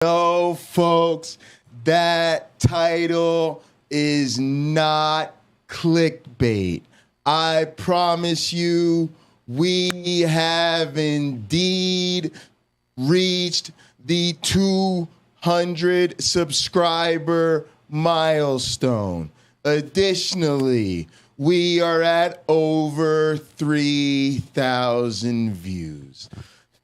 No, folks, that title is not clickbait. I promise you, we have indeed reached the 200 subscriber milestone. Additionally, we are at over 3,000 views.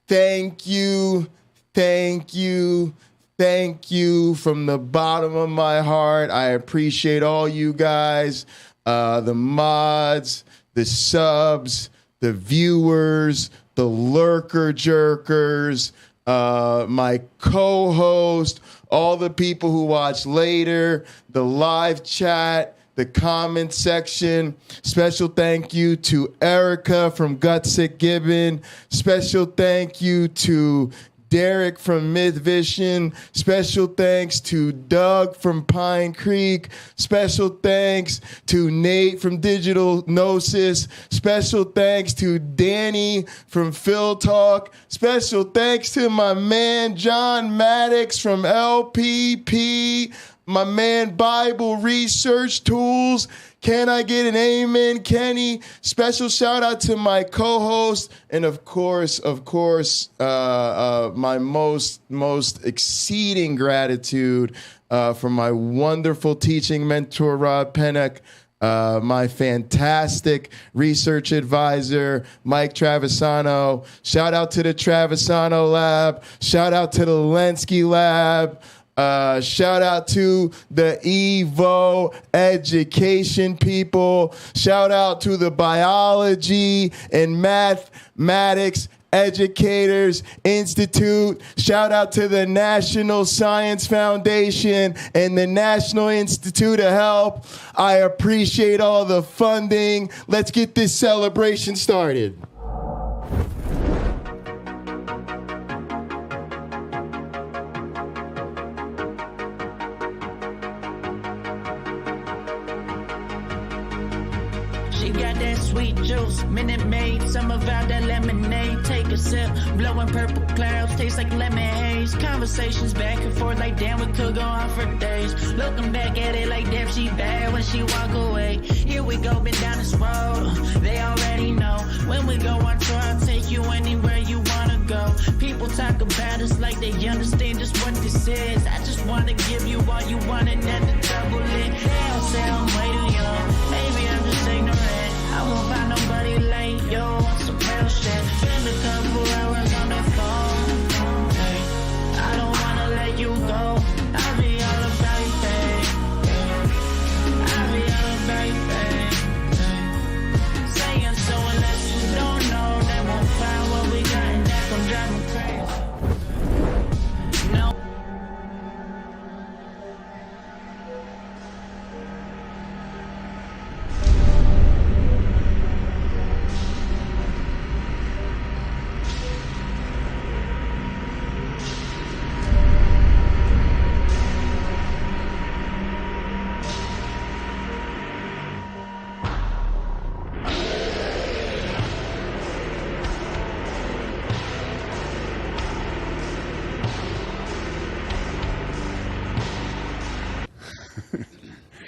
Thank you. Thank you. Thank you from the bottom of my heart. I appreciate all you guys, the mods, the subs, the viewers, the lurker jerkers, my co-host, all the people who watch later, the live chat, the comment section. Special thank you to Erica from Gutsick Gibbon. Special thank you to Derek from Myth Vision. Special thanks to Doug from Pine Creek. Special thanks to Nate from Digital Gnosis. Special thanks to Danny from Phil Talk. Special thanks to my man John Maddox from LPP. My man Bible Research Tools. Can I get an amen, Kenny? Special shout out to my co-host, and of course, my most exceeding gratitude for my wonderful teaching mentor, Rob Pennock, my fantastic research advisor, Mike Travisano. Shout out to the Travisano Lab. Shout out to the LNCA Lab. Shout out to the Evo education people. Shout out to the biology and mathematics educators institute. Shout out to the National Science Foundation and the National Institute of Health. I appreciate all the funding. Let's get this celebration started. Sweet juice, Minute Maid, some of out that lemonade. Take a sip, blowing purple clouds, taste like lemon haze. Conversations back and forth like damn, we could go on for days. Looking back at it like damn, she bad when she walk away. Here we go, been down this road, they already know. When we go on tour, I'll take you anywhere you wanna go. People talk about us like they understand just what this is. I just wanna give you all you want and then the double it. They'll say I'm way too young, maybe I'm just ignorant. I won't find nobody like you on some real shit. Spend a couple hours on the phone. Hey, I don't wanna let you go. I'll be all about you, babe. I'll be all about you, babe. Saying so unless you don't know, they won't find what we got and that gon' drive me crazy. No.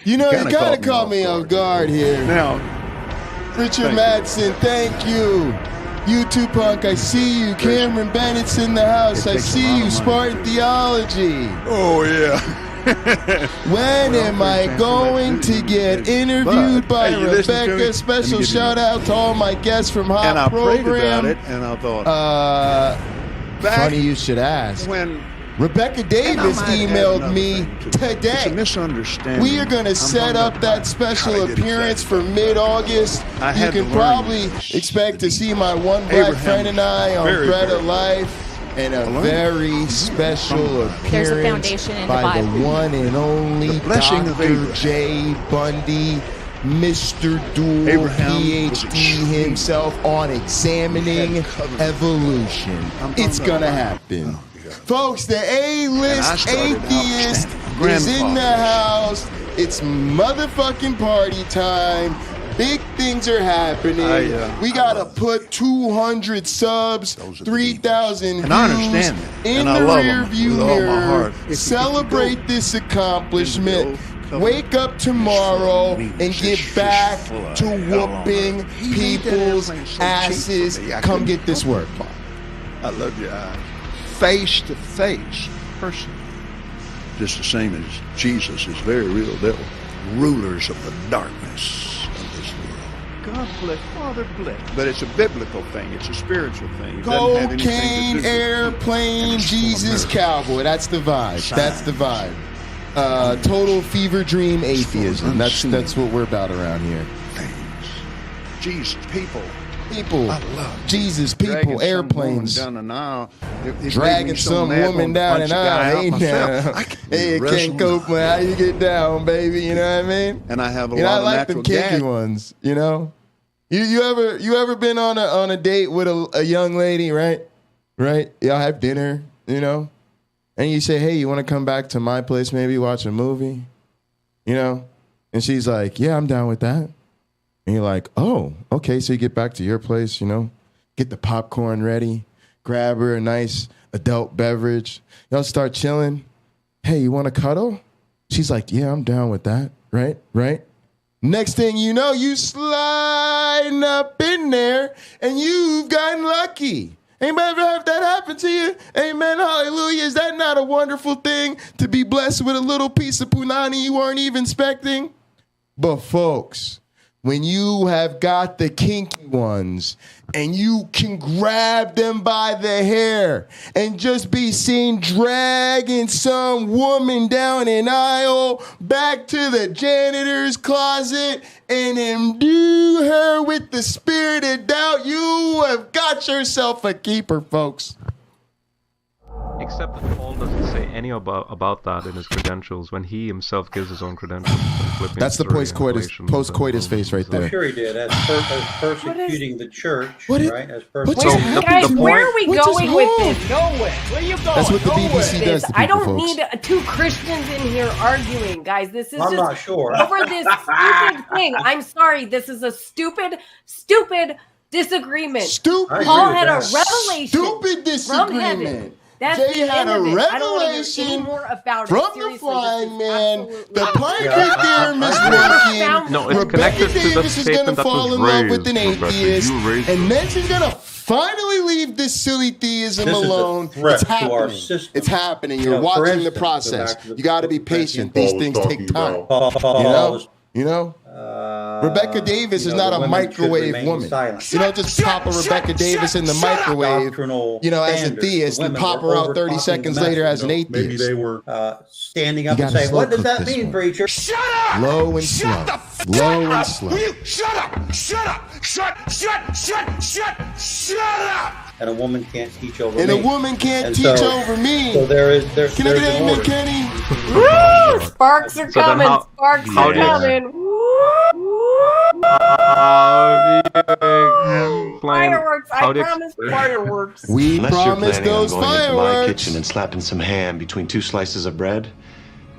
You know, you kind of caught me off guard here. Now, Richard Madsen, thank you. YouTube Punk, I see you. Cameron Bennett's in the house. I see you. Spartan Theology. Oh, yeah. When am I going to get interviewed by Rebecca? Special shout out to all my guests from Hot Program. And I prayed about it, and I thought... funny you should ask. When Rebecca Davis emailed me today. It's a misunderstanding. We are going to set up that special appearance for mid-August. You can probably expect to see my one black friend and I on Bread of Life, and a very special appearance by the one and only Dr. J. Bundy, Mr. Dual PhD himself on examining evolution. It's going to happen. Folks, the A-list Atheist is in the house. It's motherfucking party time. Big things are happening. We gotta put 200 subs, 3,000 And I views understand that. in And I the love rear them view with all my mirror. heart. Celebrate this accomplishment. Wake up tomorrow and get back to whooping people's asses. Come get this work. I love your eyes. Face to face, person. Just the same as Jesus is very real. They're rulers of the darkness of this world. God bless, Father bless. But it's a biblical thing. It's a spiritual thing. It doesn't have anything to Cocaine, do with airplane, Jesus, cowboy. That's the vibe. That's the vibe. Total fever dream atheism. That's what we're about around here. things. Jesus, people. I love Jesus, people, airplanes. Down an aisle. Dragging some woman down an aisle. Hey, now. Hey, can't cope, man. How you get down, baby? You know what I mean? And I have a I lot of like them natural kinky gas. ones. You know, you ever been on a date with a young lady, right? Right? Y'all have dinner, you know, and you say, hey, you want to come back to my place, maybe watch a movie, you know? And she's like, yeah, I'm down with that. And you're like, oh, okay. So you get back to your place, you know, get the popcorn ready, grab her a nice adult beverage. Y'all start chilling. Hey, you want to cuddle? She's like, yeah, I'm down with that. Right? Right? Next thing you know, you sliding up in there and you've gotten lucky. Anybody ever have that happen to you? Amen, hallelujah. Is that not a wonderful thing to be blessed with a little piece of punani you weren't even expecting? But folks, when you have got the kinky ones and you can grab them by the hair and just be seen dragging some woman down an aisle back to the janitor's closet and imbue her with the spirit of doubt, you have got yourself a keeper, folks. Except that Paul doesn't say any about that in his credentials when he himself gives his own credentials. That's the post-coitus face right there. I'm sure he did. As persecuting the church, right? As Guys, where are we going with this? Nowhere. Where are you going? That's what the BBC does to people, I don't folks. need two Christians in here arguing, guys. This is I'm just not sure. over this stupid thing. I'm sorry. This is a stupid disagreement. Stupid. Paul had a revelation Stupid from heaven. disagreement. That's Jay the had end a of it. I don't want to hear revelation any more about it. from Seriously, the flying this is man. absolutely The ridiculous. Parker theorem is working. No, it's Rebecca connected to the Davis is going statement to that fall was in love with raised, an Rebecca. atheist, You raised and it. then she's going to finally leave this silly theism This is a alone. threat It's to our happening. system. It's happening. You You're know, for watching the instance, process. back to the- You got to be patient. These things take time. You know? Rebecca Davis is not a microwave woman. You don't just pop a Rebecca Davis in the microwave, you know, as a theist and pop her out 30 seconds later as an atheist. Maybe they were standing up and saying, what does that mean, preacher? Shut up! Low and slow. Low and slow. Shut up! Shut up! Shut up! And a woman can't teach over me. And a woman can't And teach so- over me. So there's Can I get an an amen, order. Kenny? Woo! Sparks are So then coming. how- Sparks how are do you- coming. Woo! Fireworks. I promise fireworks. We Unless you're promised planning on those going into my fireworks. kitchen and slapping some ham between two slices of bread,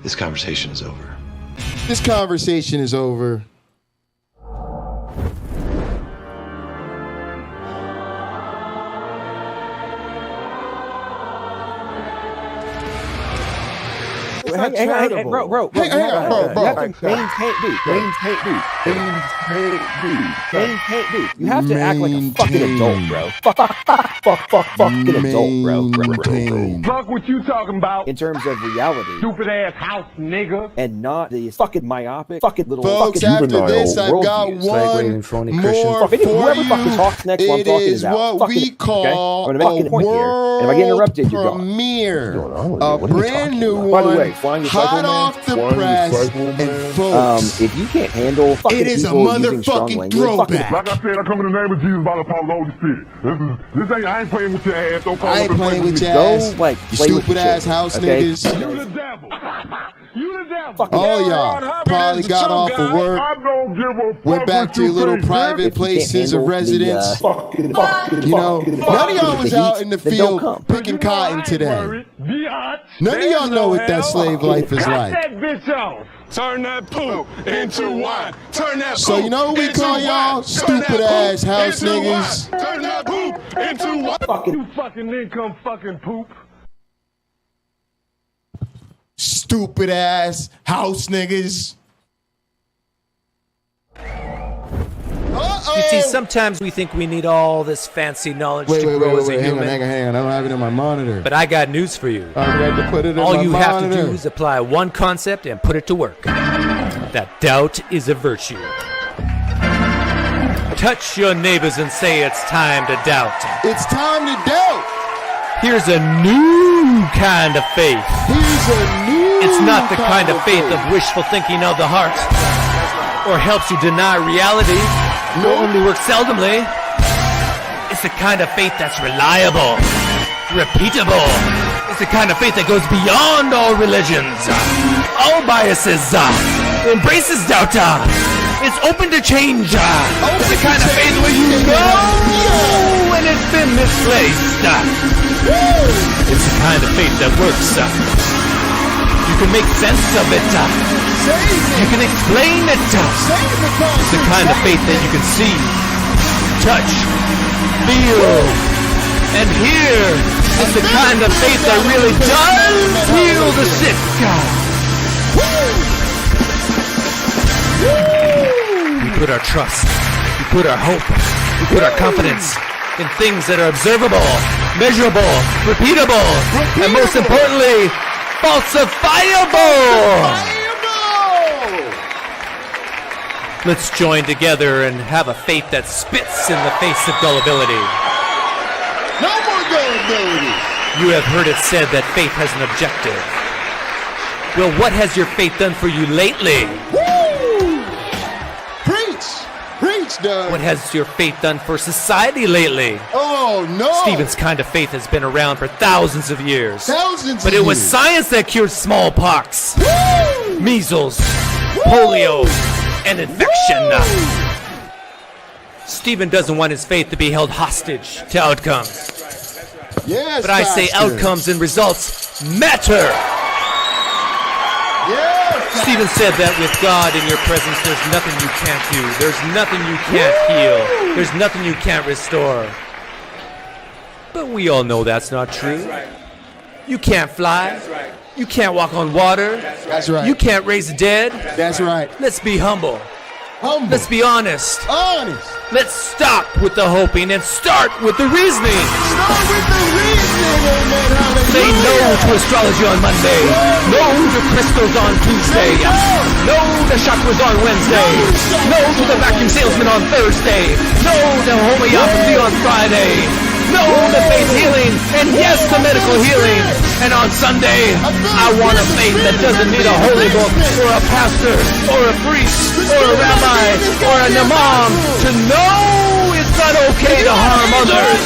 this conversation is over. This conversation is over. Hey, bro. Hey, You have to maintain, dude. You have to act like a fucking adult, bro. Fucking adult, bro. Fuck what you talking about? In terms of reality, Stupid ass house nigga. and not the fucking myopic, fucking little Folks, fucking after this, I've got worldviews. one more for Whoever fucking you. talks next while I'm It talking is is out. what Fucking- we okay? call I'm gonna make a a point here, and if I get interrupted, you're gone. premiere. What are A you brand talking new about? one, By the way, Flying Recycle hot Man? off the press, and folks, If you can't handle fucking it is a people using strong motherfucking language, fucking throwback. Like I said, I come in the name of Jesus by the power of the Holy Spirit. This ain't, I ain't playing with your ass. Don't call I up ain't and playing with your Go, ass. like, You play with stupid your ass children, house okay? niggas. You the devil. All y'all probably got off of work, went back to your little private places of residence. You know, none of y'all was out in the field picking cotton today. None of y'all know what that slave life is like. Turn that poop into wine. Turn that poop. So you know what we call y'all? Stupid ass house niggas. Turn that poop into wine. You fucking income fucking poop. Stupid ass house niggas. You see, sometimes we think we need all this fancy knowledge to grow as a human. Hang on. I don't have it in my monitor. But I got news for you. I had to put it in my all you monitor. have to do is apply one concept and put it to work. That doubt is a virtue. Touch your neighbors and say it's time to doubt. It's time to doubt. Here's a new kind of faith. It's not the kind of faith of wishful thinking of the heart, or helps you deny reality, or only works seldomly. It's the kind of faith that's reliable, repeatable. It's the kind of faith that goes beyond all religions, all biases, embraces doubt. It's open to change. It's the kind of faith where you know when it's been misplaced. It's the kind of faith that works. You can make sense of it. You can explain it. It's the kind of faith that you can see, touch, feel, and hear. It's the kind of faith that really does heal the sick. We put our trust, we put our hope, we put our confidence in things that are observable, measurable, repeatable, and most importantly, falsifiable! Let's join together and have a faith that spits in the face of gullibility. No more gullibility! You have heard it said that faith has an objective. Well, what has your faith done for you lately? Woo! Preach, Doug. What has your faith done for society lately? Oh, no! Stephen's kind of faith has been around for thousands of years. But it was science that cured smallpox, measles, polio, and infection. Stephen doesn't want his faith to be held hostage to outcomes. Yes, but I say outcomes and results matter. Yes. Stephen said that with God in your presence, there's nothing you can't do. There's nothing you can't heal. There's nothing you can't restore. But we all know that's not true. You can't fly. You can't walk on water. That's right. You can't raise the dead. That's right. Let's be humble. Humble. Let's be honest. Honest. Let's stop with the hoping and start with the reasoning. Start with the reasoning, amen. Say no to astrology on Monday. No to crystals on Tuesday. No to chakras on Wednesday. No to the vacuum salesman on Thursday. No to homeopathy on Friday. No to faith healing, and yes to medical healing. And on Sunday, I want a faith that doesn't need a holy book, or a pastor, or a priest, or a rabbi, or an imam to know it's not okay to harm others.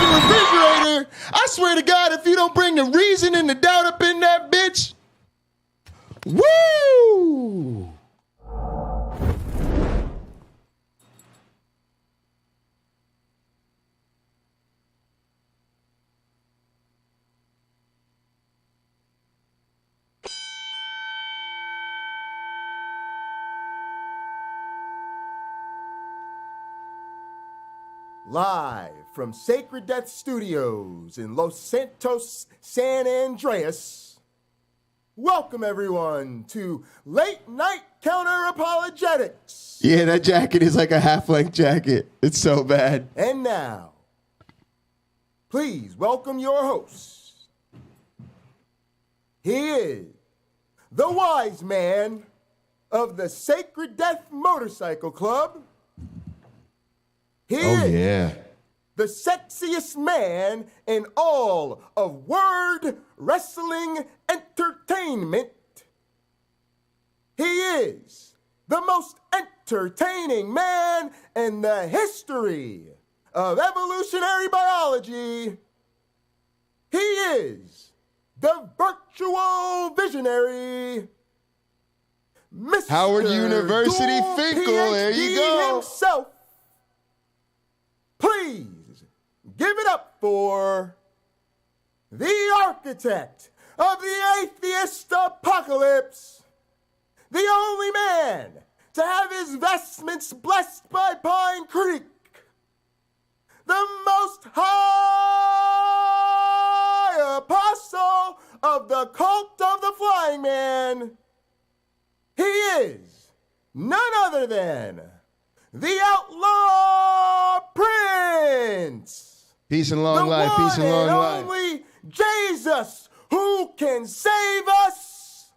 Refrigerator. I swear to God, if you don't bring the reason and the doubt up in that bitch, woo! Live from Sacred Death Studios in Los Santos, San Andreas. Welcome, everyone, to Late Night Counter-Apologetics. Yeah, that jacket is like a half-length jacket. It's so bad. And now, please welcome your host. He is the wise man of the Sacred Death Motorcycle Club. He is the sexiest man in all of word wrestling entertainment. He is the most entertaining man in the history of evolutionary biology. He is the virtual intellectual visionary, Mr. Howard University Finkel, there you go. Himself. Please give it up for the architect of the atheist apocalypse, the only man to have his vestments blessed by Pine Creek, the most high apostle of the cult of the Flying Man. He is none other than the Outlaw Prince. Peace and long life, peace and long life. Only Jesus who can save us,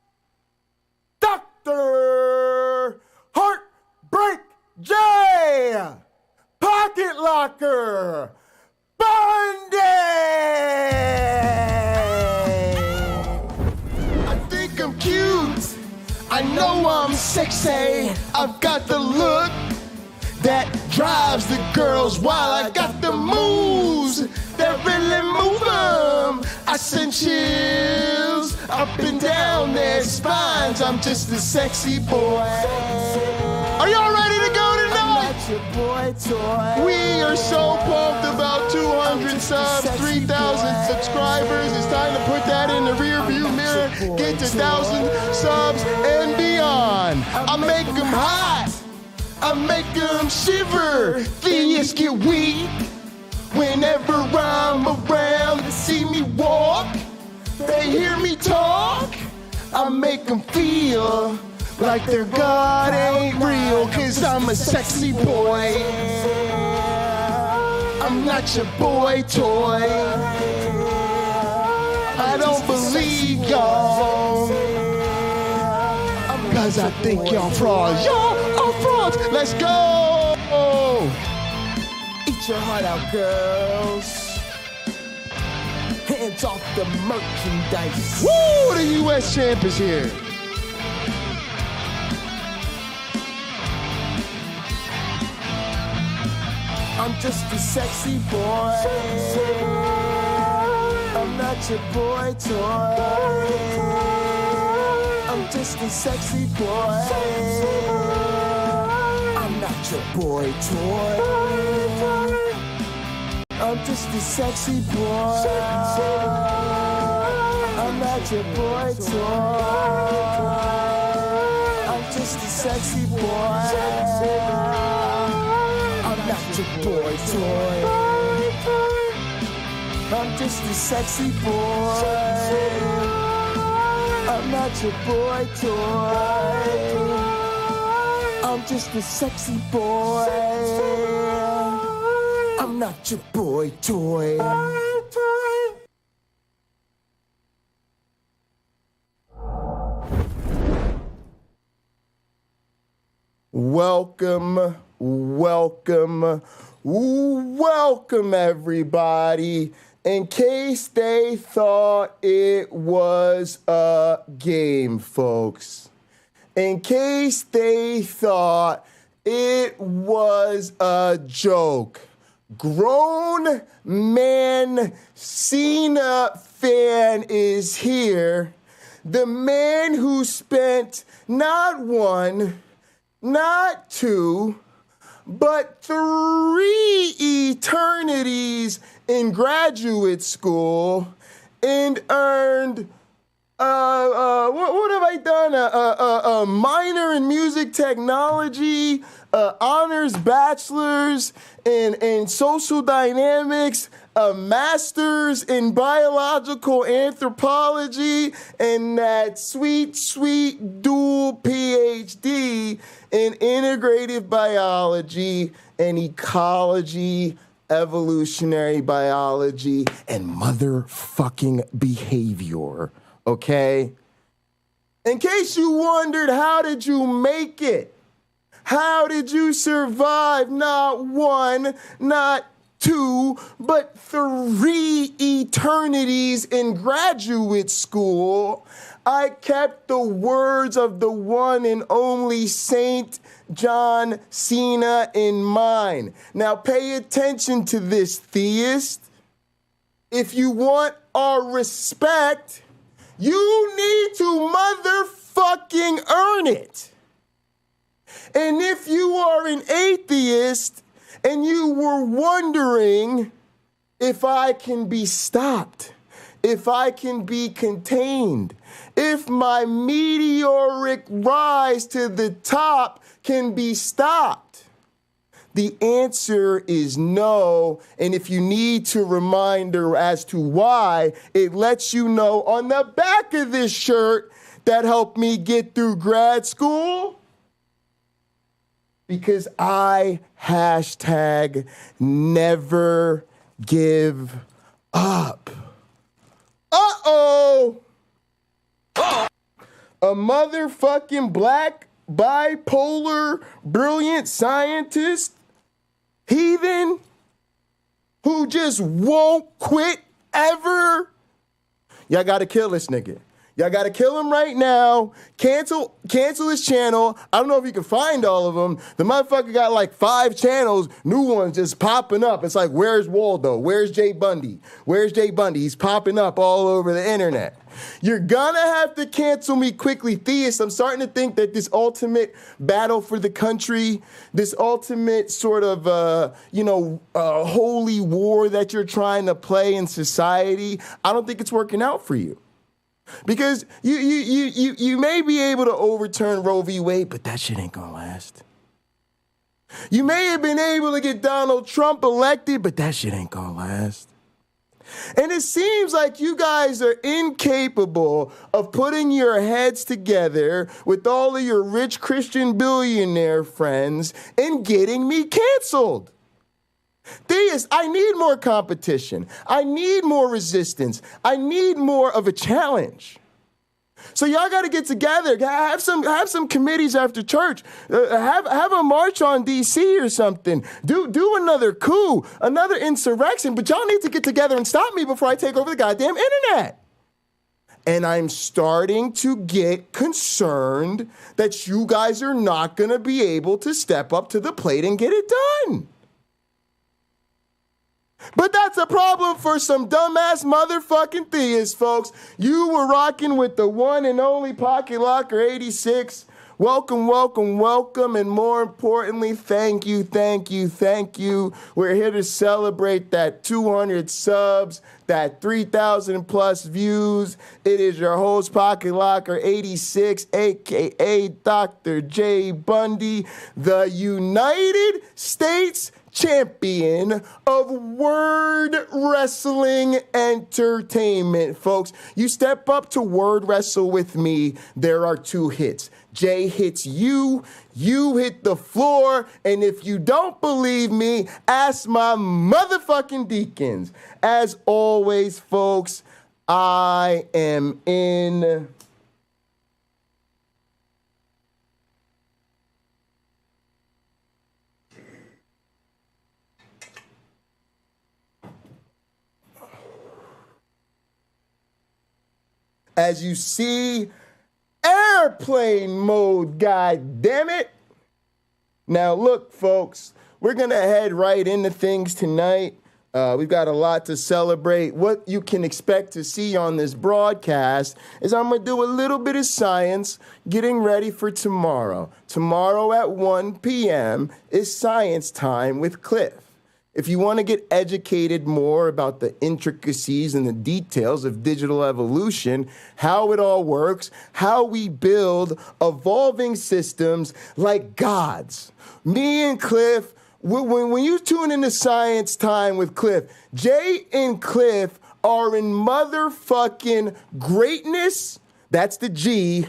Dr. Heartbreak J. Pocket Locker BUNDY. I think I'm cute. I know I'm sexy. I've got the look that drives the girls, while I got the moves that really move them. I send chills up and down their spines. I'm just a sexy boy. Are y'all ready to go tonight? Your boy toy. We are so pumped about 200 subs, 3,000 subscribers. It's time to put that in the rear view mirror. Get to 1,000 subs and beyond. I make them hot. I make them shiver. Theists get weak whenever I'm around. They see me walk, they hear me talk. I make them feel like their God ain't real, 'cause I'm a sexy boy. I'm not your boy toy. I don't believe y'all, 'cause I think y'all frauds. Y'all are frauds. Let's go. Eat your heart out, girls. Hands off the merchandise. Woo! The U.S. champ is here. I'm just a sexy boy. I'm not your boy toy. I'm just a sexy boy. I'm not your boy toy. I'm just a sexy boy. I'm not your boy toy. I'm just a sexy boy. I'm not your boy toy. I'm just a sexy boy. I'm not your boy toy. I'm just a sexy boy. I'm not your boy toy. Welcome, welcome, welcome everybody. In case they thought it was a game, folks. In case they thought it was a joke. Grown man Cena fan is here. The man who spent not one, not two, but 3 eternities in graduate school and earned, what have I done? A minor in music technology, honors bachelor's in social dynamics, a master's in biological anthropology, and that sweet, sweet dual PhD in integrative biology and ecology, evolutionary biology, and motherfucking behavior, okay? In case you wondered, how did you make it? How did you survive not one, not two, but 3 eternities in graduate school? I kept the words of the one and only Saint John Cena in mind. Now pay attention to this, theist. If you want our respect, you fucking earn it. And if you are an atheist and you were wondering if I can be stopped, if I can be contained, if my meteoric rise to the top can be stopped, the answer is no. And if you need a reminder as to why, it lets you know on the back of this shirt that helped me get through grad school. Because I #never give up. Uh-oh. A motherfucking black bipolar brilliant scientist heathen who just won't quit ever. Y'all gotta kill this nigga. Y'all gotta kill him right now. Cancel his channel. I don't know if you can find all of them. The motherfucker got like 5 channels, new ones just popping up. It's like, where's Waldo? Where's Jay Bundy? Where's Jay Bundy? He's popping up all over the internet. You're gonna have to cancel me quickly, Theist. I'm starting to think that this ultimate battle for the country, this ultimate sort of, holy war that you're trying to play in society, I don't think it's working out for you. Because you may be able to overturn Roe v. Wade, but that shit ain't gonna last. You may have been able to get Donald Trump elected, but that shit ain't gonna last. And it seems like you guys are incapable of putting your heads together with all of your rich Christian billionaire friends and getting me canceled. Theist, I need more competition. I need more resistance. I need more of a challenge. So y'all got to get together. Have some committees after church. Have a march on D.C. or something. Do another coup, another insurrection. But y'all need to get together and stop me before I take over the goddamn internet. And I'm starting to get concerned that you guys are not going to be able to step up to the plate and get it done. But that's a problem for some dumbass motherfucking theists, folks. You were rocking with the one and only Pocket Locker 86. Welcome, welcome, welcome, and more importantly, thank you, thank you, thank you. We're here to celebrate that 200 subs, that 3,000 plus views. It is your host, Pocket Locker 86, a.k.a. Dr. J. Bundy, the United States champion of word wrestling entertainment, folks. You step up to word wrestle with me, there are 2 hits. Jay hits you, you hit the floor, and if you don't believe me, ask my motherfucking deacons. As always, folks, I am in... As you see, airplane mode, god damn it. Now look, folks, we're gonna head right into things tonight. We've got a lot to celebrate. What you can expect to see on this broadcast is I'm gonna do a little bit of science getting ready for tomorrow. Tomorrow at 1 p.m. is science time with Cliff. If you want to get educated more about the intricacies and the details of digital evolution, how it all works, how we build evolving systems like gods. Me and Cliff, when you tune into Science Time with Cliff, Jay and Cliff are in motherfucking greatness, that's the G,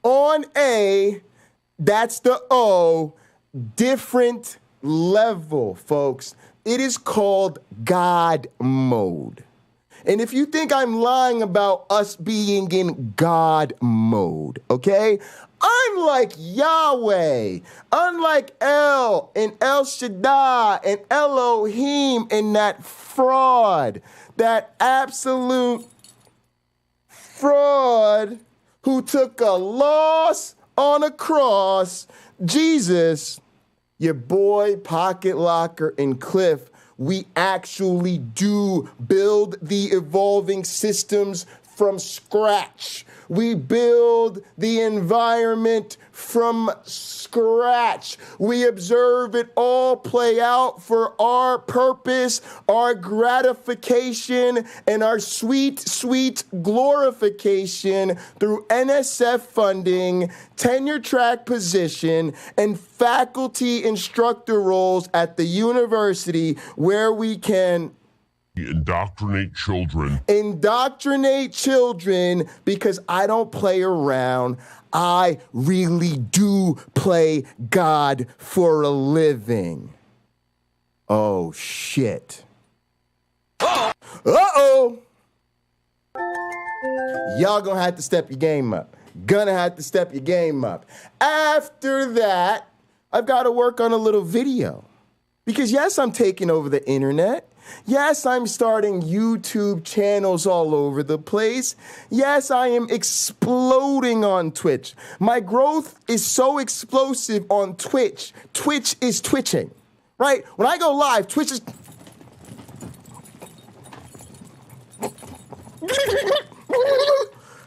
on A, that's the O, different level, folks. It is called God mode. And if you think I'm lying about us being in God mode, okay? Unlike Yahweh, unlike El and El Shaddai and Elohim and that fraud, that absolute fraud who took a loss on a cross, Jesus, your boy, Pocket Locker, and Cliff, we actually do build the evolving systems from scratch. We build the environment from scratch. We observe it all play out for our purpose, our gratification, and our sweet, sweet glorification through NSF funding, tenure track position, and faculty instructor roles at the university where we can indoctrinate children. Indoctrinate children, because I don't play around. I really do play God for a living. Oh, shit. Uh-oh. Y'all gonna have to step your game up. Gonna have to step your game up. After that, I've got to work on a little video. Because yes, I'm taking over the internet. Yes, I'm starting YouTube channels all over the place. Yes, I am exploding on Twitch. My growth is so explosive on Twitch. Twitch is twitching, right? When I go live, Twitch is...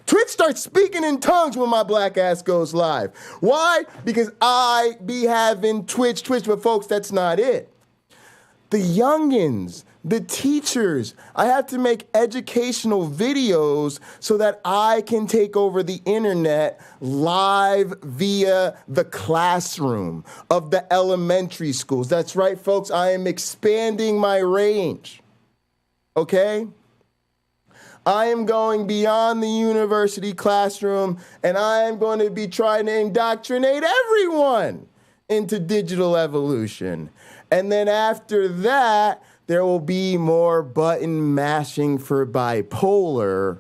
Twitch starts speaking in tongues when my black ass goes live. Why? Because I be having Twitch, but folks, that's not it. The youngins, the teachers, I have to make educational videos so that I can take over the internet live via the classroom of the elementary schools. That's right, folks, I am expanding my range, okay? I am going beyond the university classroom, and I am going to be trying to indoctrinate everyone into digital evolution. And then after that, there will be more button mashing for bipolar,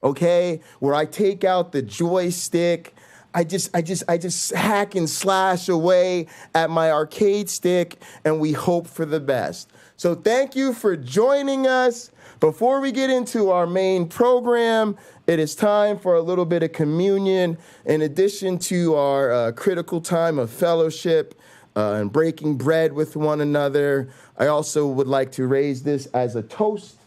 okay? Where I take out the joystick, I just hack and slash away at my arcade stick, and we hope for the best. So thank you for joining us. Before we get into our main program, it is time for a little bit of communion. In addition to our critical time of fellowship and breaking bread with one another, I also would like to raise this as a toast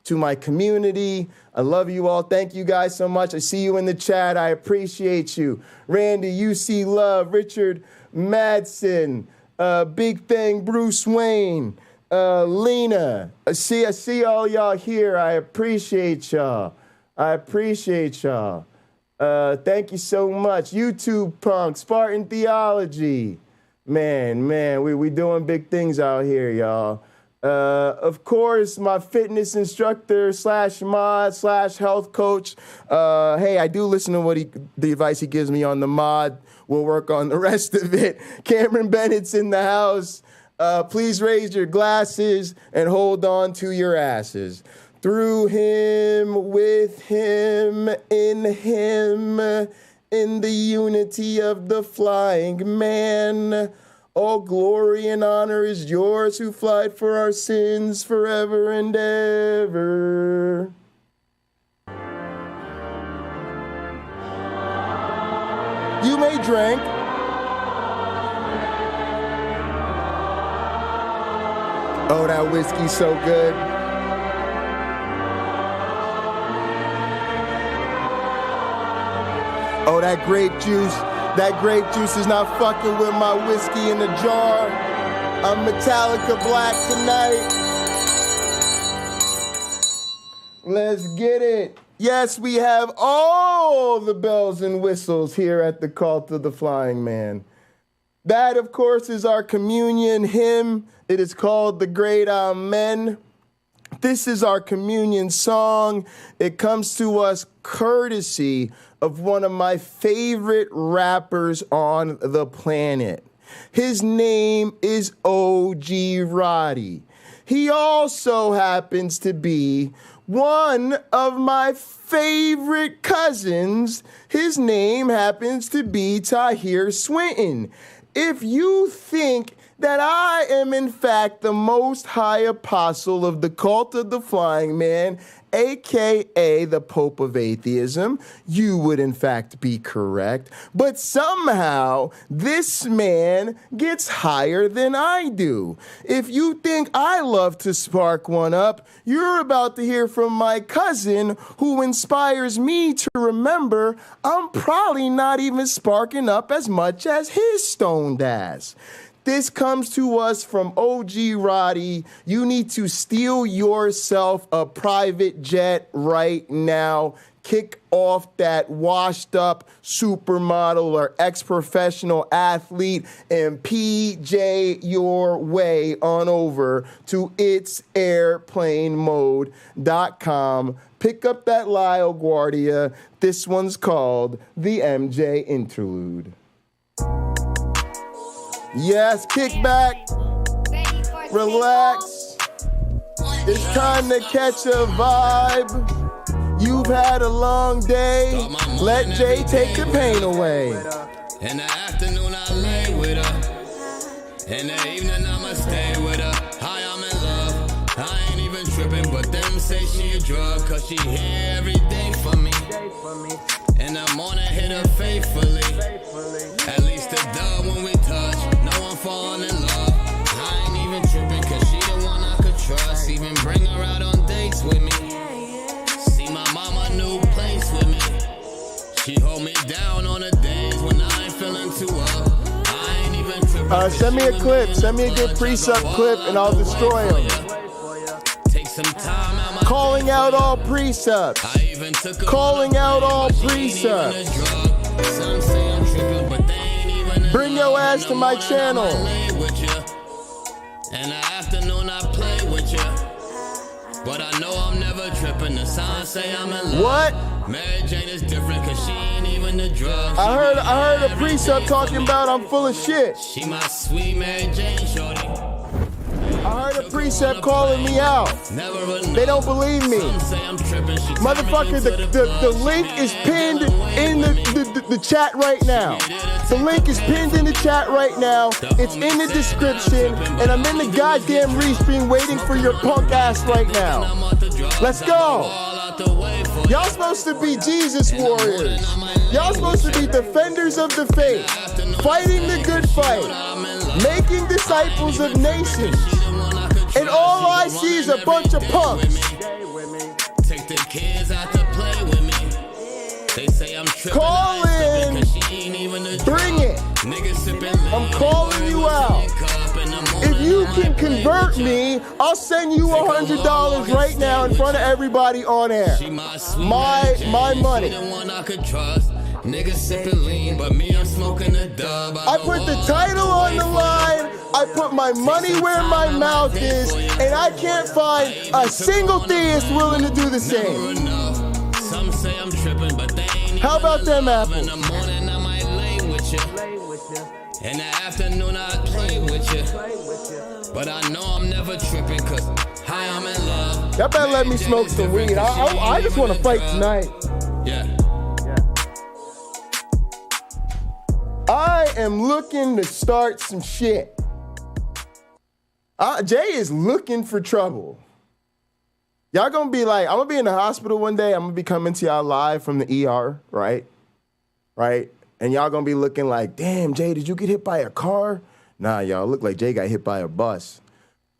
to my community. I love you all. Thank you guys so much. I see you in the chat. I appreciate you. Randy, UC Love, Richard Madsen, Big Thing, Bruce Wayne, Lena. I see all y'all here. I appreciate y'all. Thank you so much. YouTube Punk, Spartan Theology. Man, we doing big things out here, y'all. Of course, my fitness instructor / mod / health coach. Hey, I do listen to the advice he gives me on the mod. We'll work on the rest of it. Cameron Bennett's in the house. Please raise your glasses and hold on to your asses. Through him, with him, in the unity of the flying man. All glory and honor is yours who flight for our sins forever and ever. You may drink. Oh, that whiskey's so good. Oh, that grape juice. That grape juice is not fucking with my whiskey in the jar. I'm Metallica Black tonight. Let's get it. Yes, we have all the bells and whistles here at the Cult of the Flying Man. That, of course, is our communion hymn. It is called The Great Amen. This is our communion song. It comes to us courtesy of one of my favorite rappers on the planet. His name is O.G. Roddy. He also happens to be one of my favorite cousins. His name happens to be Tahir Swinton. If you think that I am in fact the most high apostle of the Cult of the Flying Man aka the Pope of Atheism, you would in fact be correct. But somehow this man gets higher than I do. If you think I love to spark one up, you're about to hear from my cousin who inspires me to remember I'm probably not even sparking up as much as his stoned ass. This comes to us from OG Roddy. You need to steal yourself a private jet right now. Kick off that washed up supermodel or ex-professional athlete and PJ your way on over to itsairplanemode.com. Pick up that Lyle Guardia. This one's called the MJ Interlude. Yes, kick back, relax. It's time to catch a vibe. You've had a long day. Let Jay take the pain away. In the afternoon, I lay with her. In the evening, I'ma stay with her. Hi, I'm in love. I ain't even tripping, but them say she a drug, cause she hear everything from me. In the morning, hit her faithfully. At least a dub when we touch. Falling in love. I ain't even tripping, cause she the one I could trust. Even bring her out on dates with me. See my mama new place with me. She hold me down on the days when I ain't feeling too up. I ain't even tripping. Send me a clip. Send me a good precept clip and I'll destroy him. Take some time out my calling out all precepts. Calling out all precepts. Some say I'm tripping, but they ain't even. Bring your ass to my channel. In the afternoon I play with you, but I know I'm never tripping. The signs say I'm in love. What? Mary Jane is different, cause she ain't even the drug. I heard a precept talking about I'm full of shit. She my sweet Mary Jane shorty. I heard a precept calling me out. They don't believe me. Motherfucker, the link is pinned in the chat right now. The link is pinned in the chat right now. It's in the description. And I'm in the goddamn restream waiting for your punk ass right now. Let's go. Y'all supposed to be Jesus warriors. Y'all supposed to be defenders of the faith. Fighting the good fight. Making disciples of nations. And all I see is a bunch of punks. Take the kids out to play with me. They say I'm tripping. Call in. Bring it. I'm calling you out. If you can convert me, I'll send you $100 right now in front of everybody on air. My money. Niggas sipping lean, but me, I'm smoking a dub. I put the title on the line, I put my money where my mouth is, and I can't find a single theist willing to do the same. Some say I'm tripping, but they ain't. How about them apples? In the morning, I might lay with you. In the afternoon, I play with you. But I know I'm never tripping, cause hi, I'm in love. Y'all better let me smoke some weed. I just want to fight tonight. Yeah. I am looking to start some shit. Jay is looking for trouble. Y'all gonna be like, I'm gonna be in the hospital one day. I'm gonna be coming to y'all live from the ER, right? Right? And y'all gonna be looking like, damn, Jay, did you get hit by a car? Nah, y'all look like Jay got hit by a bus.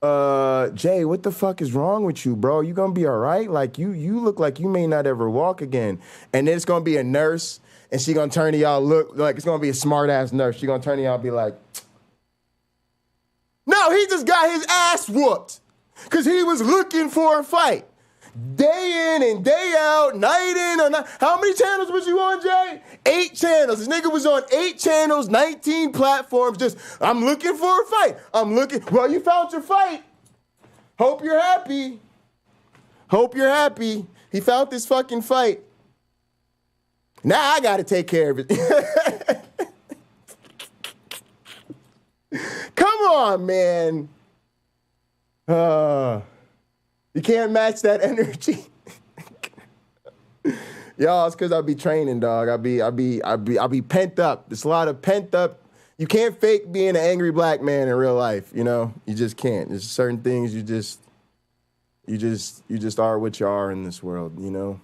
Jay, what the fuck is wrong with you, bro? You gonna be all right? Like, you look like you may not ever walk again. And then it's gonna be a nurse. And she gonna turn to y'all, look like it's gonna be a smart ass nurse. She gonna turn to y'all and be like, no, he just got his ass whooped because he was looking for a fight. Day in and day out, night in or night. How many channels was you on, Jay? 8 channels. This nigga was on 8 channels, 19 platforms. Just, I'm looking for a fight. Well, you found your fight. Hope you're happy. Hope you're happy. He found this fucking fight. Now I got to take care of it. Come on, man. You can't match that energy. Y'all, it's because I be training, dog. I be pent up. There's a lot of pent up. You can't fake being an angry black man in real life, you know? You just can't. There's certain things you just, You just are what you are in this world, you know?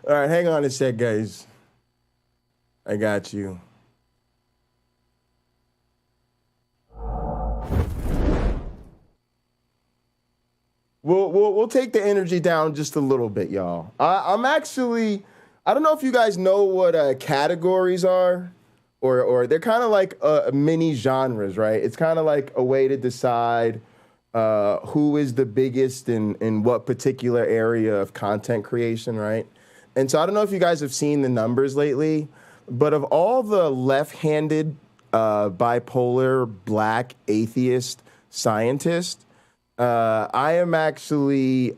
All right, hang on a sec, guys. I got you. We'll take the energy down just a little bit, y'all. I'm actually, I don't know if you guys know what categories are, or they're kind of like mini genres, right? It's kind of like a way to decide who is the biggest in what particular area of content creation, right? And so I don't know if you guys have seen the numbers lately, but of all the left-handed bipolar black atheist scientists, I am actually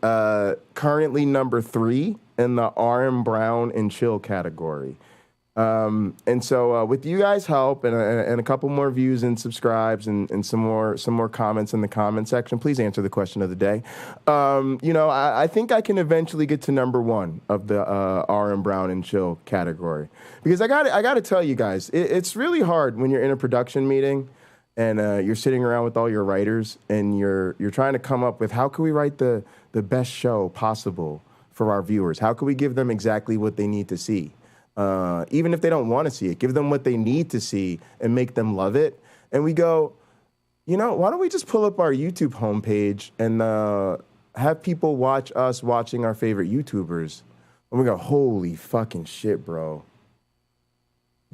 currently number 3 in the RM Brown and Chill category. And so with you guys' help and a couple more views and subscribes and some more comments in the comment section, please answer the question of the day. You know, I think I can eventually get to number 1 of the RM Brown and Chill category, because I got to tell you guys, it's really hard when you're in a production meeting and you're sitting around with all your writers and you're trying to come up with how can we write the best show possible for our viewers? How can we give them exactly what they need to see? Even if they don't want to see it, give them what they need to see and make them love it. And we go, you know, why don't we just pull up our YouTube homepage and have people watch us watching our favorite YouTubers? And we go, holy fucking shit, bro.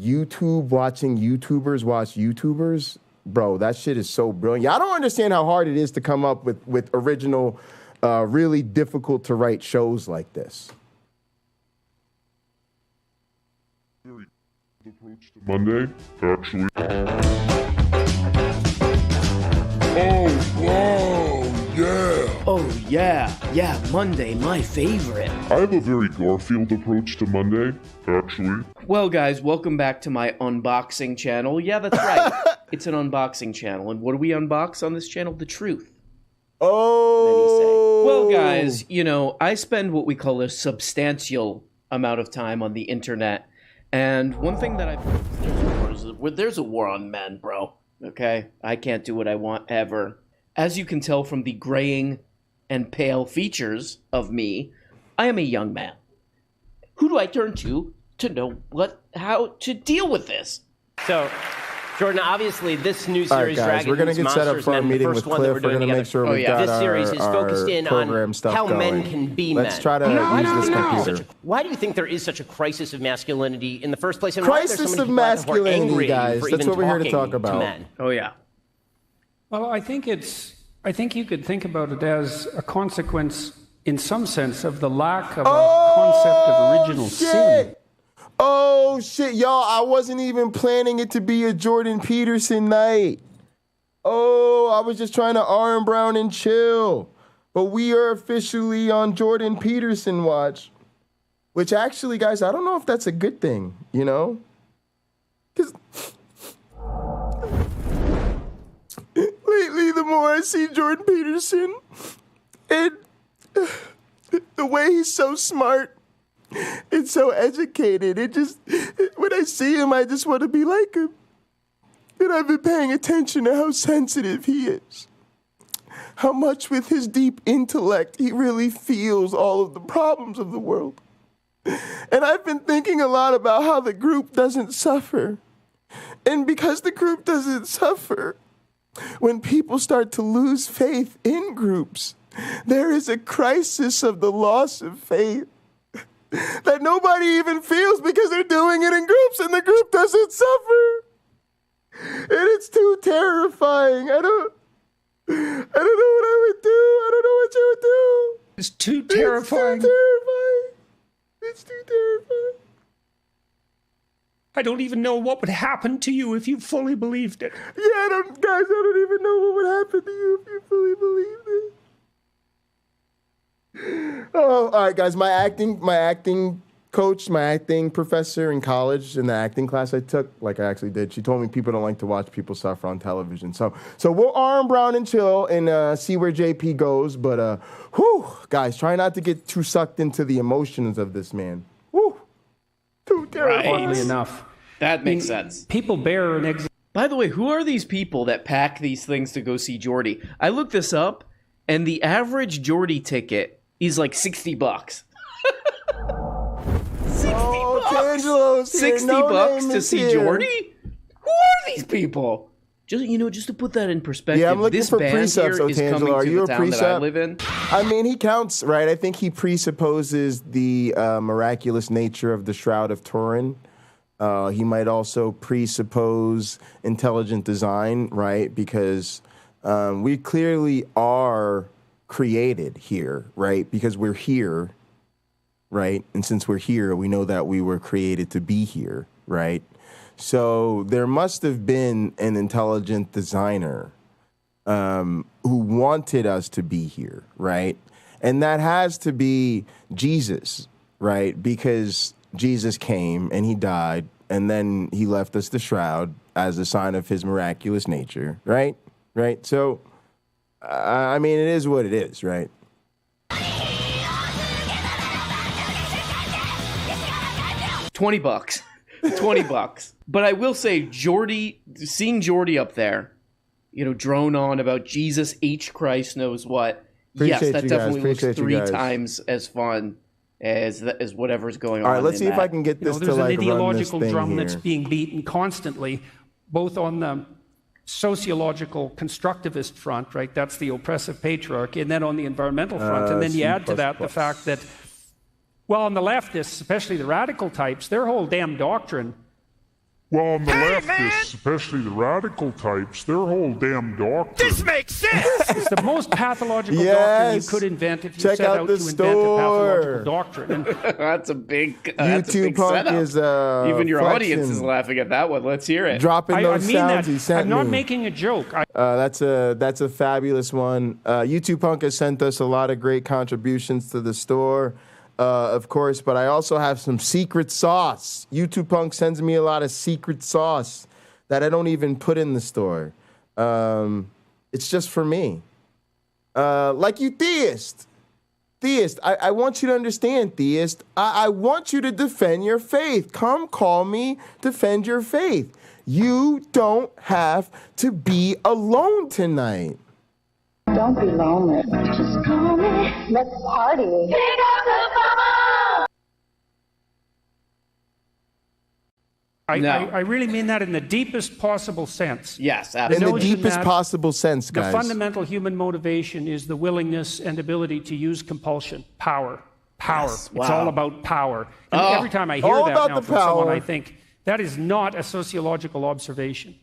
YouTube watching YouTubers watch YouTubers? Bro, that shit is so brilliant. I don't understand how hard it is to come up with original, really difficult to write shows like this. Approach to Monday, actually. Oh, whoa, yeah. Oh, yeah, Monday, my favorite. I have a very Garfield approach to Monday, actually. Well, guys, welcome back to my unboxing channel. Yeah, that's right. It's an unboxing channel. And what do we unbox on this channel? The truth. Oh. Well, guys, you know, I spend what we call a substantial amount of time on the internet. And one thing that there's a war on men, bro. Okay? I can't do what I want ever. As you can tell from the graying and pale features of me, I am a young man. Who do I turn to know how to deal with this? So, Jordan, obviously this new series, right, guys, Dragon we're gonna Who's get set up Monsters for our Men, the meeting first with one that Cliff. we're doing We're gonna together. make sure we've got This series is focused in program on stuff how going. men can be Let's men. try to use this computer. Why do you think there is such a crisis of masculinity in the first place? And Crisis why are there so of many people out there who are masculinity, angry guys. for That's even what we're here to talking talk about. men? Oh, yeah. Well, I think you could think about it as a consequence, in some sense, of the lack of a concept of original sin. Oh, shit, y'all. I wasn't even planning it to be a Jordan Peterson night. Oh, I was just trying to RM Brown and Chill. But we are officially on Jordan Peterson watch. Which actually, guys, I don't know if that's a good thing, you know? Because lately, the more I see Jordan Peterson, and the way he's so smart and so educated, when I see him, I just want to be like him. And I've been paying attention to how sensitive he is. How much with his deep intellect, he really feels all of the problems of the world. And I've been thinking a lot about how the group doesn't suffer. And because the group doesn't suffer, when people start to lose faith in groups, there is a crisis of the loss of faith that nobody even feels because they're doing it in groups and the group doesn't suffer. And it's too terrifying. I don't know what I would do. I don't know what you would do. It's too terrifying. It's too terrifying. It's too terrifying. I don't even know what would happen to you if you fully believed it. Yeah, I don't even know what would happen to you if you fully believed it. Oh, all right, guys. My acting coach, my acting professor in college, in the acting class I took, like I actually did, she told me people don't like to watch people suffer on television. So we'll RM Brown and Chill and see where JP goes. But guys, try not to get too sucked into the emotions of this man. Whew. Too terrifying. Oddly enough. That makes sense. People bear an By the way, who are these people that pack these things to go see Jordy? I looked this up, and the average Jordy ticket is like $60. $60 Tangelo's here. $60 to see Jordy? Who are these people? Just to put that in perspective, yeah, I'm looking this for band precepts, here is Otangelo. coming Are to you the a town precept? that I live in. I mean, he counts, right? I think he presupposes the miraculous nature of the Shroud of Turin. He might also presuppose intelligent design, right? Because we clearly are created here, right? Because we're here, right? And since we're here, we know that we were created to be here, right? So there must have been an intelligent designer who wanted us to be here, right? And that has to be Jesus, right? Because Jesus came and he died, and then he left us the shroud as a sign of his miraculous nature, right? Right? So, I mean, it is what it is, right? $20. $20. But I will say, Jordy, seeing Jordy up there, drone on about Jesus H. Christ knows what. Appreciate yes, that you definitely guys. looks Appreciate you 3 guys. times as fun as whatever's going on. All right, let's in see if that. I can get this to There's an like run this ideological thing drum here. that's being beaten constantly, both on the sociological constructivist front, right? That's the oppressive patriarchy, and then on the environmental front. And then you add to that the fact that, well, on the leftists, especially the radical types, their whole damn doctrine. Well, on the leftists, especially the radical types, their whole damn doctrine. This makes sense! It's the most pathological doctrine you could invent if you Check set out out the to invent store. a pathological doctrine. And That's a big YouTube Punk setup. is Even your flexing. audience is laughing at that one. Let's hear it. Dropping those I mean sounds that. he sent I'm not me. making a joke. That's a fabulous one. YouTube Punk has sent us a lot of great contributions to the store, of course, but I also have some secret sauce. YouTube Punk sends me a lot of secret sauce that I don't even put in the store. It's just for me. Like you, Theist. Theist, I want you to understand, Theist. I want you to defend your faith. Come call me, defend your faith. You don't have to be alone tonight. Don't be lonely. Just call me. Let's party. Pick up the phone. I really mean that in the deepest possible sense. Yes, In the deepest possible sense, guys. The fundamental human motivation is the willingness and ability to use compulsion, power. Yes, It's wow. all about power. And Oh. every time I hear All that about now the from someone, power. I think that is not a sociological observation.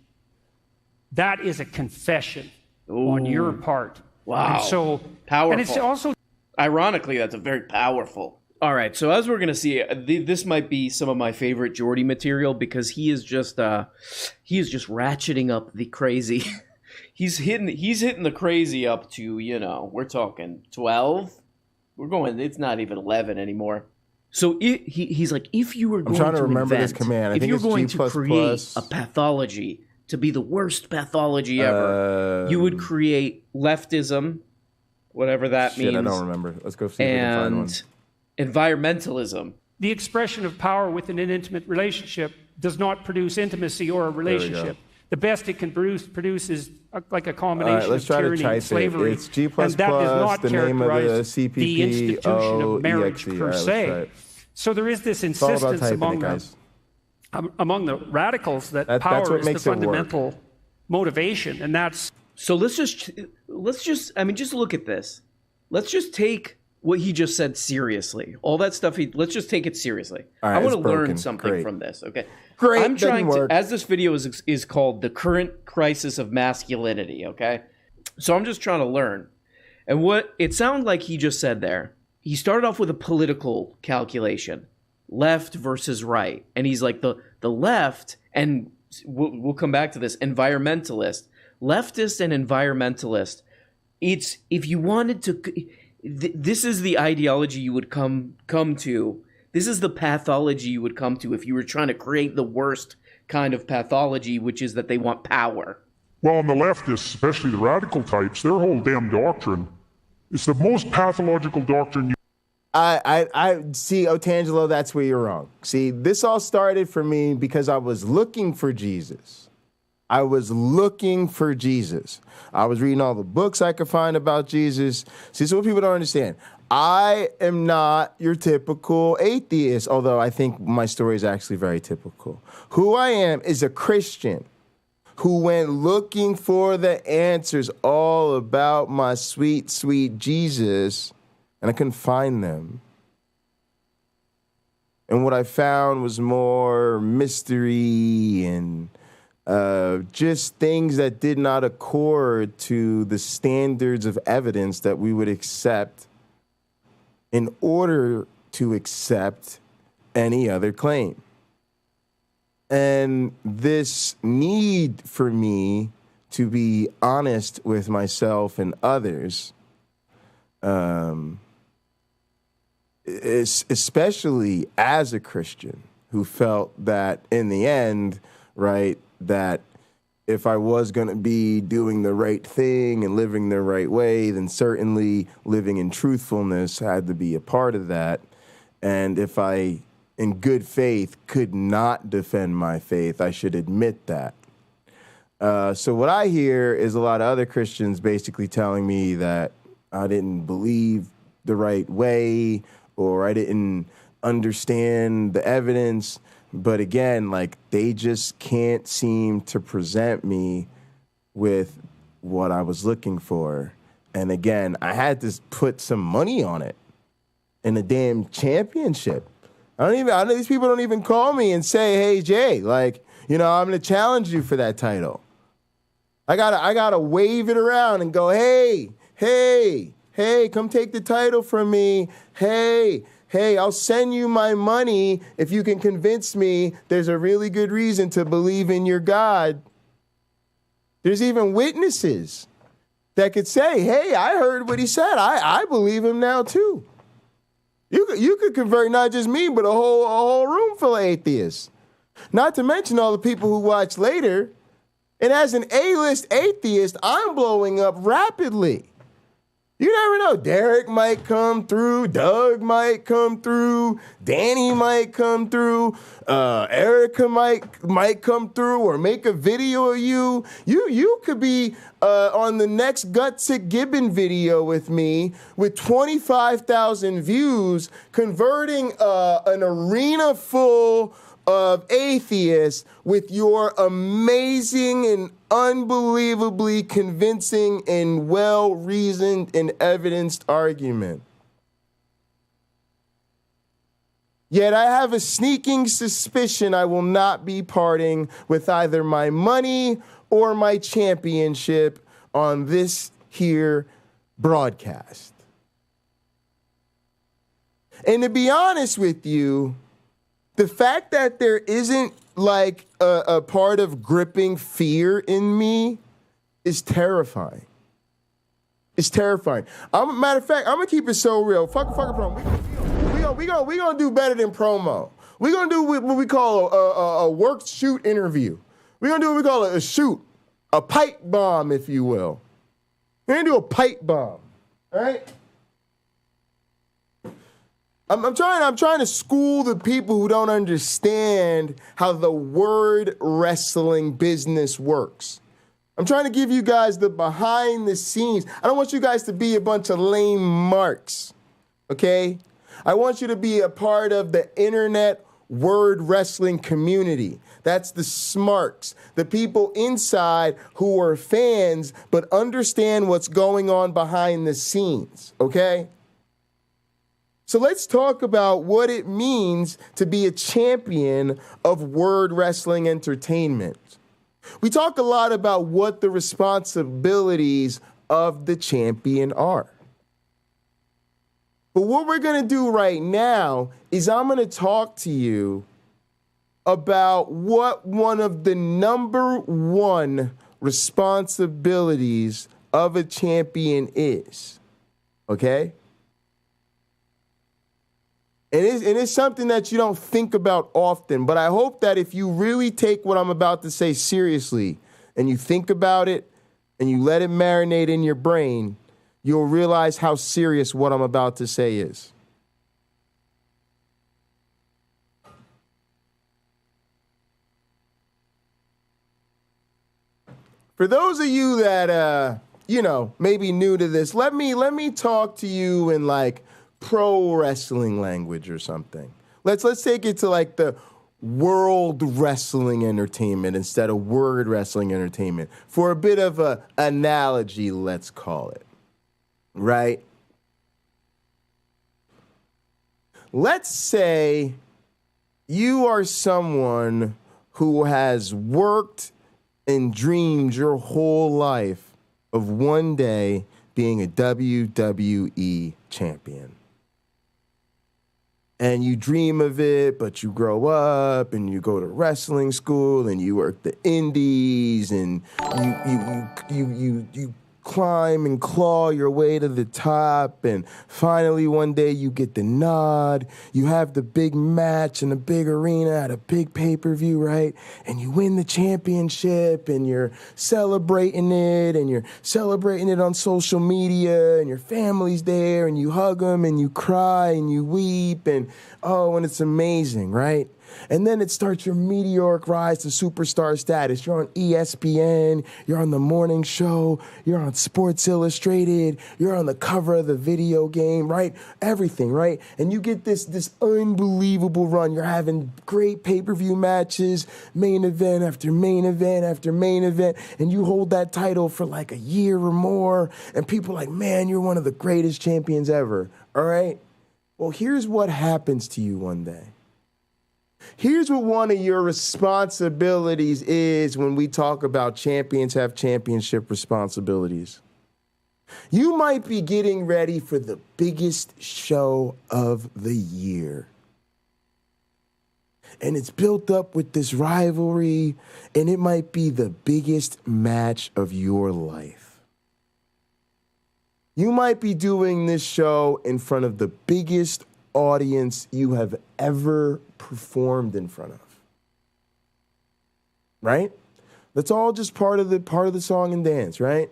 That is a confession on your part. Wow. And so Powerful. And it's also Ironically, that's a very powerful. All right, so as we're gonna see, this might be some of my favorite Jordy material because he is just ratcheting up the crazy. he's hitting the crazy up to we're talking 12. We're going. It's not even 11 anymore. So he's like, if you were going trying to to remember this invent, command. I if think you're it's going G++. to create a pathology to be the worst pathology ever, you would create leftism, whatever that means. I don't remember. Let's go see if we can find one. Environmentalism. the expression of power within an intimate relationship does not produce intimacy or a relationship. The best it can produce is like a combination let's of try to tyranny type and slavery. It's G++, and that does not the name of the characterize CPP, the institution of marriage per let's se. try it. So there is this It's all about insistence typing it, among the radicals that that's power what is the makes it work. fundamental motivation, and that's So let's just just look at this. Let's just take what he just said seriously. All that stuff let's just take it seriously. All right, I want it's to learn broken. something Great. from this, okay? Great, I'm trying doesn't to work. as this video is called The Current Crisis of Masculinity, okay? So I'm just trying to learn. And what it sounded like he just said there, he started off with a political calculation, left versus right. And he's like the left, and we'll come back to this, environmentalist, leftist and environmentalist. It's if you wanted to this is the ideology you would come to. This is the pathology you would come to if you were trying to create the worst kind of pathology, which is that they want power. Well, on the leftists, especially the radical types, their whole damn doctrine is the most pathological doctrine you... I see, Otangelo, that's where you're wrong. See, this all started for me because I was looking for Jesus. I was looking for Jesus. I was reading all the books I could find about Jesus. See, so what people don't understand. I am not your typical atheist, although I think my story is actually very typical. Who I am is a Christian who went looking for the answers all about my sweet, sweet Jesus, and I couldn't find them. And what I found was more mystery and just things that did not accord to the standards of evidence that we would accept in order to accept any other claim. And this need for me to be honest with myself and others, especially as a Christian who felt that in the end, right, that if I was going to be doing the right thing and living the right way, then certainly living in truthfulness had to be a part of that. And if I, in good faith, could not defend my faith, I should admit that. So what I hear is a lot of other Christians basically telling me that I didn't believe the right way or I didn't understand the evidence. But again, like, they just can't seem to present me with what I was looking for. And again, I had to put some money on it in a damn championship. These people don't even call me and say, hey, Jay, like, you know, I'm going to challenge you for that title. I gotta wave it around and go, hey, come take the title from me. Hey, I'll send you my money if you can convince me there's a really good reason to believe in your God. There's even witnesses that could say, hey, I heard what he said. I believe him now too. You could convert not just me, but a whole room full of atheists. Not to mention all the people who watch later. And as an A-list atheist, I'm blowing up rapidly. You never know. Derek might come through. Doug might come through. Danny might come through. Erica might come through or make a video of you. You could be on the next Gutsick Gibbon video with me with 25,000 views, converting an arena full of atheists with your amazing and unbelievably convincing and well-reasoned and evidenced argument. Yet I have a sneaking suspicion I will not be parting with either my money or my championship on this here broadcast. And to be honest with you, the fact that there isn't like a part of gripping fear in me is terrifying. It's terrifying. Matter of fact, I'm gonna keep it so real. Fuck a promo. We gonna do better than promo. We gonna do what we call a work shoot interview. We gonna do what we call a shoot, a pipe bomb, if you will. We're gonna do a pipe bomb, all right? I'm trying to school the people who don't understand how the word wrestling business works. I'm trying to give you guys the behind the scenes. I don't want you guys to be a bunch of lame marks, okay? I want you to be a part of the internet word wrestling community. That's the smarks, the people inside who are fans but understand what's going on behind the scenes, okay? So let's talk about what it means to be a champion of word wrestling entertainment. We talk a lot about what the responsibilities of the champion are. But what we're going to do right now is I'm going to talk to you about what one of the number one responsibilities of a champion is. Okay? And it's something that you don't think about often, but I hope that if you really take what I'm about to say seriously and you think about it and you let it marinate in your brain, you'll realize how serious what I'm about to say is. For those of you that, maybe new to this, let me talk to you in like pro wrestling language or something. Let's take it to like the world wrestling entertainment instead of word wrestling entertainment for a bit of a analogy, let's call it, right? Let's say you are someone who has worked and dreamed your whole life of one day being a WWE champion. And you dream of it, but you grow up and you go to wrestling school and you work the indies and you climb and claw your way to the top, and finally one day you get the nod. You have the big match in a big arena at a big pay-per-view, right? And you win the championship and you're celebrating it, and you're celebrating it on social media, and your family's there and you hug them and you cry and you weep, and and it's amazing, right? And then it starts your meteoric rise to superstar status. You're on ESPN, you're on the morning show, you're on Sports Illustrated, you're on the cover of the video game, right? Everything, right? And you get this unbelievable run. You're having great pay-per-view matches, main event after main event after main event, and you hold that title for like a year or more, and people are like, man, you're one of the greatest champions ever, all right? Well, here's what happens to you one day. Here's what one of your responsibilities is when we talk about champions have championship responsibilities. You might be getting ready for the biggest show of the year. And it's built up with this rivalry, and it might be the biggest match of your life. You might be doing this show in front of the biggest audience you have ever performed in front of. Right? That's all just part of the song and dance, right?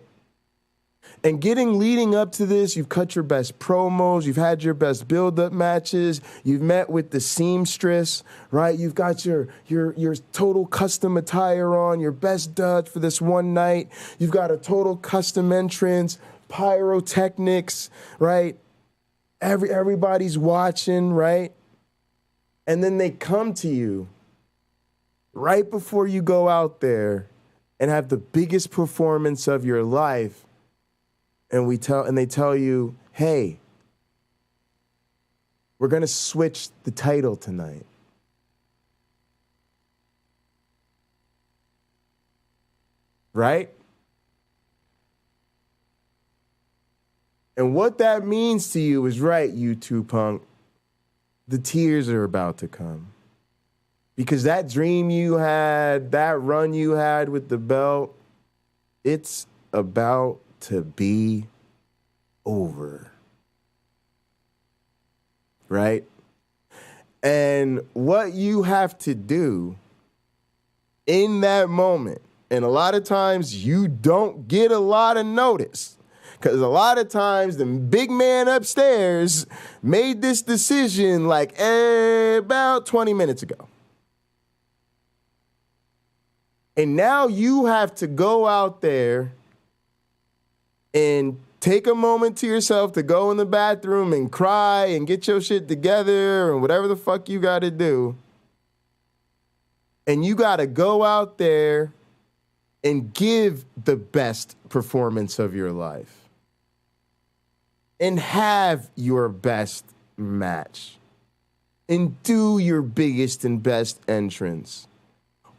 And leading up to this, you've cut your best promos, you've had your best build-up matches, you've met with the seamstress, right? You've got your total custom attire on, your best duds for this one night. You've got a total custom entrance, pyrotechnics, right? Everybody's watching, right? And then they come to you right before you go out there and have the biggest performance of your life. And they tell you, hey, we're going to switch the title tonight. Right? And what that means to you is right, U2 punk. The tears are about to come. Because that dream you had, that run you had with the belt, it's about to be over. Right? And what you have to do in that moment, and a lot of times you don't get a lot of notice, because a lot of times the big man upstairs made this decision like about 20 minutes ago. And now you have to go out there and take a moment to yourself to go in the bathroom and cry and get your shit together and whatever the fuck you got to do. And you got to go out there and give the best performance of your life. And have your best match. And do your biggest and best entrance.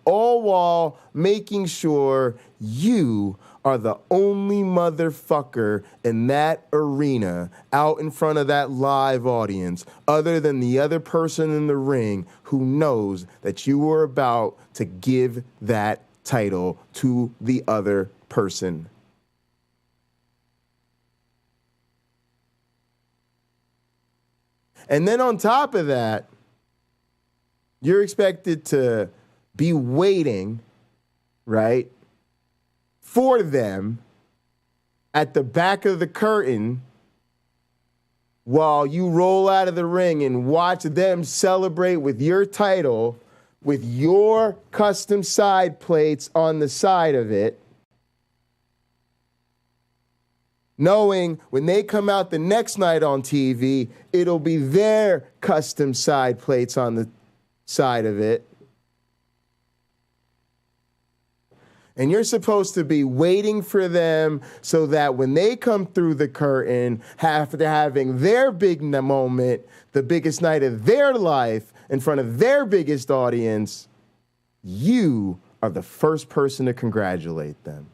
All while making sure you are the only motherfucker in that arena out in front of that live audience other than the other person in the ring who knows that you were about to give that title to the other person. And then on top of that, you're expected to be waiting, right, for them at the back of the curtain while you roll out of the ring and watch them celebrate with your title, with your custom side plates on the side of it, knowing when they come out the next night on TV, it'll be their custom side plates on the side of it. And you're supposed to be waiting for them so that when they come through the curtain, after having their big moment, the biggest night of their life, in front of their biggest audience, you are the first person to congratulate them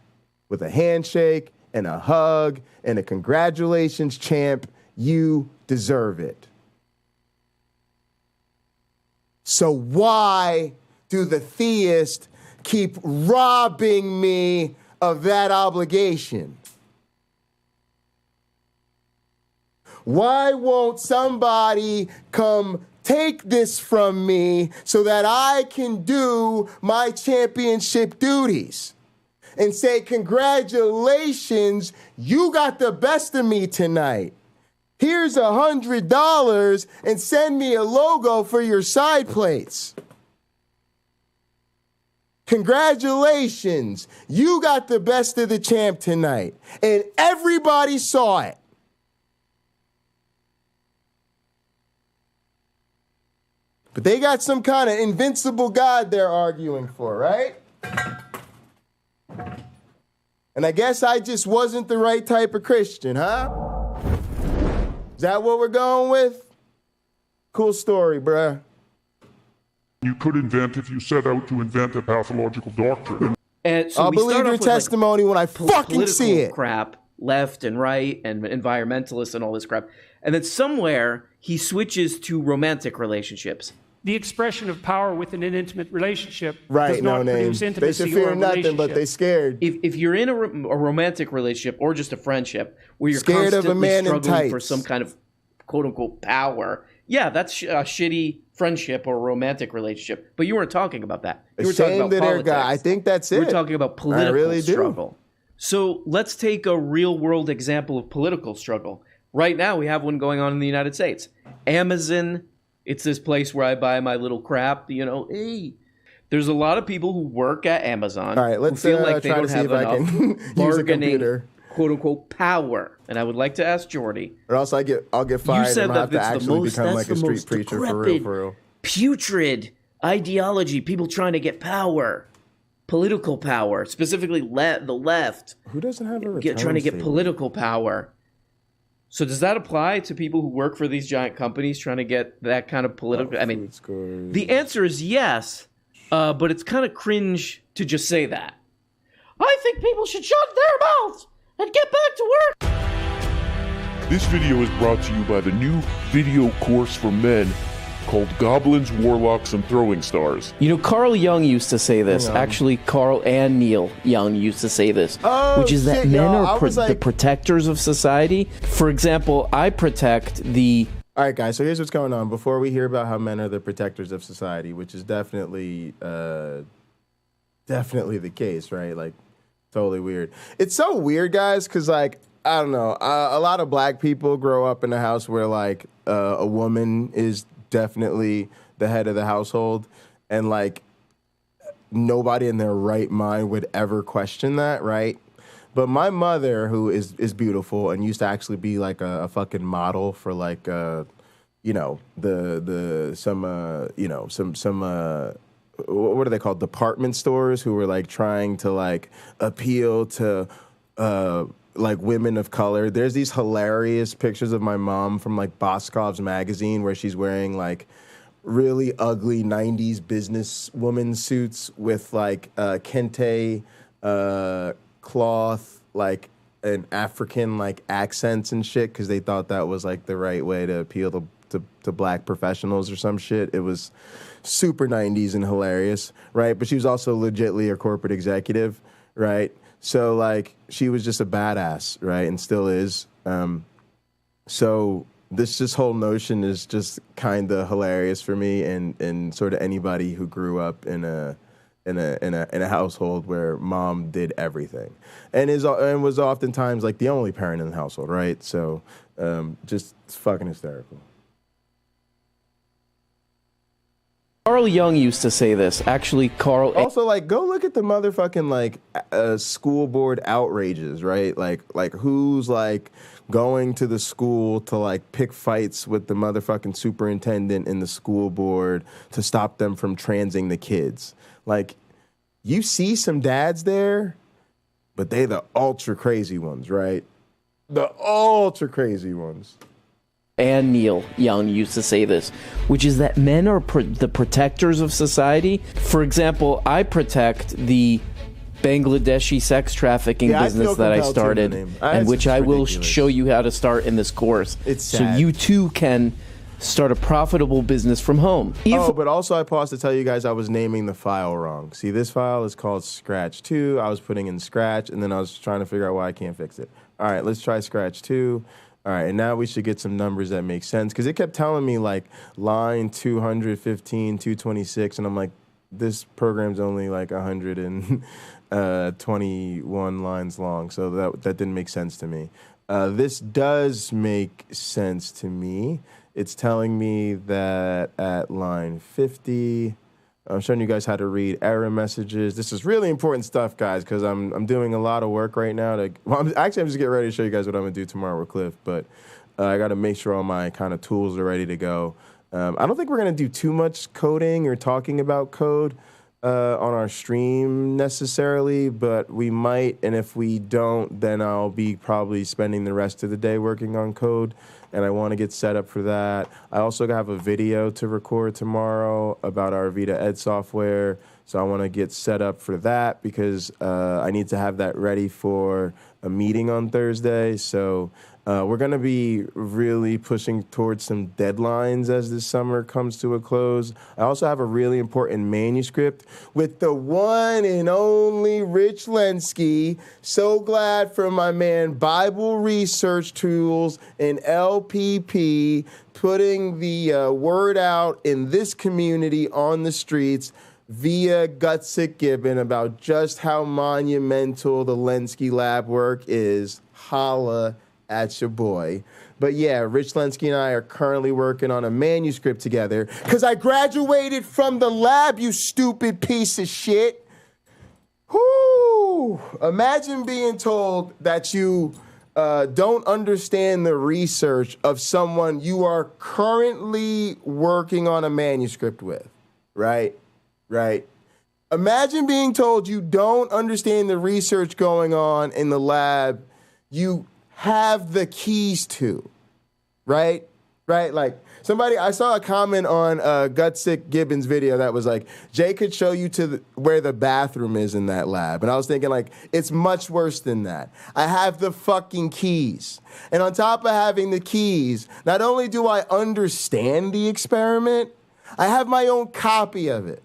with a handshake and a hug and a congratulations, champ. You deserve it. So why do the theists keep robbing me of that obligation? Why won't somebody come take this from me so that I can do my championship duties and say, congratulations, you got the best of me tonight. Here's $100 and send me a logo for your side plates. Congratulations, you got the best of the champ tonight. And everybody saw it. But they got some kind of invincible God they're arguing for, right? And I guess I just wasn't the right type of Christian, huh? Is that what we're going with? Cool story, bruh. You could invent, if you set out to invent a pathological doctrine. And so I'll believe your testimony when I fucking see it. Crap, left and right, and environmentalists and all this crap. And then somewhere he switches to romantic relationships. The expression of power within an intimate relationship right, does not produce They intimacy should fear or nothing, but they scared. If you're in a romantic relationship or just a friendship where you're scared constantly of a man struggling for some kind of quote-unquote power, yeah, that's a shitty friendship or romantic relationship. But you weren't talking about that. You were talking about politics. I think that's it. We're talking about political really struggle. So let's take a real-world example of political struggle. Right now, we have one going on in the United States. Amazon, it's this place where I buy my little crap, you know. Hey, there's a lot of people who work at Amazon. All right, let's who feel like they try don't to see have if I enough can use a bargaining, computer. quote-unquote, power. And I would like to ask Jordy. Or else I'll get fired You said and I'll have that to it's actually most, become that's like a the street most preacher decrepit, for real. Putrid ideology, people trying to get power, political power, specifically the left. Who doesn't have a return trying to get statement? political power. So does that apply to people who work for these giant companies trying to get that kind of political? I mean, the answer is yes, but it's kind of cringe to just say that. I think people should shut their mouths and get back to work. This video is brought to you by the new video course for men called Goblins, Warlocks, and Throwing Stars. You know, Carl Jung used to say this. Actually, Carl and Neil Young used to say this, which is that men are the protectors of society. For example, I protect the... All right, guys, so here's what's going on. Before we hear about how men are the protectors of society, which is definitely the case, right? Like, totally weird. It's so weird, guys, because, like, I don't know. A lot of black people grow up in a house where, like, a woman is definitely the head of the household, and like nobody in their right mind would ever question that, right? But my mother, who is beautiful and used to actually be like a fucking model for like you know, some what are they called, department stores, who were like trying to like appeal to like women of color. There's these hilarious pictures of my mom from like Boscov's magazine where she's wearing like really ugly 90s businesswoman suits with like kente cloth, like an African like accents and shit, because they thought that was like the right way to appeal to black professionals or some shit. It was super 90s and hilarious, right? But she was also legitly a corporate executive, right? So, like, she was just a badass, right, and still is. So this whole notion is just kind of hilarious for me, and sort of anybody who grew up in a household where mom did everything, and was oftentimes like the only parent in the household, right? So, just fucking hysterical. Carl Jung used to say this. Actually, Carl. Also, like, go look at the motherfucking like school board outrages, right? Like who's like going to the school to like pick fights with the motherfucking superintendent and the school board to stop them from transing the kids. Like, you see some dads there, but they the ultra crazy ones, right? The ultra crazy ones. And Neil Young used to say this, which is that men are the protectors of society. For example, I protect the Bangladeshi sex trafficking business that I started, and which I will show you how to start in this course. It's so sad. you too can start a profitable business from home. But also I paused to tell you guys I was naming the file wrong. See, this file is called Scratch 2. I was putting in Scratch, and then I was trying to figure out why I can't fix it. All right, let's try Scratch 2. All right, and now we should get some numbers that make sense, because it kept telling me, like, line 215, 226, and I'm like, this program's only, like, 121 lines long, so that didn't make sense to me. This does make sense to me. It's telling me that at line 50... I'm showing you guys how to read error messages. This is really important stuff, guys, because I'm doing a lot of work right now. I'm just getting ready to show you guys what I'm going to do tomorrow with Cliff, but I got to make sure all my kind of tools are ready to go. I don't think we're going to do too much coding or talking about code on our stream necessarily, but we might, and if we don't, then I'll be probably spending the rest of the day working on code, and I want to get set up for that. I also have a video to record tomorrow about our Vita Ed software, so I want to get set up for that because I need to have that ready for a meeting on Thursday. So we're going to be really pushing towards some deadlines as this summer comes to a close. I also have a really important manuscript with the one and only Rich Lenski. So glad for my man Bible Research Tools and LPP putting the word out in this community on the streets via Gutsick Gibbon about just how monumental the Lenski lab work is. Holla at your boy. But yeah, Rich Lenski and I are currently working on a manuscript together because I graduated from the lab, you stupid piece of shit. Whoo! Imagine being told that you don't understand the research of someone you are currently working on a manuscript with, right? Right. Imagine being told you don't understand the research going on in the lab you have the keys to, right? Right? Like, I saw a comment on Gutsick Gibbons' video that was like, Jay could show you to where the bathroom is in that lab. And I was thinking, like, it's much worse than that. I have the fucking keys. And on top of having the keys, not only do I understand the experiment, I have my own copy of it.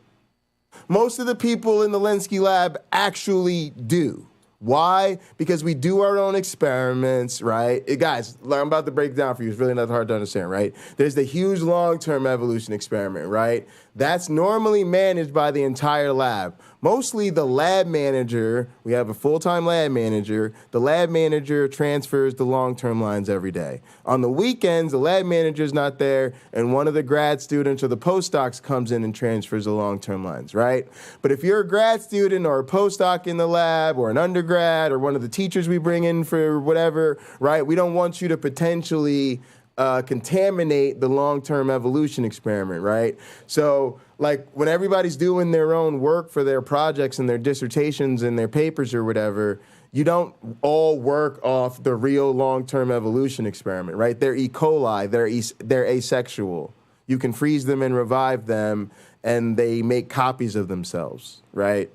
Most of the people in the Lenski lab actually do. Why? Because we do our own experiments, right? Guys, I'm about to break it down for you. It's really not hard to understand, right? There's the huge long-term evolution experiment, right? That's normally managed by the entire lab. Mostly the lab manager, we have a full-time lab manager, the lab manager transfers the long-term lines every day. On the weekends, the lab manager's not there, and one of the grad students or the postdocs comes in and transfers the long-term lines, right? But if you're a grad student or a postdoc in the lab or an undergrad or one of the teachers we bring in for whatever, right, we don't want you to potentially contaminate the long-term evolution experiment, right? So, like, when everybody's doing their own work for their projects and their dissertations and their papers or whatever, you don't all work off the real long-term evolution experiment, right? They're E. coli, they're asexual. You can freeze them and revive them, and they make copies of themselves, right?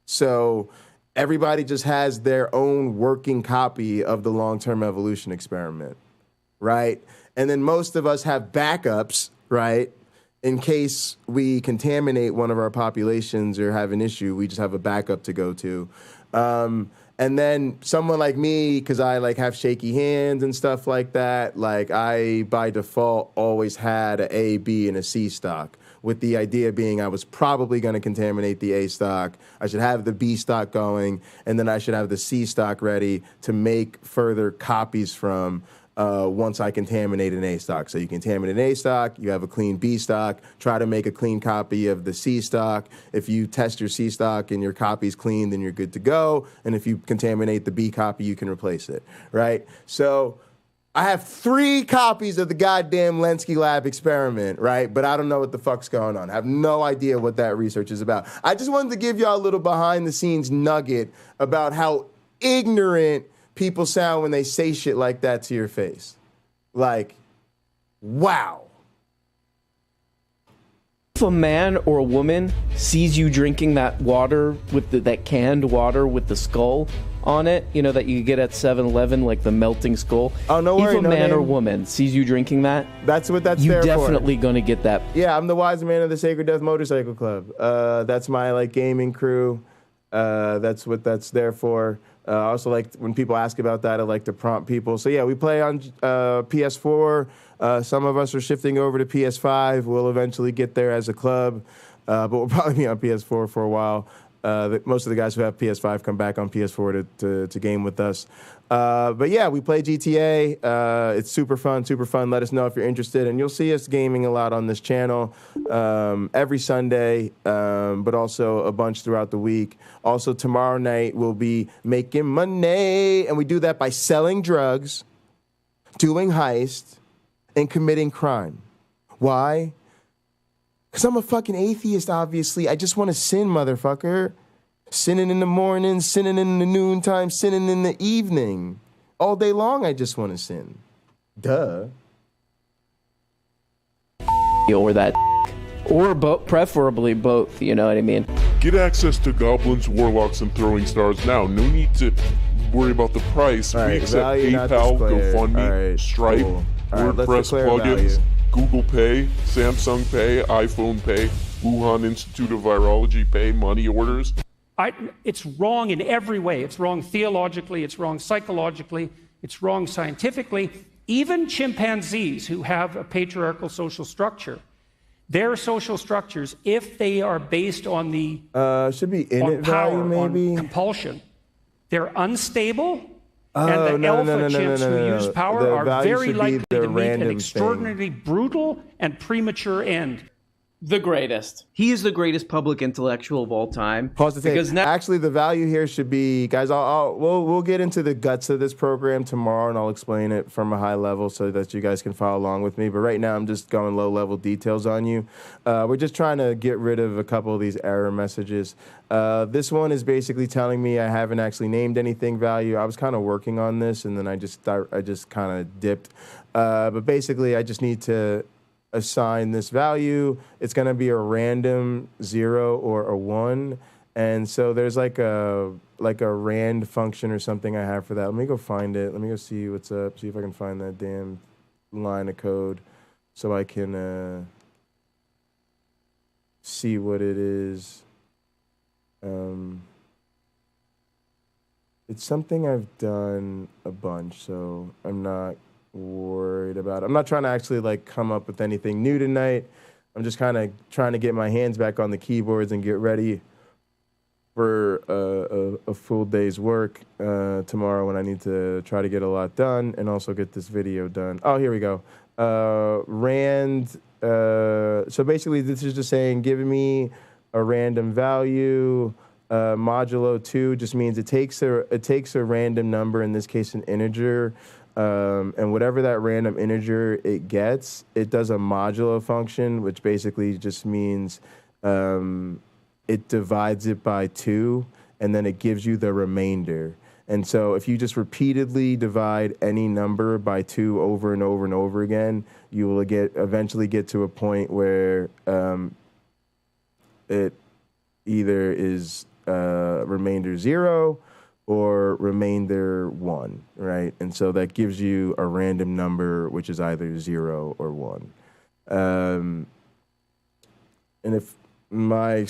So everybody just has their own working copy of the long-term evolution experiment, right? And then most of us have backups, right? In case we contaminate one of our populations or have an issue, we just have a backup to go to. And then someone like me, because I like have shaky hands and stuff like that, like I by default always had an A, B, and a C stock, with the idea being I was probably going to contaminate the A stock. I should have the B stock going, and then I should have the C stock ready to make further copies from once I contaminate an A stock. So you contaminate an A stock, you have a clean B stock, try to make a clean copy of the C stock. If you test your C stock and your copy's clean, then you're good to go. And if you contaminate the B copy, you can replace it, right? So I have 3 copies of the goddamn Lenski lab experiment, right? But I don't know what the fuck's going on. I have no idea what that research is about. I just wanted to give y'all a little behind the scenes nugget about how ignorant people sound when they say shit like that to your face. Like, wow. If a man or a woman sees you drinking that water with that canned water with the skull on it, you know, that you get at 7-Eleven, like the melting skull. Oh, no worry, If a man or woman sees you drinking that, that's what that's you're there for. definitely gonna get that. Yeah, I'm the wise man of the Sacred Death Motorcycle Club. That's my like gaming crew. That's what that's there for. I also like when people ask about that, I like to prompt people. So yeah, we play on PS4. Some of us are shifting over to PS5. We'll eventually get there as a club, but we'll probably be on PS4 for a while. Most of the guys who have PS5 come back on PS4 to game with us. But yeah, we play GTA. It's super fun, super fun. Let us know if you're interested. And you'll see us gaming a lot on this channel every Sunday, but also a bunch throughout the week. Also, tomorrow night, we'll be making money. And we do that by selling drugs, doing heists, and committing crime. Why? Because I'm a fucking atheist, obviously. I just want to sin, motherfucker. Sinning in the morning, sinning in the noontime, sinning in the evening. All day long, I just want to sin. Duh. Or that. Or preferably both, you know what I mean? Get access to goblins, warlocks, and throwing stars now. No need to worry about the price. We accept PayPal, GoFundMe, Stripe, WordPress plugins, Google Pay, Samsung Pay, iPhone Pay, Wuhan Institute of Virology Pay, money orders. It's wrong in every way. It's wrong theologically, it's wrong psychologically, it's wrong scientifically. Even chimpanzees who have a patriarchal social structure, their social structures, if they are based on the should be in it power, value, maybe? on compulsion, they're unstable. And the alpha chimps who use power are very likely to meet an extraordinarily brutal and premature end. The greatest. He is the greatest public intellectual of all time. Pause the tape. Because actually, the value here should be, guys. We'll get into the guts of this program tomorrow, and I'll explain it from a high level so that you guys can follow along with me. But right now, I'm just going low level details on you. We're just trying to get rid of a couple of these error messages. This one is basically telling me I haven't actually named anything value. I was kind of working on this, and then I just kind of dipped. But basically, I just need to assign this value. It's going to be a random 0 or a 1, and so there's like a rand function or something I have for that. Let me go find it. Let me go see what's up. See if I can find that damn line of code so I can see what it is. It's something I've done a bunch, so I'm not worried about it. I'm not trying to actually like come up with anything new tonight. I'm just kind of trying to get my hands back on the keyboards and get ready for a full day's work tomorrow when I need to try to get a lot done and also get this video done. Oh, here we go. Rand. So basically, this is just saying, give me a random value. Modulo 2 just means it takes a random number, in this case an integer. And whatever that random integer it gets, it does a modulo function, which basically just means it divides it by 2, and then it gives you the remainder. And so if you just repeatedly divide any number by 2 over and over and over again, you will eventually get to a point where it either is remainder 0 or remainder 1, right? And so that gives you a random number, which is either 0 or 1. And if my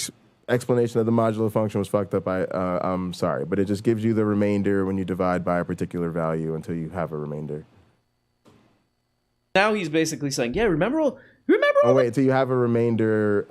explanation of the modulo function was fucked up, I'm sorry, but it just gives you the remainder when you divide by a particular value until you have a remainder. Now he's basically saying, yeah, remember. Oh wait, until you have a remainder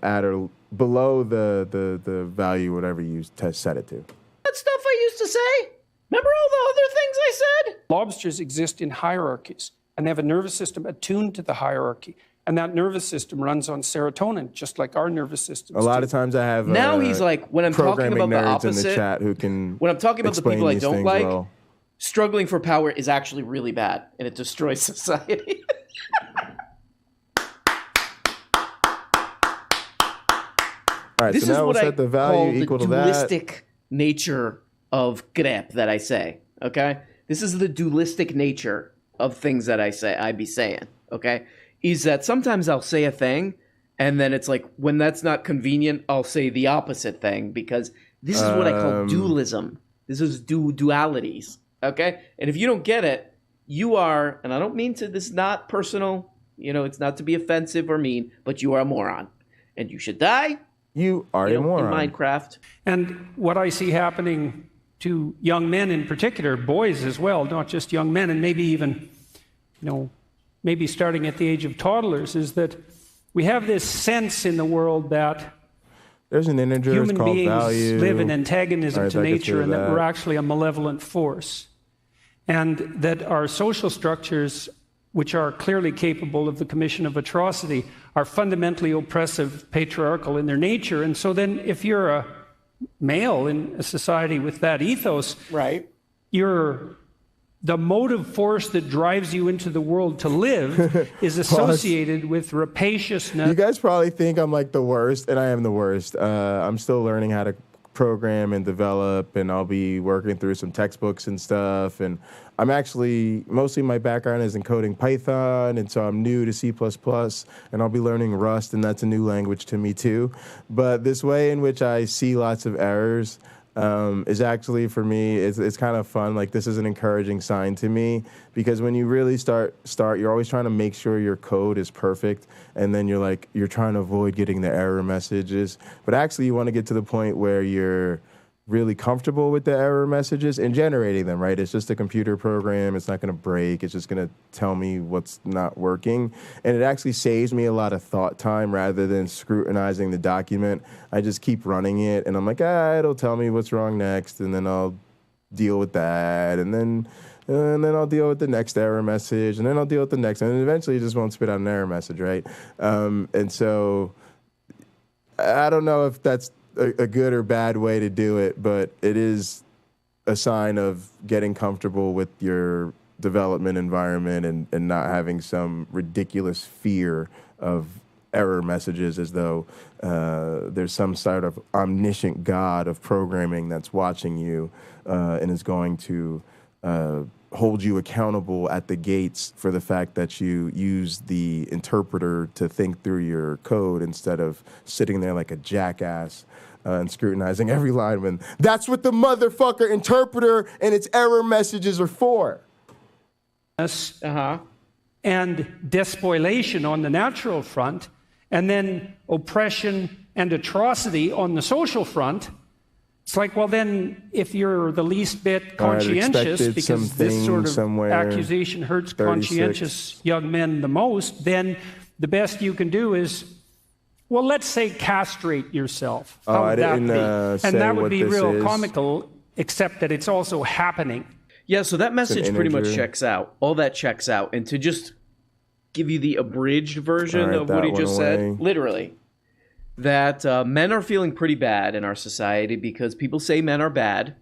at or below the value, whatever you set it to. That stuff I used to say. Remember all the other things I said? Lobsters exist in hierarchies, and they have a nervous system attuned to the hierarchy. And that nervous system runs on serotonin, just like our nervous system. A lot of times I have now he's like, when I'm talking about the opposite, in the chat who can when I'm talking about the people I don't like, well. Struggling for power is actually really bad, and it destroys society. All right, This so is now what we'll I set the value call equal the to that. dualistic nature of grep that I say. Okay, this is the dualistic nature of things that I be saying. Okay, is that sometimes I'll say a thing, and then it's like when that's not convenient, I'll say the opposite thing because this is what I call dualism. This is dualities. Okay, and if you don't get it, you are, and I don't mean to. This is not personal. It's not to be offensive or mean, but you are a moron, and you should die. You are a moron. In Minecraft. And what I see happening to young men in particular, boys as well, not just young men, and maybe even, maybe starting at the age of toddlers, is that we have this sense in the world that there's an integer human called beings value. live in antagonism to nature, and that that we're actually a malevolent force. And that our social structures, which are clearly capable of the commission of atrocity, are fundamentally oppressive, patriarchal in their nature. And so then if you're a male in a society with that ethos, right, you're the motive force that drives you into the world to live is associated with rapaciousness. You guys probably think I'm like the worst, and I am the worst. I'm still learning how to program and develop, and I'll be working through some textbooks and stuff. And I'm actually, mostly my background is in coding Python, and so I'm new to C++, and I'll be learning Rust, and that's a new language to me too. But this way in which I see lots of errors is actually, for me, it's kind of fun. Like, this is an encouraging sign to me, because when you really start, you're always trying to make sure your code is perfect, and then you're trying to avoid getting the error messages. But actually, you want to get to the point where you're really comfortable with the error messages and generating them, right? It's just a computer program. It's not going to break. It's just going to tell me what's not working. And it actually saves me a lot of thought time rather than scrutinizing the document. I just keep running it, and I'm like, it'll tell me what's wrong next, and then I'll deal with that, and then I'll deal with the next error message, and then I'll deal with the next, and eventually it just won't spit out an error message, right? And so I don't know if that's a good or bad way to do it, but it is a sign of getting comfortable with your development environment and not having some ridiculous fear of error messages as though there's some sort of omniscient god of programming that's watching you and is going to hold you accountable at the gates for the fact that you use the interpreter to think through your code instead of sitting there like a jackass and scrutinizing every line when that's what the motherfucker interpreter and its error messages are for. And despoilation on the natural front, and then oppression and atrocity on the social front. It's like, well, then, if you're the least bit conscientious, because this sort of accusation hurts 36. conscientious young men the most, then the best you can do is, well, let's say castrate yourself. How would that be? And that would be real comical, except that it's also happening. Yeah, so that message pretty much checks out. All that checks out. And to just give you the abridged version of what he just said, literally, that men are feeling pretty bad in our society because people say men are bad.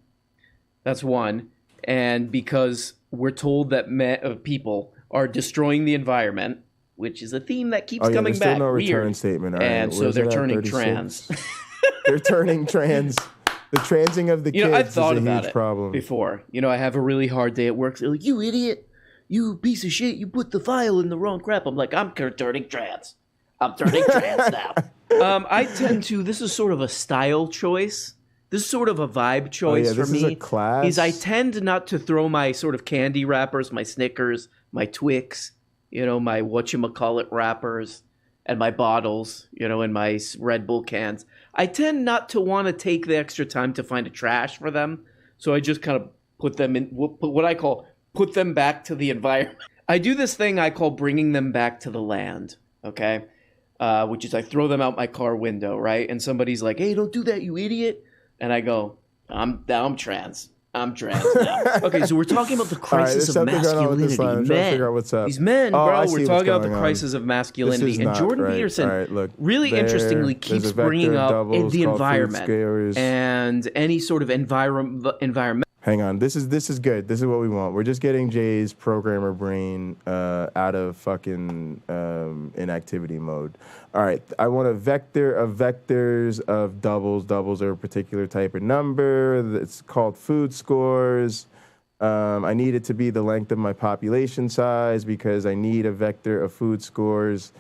That's one. And because we're told that people are destroying the environment, which is a theme that keeps coming back. No weird. return statement. All and right. so they're turning trans. They're turning trans. The transing of the kids I've thought is a about huge it problem. before. I have a really hard day at work. They're like, you idiot. You piece of shit. You put the file in the wrong crap. I'm like, I'm turning trans. I'm turning trans now. I tend to, this is sort of a style choice. This is sort of a vibe choice for me. This is a class. I tend not to throw my sort of candy wrappers, my Snickers, my Twix, my whatchamacallit wrappers, and my bottles, and my Red Bull cans. I tend not to want to take the extra time to find a trash for them. So I just kind of put them in, what I call, put them back to the environment. I do this thing I call bringing them back to the land, okay? Which is I throw them out my car window, right? And somebody's like, hey, don't do that, you idiot. And I go, I'm trans. I'm dragged now. Okay, so we're talking about the crisis of masculinity. I'm trying to figure out what's up. These men, Oh, bro, I see we're talking about what's the going crisis of masculinity. This is And not Jordan right. Peterson All right, look, really interestingly keeps there's a vector bringing of up doubles the called food environment squares. and any sort of environment. Hang on, this is good. This is what we want. We're just getting Jay's programmer brain out of fucking inactivity mode. All right, I want a vector of vectors of doubles. Doubles are a particular type of number. It's called food scores. I need it to be the length of my population size because I need a vector of food scores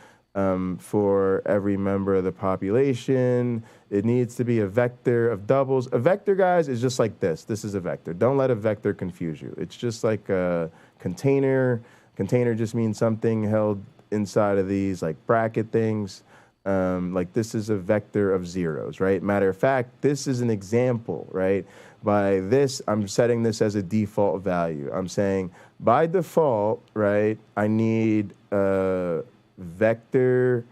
for every member of the population. It needs to be a vector of doubles. A vector, guys, is just like this. This is a vector. Don't let a vector confuse you. It's just like a container. Container just means something held inside of these like bracket things. Like this is a vector of zeros, right? Matter of fact, this is an example, right? By this, I'm setting this as a default value. I'm saying by default, right, I need a vector,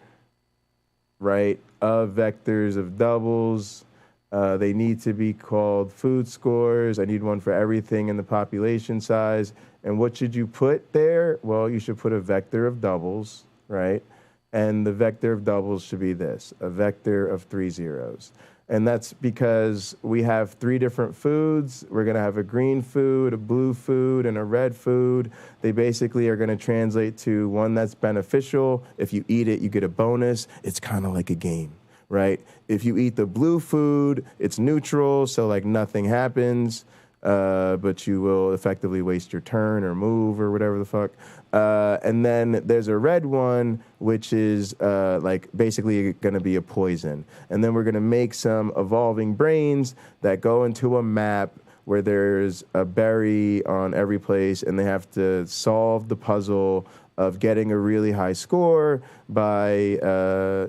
right, of vectors of doubles. They need to be called food scores. I need one for everything in the population size. And what should you put there? Well, you should put a vector of doubles, right? And the vector of doubles should be this, a vector of 3 zeros. And that's because we have 3 different foods. We're going to have a green food, a blue food, and a red food. They basically are going to translate to one that's beneficial. If you eat it, you get a bonus. It's kind of like a game, right? If you eat the blue food, it's neutral, so like nothing happens, but you will effectively waste your turn or move or whatever the fuck. And then there's a red one, which is like basically going to be a poison. And then we're going to make some evolving brains that go into a map where there's a berry on every place, and they have to solve the puzzle of getting a really high score by,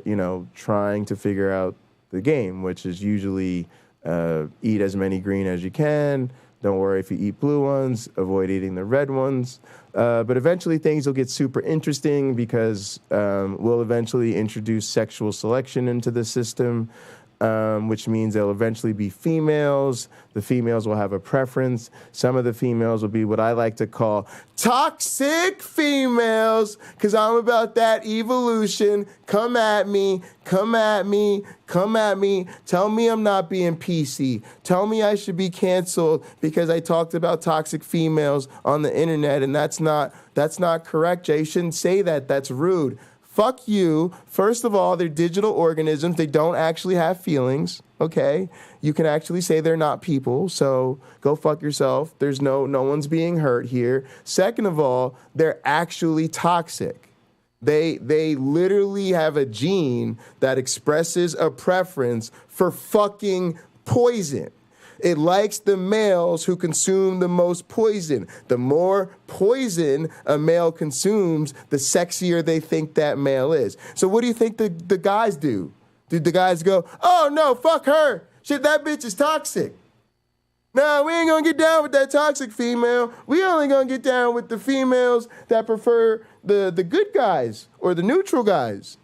you know, trying to figure out the game, which is usually eat as many green as you can. Don't worry if you eat blue ones, avoid eating the red ones. But eventually things will get super interesting because we'll eventually introduce sexual selection into the system, which means there'll eventually be females. The females will have a preference. Some of the females will be what I like to call toxic females, because I'm about that evolution. Come at me, come at me, come at me. Tell me I'm not being PC. Tell me I should be canceled because I talked about toxic females on the internet, and that's not correct, Jay. You shouldn't say that. That's rude. Fuck you. First of all, they're digital organisms. They don't actually have feelings, okay? You can actually say they're not people, so go fuck yourself. There's no one's being hurt here. Second of all, they're actually toxic. They literally have a gene that expresses a preference for fucking poison. It likes the males who consume the most poison. The more poison a male consumes, the sexier they think that male is. So what do you think the guys do? Did the guys go, oh no, fuck her. Shit, that bitch is toxic. Nah, we ain't gonna get down with that toxic female. We only gonna get down with the females that prefer the good guys or the neutral guys.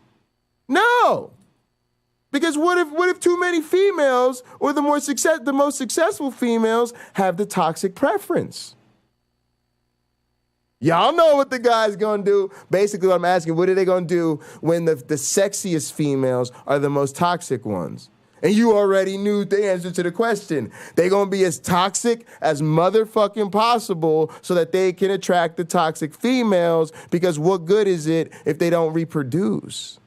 No. Because what if too many females or the most successful females have the toxic preference? Y'all know what the guy's gonna do. Basically what I'm asking, what are they gonna do when the sexiest females are the most toxic ones? And you already knew the answer to the question. They're gonna be as toxic as motherfucking possible so that they can attract the toxic females, because what good is it if they don't reproduce?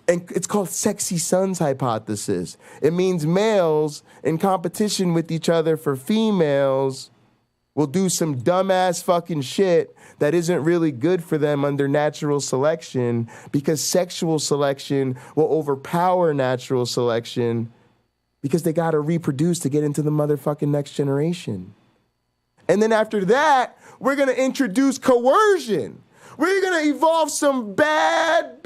And it's called sexy sons hypothesis. It means males in competition with each other for females will do some dumbass fucking shit that isn't really good for them under natural selection, because sexual selection will overpower natural selection because they gotta reproduce to get into the motherfucking next generation. And then after that, we're gonna introduce coercion. We're going to evolve some bad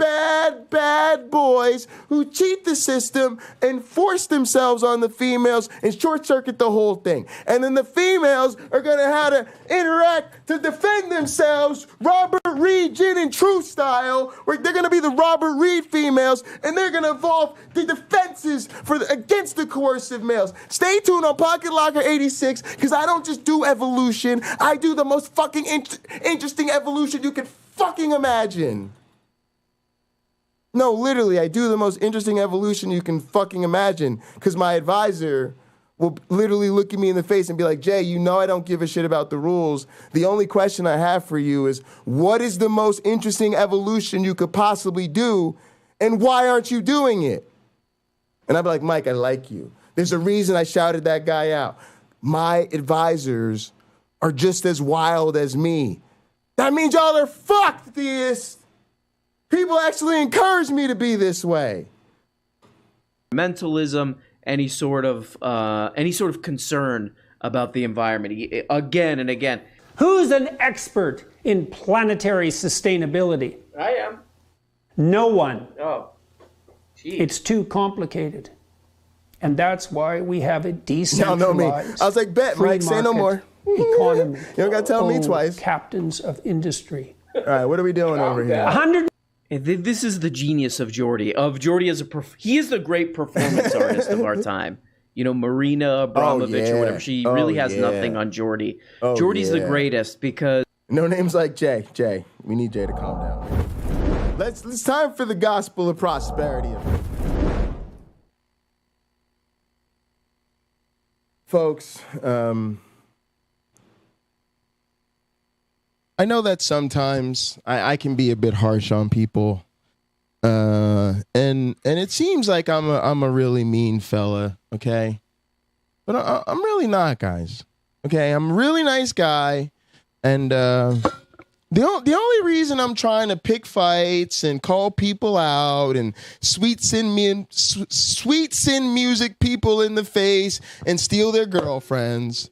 boys who cheat the system and force themselves on the females and short-circuit the whole thing. And then the females are going to have to interact to defend themselves, Robert Reed, Gin and Truth style, where they're going to be the Robert Reed females, and they're going to evolve the defenses against the coercive males. Stay tuned on Pocket Locker 86, because I don't just do evolution, I do the most fucking interesting evolution you can fucking imagine. No, literally, I do the most interesting evolution you can fucking imagine, because my advisor will literally look at me in the face and be like, Jay, you know I don't give a shit about the rules. The only question I have for you is, what is the most interesting evolution you could possibly do, and why aren't you doing it? And I'd be like, Mike, I like you. There's a reason I shouted that guy out. My advisors are just as wild as me. That means y'all are fucked, theists. People actually encourage me to be this way. Mentalism, any sort of concern about the environment, again and again. Who's an expert in planetary sustainability? I am. No one. Oh, geez. It's too complicated. And that's why we have a decentralized. Y'all know me. I was like, bet, Mike, say no more. Economy. You don't got to tell me twice. Captains of industry. All right, what are we doing over here? 100. This is the genius of Jordy. Jordy as he is the great performance artist of our time. You know, Marina Abramovich or whatever. She really has nothing on Jordy. Jordy's the greatest because no names like Jay. Jay, we need Jay to calm down. It's time for the gospel of prosperity. Folks, I know that sometimes I can be a bit harsh on people, and it seems like I'm a really mean fella, okay? But I'm really not, guys. Okay, I'm a really nice guy, and the only reason I'm trying to pick fights and call people out and sweet sin music people in the face and steal their girlfriends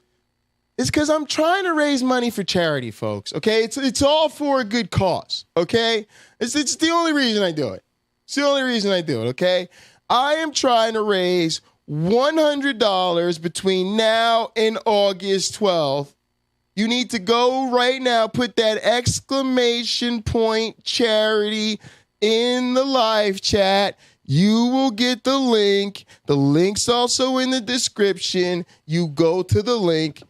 is because I'm trying to raise money for charity, folks. Okay, it's all for a good cause. Okay, it's the only reason I do it. It's the only reason I do it. Okay, I am trying to raise $100 between now and August 12th. You need to go right now, put that exclamation point charity in the live chat. You will get the link. The link's also in the description. You go to the link.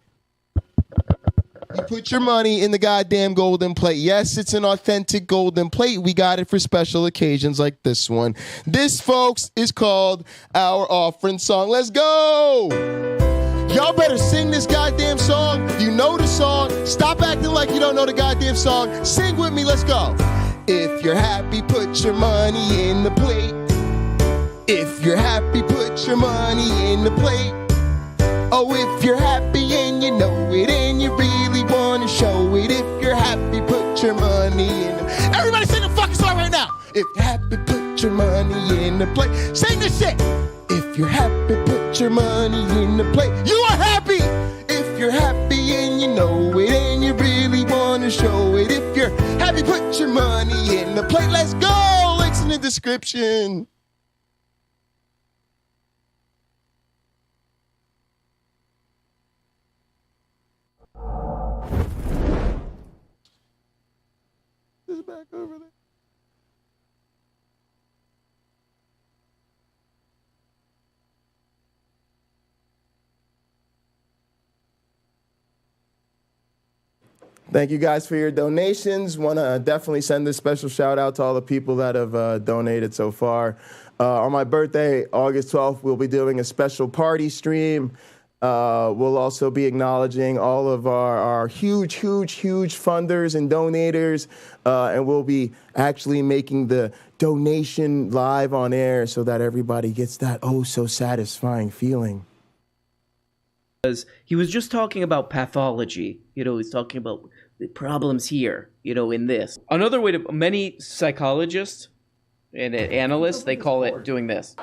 You put your money in the goddamn golden plate. Yes, it's an authentic golden plate. We got it for special occasions like this one. This, folks, is called our offering song. Let's go! Y'all better sing this goddamn song. You know the song. Stop acting like you don't know the goddamn song. Sing with me. Let's go. If you're happy, put your money in the plate. If you're happy, put your money in the plate. Oh, if you're happy and you know it and you really want to show it. If you're happy, put your money in the... Everybody sing the fucking song right now. If you're happy, put your money in the plate. Sing this shit. If you're happy, put your money in the plate. You are happy. If you're happy and you know it and you really want to show it. If you're happy, put your money in the plate. Let's go. Links in the description. This is back over there. Thank you guys for your donations. Want to definitely send this special shout out to all the people that have donated so far. On my birthday, August 12th, we'll be doing a special party stream. We'll also be acknowledging all of our huge funders and donators. And we'll be actually making the donation live on air so that everybody gets that oh so satisfying feeling. He was just talking about pathology. You know, he's talking about the problems here, you know, in this. Another way to, many psychologists and analysts, they call it doing this.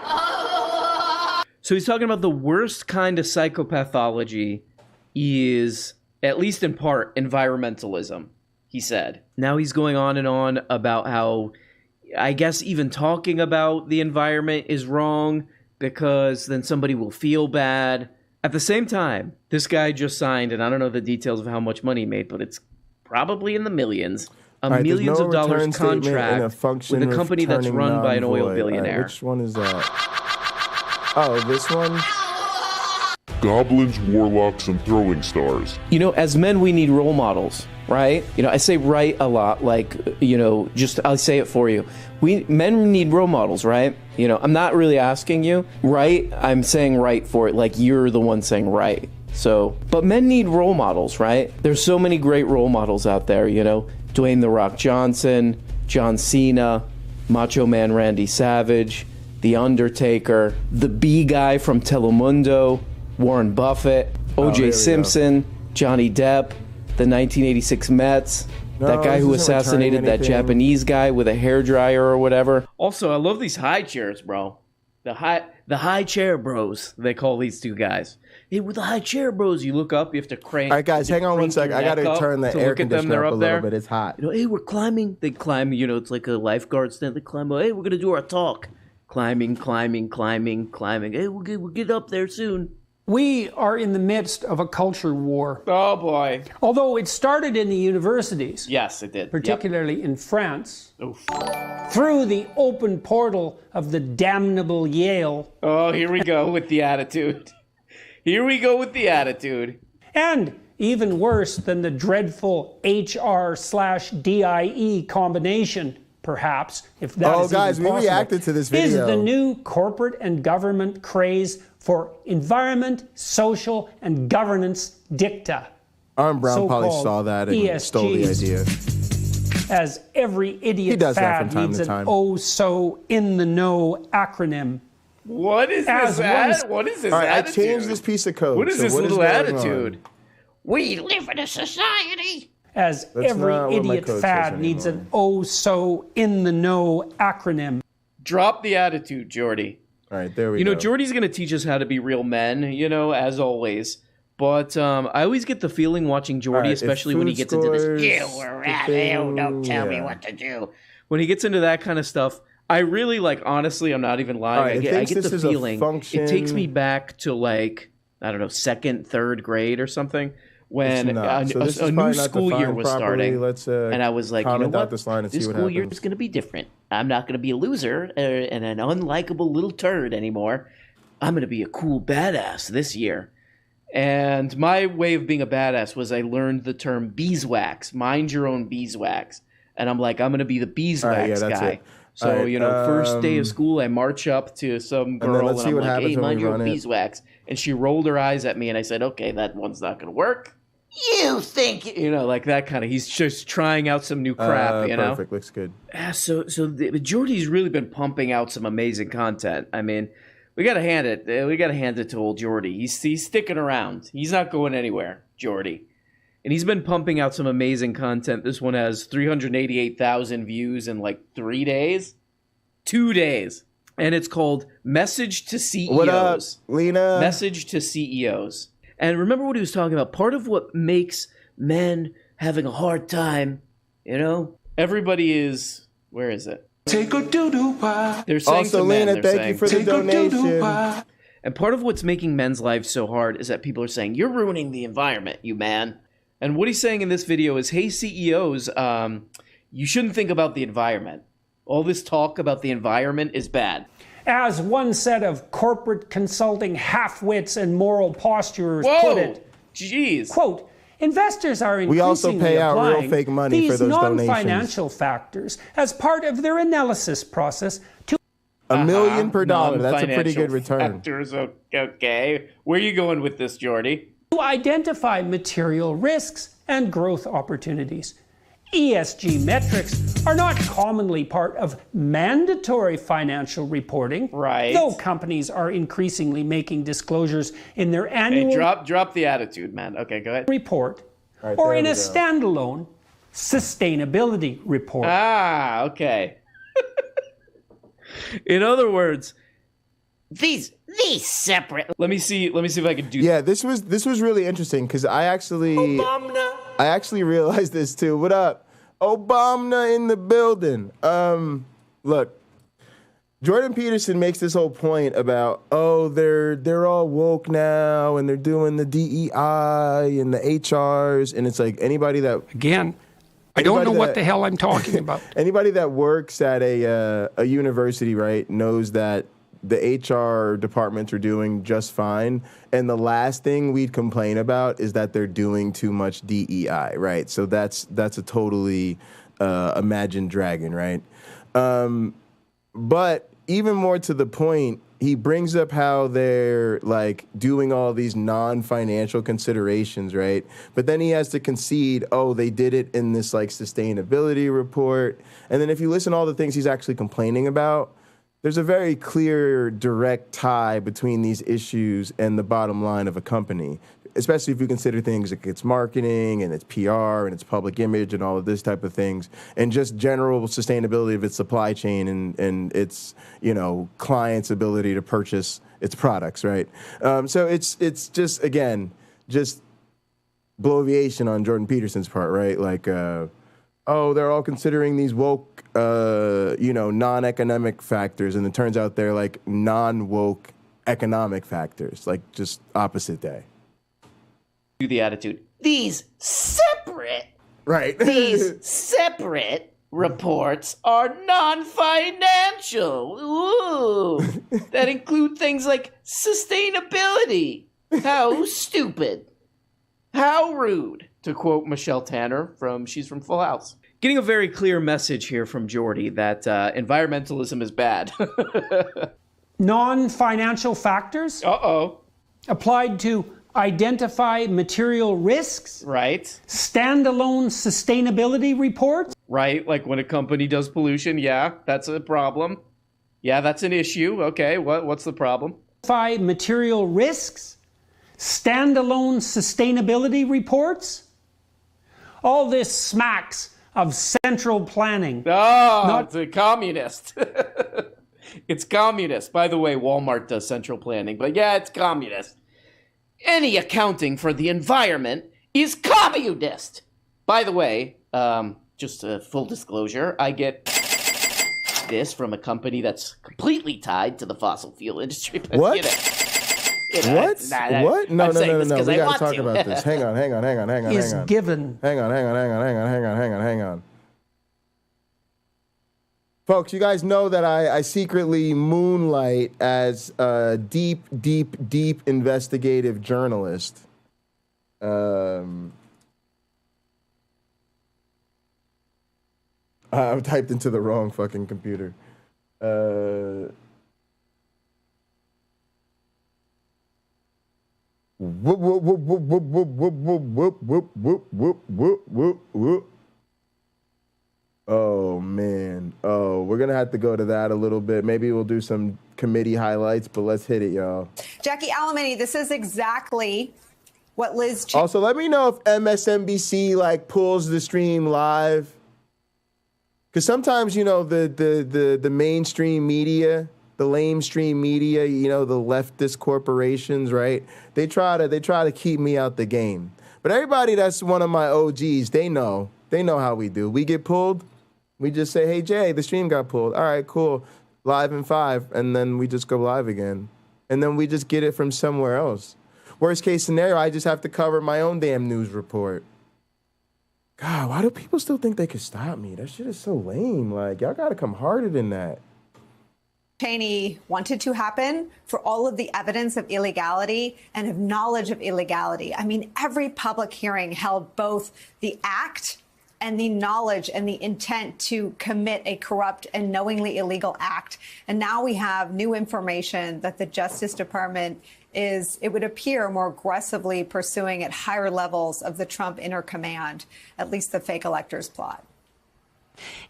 So he's talking about the worst kind of psychopathology is, at least in part, environmentalism. he said. Now he's going on and on about how, I guess even talking about the environment is wrong because then somebody will feel bad. At the same time, this guy just signed, and I don't know the details of how much money he made, but it's probably in the millions. Millions of dollars contract with a company that's run by an oil billionaire. Which one is that? Oh, this one? Goblins, warlocks, and throwing stars. You know, as men, we need role models, right? You know, I say right a lot, like, you know, just I'll say it for you. Men need role models, right? You know, I'm not really asking you, right? I'm saying right for it, like you're the one saying right. So, but men need role models, right? There's so many great role models out there, you know, Dwayne "The Rock" Johnson, John Cena, Macho Man Randy Savage, The Undertaker, the B guy from Telemundo, Warren Buffett, O.J. Simpson, Johnny Depp, the 1986 Mets, that guy who assassinated that Japanese guy with a hairdryer or whatever. Also, I love these high chairs, bro. The high chair bros, they call these two guys. Hey, with the high chair bros, you look up, you have to crank. All right, guys, hang on one sec. I got to turn the air conditioner up a little bit. It's hot. You know, hey, we're climbing. They climb, you know, it's like a lifeguard stand. They climb. Hey, we're going to do our talk. Climbing. Hey, we'll get up there soon. We are in the midst of a culture war. Oh, boy. Although it started in the universities. Yes, it did. Particularly in France. Oof. Through the open portal of the damnable Yale. Oh, here we go with the attitude. And even worse than the dreadful HR/DIE combination, perhaps, if that is guys, even possible, we reacted to this video. Is the new corporate and government craze for environment, social, and governance dicta. Arm Brown probably saw that and ESGs, stole the idea. As every idiot fad needs an oh-so-in-the-know acronym. What is this? What is this? All right, attitude? I changed this piece of code. What is this little attitude? We live in a society. As every idiot fad needs an oh-so-in-the-know acronym. Drop the attitude, Jordy. All right, there we go. You know, Jordy's going to teach us how to be real men, you know, as always. But I always get the feeling watching Jordy, especially when he gets into this. You were at hell, don't tell me what to do. When he gets into that kind of stuff, I really, like, honestly, I'm not even lying. Right, I get the feeling. It takes me back to, like, I don't know, 2nd, 3rd grade or something. When a new school year was starting, and I was like, you know what, this school year is going to be different. I'm not going to be a loser and an unlikable little turd anymore. I'm going to be a cool badass this year. And my way of being a badass was I learned the term beeswax, mind your own beeswax. And I'm like, I'm going to be the beeswax guy. So, you know, first day of school, I march up to some girl and I'm like, hey, mind your own beeswax. And she rolled her eyes at me and I said, okay, that one's not going to work. You think, you know, like that kind of, he's just trying out some new crap, you know? Perfect, looks good. So Jordy's really been pumping out some amazing content. I mean, we got to hand it to old Jordy. He's sticking around. He's not going anywhere, Jordy. And he's been pumping out some amazing content. This one has 388,000 views in like 3 days. 2 days. And it's called Message to CEOs. What up, Lena? Message to CEOs. And remember what he was talking about. Part of what makes men having a hard time, you know, everybody is, where is it? Take a doo-doo pie. They're saying also, to men, Lena, thank you for the donation. And part of what's making men's lives so hard is that people are saying, you're ruining the environment, you man. And what he's saying in this video is, hey, CEOs, you shouldn't think about the environment. All this talk about the environment is bad. As one set of corporate consulting half-wits and moral posturers put it. Jeez. Quote, investors are increasingly we also pay out real fake money for those donations. These non-financial factors as part of their analysis process to $1 million per dollar. That's a pretty good return. Factors, okay. Where are you going with this, Jordy? To identify material risks and growth opportunities. ESG metrics are not commonly part of mandatory financial reporting, right? Though companies are increasingly making disclosures in their annual drop the attitude, man. Okay, go ahead. Report, right, or in a standalone sustainability report. Ah, okay. In other words, these separate. Let me see if I can do. Yeah, this was really interesting because I actually realized this too. What up? Obama in the building. Look, Jordan Peterson makes this whole point about, they're all woke now and they're doing the DEI and the HRs, and it's like anybody that I don't know what the hell I'm talking about. Anybody that works at a university, right, knows that the HR departments are doing just fine, and the last thing we'd complain about is that they're doing too much DEI, right? So that's a totally imagined dragon, right? But even more to the point, he brings up how they're like doing all these non-financial considerations, right? But then he has to concede, they did it in this like sustainability report. And then if you listen to all the things he's actually complaining about, there's a very clear, direct tie between these issues and the bottom line of a company, especially if you consider things like its marketing and its PR and its public image and all of this type of things, and just general sustainability of its supply chain and its, clients' ability to purchase its products, right? So it's just, again, just bloviation on Jordan Peterson's part, right? Like, they're all considering these woke, non-economic factors, and it turns out they're like non-woke economic factors, like just opposite day. The attitude. These separate reports are non-financial. Ooh, that include things like sustainability. How stupid. How rude, to quote Michelle Tanner she's from Full House. Getting a very clear message here from Jordy that environmentalism is bad. Non-financial factors? Applied to identify material risks? Right. Standalone sustainability reports? Right, like when a company does pollution, yeah, that's a problem. Yeah, that's an issue. Okay, what's the problem? Identify material risks? Standalone sustainability reports? All this smacks of central planning. It's a communist. It's communist. By the way, Walmart does central planning, but yeah, it's communist. Any accounting for the environment is communist. By the way, just a full disclosure, I get this from a company that's completely tied to the fossil fuel industry. But, what? What? What? No. We gotta talk about this. Hang on. Is given. Hang on. Folks, you guys know that I secretly moonlight as a deep investigative journalist. I typed into the wrong fucking computer. Oh, man. We're going to have to go to that a little bit. Maybe we'll do some committee highlights, but let's hit it, y'all. Jackie Alamany, this is exactly what Liz... Also, let me know if MSNBC, pulls the stream live. Because sometimes, the mainstream media, the lamestream media, the leftist corporations, right? They try to keep me out the game. But everybody that's one of my OGs, they know how we do. We get pulled. We just say, hey, Jay, the stream got pulled. All right, cool. Live in 5. And then we just go live again. And then we just get it from somewhere else. Worst case scenario, I just have to cover my own damn news report. God, why do people still think they can stop me? That shit is so lame. Y'all got to come harder than that. Cheney wanted to happen for all of the evidence of illegality and of knowledge of illegality. I mean, every public hearing held both the act and the knowledge and the intent to commit a corrupt and knowingly illegal act. And now we have new information that the Justice Department is, it would appear, more aggressively pursuing at higher levels of the Trump inner command, at least the fake electors plot.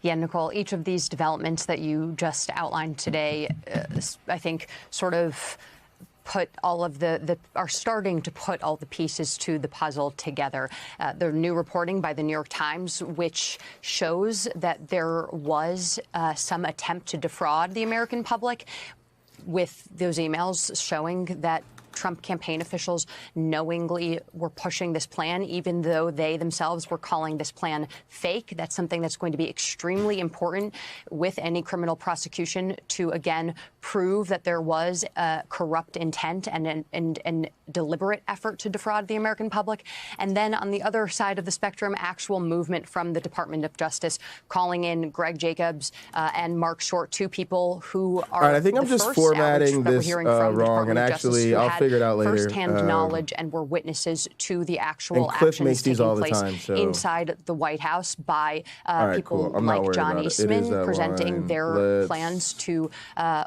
Yeah, Nicole, each of these developments that you just outlined today, I think, sort of put all of are starting to put all the pieces to the puzzle together. The new reporting by the New York Times, which shows that there was some attempt to defraud the American public, with those emails showing that Trump campaign officials knowingly were pushing this plan, even though they themselves were calling this plan fake. That's something that's going to be extremely important with any criminal prosecution to, again, prove that there was corrupt intent and deliberate effort to defraud the American public. And then on the other side of the spectrum, actual movement from the Department of Justice calling in Greg Jacobs and Mark Short, two people who are all right, I think I'm just formatting this wrong, and actually I'll figure it out later. First-hand knowledge and were witnesses to the actual Cliff actions makes these taking all the place time, so. inside the White House by people cool. I'm not like worried Johnny about it. It is Eastman that presenting line. their plans to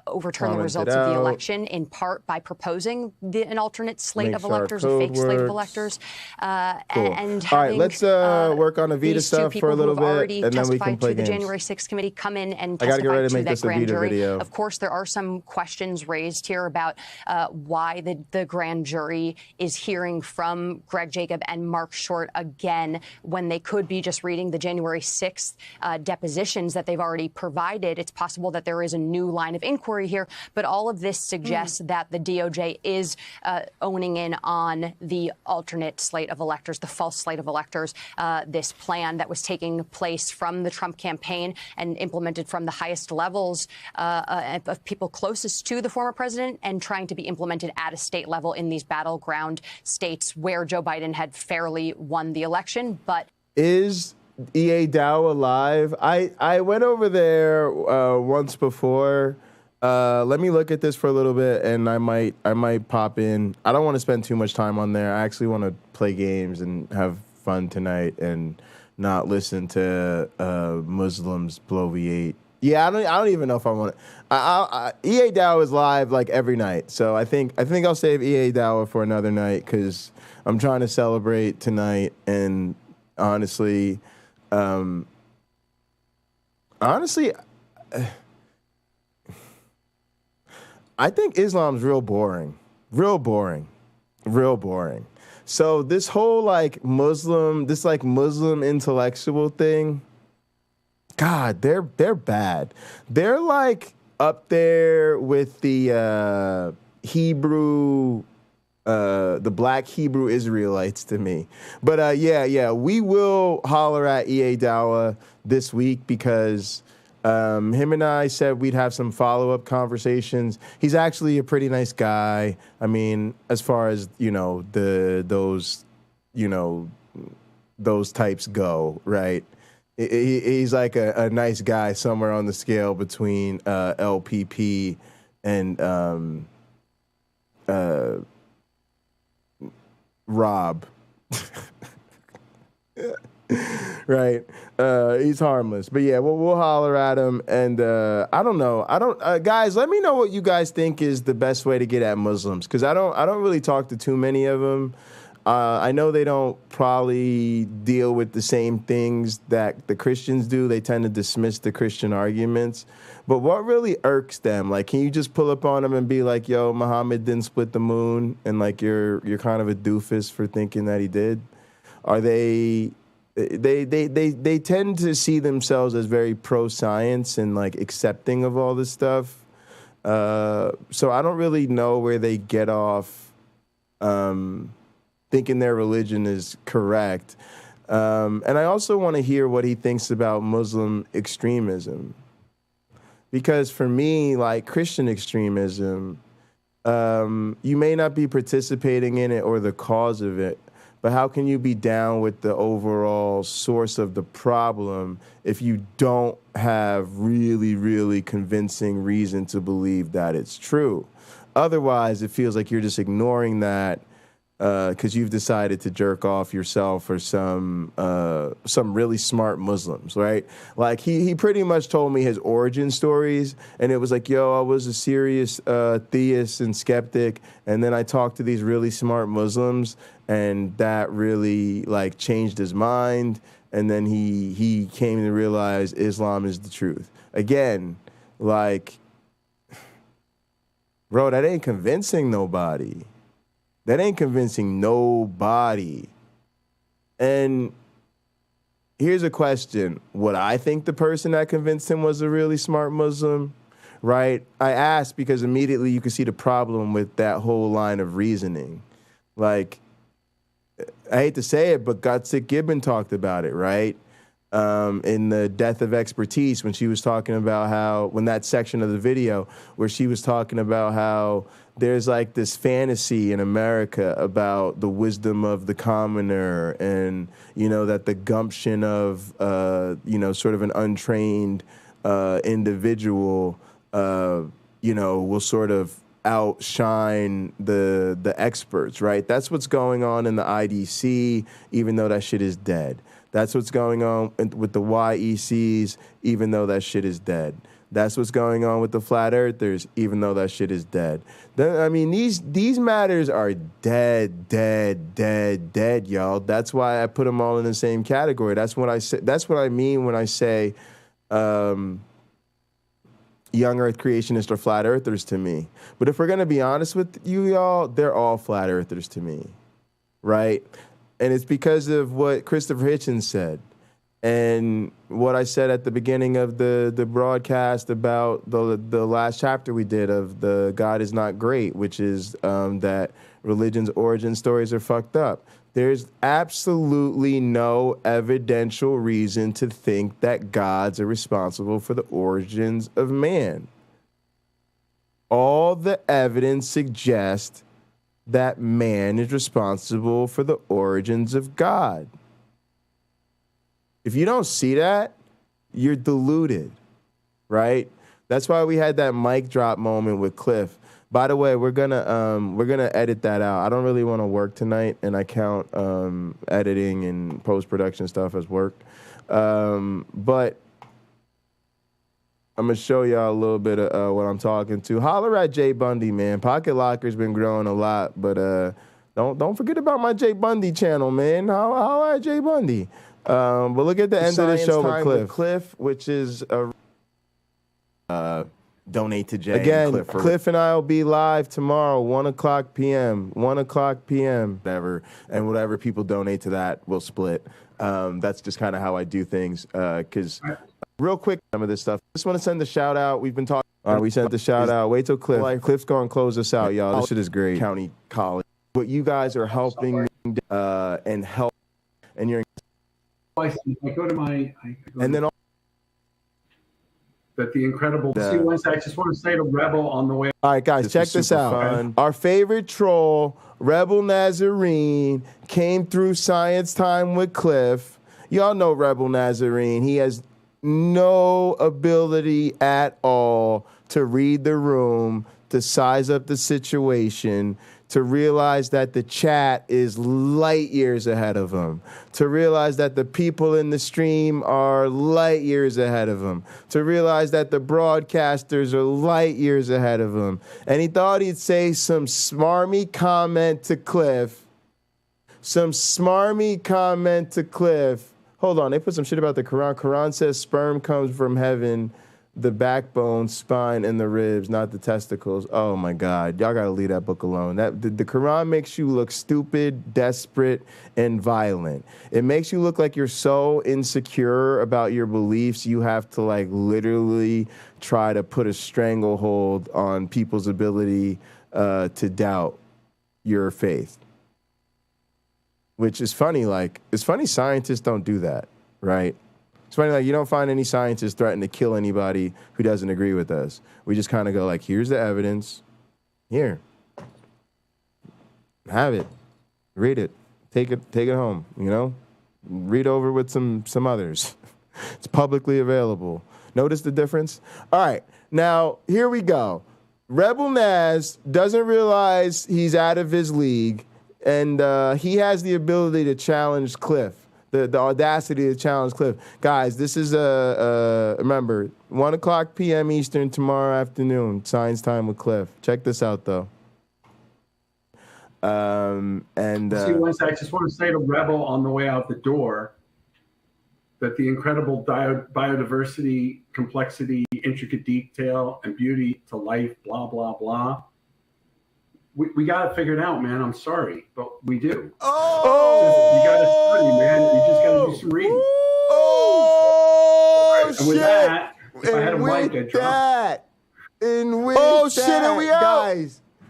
overturn the comment results it of the out. election, in part by proposing an alternate slate Make of sure our electors, a code fake slate of works. electors. Cool. And All right, having, let's work on Evita these two stuff people for a little who have bit, already and then we can testified play to the games. January 6th committee come in and I gotta get testify ready to to make that this a grand Evita jury. video. Of course, there are some questions raised here about why the grand jury is hearing from Greg Jacob and Mark Short again when they could be just reading the January 6th depositions that they've already provided. It's possible that there is a new line of inquiry here, but all of this suggests that the DOJ is owning in on the alternate slate of electors, the false slate of electors, this plan that was taking place from the Trump campaign and implemented from the highest levels of people closest to the former president and trying to be implemented at a state level in these battleground states where Joe Biden had fairly won the election. But is EA Dow alive? I went over there once before. Let me look at this for a little bit, and I might pop in. I don't want to spend too much time on there. I actually want to play games and have fun tonight and not listen to Muslims bloviate. Yeah, I don't even know if I want to. EA Dow is live like every night, so I think I'll save EA Dow for another night because I'm trying to celebrate tonight. And honestly, I think Islam's real boring. So this whole Muslim intellectual thing, God, they're bad. They're like up there with the Hebrew, the black Hebrew Israelites to me. But yeah, we will holler at EA Dawa this week because him and I said we'd have some follow-up conversations. He's actually a pretty nice guy. I mean, as far as, those types go, right? He's like a nice guy somewhere on the scale between LPP and Rob. Right. He's harmless. But yeah, we'll holler at him. And I don't know. Guys, let me know what you guys think is the best way to get at Muslims, because I don't really talk to too many of them. I know they don't probably deal with the same things that the Christians do. They tend to dismiss the Christian arguments. But what really irks them? Like, can you just pull up on them and be like, yo, Muhammad didn't split the moon, and like you're kind of a doofus for thinking that he did? Are they tend to see themselves as very pro-science and like accepting of all this stuff. So I don't really know where they get off thinking their religion is correct. And I also want to hear what he thinks about Muslim extremism. Because for me, like Christian extremism, you may not be participating in it or the cause of it, but how can you be down with the overall source of the problem if you don't have really, really convincing reason to believe that it's true? Otherwise, it feels like you're just ignoring that because you've decided to jerk off yourself or some really smart Muslims, right? Like he pretty much told me his origin stories, and it was like, yo, I was a serious theist and skeptic, and then I talked to these really smart Muslims, and that really like changed his mind, and then he came to realize Islam is the truth. Again, like, bro, that ain't convincing nobody. That ain't convincing nobody. And here's a question. Would I think the person that convinced him was a really smart Muslim? right? I asked because immediately you could see the problem with that whole line of reasoning. Like, I hate to say it, but Gutsick Gibbon talked about it, right? In the Death of Expertise, when she was talking about how, when that section of the video where she was talking about how there's like this fantasy in America about the wisdom of the commoner and, you know, that the gumption of, you know, sort of an untrained individual, you know, will sort of outshine the experts, right? That's what's going on in the IDC, even though that shit is dead. That's what's going on with the YECs, even though that shit is dead. That's what's going on with the flat earthers, even though that shit is dead. I mean, these matters are dead, y'all. That's why I put them all in the same category. That's what I say. That's what I mean when I say young earth creationists are flat earthers to me. But if we're gonna be honest with you, y'all, they're all flat earthers to me, right? And it's because of what Christopher Hitchens said and what I said at the beginning of the broadcast about the last chapter we did of the God is Not Great, which is that religion's origin stories are fucked up. There's absolutely no evidential reason to think that gods are responsible for the origins of man. All the evidence suggests that man is responsible for the origins of God. If you don't see that, you're deluded, right? That's why we had that mic drop moment with Cliff. By the way, we're gonna edit that out. I don't really want to work tonight, and I count editing and post-production stuff as work. But I'm gonna show y'all a little bit of what I'm talking to. Holler at Jay Bundy, man. Pocket Locker's been growing a lot, but don't forget about my Jay Bundy channel, man. Holler at Jay Bundy. But look at the end of the show with Cliff, which is donate to Jay. Again, Cliff and I will be live tomorrow, 1:00 p.m. 1:00 p.m. Whatever, and whatever people donate to that, we'll split. That's just kind of how I do things. Because real quick, some of this stuff. Just want to send a shout out. We've been talking. All right, we sent the shout out. Wait till Cliff's going to close us out, y'all. This shit is great. County College. But you guys are helping me and help, and you're. I go to my. And then. That the incredible. See, once I just want to say to Rebel on the way. All right, guys, check this out. Fun. Our favorite troll, Rebel Nazarene, came through Science Time with Cliff. Y'all know Rebel Nazarene. He has no ability at all to read the room, to size up the situation, to realize that the chat is light years ahead of him, to realize that the people in the stream are light years ahead of him, to realize that the broadcasters are light years ahead of him. And he thought he'd say some smarmy comment to Cliff. Hold on, they put some shit about the Quran. Quran says sperm comes from heaven, the backbone, spine, and the ribs, not the testicles. Oh my God, y'all gotta leave that book alone. The Quran makes you look stupid, desperate, and violent. It makes you look like you're so insecure about your beliefs, you have to like literally try to put a stranglehold on people's ability to doubt your faith. Which is funny, like, it's funny scientists don't do that, right? It's funny, like, you don't find any scientists threaten to kill anybody who doesn't agree with us. We just kind of go like, here's the evidence. Here. Have it. Read it. Take it home, you know? Read over with some others. It's publicly available. Notice the difference? All right. Now, here we go. Rebel Naz doesn't realize he's out of his league, and he has the ability to challenge Cliff. The audacity to challenge Cliff. Guys, this is, remember, 1:00 p.m. Eastern tomorrow afternoon, Science Time with Cliff. Check this out, though. See, once I just want to say to Rebel on the way out the door that the incredible biodiversity, complexity, intricate detail, and beauty to life, blah, blah, blah. We got it figured out, man. I'm sorry, but we do. You got to study, man. You just got to do some reading. And with that, if I had a mic, I'd drop. And with Oh, shit, that, and we out.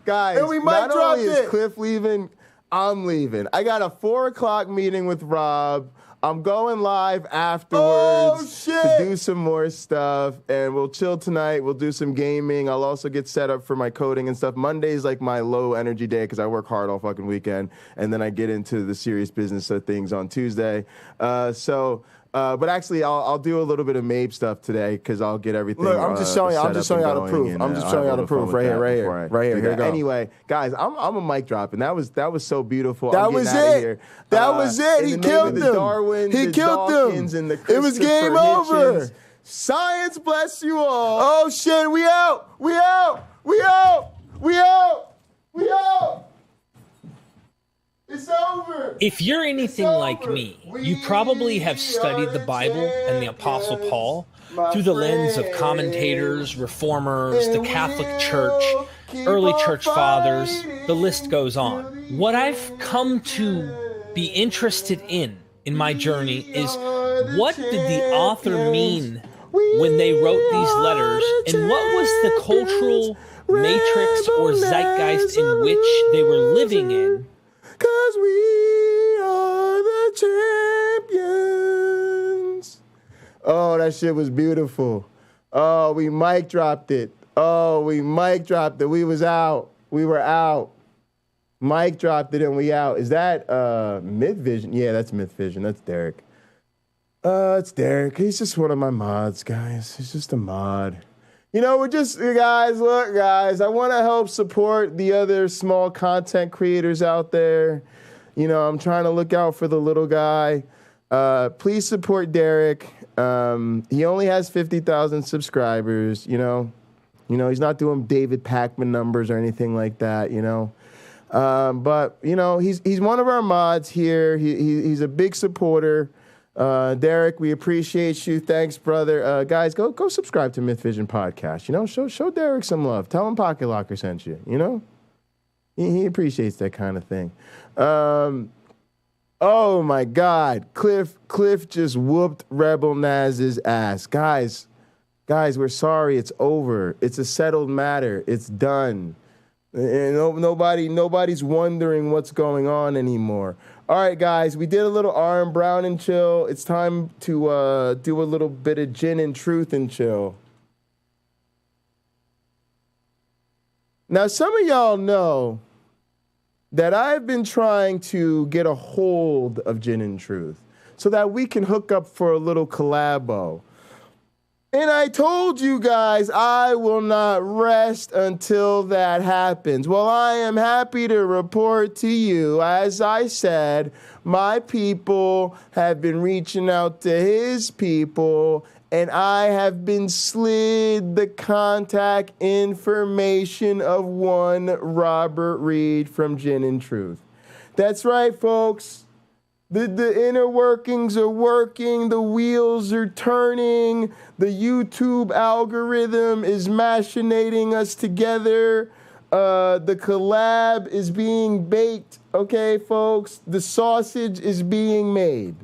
Guys, And we might not drop only is it. Cliff leaving, I'm leaving. I got a 4 o'clock meeting with Rob. I'm going live afterwards to do some more stuff, and we'll chill tonight. We'll do some gaming. I'll also get set up for my coding and stuff. Monday's like my low energy day because I work hard all fucking weekend, and then I get into the serious business of things on Tuesday. But actually, I'll do a little bit of MAPE stuff today because I'll get everything. Look, I'm just showing you. I'm just showing you how to prove. I'm just showing you how to prove right here. Here you go. Anyway, guys, I'm a mic dropping. That was so beautiful. That was it. That was it. He killed them. He killed them. It was game over. Science bless you all. Oh shit, we out. We out. We out. We out. We out. It's over. If you're anything like me, you probably have studied the Bible and the Apostle Paul through the lens of commentators, reformers, the Catholic Church, early church fathers, the list goes on. What I've come to be interested in my journey is what did the author mean when they wrote these letters, and what was the cultural matrix or zeitgeist in which they were living in? 'Cause we are the champions. Oh, that shit was beautiful. Oh, we mic dropped it. Oh, we mic dropped it. We was out. We were out. Mic dropped it and we out. Is that Myth Vision? Yeah, that's Myth Vision. That's Derek. It's Derek. He's just one of my mods, guys. He's just a mod. You know, we're just, guys, look, guys, I want to help support the other small content creators out there. You know, I'm trying to look out for the little guy. Please support Derek. He only has 50,000 subscribers, you know. You know, he's not doing David Pakman numbers or anything like that, you know. But, you know, he's one of our mods here. He's a big supporter. Derek, we appreciate you. Thanks, brother. Guys, go subscribe to Myth Vision Podcast. You know, show Derek some love. Tell him Pocket Locker sent you. You know, he appreciates that kind of thing. Oh my God, Cliff just whooped Rebel Naz's ass. Guys, we're sorry. It's over. It's a settled matter. It's done. And nobody's wondering what's going on anymore. All right, guys, we did a little RM Brown and chill. It's time to do a little bit of gin and truth and chill. Now, some of y'all know that I've been trying to get a hold of Gin and Truth so that we can hook up for a little collabo. And I told you guys I will not rest until that happens. Well, I am happy to report to you, as I said, my people have been reaching out to his people, and I have been slid the contact information of one Robert Reed from Gin and Truth. That's right, folks. The inner workings are working, the wheels are turning, the YouTube algorithm is machinating us together, the collab is being baked, okay, folks? The sausage is being made.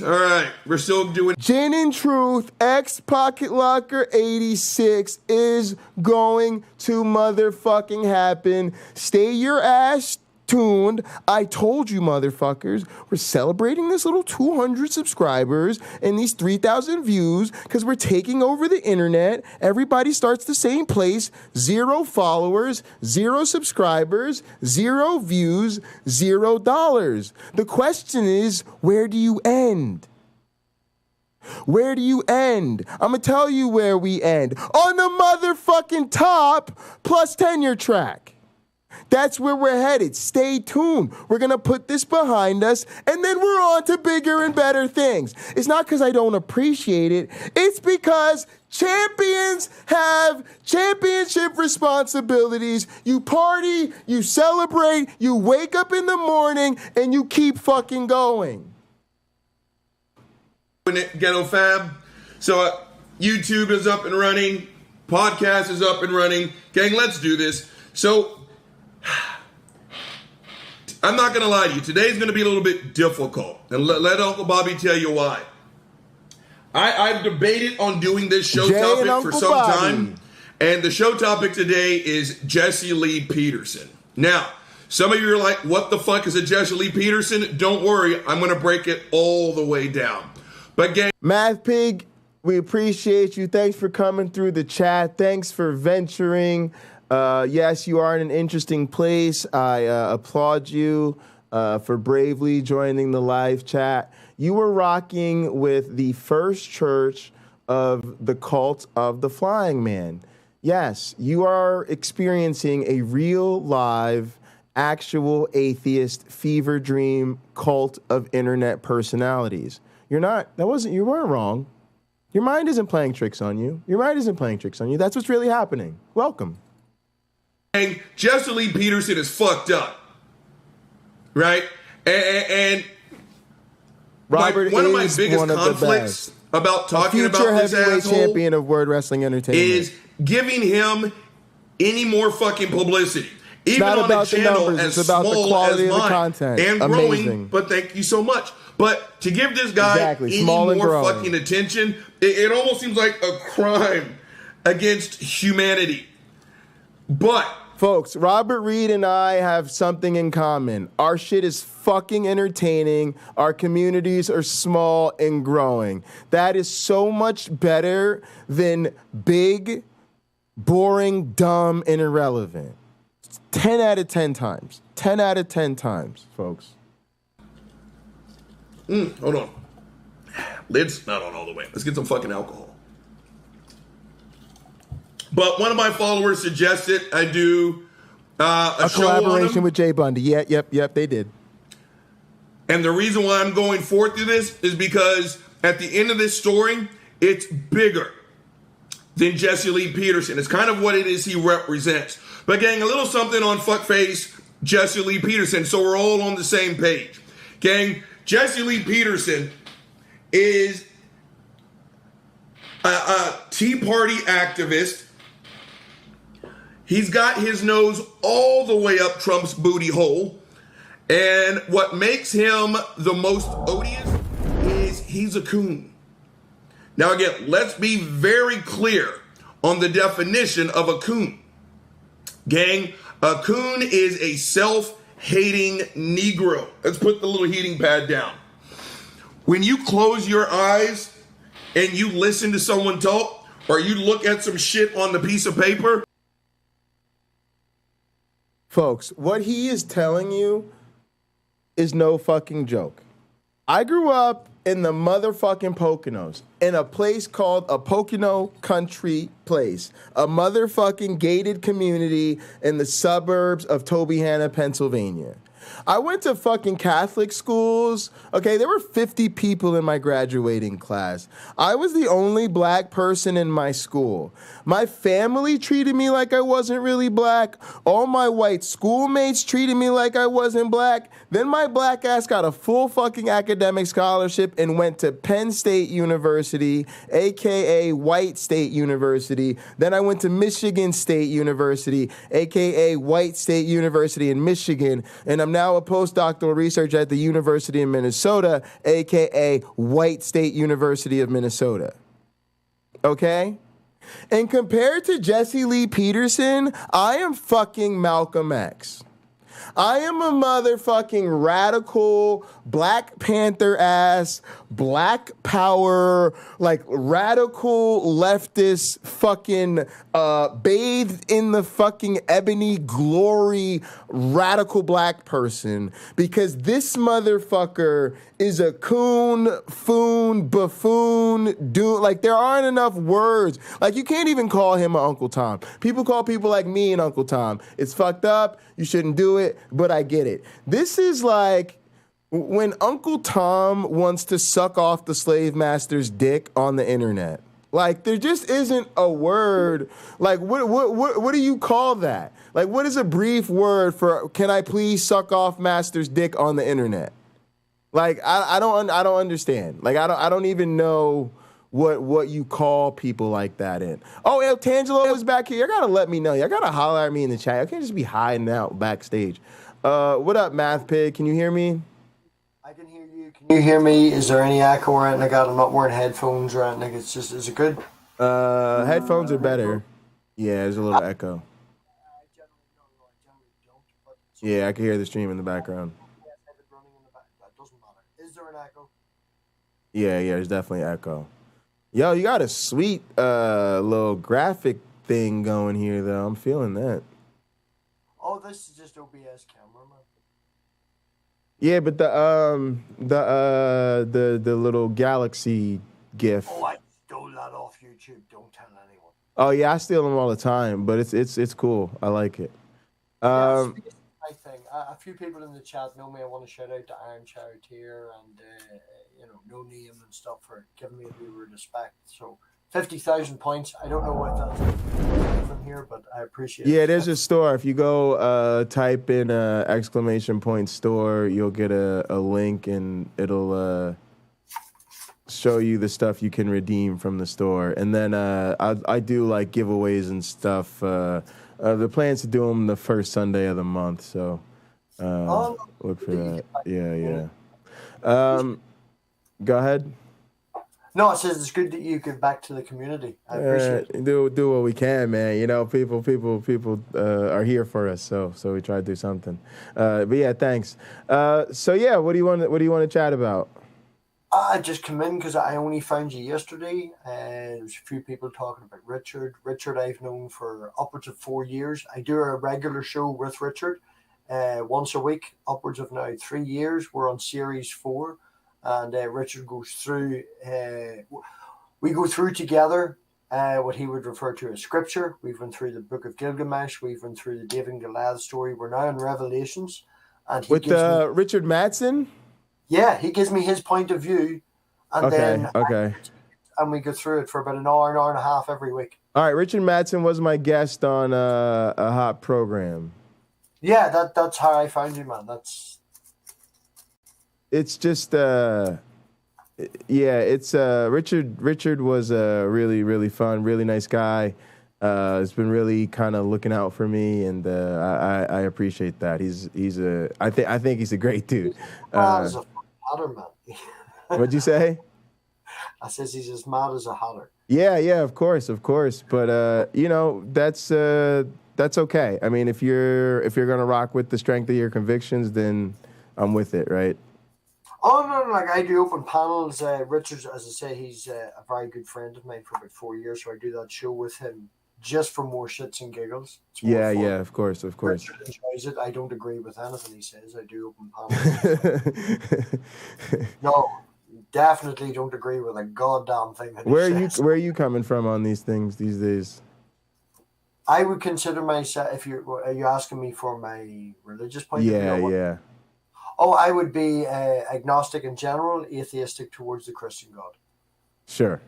All right, we're still doing Gin and Truth X Pocket Locker 86 is going to motherfucking happen. Stay your ass tuned. I told you, motherfuckers, we're celebrating this little 200 subscribers and these 3,000 views because we're taking over the internet. Everybody starts the same place. 0 followers, 0 subscribers, 0 views, $0. The question is, where do you end? Where do you end? I'm going to tell you where we end. On the motherfucking top plus tenure track. That's where we're headed. Stay tuned. We're going to put this behind us, and then we're on to bigger and better things. It's not because I don't appreciate it. It's because champions have championship responsibilities. You party, you celebrate, you wake up in the morning, and you keep fucking going. Ghetto Fab. So YouTube is up and running. Podcast is up and running. Gang, let's do this. So I'm not going to lie to you. Today's going to be a little bit difficult. And let Uncle Bobby tell you why. I've debated on doing this show topic for some time. And the show topic today is Jesse Lee Peterson. Now, some of you are like, what the fuck is a Jesse Lee Peterson? Don't worry, I'm going to break it all the way down. But gang, Math Pig, we appreciate you. Thanks for coming through the chat. Thanks for venturing. Yes, you are in an interesting place. I applaud you for bravely joining the live chat. You were rocking with the First Church of the Cult of the Flying Man. Yes, you are experiencing a real, live, actual atheist fever dream cult of internet personalities. You weren't wrong. Your mind isn't playing tricks on you. That's what's really happening. Welcome. Jesse Lee Peterson is fucked up, right? And Robert one of my is biggest one of the conflicts best. about talking about this future heavyweight asshole champion of Word Wrestling Entertainment is giving him any more fucking publicity. Even not on about a channel the numbers, as it's about the small quality as of the mine content. and Amazing. growing. But thank you so much. But to give this guy any small and more growing. fucking attention, it almost seems like a crime against humanity. But folks, Robert Reed and I have something in common. Our shit is fucking entertaining. Our communities are small and growing. That is so much better than big, boring, dumb, and irrelevant. 10 out of 10 times. 10 out of 10 times, folks. Hold on. Lid's not on all the way. Let's get some fucking alcohol. But one of my followers suggested I do a show collaboration on him. with Jay Bundy. Yep, they did. And the reason why I'm going forth through this is because at the end of this story, it's bigger than Jesse Lee Peterson. It's kind of what it is he represents. But gang, a little something on fuckface Jesse Lee Peterson, so we're all on the same page. Gang, Jesse Lee Peterson is a Tea Party activist. He's got his nose all the way up Trump's booty hole. And what makes him the most odious is he's a coon. Now again, let's be very clear on the definition of a coon. Gang, a coon is a self-hating Negro. Let's put the little heating pad down. When you close your eyes and you listen to someone talk, or you look at some shit on the piece of paper. Folks, what he is telling you is no fucking joke. I grew up in the motherfucking Poconos, in a place called a Pocono Country Place, a motherfucking gated community in the suburbs of Tobyhanna, Pennsylvania. I went to fucking Catholic schools. Okay, there were 50 people in my graduating class. I was the only black person in my school. My family treated me like I wasn't really black. All my white schoolmates treated me like I wasn't black. Then my black ass got a full fucking academic scholarship and went to Penn State University, aka White State University. Then I went to Michigan State University, aka White State University in Michigan. And I'm now a postdoctoral researcher at the University of Minnesota, aka White State University of Minnesota. Okay? And compared to Jesse Lee Peterson, I am fucking Malcolm X. I am a motherfucking radical, Black Panther ass, Black Power, like radical leftist fucking bathed in the fucking ebony glory radical black person, because this motherfucker is a coon, foon, buffoon, dude. Like, there aren't enough words. Like, you can't even call him an Uncle Tom. People call people like me an Uncle Tom. It's fucked up. You shouldn't do it, but I get it. This is like when Uncle Tom wants to suck off the slave master's dick on the internet. Like, there just isn't a word. Like, what do you call that? Like, what is a brief word for, can I please suck off master's dick on the internet? Like, I don't understand. Like, I don't even know what you call people like that in. Oh, El Tangelo is back here. You gotta let me know. You gotta holler at me in the chat. I can't just be hiding out backstage. What up, Math Pig? Can you hear me? I can hear you. Can you hear me? Is there any echo or anything? I'm not wearing headphones or anything. Is it good? Headphones are better. Yeah, there's a little echo. Yeah, I can hear the stream in the background. That doesn't matter. Is there an echo? Yeah, there's definitely echo. Yo, you got a sweet little graphic thing going here, though. I'm feeling that. Oh, this is just OBS camera, man. Yeah, but the little galaxy GIF. Oh, I stole that off YouTube. Don't tell anyone. Oh yeah, I steal them all the time, but it's cool. I like it. My thing. A few people in the chat know me. I want to shout out to Iron Charioteer and No Name and stuff for giving me a bit of respect. So 50,000 points. I don't know what that's from here, but I appreciate it. Yeah, there's a store. If you go type in ! store, you'll get a link and it'll show you the stuff you can redeem from the store. And then I do like giveaways and stuff. The plan's to do them the first Sunday of the month, so look for that. Yeah. Go ahead. No, it says it's good that you give back to the community. I appreciate it. Do what we can, man. You know, people are here for us, so we try to do something. But yeah, thanks. So yeah, what do you want to chat about? I just come in because I only found you yesterday. There's a few people talking about Richard. Richard I've known for upwards of 4 years. I do a regular show with Richard once a week, upwards of now 3 years. We're on series 4. And Richard goes through, we go through together what he would refer to as scripture. We've went through the Book of Gilgamesh. We've went through the David and Goliath story. We're now in Revelations. And he with Richard Madsen? Yeah, he gives me his point of view. And then and we go through it for about an hour and a half every week. All right, Richard Madsen was my guest on a hot program. Yeah, that's how I found you, man. It's just Richard was really fun, really nice guy. He's been really kind of looking out for me, and I appreciate that. I think he's a great dude. As a hatter, man. What'd you say? I says he's as mad as a hatter. Yeah, of course. But that's okay. I mean, if you're gonna rock with the strength of your convictions, then I'm with it, right? Oh, no, like I do open panels. Richard, as I say, he's a very good friend of mine for about 4 years, so I do that show with him just for more shits and giggles. Yeah, of course. Richard enjoys it. I don't agree with anything he says. I do open panels. No, definitely don't agree with a goddamn thing that Where says. are you coming from on these things these days? I would consider myself, are you asking me for my religious point of view? Yeah. Oh, I would be agnostic in general, atheistic towards the Christian God. Sure.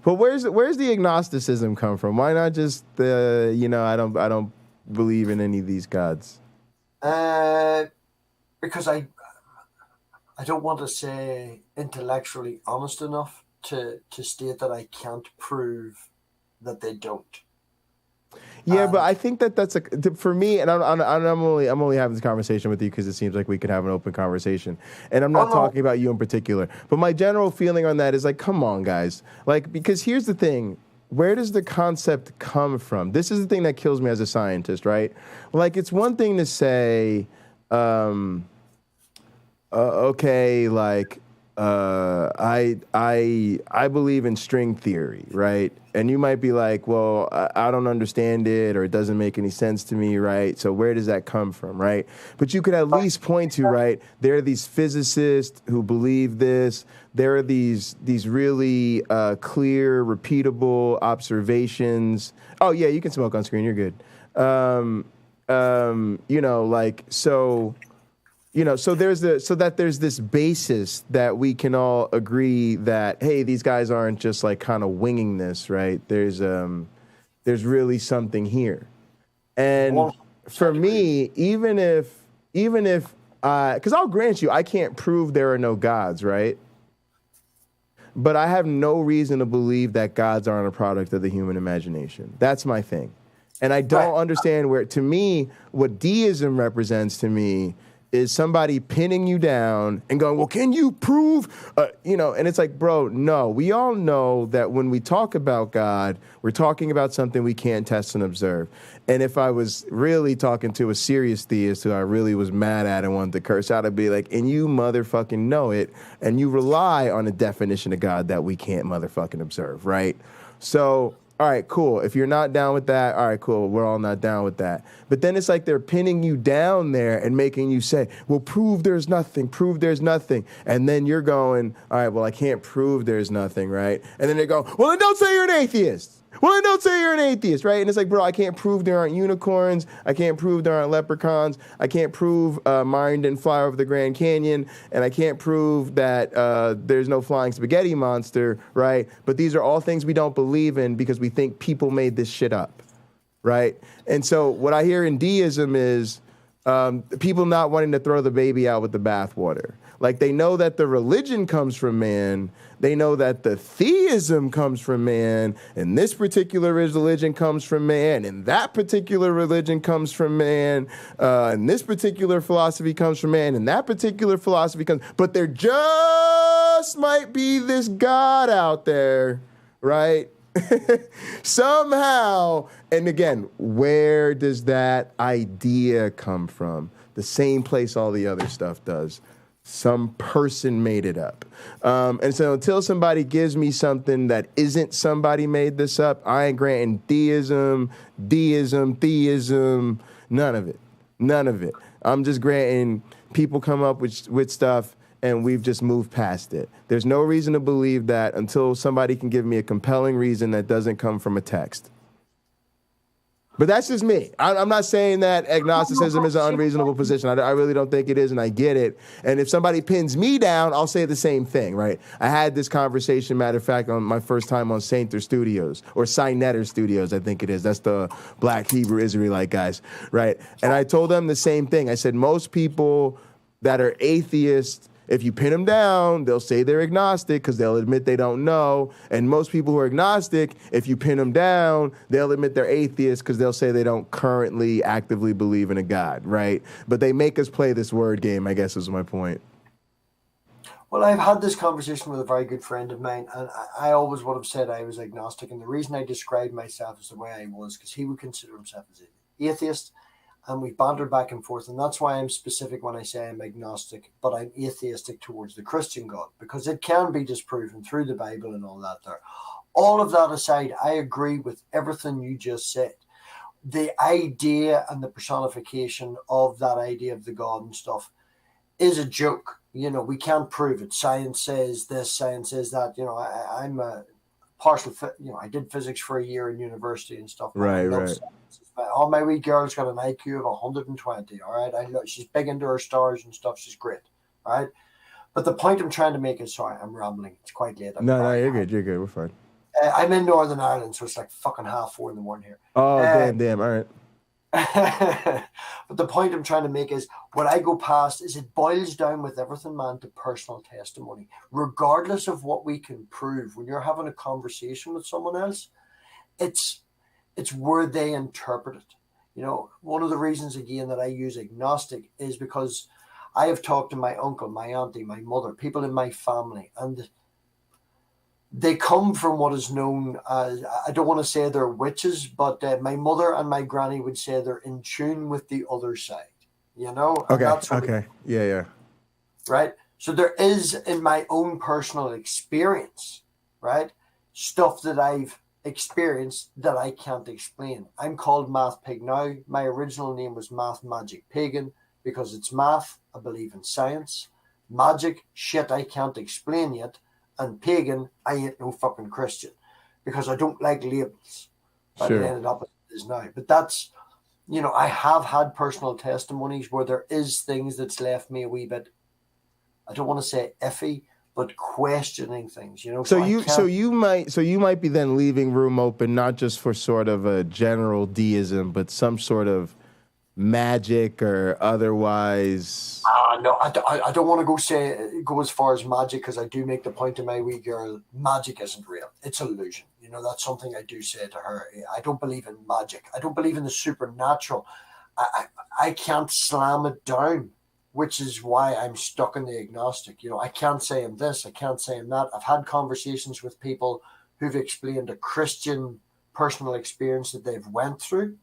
But where's the agnosticism come from? Why not just I don't believe in any of these gods? Because I don't want to say intellectually honest enough to state that I can't prove that they don't. Yeah, but I think that's for me, and I'm only having this conversation with you because it seems like we could have an open conversation, and I'm not talking about you in particular. But my general feeling on that is like, come on, guys, like, because here's the thing: where does the concept come from? This is the thing that kills me as a scientist, right? Like, it's one thing to say, okay, like. I believe in string theory, right? And you might be like, well, I don't understand it, or it doesn't make any sense to me, right? So where does that come from, right? But you could at least point to, right, there are these physicists who believe this. There are these really clear, repeatable observations. Oh yeah, you can smoke on screen. You're good. So there's this basis that we can all agree that, hey, these guys aren't just like kind of winging this, right? There's really something here. And for me, even if because I'll grant you, I can't prove there are no gods, right? But I have no reason to believe that gods aren't a product of the human imagination. That's my thing. And I don't understand to me, what deism represents to me is somebody pinning you down and going, well, can you prove, and it's like, bro, no. We all know that when we talk about God, we're talking about something we can't test and observe. And if I was really talking to a serious theist who I really was mad at and wanted to curse out, I'd be like, and you motherfucking know it, and you rely on a definition of God that we can't motherfucking observe, right? So, all right, cool. If you're not down with that, all right, cool. We're all not down with that. But then it's like they're pinning you down there and making you say, well, prove there's nothing, prove there's nothing. And then you're going, all right, well, I can't prove there's nothing, right? And then they go, well, then don't say you're an atheist. Well, then don't say you're an atheist, right? And it's like, bro, I can't prove there aren't unicorns. I can't prove there aren't leprechauns. I can't prove Marin didn't fly over the Grand Canyon. And I can't prove that there's no flying spaghetti monster, right? But these are all things we don't believe in because we think people made this shit up, right? And so what I hear in deism is people not wanting to throw the baby out with the bathwater. Like, they know that the religion comes from man. They know that the theism comes from man, and this particular religion comes from man, and that particular religion comes from man, and this particular philosophy comes from man, and that particular philosophy comes. But there just might be this God out there, right? Somehow. And again, where does that idea come from? The same place all the other stuff does. Some person made it up. And so until somebody gives me something that isn't somebody made this up, I ain't granting theism, none of it. None of it. I'm just granting people come up with stuff and we've just moved past it. There's no reason to believe that until somebody can give me a compelling reason that doesn't come from a text. But that's just me. I'm not saying that agnosticism is an unreasonable position. I really don't think it is, and I get it. And if somebody pins me down, I'll say the same thing, right? I had this conversation, matter of fact, on my first time on Sainter Studios, or Sinetter Studios, I think it is. That's the Black Hebrew Israelite guys, right? And I told them the same thing. I said, most people that are atheists, if you pin them down, they'll say they're agnostic because they'll admit they don't know. And most people who are agnostic, if you pin them down, they'll admit they're atheists because they'll say they don't currently actively believe in a God, right? But they make us play this word game, I guess is my point. Well, I've had this conversation with a very good friend of mine, and I always would have said I was agnostic. And the reason I described myself as the way I was, because he would consider himself as an atheist. And we bantered back and forth, and that's why I'm specific when I say I'm agnostic, but I'm atheistic towards the Christian God, because it can be disproven through the Bible and all that there. All of that aside, I agree with everything you just said. The idea and the personification of that idea of the God and stuff is a joke. You know, we can't prove it. Science says this, science says that. You know, I'm a partial, I did physics for a year in university and stuff. Right. All my wee girl's got an IQ of 120. All right, I know she's big into her stars and stuff. She's great. All right, but the point I'm trying to make is, sorry, I'm rambling. It's quite late. No, you're good. You're good. We're fine. I'm in Northern Ireland, so it's like fucking 4:30 in the morning here. Oh, damn. All right. But the point I'm trying to make is, what I go past is it boils down with everything, man, to personal testimony. Regardless of what we can prove, when you're having a conversation with someone else, it's where they interpret it. You know, one of the reasons, again, that I use agnostic is because I have talked to my uncle, my auntie, my mother, people in my family, and they come from what is known as, I don't want to say they're witches, but my mother and my granny would say they're in tune with the other side, you know? Okay. Yeah. Right? So there is, in my own personal experience, right, stuff that I've experienced that I can't explain. I'm called Math Pig now. My original name was Math Magic Pagan because it's math, I believe in science. Magic, shit I can't explain yet. And pagan, I ain't no fucking Christian because I don't like labels. But it ended up as it is now. But that's, you know, I have had personal testimonies where there is things that's left me a wee bit, I don't want to say iffy, but questioning things, you know. So you might be then leaving room open not just for sort of a general deism, but some sort of magic or otherwise. No, I don't want to go as far as magic, because I do make the point to my wee girl, magic isn't real. It's illusion. You know, that's something I do say to her. I don't believe in magic. I don't believe in the supernatural. I can't slam it down. which is why I'm stuck in the agnostic. You know, I can't say I'm this, I can't say I'm that. I've had conversations with people who've explained a Christian personal experience that they've went through,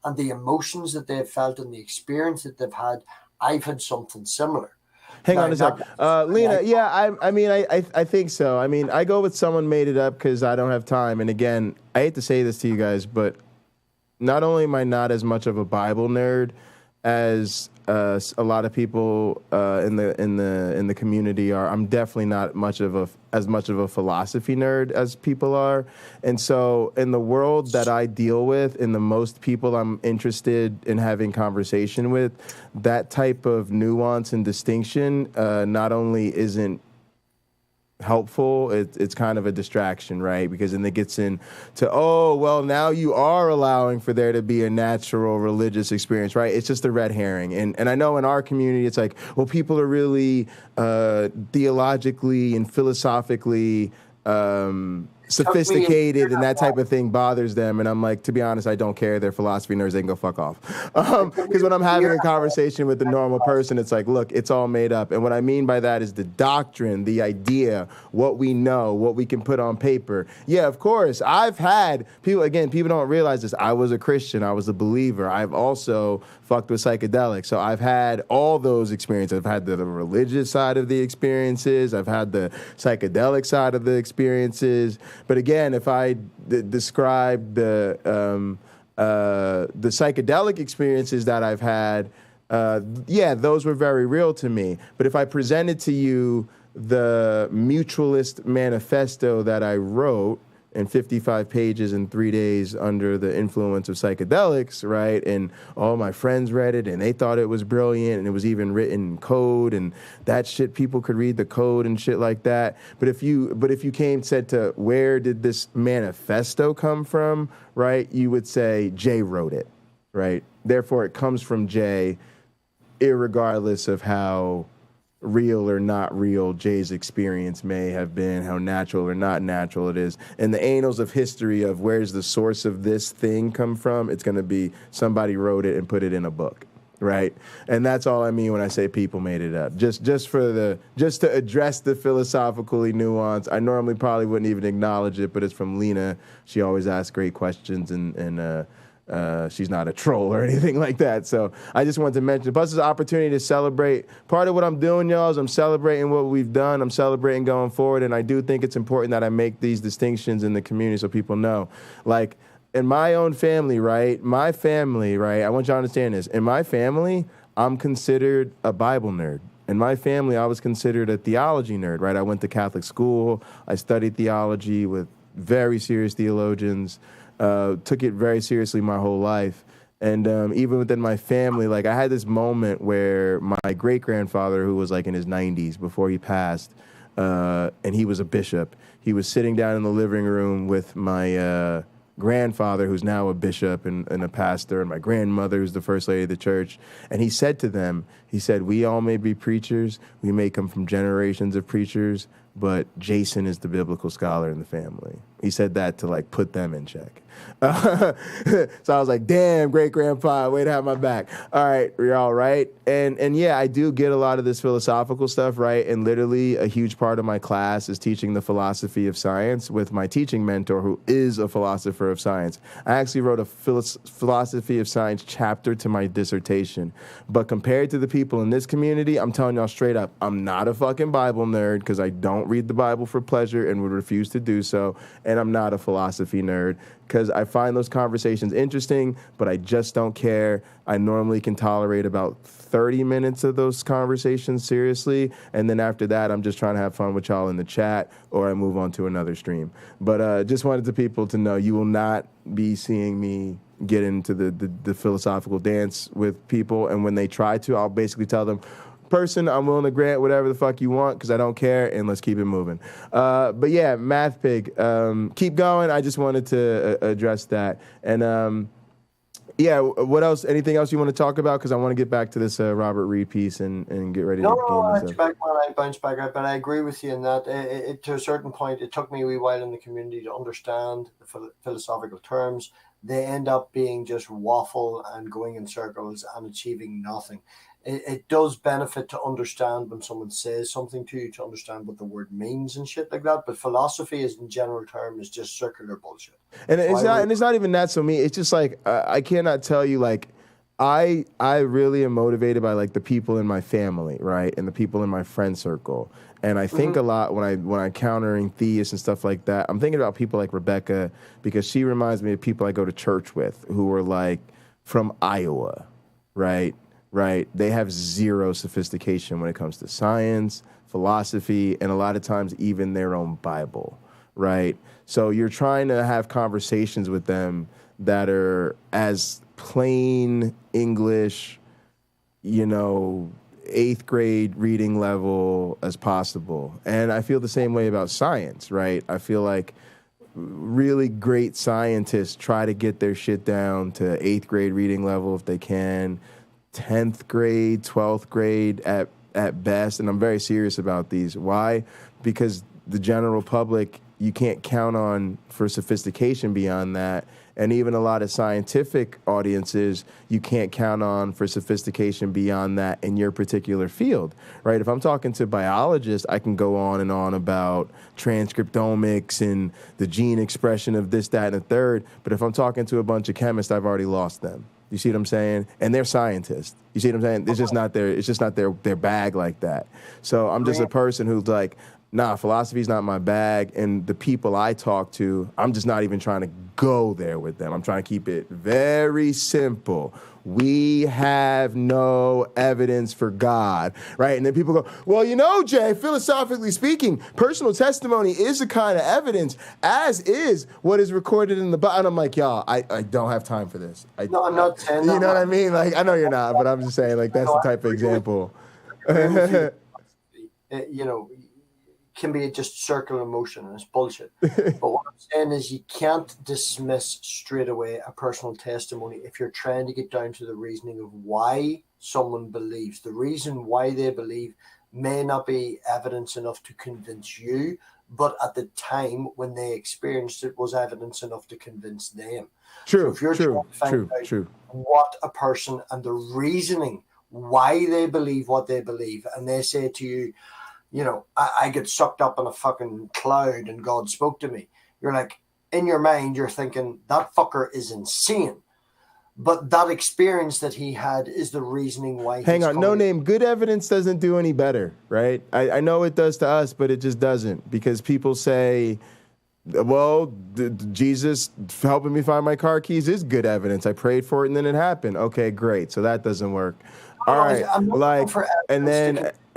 and the emotions that they've felt and the experience that they've had. I've had something similar. Hang on a sec. Lena, yeah, I mean, I think so. I mean, I go with someone made it up because I don't have time. And again, I hate to say this to you guys, but not only am I not as much of a Bible nerd as a lot of people in the community are, I'm definitely not as much of a philosophy nerd as people are. And so in the world that I deal with, in the most people I'm interested in having conversation with, that type of nuance and distinction not only isn't helpful, it's kind of a distraction, right? Because then it gets into, oh, well, now you are allowing for there to be a natural religious experience, right? It's just a red herring. And I know in our community, it's like, well, people are really theologically and philosophically sophisticated, and that type of thing bothers them. And I'm like, to be honest, I don't care. They're philosophy nerds. They can go fuck off. Because when I'm having a conversation with a normal person, it's like, look, it's all made up. And what I mean by that is the doctrine, the idea, what we know, what we can put on paper. Yeah, of course. I've had people don't realize this. I was a Christian. I was a believer. I've also fucked with psychedelics. So I've had all those experiences. I've had the religious side of the experiences. I've had the psychedelic side of the experiences. But again, if I describe the psychedelic experiences that I've had, those were very real to me. But if I presented to you the mutualist manifesto that I wrote in 55 pages in 3 days under the influence of psychedelics, right? And all my friends read it and they thought it was brilliant, and it was even written in code, and that shit, people could read the code and shit like that. But if you said to where did this manifesto come from, right? You would say Jay wrote it, right? Therefore it comes from Jay, irregardless of how real or not real Jay's experience may have been, how natural or not natural it is. In the annals of history of where's the source of this thing come from, it's going to be somebody wrote it and put it in a book, right? And that's all I mean when I say people made it up. Just to address the philosophically nuance. I normally probably wouldn't even acknowledge it, but it's from Lena. She always asks great questions, and she's not a troll or anything like that. So I just wanted to mention, plus it's an opportunity to celebrate. Part of what I'm doing, y'all, is I'm celebrating what we've done. I'm celebrating going forward. And I do think it's important that I make these distinctions in the community so people know. Like in my own family, right? My family, right? I want you to understand this. In my family, I'm considered a Bible nerd. In my family, I was considered a theology nerd, right? I went to Catholic school. I studied theology with very serious theologians. Took it very seriously my whole life. And even within my family, like I had this moment where my great-grandfather, who was like in his 90s before he passed, and he was a bishop, he was sitting down in the living room with my grandfather, who's now a bishop and a pastor, and my grandmother, who's the first lady of the church. And he said to them, he said, we all may be preachers, we may come from generations of preachers, but Jason is the biblical scholar in the family. He said that to like put them in check. So I was like, damn, great-grandpa, way to have my back. All right, you're all right. And yeah, I do get a lot of this philosophical stuff, right? And literally a huge part of my class is teaching the philosophy of science with my teaching mentor, who is a philosopher of science. I actually wrote a philosophy of science chapter to my dissertation. But compared to the people in this community, I'm telling y'all straight up, I'm not a fucking Bible nerd because I don't read the Bible for pleasure and would refuse to do so. And I'm not a philosophy nerd because I find those conversations interesting, but I just don't care. I normally can tolerate about 30 minutes of those conversations seriously, and then after that, I'm just trying to have fun with y'all in the chat, or I move on to another stream. But just wanted the people to know you will not be seeing me get into the philosophical dance with people, and when they try to, I'll basically tell them, person, I'm willing to grant whatever the fuck you want because I don't care, and let's keep it moving. But yeah, Math Pig, keep going. I just wanted to address that. And yeah, what else? Anything else you want to talk about? Because I want to get back to this Robert Reed piece and get ready to bounce back up. But I agree with you in that to a certain point, it took me a wee while in the community to understand the philosophical terms. they end up being just waffle and going in circles and achieving nothing. It does benefit to understand when someone says something to you, to understand what the word means and shit like that. But philosophy, is in general term, is just circular bullshit. And it's not even that. So me, it's just like I cannot tell you. Like I really am motivated by like the people in my family, right, and the people in my friend circle. And I think a lot when I'm countering theists and stuff like that. I'm thinking about people like Rebecca, because she reminds me of people I go to church with who are like from Iowa, right? Right? They have zero sophistication when it comes to science, philosophy, and a lot of times even their own Bible, right? So you're trying to have conversations with them that are as plain English, 8th grade reading level as possible. And I feel the same way about science, right? I feel like really great scientists try to get their shit down to 8th grade reading level if they can, 10th grade, 12th grade at best. And I'm very serious about these. Why? Because the general public, you can't count on for sophistication beyond that. And even a lot of scientific audiences, you can't count on for sophistication beyond that in your particular field, right? If I'm talking to biologists, I can go on and on about transcriptomics and the gene expression of this, that, and the third. But if I'm talking to a bunch of chemists, I've already lost them. You see what I'm saying? And they're scientists. You see what I'm saying? It's just not their bag like that. So I'm just a person who's like, nah, philosophy's not my bag. And the people I talk to, I'm just not even trying to go there with them. I'm trying to keep it very simple. We have no evidence for God, right? And then people go, well, Jay, philosophically speaking, personal testimony is a kind of evidence, as is what is recorded in the Bible. And I'm like, y'all, I don't have time for this. No, I'm not saying that. You know what I mean? Like, I know you're not, but I'm just saying, like, that's the type of example. Can be just circular motion, and it's bullshit. But what I'm saying is, you can't dismiss straight away a personal testimony if you're trying to get down to the reasoning of why someone believes. The reason why they believe may not be evidence enough to convince you, but at the time when they experienced it was evidence enough to convince them. True, so if you're trying to find out what a person and the reasoning why they believe what they believe, and they say to you, I get sucked up in a fucking cloud and God spoke to me. You're like, in your mind, you're thinking, that fucker is insane. But that experience that he had is the reasoning why. Hang on, no name. Good evidence doesn't do any better, right? I know it does to us, but it just doesn't. Because people say, well, Jesus helping me find my car keys is good evidence. I prayed for it and then it happened. Okay, great. So that doesn't work. All right, and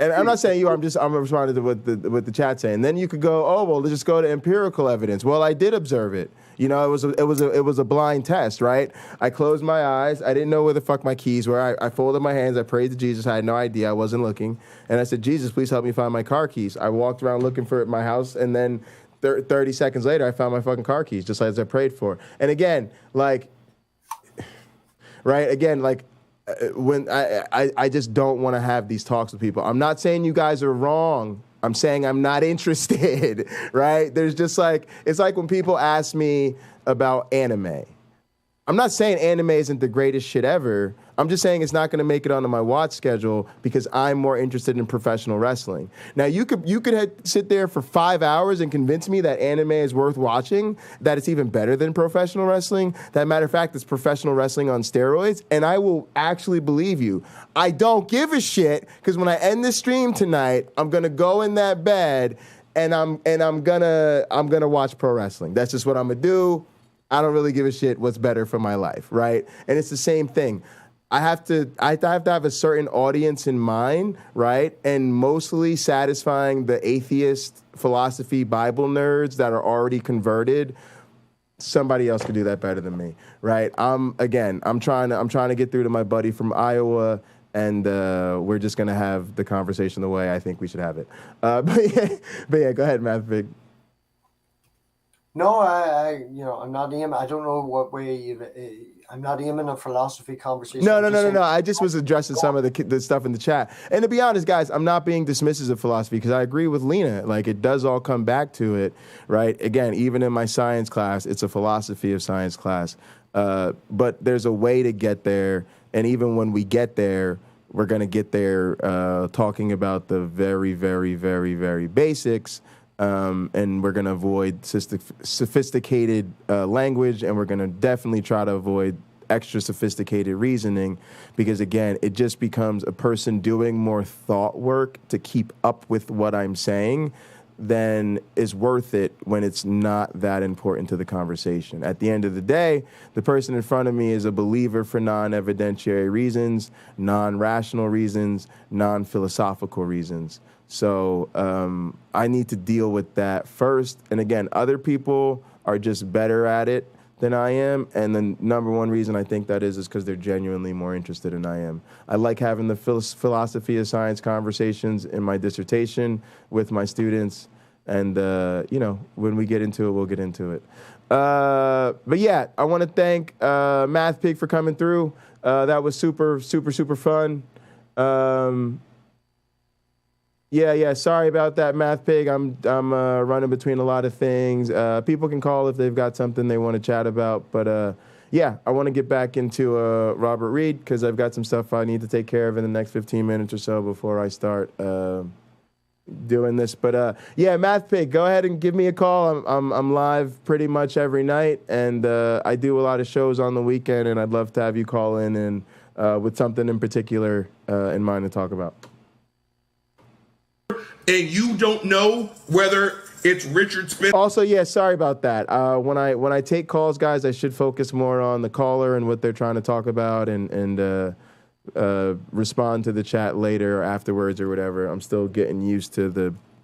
I'm not saying you. I'm responding to what the chat saying. Then you could go, oh well, let's just go to empirical evidence. Well, I did observe it. It was a blind test, right? I closed my eyes. I didn't know where the fuck my keys were. I folded my hands. I prayed to Jesus. I had no idea. I wasn't looking, and I said, Jesus, please help me find my car keys. I walked around looking for it in my house, and then 30 seconds later, I found my fucking car keys, just as I prayed for. And again, when I just don't want to have these talks with people. I'm not saying you guys are wrong. I'm saying I'm not interested, right? There's just it's like when people ask me about anime. I'm not saying anime isn't the greatest shit ever. I'm just saying it's not going to make it onto my watch schedule because I'm more interested in professional wrestling. Now, you could sit there for 5 hours and convince me that anime is worth watching, that it's even better than professional wrestling. That matter of fact, it's professional wrestling on steroids, and I will actually believe you. I don't give a shit because when I end the stream tonight, I'm going to go in that bed and I'm gonna watch pro wrestling. That's just what I'm going to do. I don't really give a shit what's better for my life, right? And it's the same thing. I have to have a certain audience in mind, right? And mostly satisfying the atheist philosophy Bible nerds that are already converted. Somebody else could do that better than me, right? I'm trying to get through to my buddy from Iowa, and we're just gonna have the conversation the way I think we should have it. But yeah, go ahead, Math Big. No, I'm not aiming. I don't know what way I'm not aiming a philosophy conversation. No. I just was addressing some of the stuff in the chat. And to be honest, guys, I'm not being dismissive of philosophy because I agree with Lena. Like, it does all come back to it, right? Again, even in my science class, it's a philosophy of science class. But there's a way to get there, and even when we get there, we're going to get there talking about the very, very, very, very basics, and we're going to avoid sophisticated language, and we're going to definitely try to avoid extra sophisticated reasoning, because again, it just becomes a person doing more thought work to keep up with what I'm saying than is worth it when it's not that important to the conversation. At the end of the day, the person in front of me is a believer for non-evidentiary reasons, non-rational reasons, non-philosophical reasons. So I need to deal with that first. And again, other people are just better at it than I am, and the number one reason I think that is because they're genuinely more interested than I am. I like having the philosophy of science conversations in my dissertation with my students, and you know, when we get into it, we'll get into it. But yeah, I want to thank Math Pig for coming through. That was super, super, super fun. Yeah. Sorry about that, Math Pig. I'm running between a lot of things. People can call if they've got something they want to chat about. But yeah, I want to get back into Robert Reed because I've got some stuff I need to take care of in the next 15 minutes or so before I start doing this. But yeah, Math Pig, go ahead and give me a call. I'm live pretty much every night, and I do a lot of shows on the weekend, and I'd love to have you call in and with something in particular in mind to talk about. And you don't know whether it's Richard Spencer. Also, yeah, sorry about that. When I take calls, guys, I should focus more on the caller and what they're trying to talk about, and respond to the chat later or afterwards or whatever. I'm still getting used to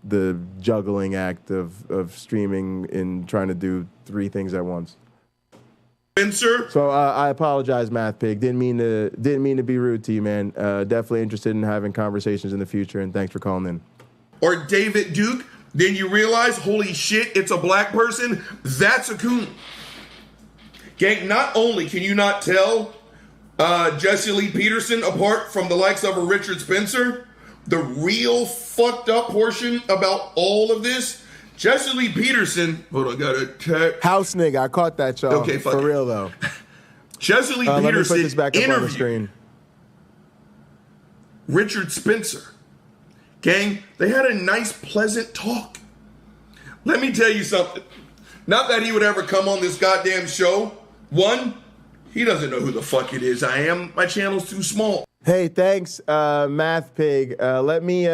the juggling act of streaming and trying to do 3 things at once. Spencer. So I apologize, Math Pig. Didn't mean to be rude to you, man. Definitely interested in having conversations in the future, and thanks for calling in. Or David Duke, then you realize, holy shit, it's a black person. That's a coon. Gang, not only can you not tell Jesse Lee Peterson apart from the likes of a Richard Spencer, the real fucked up portion about all of this, Jesse Lee Peterson, hold on, I got a text. House nigga, I caught that, y'all. Okay, for real though. Jesse Lee Peterson let me put this back up on the screen. Richard Spencer. Gang, they had a nice, pleasant talk. Let me tell you something. Not that he would ever come on this goddamn show. One, he doesn't know who the fuck it is I am. My channel's too small. Hey, thanks, Math Pig. Let me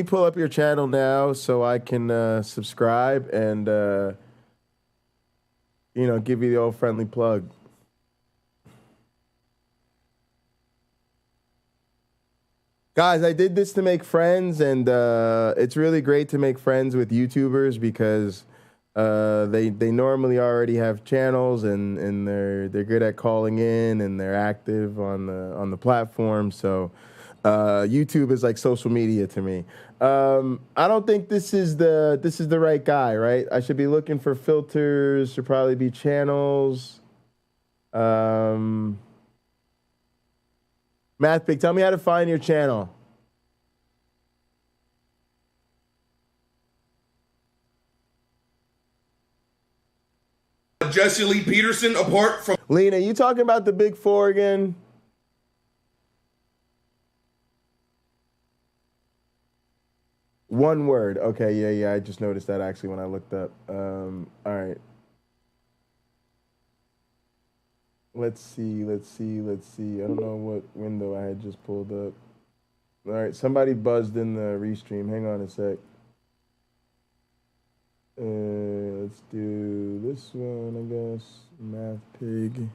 pull up your channel now so I can subscribe and give you the old friendly plug. Guys, I did this to make friends, and it's really great to make friends with YouTubers because they normally already have channels and they're good at calling in and they're active on the platform. So YouTube is like social media to me. I don't think this is the right guy, right? I should be looking for filters. Should probably be channels. Math Pig, tell me how to find your channel. Jesse Lee Peterson, apart from... Lena, you talking about the Big Four again? One word. Okay, yeah. I just noticed that actually when I looked up. All right. Let's see. I don't know what window I had just pulled up. All right, somebody buzzed in the restream. Hang on a sec. Let's do this one, I guess. Math Pig.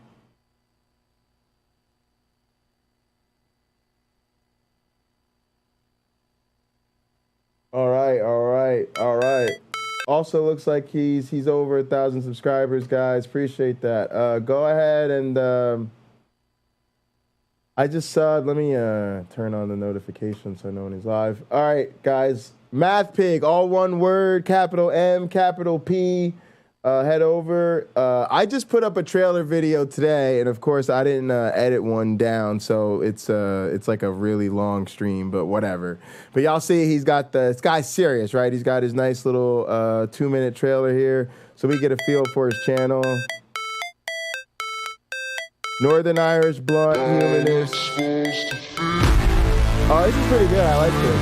All right. Also looks like he's over 1,000 subscribers, guys. Appreciate that. Go ahead and I just saw. Let me turn on the notifications so I know when he's live. All right, guys. Math Pig, all one word, capital M, capital P. Head over. I just put up a trailer video today, and of course I didn't edit one down, so it's like a really long stream, but whatever. But y'all see he's got this guy's serious, right? He's got his nice little 2-minute trailer here, so we get a feel for his channel. Northern Irish blunt humanist. Oh, this is pretty good. I like this.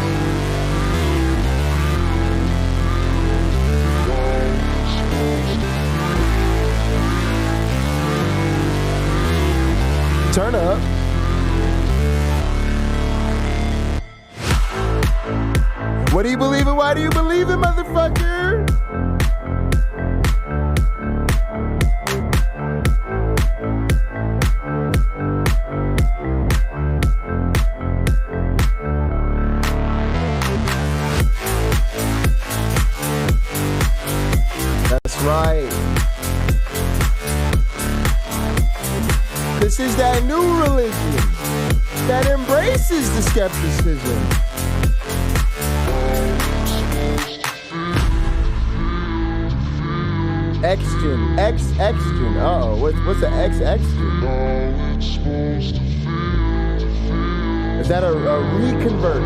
Turn up. What do you believe in? Why do you believe it, motherfucker? That's right. This is that new religion that embraces the skepticism. Exgen. Exgen. Uh-oh. What's the Exgen? Is that a reconvert?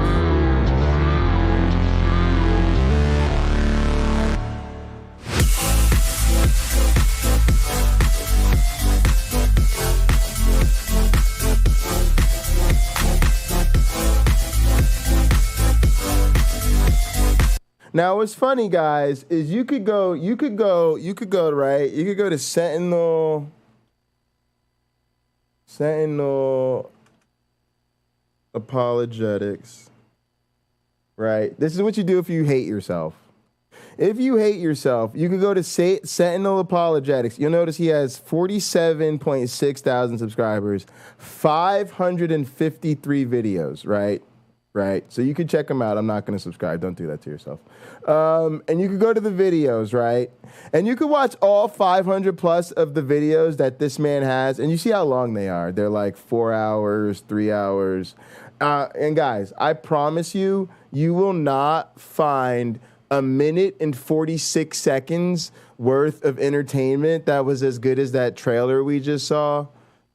Now, what's funny, guys, is you could go to Sentinel Apologetics, right? This is what you do if you hate yourself. If you hate yourself, you can go to Sentinel Apologetics. You'll notice he has 47.6 thousand subscribers, 553 videos, right? Right. So you can check them out. I'm not going to subscribe. Don't do that to yourself. And you can go to the videos, right? And you can watch all 500 plus of the videos that this man has. And you see how long they are. They're like 4 hours, 3 hours. And guys, I promise you, you will not find a minute and 46 seconds worth of entertainment that was as good as that trailer we just saw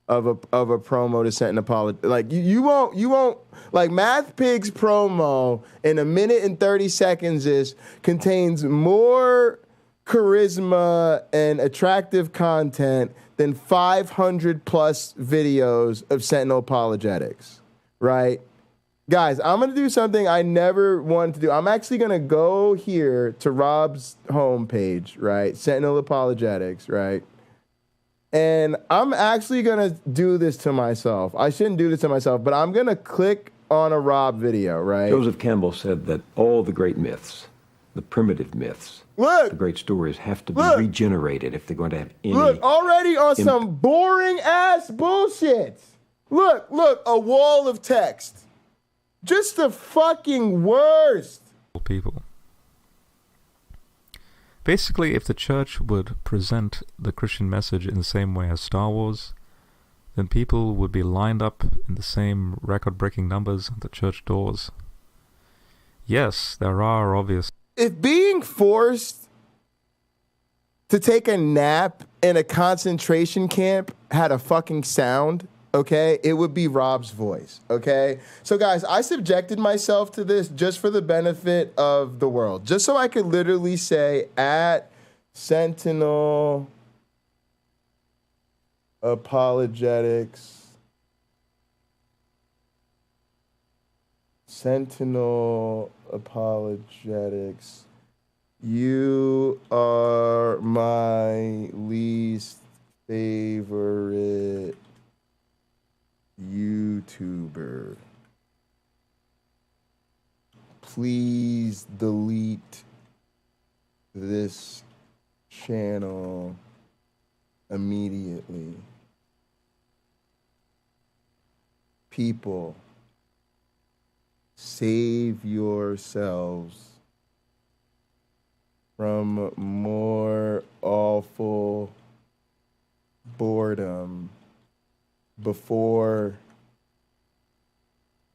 of a promo to Sentinel Apologetics. Like you won't like Math Pig's promo in a minute and 30 seconds contains more charisma and attractive content than 500 plus videos of Sentinel Apologetics, right? Guys, I'm going to do something I never wanted to do. I'm actually going to go here to Rob's homepage, right? Sentinel Apologetics, right? And I'm actually going to do this to myself. I shouldn't do this to myself, but I'm going to click on a Rob video, right? Joseph Campbell said that all the great myths, the primitive myths, the great stories have to be regenerated if they're going to have any... Look, already on some boring-ass bullshit. Look, a wall of text. Just the fucking worst. People. Basically, if the church would present the Christian message in the same way as Star Wars, then people would be lined up in the same record-breaking numbers at the church doors. Yes, there are obvious... If being forced to take a nap in a concentration camp had a fucking sound, okay, it would be Rob's voice, okay? So, guys, I subjected myself to this just for the benefit of the world, just so I could literally say at Sentinel Apologetics, you are my least favorite YouTuber. Please delete this channel immediately. People, save yourselves from more awful boredom before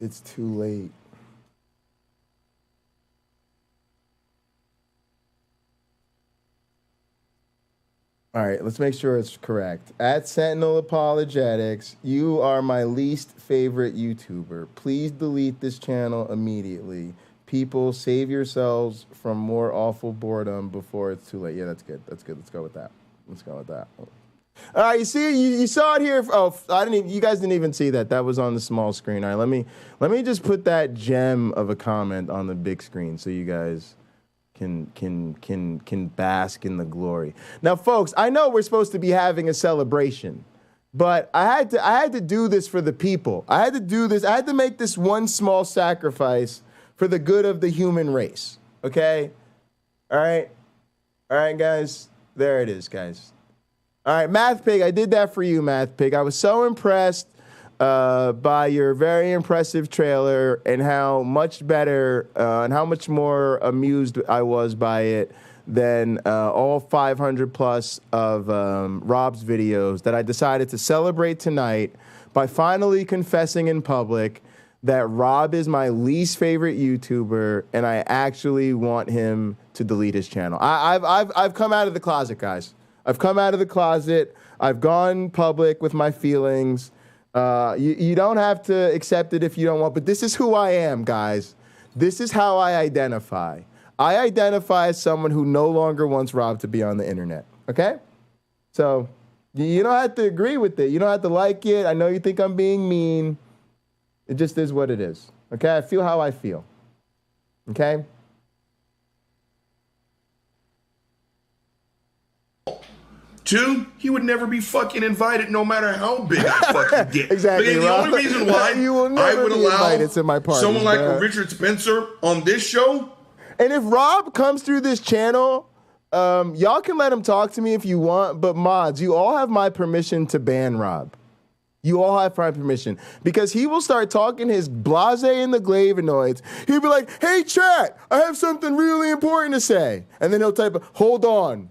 it's too late. All right, let's make sure it's correct. At Sentinel Apologetics, you are my least favorite YouTuber. Please delete this channel immediately. People, save yourselves from more awful boredom before it's too late. Yeah, that's good. That's good. Let's go with that. All right, you see, you saw it here. Oh, you guys didn't even see that. That was on the small screen. All right, let me just put that gem of a comment on the big screen so you guys can bask in the glory. Now, folks, I know we're supposed to be having a celebration, but I had to do this for the people. I had to do this. I had to make this one small sacrifice for the good of the human race. Okay? All right, guys. There it is, guys. All right, Math Pig, I did that for you, Math Pig. I was so impressed by your very impressive trailer and how much better and how much more amused I was by it than all 500 plus of Rob's videos that I decided to celebrate tonight by finally confessing in public that Rob is my least favorite YouTuber and I actually want him to delete his channel. I've come out of the closet, guys. I've come out of the closet. I've gone public with my feelings. You don't have to accept it if you don't want, but this is who I am, guys. This is how I identify. I identify as someone who no longer wants Rob to be on the internet, okay? So you don't have to agree with it. You don't have to like it. I know you think I'm being mean. It just is what it is, okay? I feel how I feel, okay? Two, he would never be fucking invited no matter how big I fucking get. Exactly, the only reason why I would allow to my parties, someone like a Richard Spencer on this show. And if Rob comes through this channel, y'all can let him talk to me if you want, but mods, you all have my permission to ban Rob. You all have my permission. Because he will start talking his blase and the glavinoids. He'll be like, hey, chat, I have something really important to say. And then he'll type, hold on,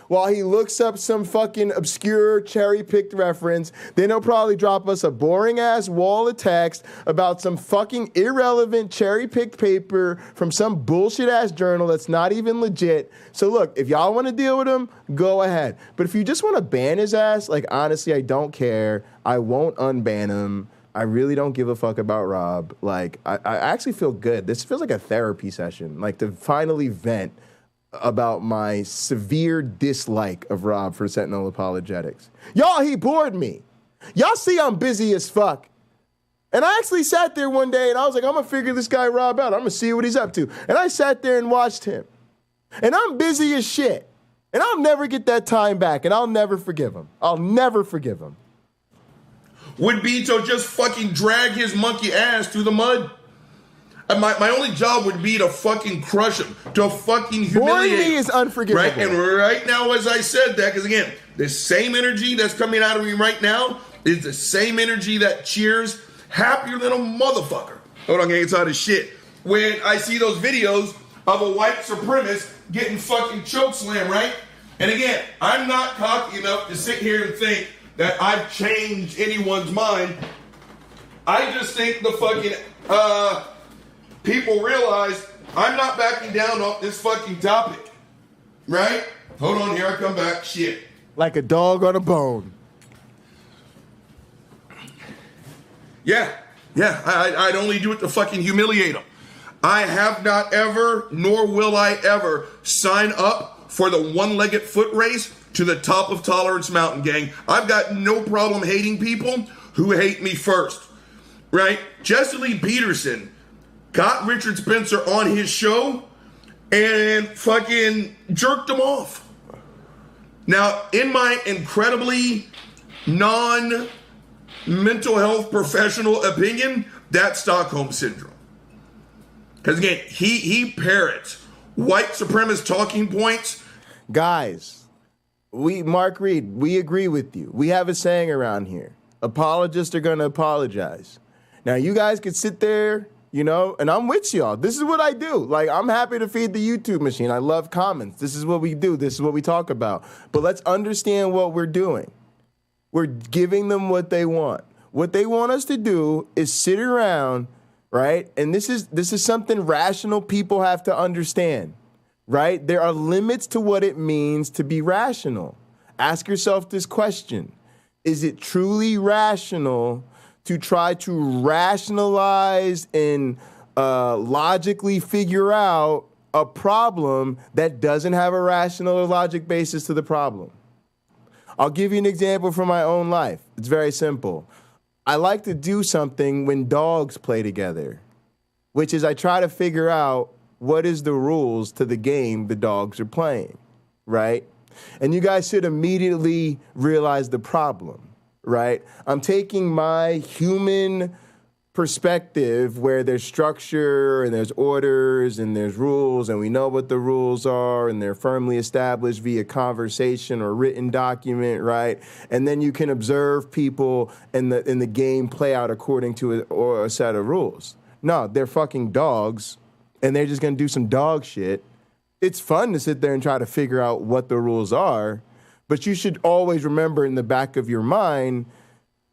while he looks up some fucking obscure cherry-picked reference. Then he'll probably drop us a boring-ass wall of text about some fucking irrelevant cherry-picked paper from some bullshit-ass journal that's not even legit. So look, if y'all want to deal with him, go ahead. But if you just want to ban his ass, like, honestly, I don't care. I won't unban him. I really don't give a fuck about Rob. Like, I actually feel good. This feels like a therapy session, like to finally vent about my severe dislike of Rob for Sentinel Apologetics. Y'all, he bored me. Y'all see I'm busy as fuck. And I actually sat there one day and I was like, I'm gonna figure this guy Rob out. I'm gonna see what he's up to. And I sat there and watched him. And I'm busy as shit. And I'll never get that time back and I'll never forgive him. I'll never forgive him. Would be to just fucking drag his monkey ass through the mud. My only job would be to fucking crush him, to fucking humiliate him. Boring me is unforgivable. Right? And right now, as I said that, because again, the same energy that's coming out of me right now is the same energy that cheers happy little motherfucker. Hold on, I'm gonna get out of shit. When I see those videos of a white supremacist getting fucking chokeslammed, right? And again, I'm not cocky enough to sit here and think that I've changed anyone's mind. I just think the fucking, people realize I'm not backing down off this fucking topic. Right? Hold on, here I come back. Shit. Like a dog on a bone. Yeah. I'd only do it to fucking humiliate them. I have not ever, nor will I ever, sign up for the one-legged foot race to the top of Tolerance Mountain, gang. I've got no problem hating people who hate me first. Right? Jesse Lee Peterson got Richard Spencer on his show and fucking jerked him off. Now, in my incredibly non-mental health professional opinion, that's Stockholm Syndrome. Because again, he parrots white supremacist talking points. Guys, Mark Reed, we agree with you. We have a saying around here. Apologists are going to apologize. Now, you guys could sit there, you know, and I'm with y'all. This is what I do. Like, I'm happy to feed the YouTube machine. I love comments. This is what we do. This is what we talk about. But let's understand what we're doing. We're giving them what they want. What they want us to do is sit around, right? And this is something rational people have to understand, right? There are limits to what it means to be rational. Ask yourself this question. Is it truly rational to try to rationalize and logically figure out a problem that doesn't have a rational or logic basis to the problem. I'll give you an example from my own life. It's very simple. I like to do something when dogs play together, which is I try to figure out what is the rules to the game the dogs are playing, right? And you guys should immediately realize the problem, right? I'm taking my human perspective where there's structure and there's orders and there's rules and we know what the rules are and they're firmly established via conversation or written document, right? And then you can observe people in the game play out according to a set of rules. No, they're fucking dogs and they're just gonna do some dog shit. It's fun to sit there and try to figure out what the rules are, but you should always remember in the back of your mind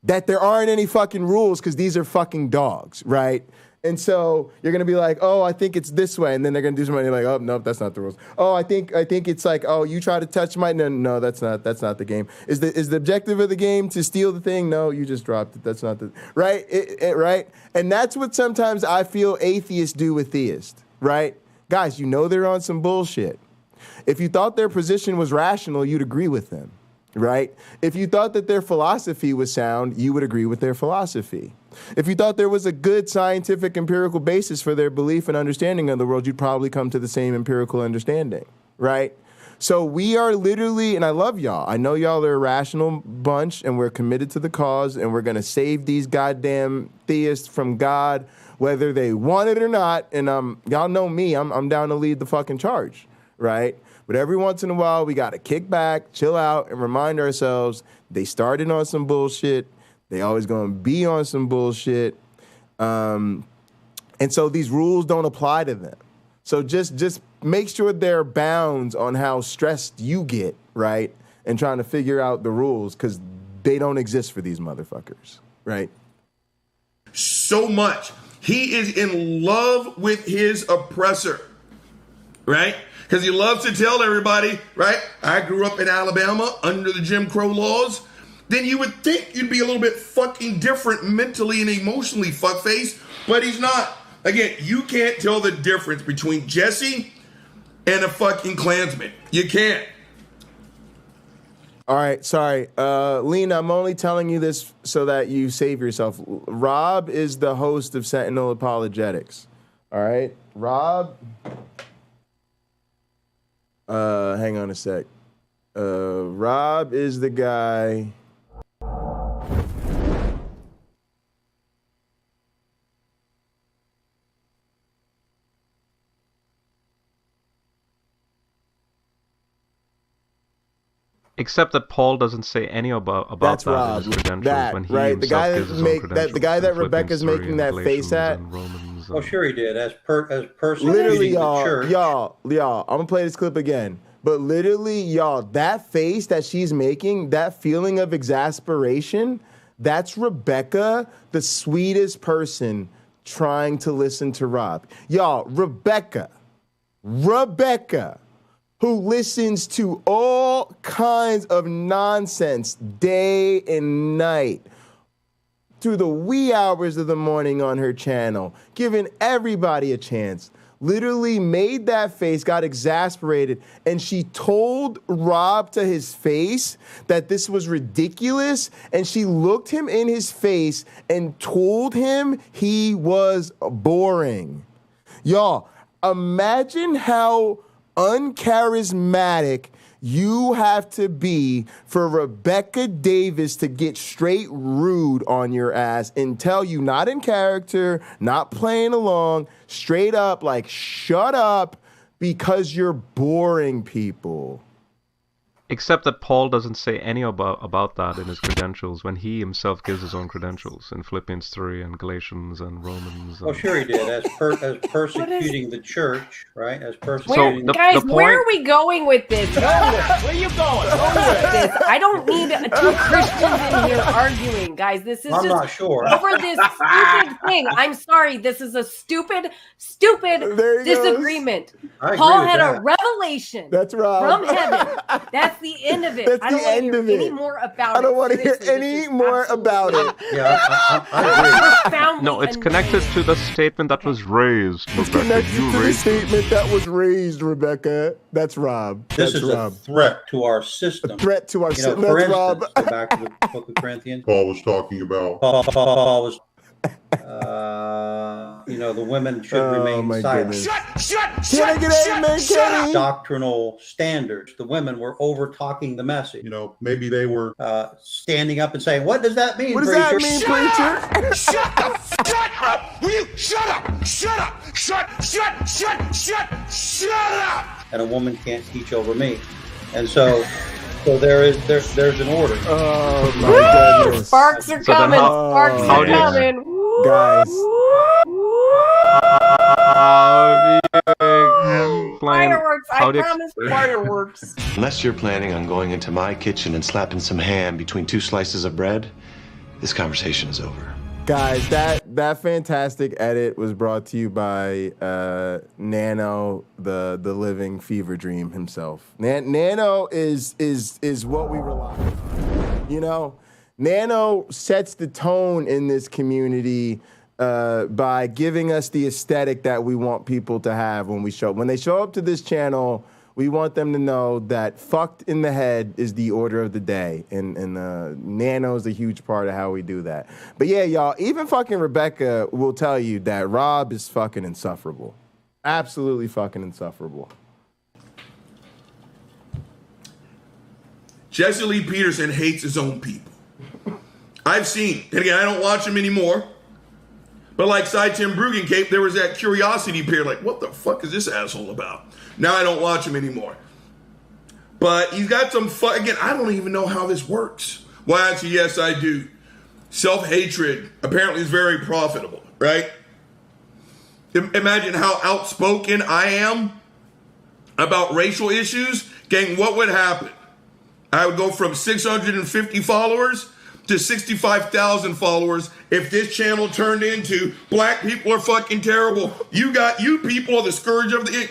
that there aren't any fucking rules because these are fucking dogs, right? And so you're gonna be like, oh, I think it's this way, and then they're gonna do something. You're like, oh, nope, that's not the rules. Oh, I think it's like, oh, you try to touch my no, that's not the game. Is the objective of the game to steal the thing? No, you just dropped it. That's not the right, right? And that's what sometimes I feel atheists do with theists, right? Guys, you know they're on some bullshit. If you thought their position was rational, you'd agree with them. Right? If you thought that their philosophy was sound, you would agree with their philosophy. If you thought there was a good scientific empirical basis for their belief and understanding of the world, you'd probably come to the same empirical understanding, right? So we are literally, and I love y'all. I know y'all are a rational bunch and we're committed to the cause and we're going to save these goddamn theists from God, whether they want it or not. And y'all know me, I'm down to lead the fucking charge, right? But every once in a while, we got to kick back, chill out, and remind ourselves they started on some bullshit. They always going to be on some bullshit. And so these rules don't apply to them. So just make sure there are bounds on how stressed you get, right? And trying to figure out the rules because they don't exist for these motherfuckers, right? So much. He is in love with his oppressor, right? Because he loves to tell everybody, right? I grew up in Alabama under the Jim Crow laws. Then you would think you'd be a little bit fucking different mentally and emotionally, fuckface, but he's not. Again, you can't tell the difference between Jesse and a fucking Klansman. You can't. All right, sorry. Lena, I'm only telling you this so that you save yourself. Rob is the host of Sentinel Apologetics. All right? Rob... hang on a sec. Rob is the guy. Except that Paul doesn't say any about That's that Rob. in his credentials That, when he right? The guy himself that gives his own make credentials the guy that in Rebecca's Philippians 3 making and that face Galatians at. and Romans Oh, sure he did. As persecuting Literally, the church. y'all, I'm gonna play this clip again. But literally, y'all, that face that she's making, that feeling of exasperation, that's Rebecca, the sweetest person trying to listen to Rob. Y'all, Rebecca, who listens to all kinds of nonsense day and night through the wee hours of the morning on her channel, giving everybody a chance, literally made that face, got exasperated, and she told Rob to his face that this was ridiculous, and she looked him in his face and told him he was boring. Y'all, imagine how uncharismatic you have to be for Rebecca Davis to get straight rude on your ass and tell you, not in character, not playing along, straight up, like, shut up because you're boring people. Except that Paul doesn't say any about that in his credentials when he himself gives his own credentials in Philippians 3 and Galatians and Romans. Oh, sure he did. As persecuting the church, right? As Where, persecuting. guys, where are we going with this? Where are you going? I don't need two Christians in here arguing, guys. This is I'm just not sure. over this stupid thing. I'm sorry. This is a stupid disagreement. I agree Paul with had that. a revelation That's Rob. from heaven. That's That's the end of it. That's I don't the want to end hear of it. any more about it. I don't want to hear Seriously, any more about it. Yeah, I agree. No, it's connected to the statement that was raised, It's Rebecca. connected You to the raised it. statement that was raised, Rebecca. That's Rob. This That's is Rob. a threat to our system. A threat to our You know, system. for That's instance, Rob. go back to the Book of Corinthians. Paul was talking about. Paul was, the women should remain silent. Can I get an amen, Kenny? Doctrinal standards. The women were over talking the message. Maybe they were standing up and saying, "What does that mean, What does preacher?" that mean, preacher? Shut up! Will you shut up? Shut up! Shut up! And a woman can't teach over me. And so there's an order. Oh my goodness. Sparks are coming. Sparks how are do you- coming. Guys. Fireworks. I how do you promise fireworks. Unless you're planning on going into my kitchen and slapping some ham between two slices of bread, this conversation is over. Guys, that fantastic edit was brought to you by Nano, the living fever dream himself. Nano is what we rely on. Nano sets the tone in this community by giving us the aesthetic that we want people to have when they show up to this channel. We want them to know that fucked in the head is the order of the day. And Nano is a huge part of how we do that. But yeah, y'all, even fucking Rebecca will tell you that Rob is fucking insufferable. Absolutely fucking insufferable. Jesse Lee Peterson hates his own people. I've seen, and again, I don't watch him anymore. But like Cy Tim Bruggencape, there was that curiosity period, like, what the fuck is this asshole about? Now I don't watch him anymore. But he's got some fun. Again, I don't even know how this works. Well, actually, yes, I do. Self-hatred apparently is very profitable, right? Imagine how outspoken I am about racial issues. Gang, what would happen? I would go from 650 followers to 65,000 followers if this channel turned into black people are fucking terrible. You people are the scourge of the...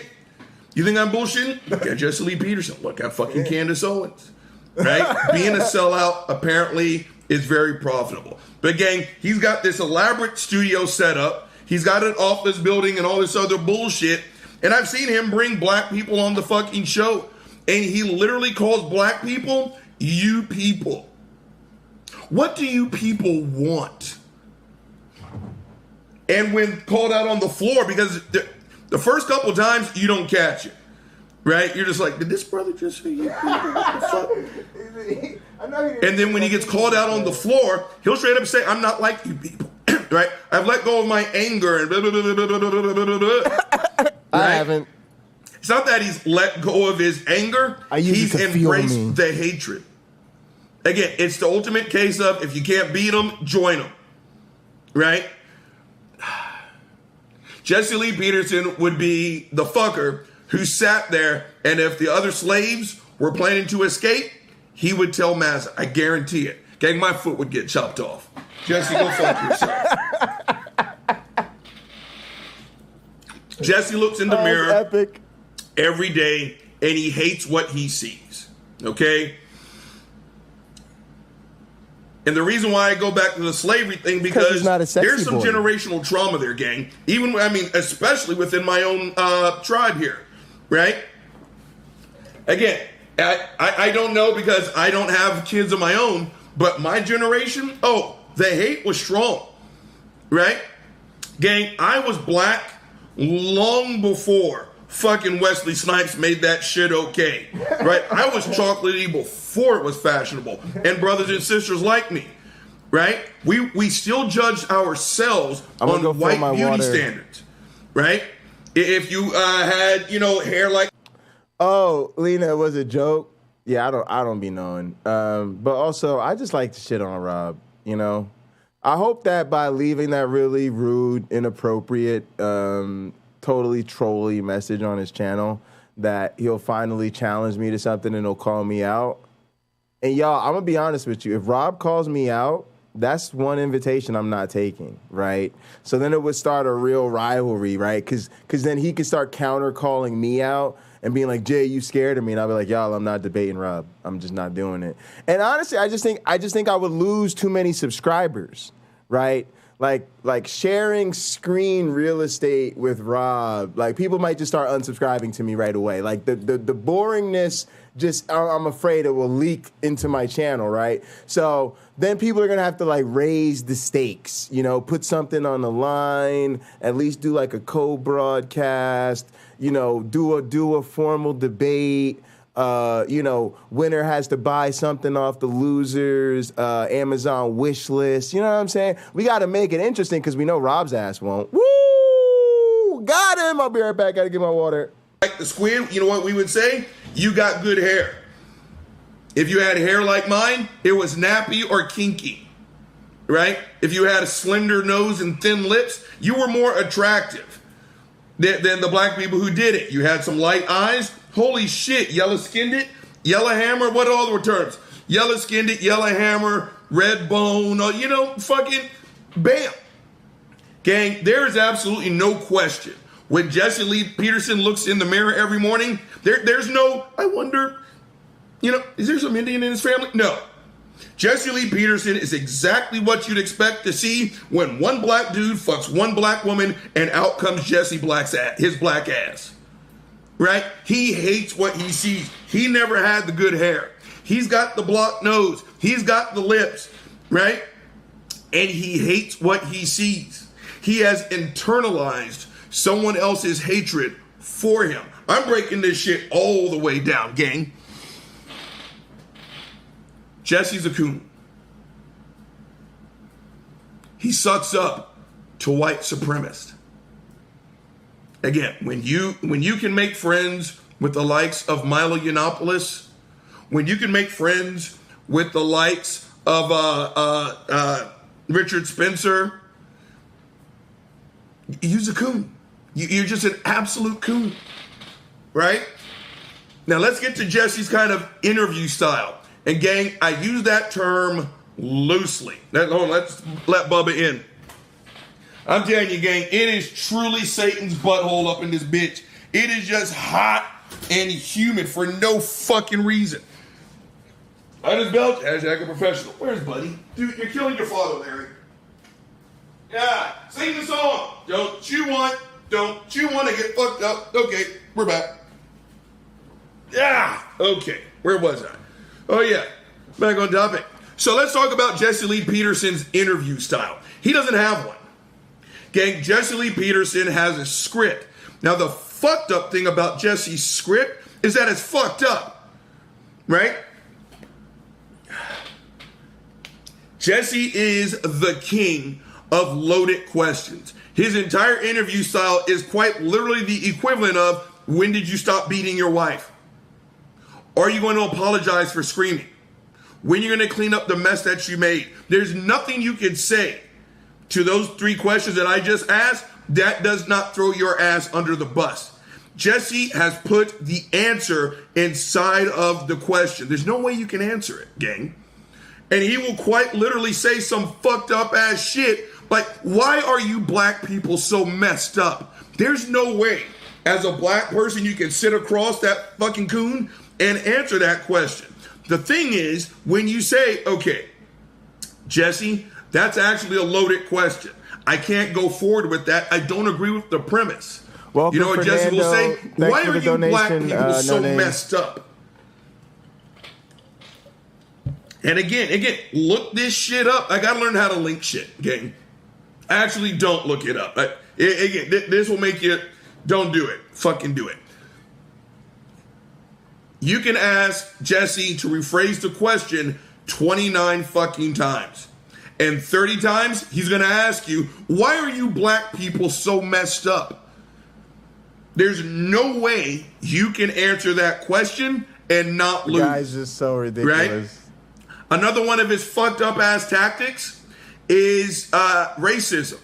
You think I'm bullshitting? Look at Jesse Lee Peterson. Look at fucking Candace Owens. Right? Being a sellout apparently is very profitable. But gang, he's got this elaborate studio set up. He's got an office building and all this other bullshit. And I've seen him bring black people on the fucking show. And he literally calls black people, you people. What do you people want? And when called out on the floor, because the first couple times you don't catch it, right? You're just like, did this brother just say you people? What the fuck? And then when he gets called out on the floor, he'll straight up say, I'm not like you people, right? I've let go of my anger and blah, blah, blah, blah, blah, blah, blah, blah, blah. Right? I haven't. It's not that he's let go of his anger. He's embraced the hatred. Again, it's the ultimate case of if you can't beat them, join them. Right? Jesse Lee Peterson would be the fucker who sat there, and if the other slaves were planning to escape, he would tell Massa, I guarantee it. Gang, my foot would get chopped off. Jesse, go fuck yourself. Jesse looks in the mirror every day, and he hates what he sees. Okay? And the reason why I go back to the slavery thing, because there's some generational trauma there, gang. Especially within my own tribe here, right? Again, I don't know because I don't have kids of my own, but my generation, the hate was strong, right? Gang, I was black long before fucking Wesley Snipes made that shit okay, right? I was chocolatey before it was fashionable, and brothers and sisters like me, right? We still judged ourselves on white beauty standards, right? If you had hair like, Lena, it was a joke. Yeah, I don't be knowing. But also, I just like to shit on Rob. I hope that by leaving that really rude, inappropriate, totally trolly message on his channel, that he'll finally challenge me to something and he'll call me out. And y'all, I'm gonna be honest with you. If Rob calls me out, That's one invitation I'm not taking, right? So then it would start a real rivalry, right? Because then he could start counter-calling me out and being like, Jay, you scared of me? And I'll be like, y'all, I'm not debating Rob. I'm just not doing it. And honestly, I just think I would lose too many subscribers, right? Like sharing screen real estate with Rob, like people might just start unsubscribing to me right away. Like the boringness, just I'm afraid it will leak into my channel, right? So then people are gonna have to like raise the stakes, you know, put something on the line, at least do like a co-broadcast, you know, do a formal debate. You know, winner has to buy something off the losers, Amazon wish list. You know what I'm saying? We got to make it interesting because we know Rob's ass won't. Woo! Got him. I'll be right back. Got to get my water. Like the squid, you know what we would say? You got good hair. If you had hair like mine, it was nappy or kinky, right? If you had a slender nose and thin lips, you were more attractive than the black people who did it. You had some light eyes. Holy shit, yellow-skinned it, yellow hammer, what are all the terms? Yellow-skinned it, yellow hammer, red bone, you know, fucking bam. Gang, there is absolutely no question. When Jesse Lee Peterson looks in the mirror every morning, there's no, I wonder, you know, is there some Indian in his family? No. Jesse Lee Peterson is exactly what you'd expect to see when one black dude fucks one black woman and out comes Jesse Black's ass, his black ass. Right? He hates what he sees. He never had the good hair. He's got the blocked nose. He's got the lips, right? And he hates what he sees. He has internalized someone else's hatred for him. I'm breaking this shit all the way down, gang. Jesse's a coon. He sucks up to white supremacists. Again, when you can make friends with the likes of Milo Yiannopoulos, when you can make friends with the likes of Richard Spencer, you're a coon. You're just an absolute coon, right? Now let's get to Jesse's kind of interview style. And gang, I use that term loosely. Let's let Bubba in. I'm telling you, gang, it is truly Satan's butthole up in this bitch. It is just hot and humid for no fucking reason. I just belch, hashtag a professional. Where's Buddy? Dude, you're killing your father, Larry. Yeah, sing the song. Don't you want to get fucked up? Okay, we're back. Yeah, okay, where was I? Oh yeah, back on topic. So let's talk about Jesse Lee Peterson's interview style. He doesn't have one. Gang, Jesse Lee Peterson has a script. Now, the fucked up thing about Jesse's script is that it's fucked up, right? Jesse is the king of loaded questions. His entire interview style is quite literally the equivalent of, when did you stop beating your wife? Are you going to apologize for screaming? When are you going to clean up the mess that you made? There's nothing you can say to those three questions that I just asked that does not throw your ass under the bus. Jesse has put the answer inside of the question. There's no way you can answer it, gang. And he will quite literally say some fucked up ass shit like, why are you black people so messed up? There's no way as a black person you can sit across that fucking coon and answer that question. The thing is, when you say, okay, Jesse, that's actually a loaded question. I can't go forward with that. I don't agree with the premise. Welcome, you know what Fernando. Jesse will say? Thanks Why for are the you black donation, people so no messed up? And again, look this shit up. I gotta learn how to link shit, gang. Actually, don't look it up. Again, this will make you, don't do it. Fucking do it. You can ask Jesse to rephrase the question 29 fucking times. And 30 times, he's going to ask you, why are you black people so messed up? There's no way you can answer that question and not lose. The guy's just so ridiculous. Right? Another one of his fucked up ass tactics is racism.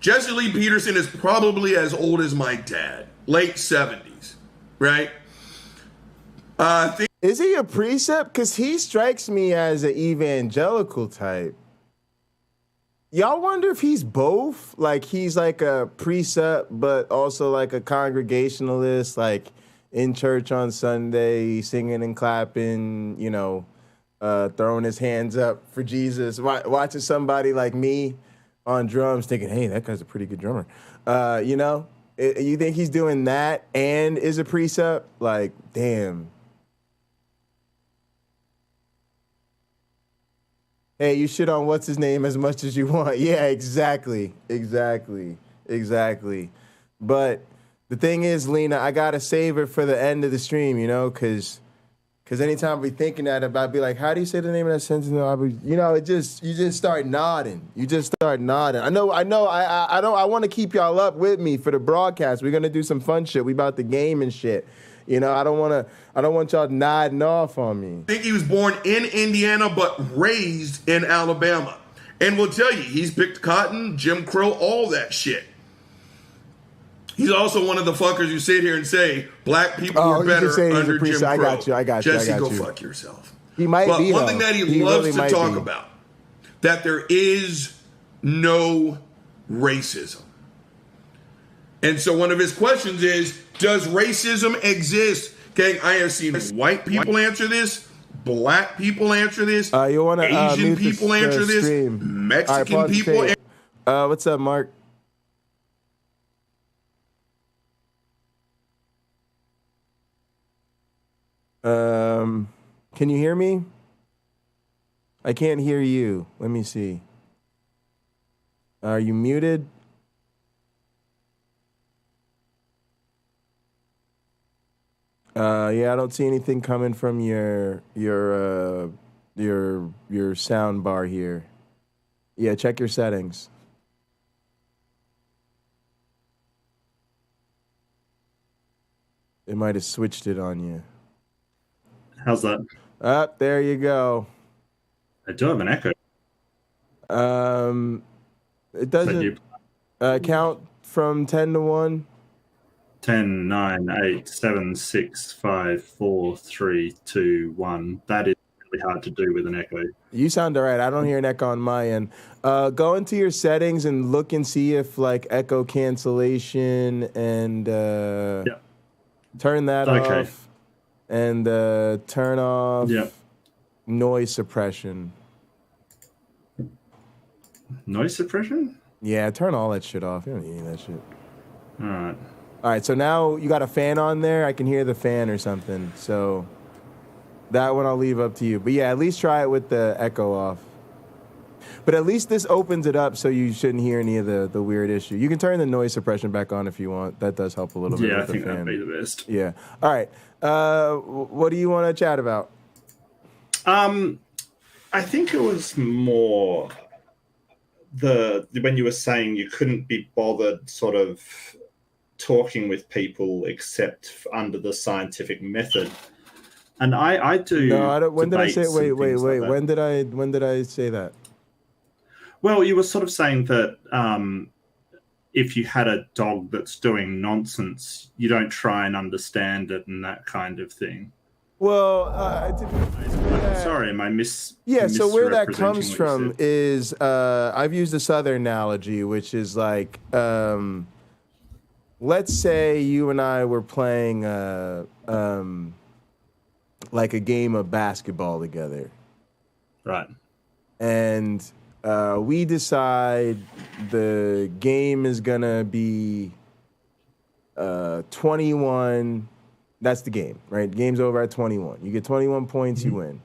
Jesse Lee Peterson is probably as old as my dad, late 70s, right? Is he a precept? Because he strikes me as an evangelical type. Y'all wonder if he's both? Like, he's like a precept, but also like a congregationalist, like in church on Sunday, singing and clapping, you know, throwing his hands up for Jesus, watching somebody like me on drums thinking, hey, that guy's a pretty good drummer. You know, you think he's doing that and is a precept? Like, damn. Hey, you shit on what's his name as much as you want. Yeah, exactly. But the thing is, Lena, I gotta save it for the end of the stream, you know, because anytime I be thinking that about, I'd be like, how do you say the name of that sentence? You know, you just start nodding. I know. I want to keep y'all up with me for the broadcast. We're gonna do some fun shit. We about the game and shit. You know, I don't want y'all nodding off on me. I think he was born in Indiana but raised in Alabama. And we'll tell you, he's picked cotton, Jim Crow, all that shit. He's also one of the fuckers who sit here and say black people were better under Jim Crow. I got you. Jesse, go fuck yourself. He might but be, one though. thing that he loves really to talk about, that there is no racism. And so one of his questions is, does racism exist? Gang, I have seen white people answer this, black people answer this, Asian people answer this, Mexican people. What's up, Mark? Can you hear me? I can't hear you. Let me see. Are you muted? Yeah, I don't see anything coming from your sound bar here. Yeah, check your settings. It might have switched it on you. How's that? There you go. I do have an echo. It doesn't count from 10 to 1. 10, 9, 8, 7, 6, 5, 4, 3, 2, 1. That is really hard to do with an echo. You sound all right. I don't hear an echo on my end. Go into your settings and look and see if like echo cancellation and turn that off. And turn off noise suppression. Noise suppression? Yeah, turn all that shit off. You don't need any of that shit. All right, so now you got a fan on there. I can hear the fan or something. So that one I'll leave up to you. But yeah, at least try it with the echo off. But at least this opens it up so you shouldn't hear any of the weird issue. You can turn the noise suppression back on if you want. That does help a little bit. Yeah, I think that'd be the best. Yeah. All right. What do you want to chat about? I think it was more when you were saying you couldn't be bothered sort of talking with people except under the scientific method. And I do. No, I don't. When did I say? Wait. Like when did I say that? Well, you were sort of saying that if you had a dog that's doing nonsense, you don't try and understand it and that kind of thing. Well, sorry, am I Yeah, so where that comes from is I've used the Southern analogy, which is like, let's say you and I were playing like a game of basketball together. Right. And we decide the game is going to be 21. That's the game, right? Game's over at 21. You get 21 points, you win.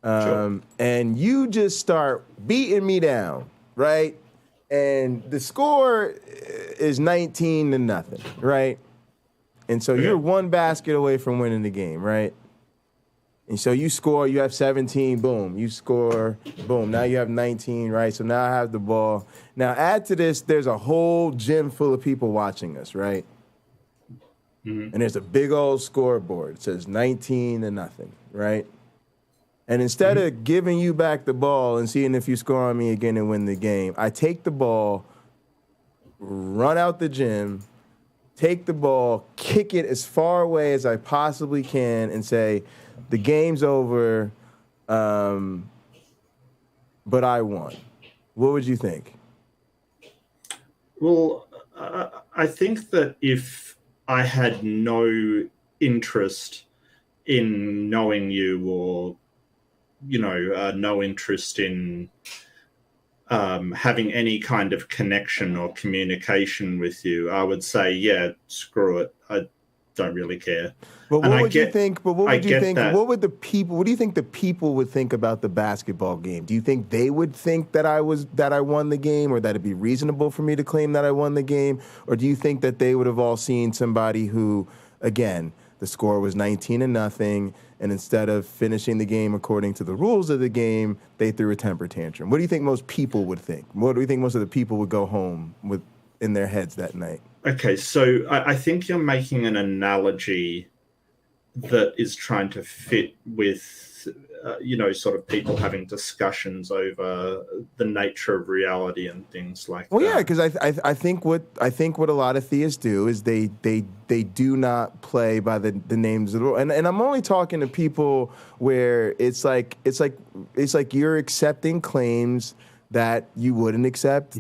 Sure. And you just start beating me down, right? And the score is 19-0, right? And so you're one basket away from winning the game, right? And so you score, you have 17, boom. You score, boom. Now you have 19, right? So now I have the ball. Now add to this, there's a whole gym full of people watching us, right? And there's a big old scoreboard. It says 19-0, right? And instead of giving you back the ball and seeing if you score on me again and win the game, I take the ball, run out the gym, take the ball, kick it as far away as I possibly can, and say, The game's over, but I won. What would you think? Well, I think that if I had no interest in knowing you, or no interest in having any kind of connection or communication with you, I would say, yeah, screw it. I don't really care. But what would you think? But what would you think? What would the people? What do you think the people would think about the basketball game? Do you think they would think that I won the game, or that it'd be reasonable for me to claim that I won the game, or do you think that they would have all seen somebody who, again, the score was 19-0, and instead of finishing the game according to the rules of the game, they threw a temper tantrum? What do you think most people would think? What do you think most of the people would go home with in their heads that night? Okay, so I think you're making an analogy that is trying to fit with, sort of people having discussions over the nature of reality and things like that. Well, yeah, because I think what a lot of theists do is they do not play by the names of the world. And I'm only talking to people where it's like you're accepting claims that you wouldn't accept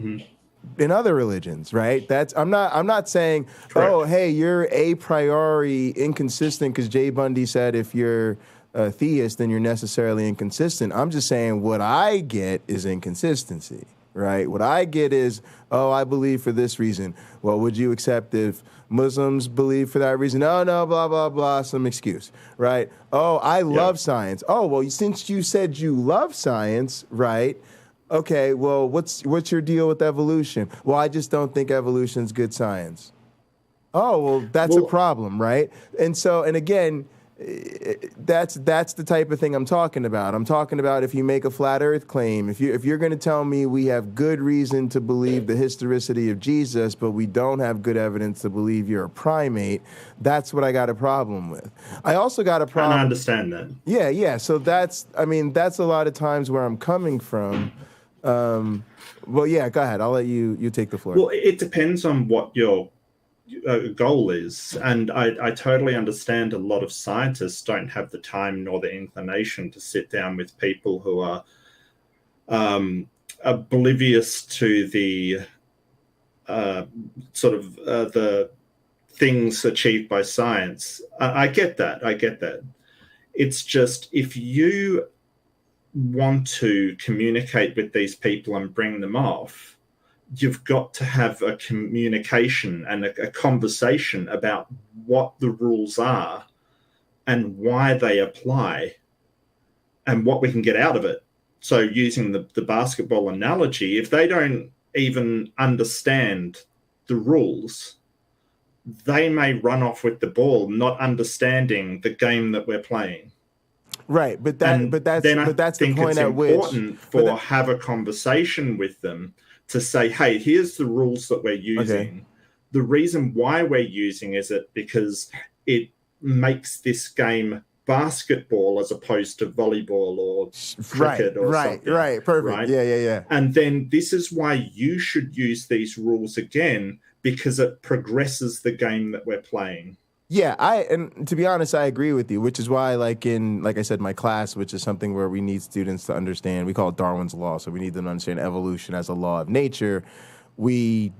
in other religions, right? I'm not saying, correct, oh, hey, you're a priori inconsistent because Jay Bundy said if you're a theist, then you're necessarily inconsistent. I'm just saying what I get is inconsistency, right? What I get is, oh, I believe for this reason. Well, would you accept if Muslims believe for that reason? No, blah, blah, blah, some excuse, right? Oh, I love science. Oh, well, since you said you love science, right? Okay, well, what's your deal with evolution? Well, I just don't think evolution's good science. Oh, well, that's a problem, right? And again, that's the type of thing I'm talking about. I'm talking about if you make a flat Earth claim, if you're going to tell me we have good reason to believe the historicity of Jesus, but we don't have good evidence to believe you're a primate, that's what I got a problem with. I also got a problem. I understand that. Yeah. So that's a lot of times where I'm coming from. Well, yeah, go ahead. I'll let you take the floor. Well, it depends on what your goal is. And I totally understand a lot of scientists don't have the time nor the inclination to sit down with people who are oblivious to the the things achieved by science. I get that. It's just, if you want to communicate with these people and bring them off, you've got to have a communication and a conversation about what the rules are and why they apply and what we can get out of it. So using the basketball analogy, if they don't even understand the rules, they may run off with the ball, not understanding the game that we're playing. Right, but that's the point at which it's important have a conversation with them to say, hey, here's the rules that we're using. Okay. The reason why we're using is because it makes this game basketball as opposed to volleyball or cricket or something. Right, perfect. Right? Yeah. And then this is why you should use these rules again, because it progresses the game that we're playing. Yeah, and to be honest, I agree with you, which is why, like I said, my class, which is something where we need students to understand, we call it Darwin's Law, so we need them to understand evolution as a law of nature. We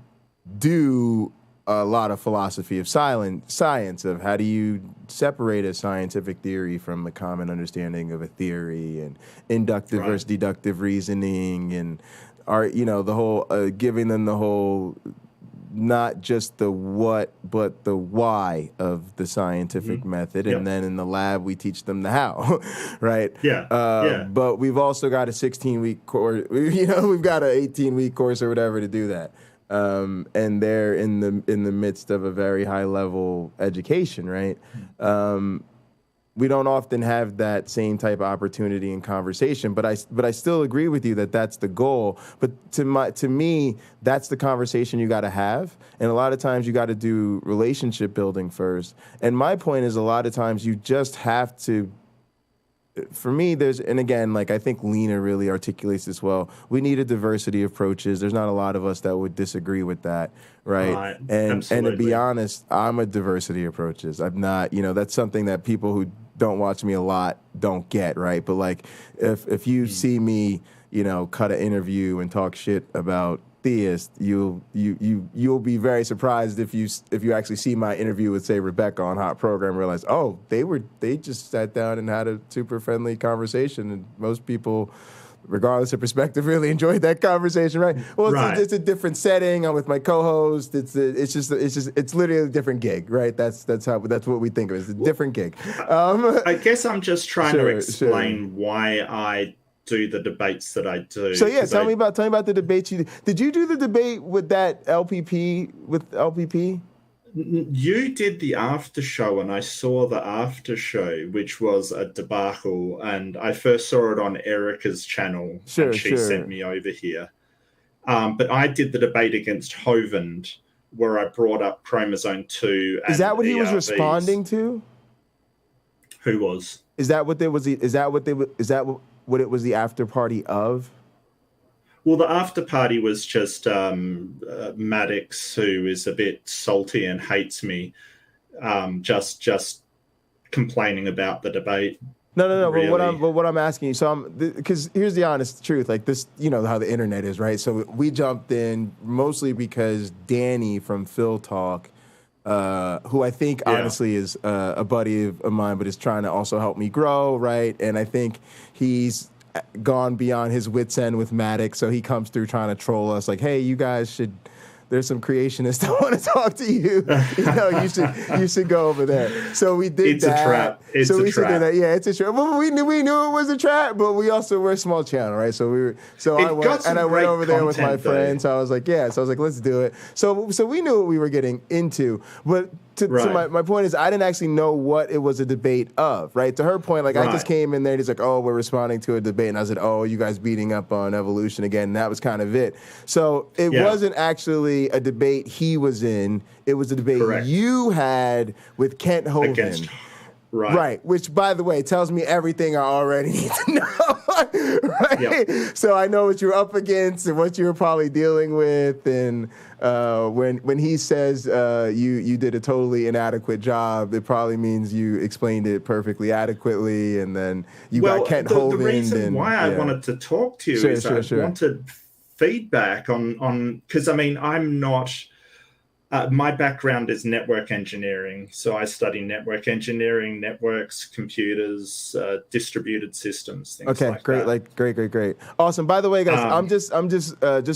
do a lot of philosophy of science, of how do you separate a scientific theory from a common understanding of a theory, and inductive versus deductive reasoning, and the whole giving them the whole, not just the what, but the why of the scientific method. And then in the lab, we teach them the how, right? But we've also got a 16-week course, we've got an 18-week course or whatever to do that. And they're in the midst of a very high-level education, right? We don't often have that same type of opportunity and conversation, but I still agree with you that that's the goal. But to me, that's the conversation you got to have, and a lot of times you got to do relationship building first. And my point is, a lot of times you just have to for me, and again, like I think Lena really articulates this well. We need a diversity of approaches. There's not a lot of us that would disagree with that, right? And to be honest, I'm a diversity of approaches. I'm not, that's something that people who don't watch me a lot don't get, right? But like, if you see me, cut an interview and talk shit about Theist, you'll be very surprised if you actually see my interview with, say, Rebecca on Hot Program, and realize, oh, they just sat down and had a super friendly conversation, and most people, regardless of perspective, really enjoyed that conversation, right? Well, it's a different setting. I'm with my co-host. It's literally a different gig, right? That's what we think of it. It's a different gig. I guess I'm just trying to explain why I do the debates that I do. So yeah, tell me about the debates you did. Did you do the debate with that LPP You did the after show, and I saw the after show, which was a debacle, and I first saw it on Erica's channel, and she sent me over here. But I did the debate against Hovind, where I brought up chromosome 2. Is that what he was responding to? Who was? Is that what what it was the after party of? Well, the after party was just Maddox, who is a bit salty and hates me, just complaining about the debate. No. Really. But what I'm asking you, because here's the honest truth, like this, how the internet is, right? So we jumped in mostly because Danny from Phil Talk, who I think honestly is a buddy of mine, but is trying to also help me grow, right? And I think he's gone beyond his wits end with Maddox, so he comes through trying to troll us, like, hey, you guys should. There's some creationists that want to talk to you. You should go over there. So we did it's that. A trap. It's a trap. Yeah, it's a trap. Well, we knew it was a trap, but we also we're a small channel, right? So I went over there with my friends. So I was like, let's do it. So we knew what we were getting into, but. So my point is, I didn't actually know what it was a debate of, right? To her point, I just came in there and he's like, oh, we're responding to a debate. And I said, oh, you guys beating up on evolution again. And that was kind of it. So it wasn't actually a debate he was in. It was a debate you had with Kent Hovind. Right. Which, by the way, tells me everything I already need to know. Right? Yep. So I know what you're up against and what you were probably dealing with. And when he says you did a totally inadequate job, it probably means you explained it perfectly adequately. And then you got Kent Hovind. The reason why I wanted to talk to you is I wanted feedback on because, I'm not... my background is network engineering, so I study network engineering, networks, computers, distributed systems, things like great, that. Great, awesome. By the way, guys, I'm just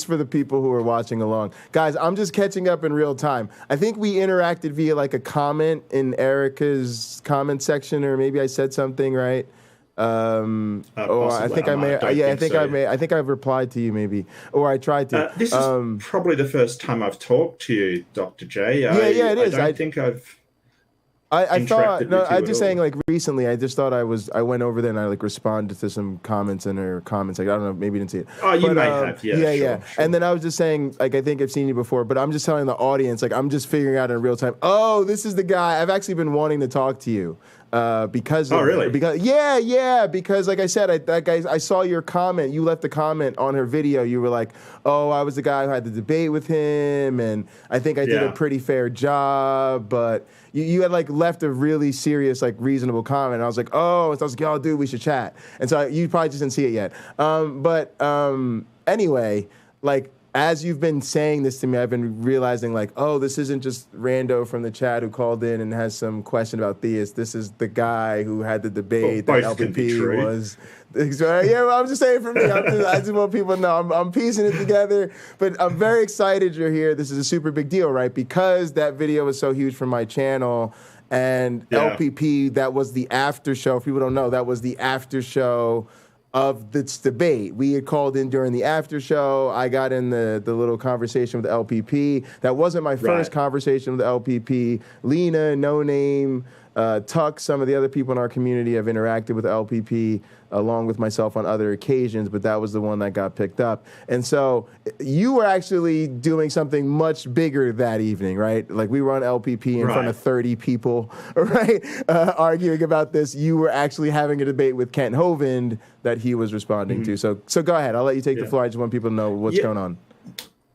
for the people who are watching along, guys, I'm just catching up in real time. I think we interacted via a comment in Erica's comment section, or maybe I said something, right? I think I may. I think I've replied to you maybe, or I tried to. This is probably the first time I've talked to you, Dr. J. It is. I don't think I've. I thought no. I'm just saying recently. I just thought I went over there and I responded to some comments in her comments. I don't know. Maybe you didn't see it. Oh, you may have. Yeah. Sure. And then I was just saying I think I've seen you before, but I'm just telling the audience I'm just figuring out in real time. Oh, this is the guy. I've actually been wanting to talk to you. Because like I said, I saw your comment. You left a comment on her video. You were like, "Oh, I was the guy who had the debate with him, and I think I did a pretty fair job." But you had left a really serious, reasonable comment. And I was like, "Oh," so I was like, "Oh, dude, we should chat." And so you probably just didn't see it yet. Anyway, as you've been saying this to me, I've been realizing oh, this isn't just rando from the chat who called in and has some question about Theist. This is the guy who had the debate that LPP was. I'm just saying for me. I just want people to know I'm piecing it together. But I'm very excited you're here. This is a super big deal, right? Because that video was so huge for my channel. And LPP, that was the after show. If people don't know, that was the after show of this debate. We had called in during the after show. I got in the little conversation with the LPP. That wasn't my first conversation with the LPP. Lena, No Name, Tuck, some of the other people in our community have interacted with LPP along with myself on other occasions, but that was the one that got picked up. And so you were actually doing something much bigger that evening, right? Like we were on LPP in front of 30 people, right? Arguing about this. You were actually having a debate with Kent Hovind that he was responding to. So go ahead. I'll let you take the floor. I just want people to know what's going on.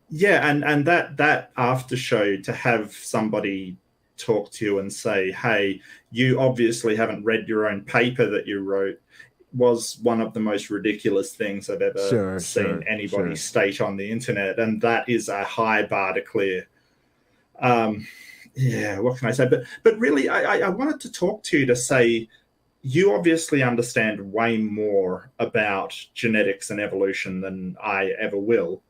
Yeah, and that after show, to have somebody talk to you and say, hey, you obviously haven't read your own paper that you wrote, was one of the most ridiculous things I've ever seen anybody state on the internet. And that is a high bar to clear. Yeah, what can I say? But really, I wanted to talk to you to say, you obviously understand way more about genetics and evolution than I ever will.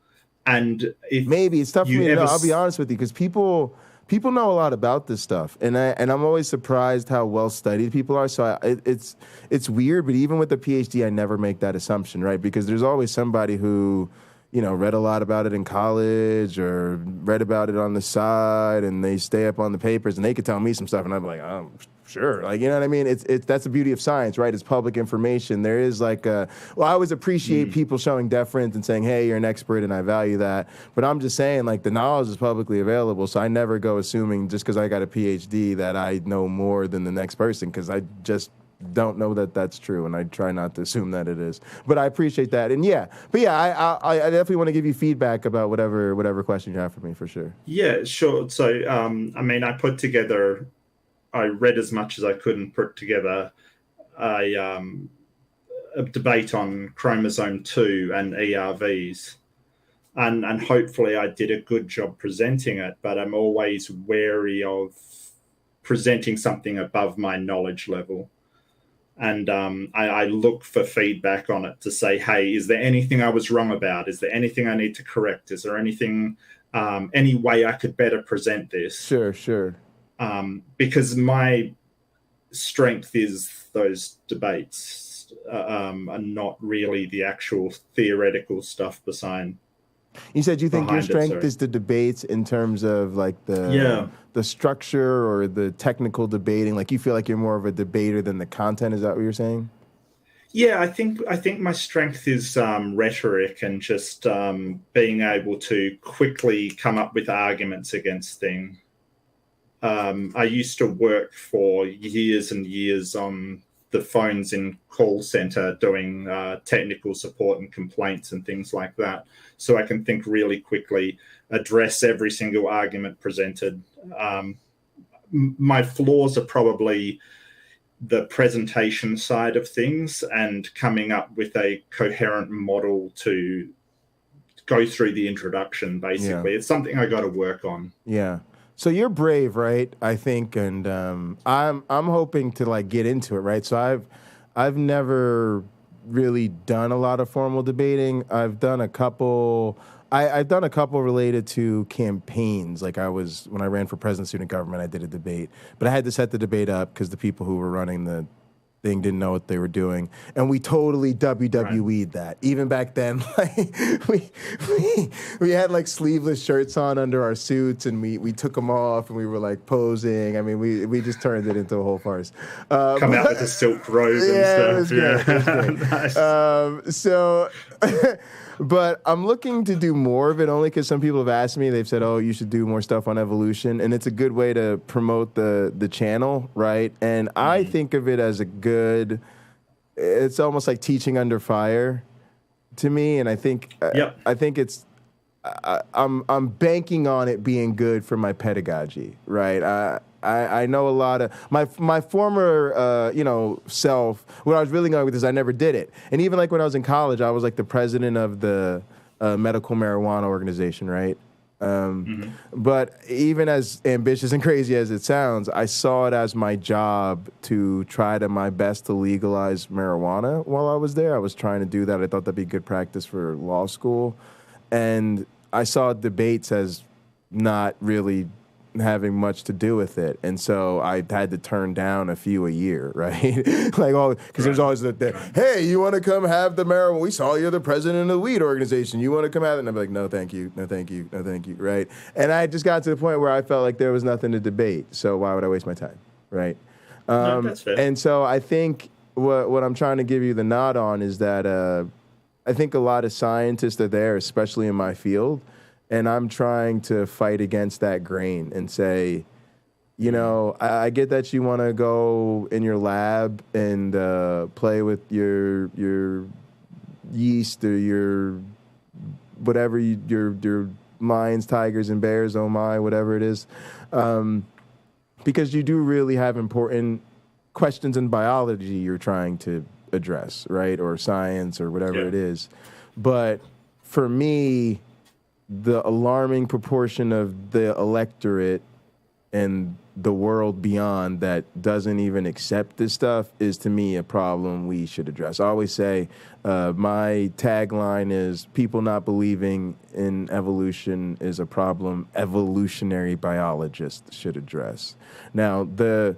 And if maybe it's tough for me to know, I'll be honest with you, because people know a lot about this stuff, and I'm always surprised how well studied people are. So it's weird, but even with the PhD, I never make that assumption, right? Because there's always somebody who, you know, read a lot about it in college or read about it on the side, and they stay up on the papers, and they could tell me some stuff, and I'm like, oh, sure, like, you know what I mean? It's that's the beauty of science, right? It's public information. There is like I always appreciate people showing deference and saying, hey, you're an expert, and I value that. But I'm just saying, like, the knowledge is publicly available, so I never go assuming just because I got a PhD that I know more than the next person, because I just don't know that that's true, and I try not to assume that it is. But I appreciate that, and I definitely want to give you feedback about whatever question you have for me, for sure. Yeah, sure. So I mean, I read as much as I could and put together a debate on chromosome 2 and ERVs. And hopefully I did a good job presenting it, but I'm always wary of presenting something above my knowledge level. And I look for feedback on it to say, hey, is there anything I was wrong about? Is there anything I need to correct? Is there anything, any way I could better present this? Sure. Because my strength is those debates, and not really the actual theoretical stuff beside. You said you think your strength is the debates in terms of like the structure or the technical debating. Like you feel like you're more of a debater than the content. Is that what you're saying? Yeah, I think my strength is rhetoric and just being able to quickly come up with arguments against things. I used to work for years and years on the phones in call center doing technical support and complaints and things like that. So I can think really quickly, address every single argument presented. My flaws are probably the presentation side of things and coming up with a coherent model to go through the introduction, basically. It's something I got to work on. Yeah. So you're brave, right? I think, and I'm hoping to like get into it, right? So I've never really done a lot of formal debating. I've done a couple. I've done a couple related to campaigns. Like when I ran for president of student government, I did a debate, but I had to set the debate up because the people who were running the thing didn't know what they were doing, and we totally WWE'd that. Even back then, like we had like sleeveless shirts on under our suits, and we took them off, and we were like posing. I mean, we just turned it into a whole farce. Come out with a silk robe and stuff. It was great. Nice. But I'm looking to do more of it only because some people have asked me. They've said, oh, you should do more stuff on evolution. And it's a good way to promote the channel, right? And I think of it as it's almost like teaching under fire to me. And I think I'm banking on it being good for my pedagogy, right? I know a lot of my former self. What I was really going with is I never did it, and even like when I was in college, I was like the president of the medical marijuana organization, right? But even as ambitious and crazy as it sounds, I saw it as my job to try my best to legalize marijuana while I was there. I was trying to do that. I thought that'd be good practice for law school, and I saw debates as not really having much to do with it, and so I had to turn down a few a year, right? Because there's always hey, you want to come have the marijuana? We saw you're the president of the weed organization. You want to come have it? And I'm like, no, thank you, right? And I just got to the point where I felt like there was nothing to debate, so why would I waste my time, right? No, that's fair. And so I think what I'm trying to give you the nod on is that I think a lot of scientists are there, especially in my field, and I'm trying to fight against that grain and say, you know, I get that you want to go in your lab and play with your yeast or your whatever your lions, tigers, and bears, oh my, whatever it is, because you do really have important questions in biology you're trying to address, right, or science or whatever it is. But for me, the alarming proportion of the electorate and the world beyond that doesn't even accept this stuff is, to me, a problem we should address. I always say my tagline is people not believing in evolution is a problem evolutionary biologists should address. Now, the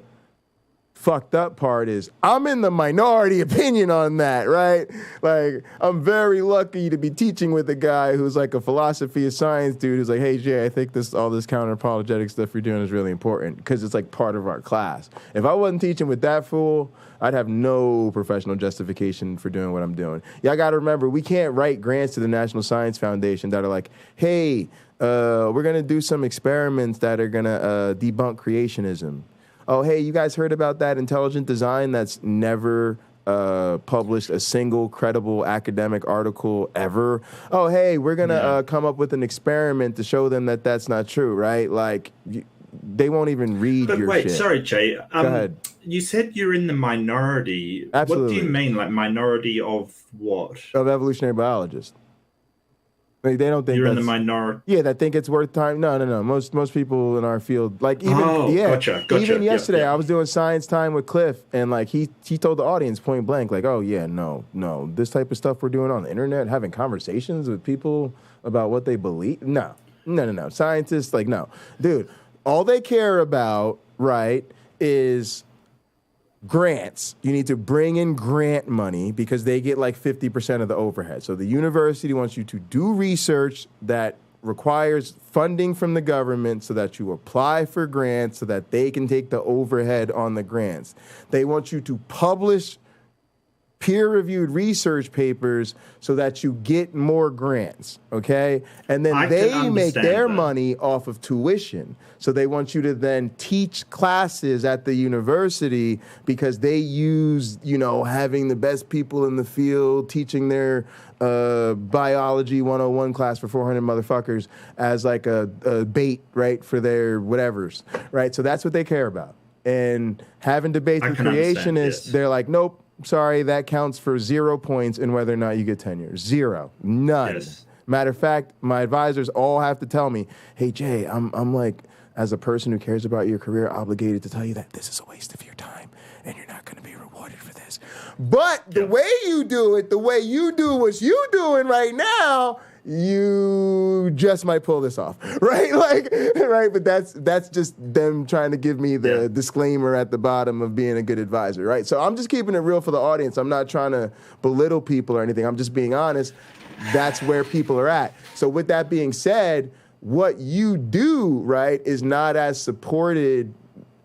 fucked up part is I'm in the minority opinion on that, right? Like, I'm very lucky to be teaching with a guy who's like a philosophy of science dude who's like, hey, Jay, I think all this counter-apologetic stuff you're doing is really important because it's like part of our class. If I wasn't teaching with that fool, I'd have no professional justification for doing what I'm doing. Y'all got to remember, we can't write grants to the National Science Foundation that are like, hey, we're going to do some experiments that are going to debunk creationism. Oh, hey, you guys heard about that intelligent design that's never published a single credible academic article ever? Oh, hey, we're going to come up with an experiment to show them that that's not true, right? Like, they won't even read your shit. But wait, sorry, Jay. Go ahead. You said you're in the minority. Absolutely. What do you mean, like minority of what? Of evolutionary biologists. Like, they don't think you're in the minority. Yeah, that think it's worth time. No. Most people in our field, like even gotcha. Even yesterday, I was doing science time with Cliff, and like he told the audience point blank, like, oh yeah, no, this type of stuff we're doing on the internet, having conversations with people about what they believe. No. Scientists, like, no, dude. All they care about, right, is grants. You need to bring in grant money because they get like 50% of the overhead. So the university wants you to do research that requires funding from the government so that you apply for grants so that they can take the overhead on the grants. They want you to publish peer-reviewed research papers so that you get more grants, okay? And then they make their money off of tuition. So they want you to then teach classes at the university because they use, having the best people in the field teaching their biology 101 class for 400 motherfuckers as like a bait, right, for their whatevers, right? So that's what they care about. And having debates with creationists, they're like, nope, sorry, that counts for 0 points in whether or not you get tenure. 0. None. Yes. Matter of fact, my advisors all have to tell me, hey, Jay, I'm like, as a person who cares about your career, obligated to tell you that this is a waste of your time and you're not going to be rewarded for this. But the way you do it, the way you do what you doing right now, you just might pull this off, right? Right? But that's just them trying to give me the disclaimer at the bottom of being a good advisor, right? So I'm just keeping it real for the audience. I'm not trying to belittle people or anything. I'm just being honest. That's where people are at. So with that being said, what you do, right, is not as supported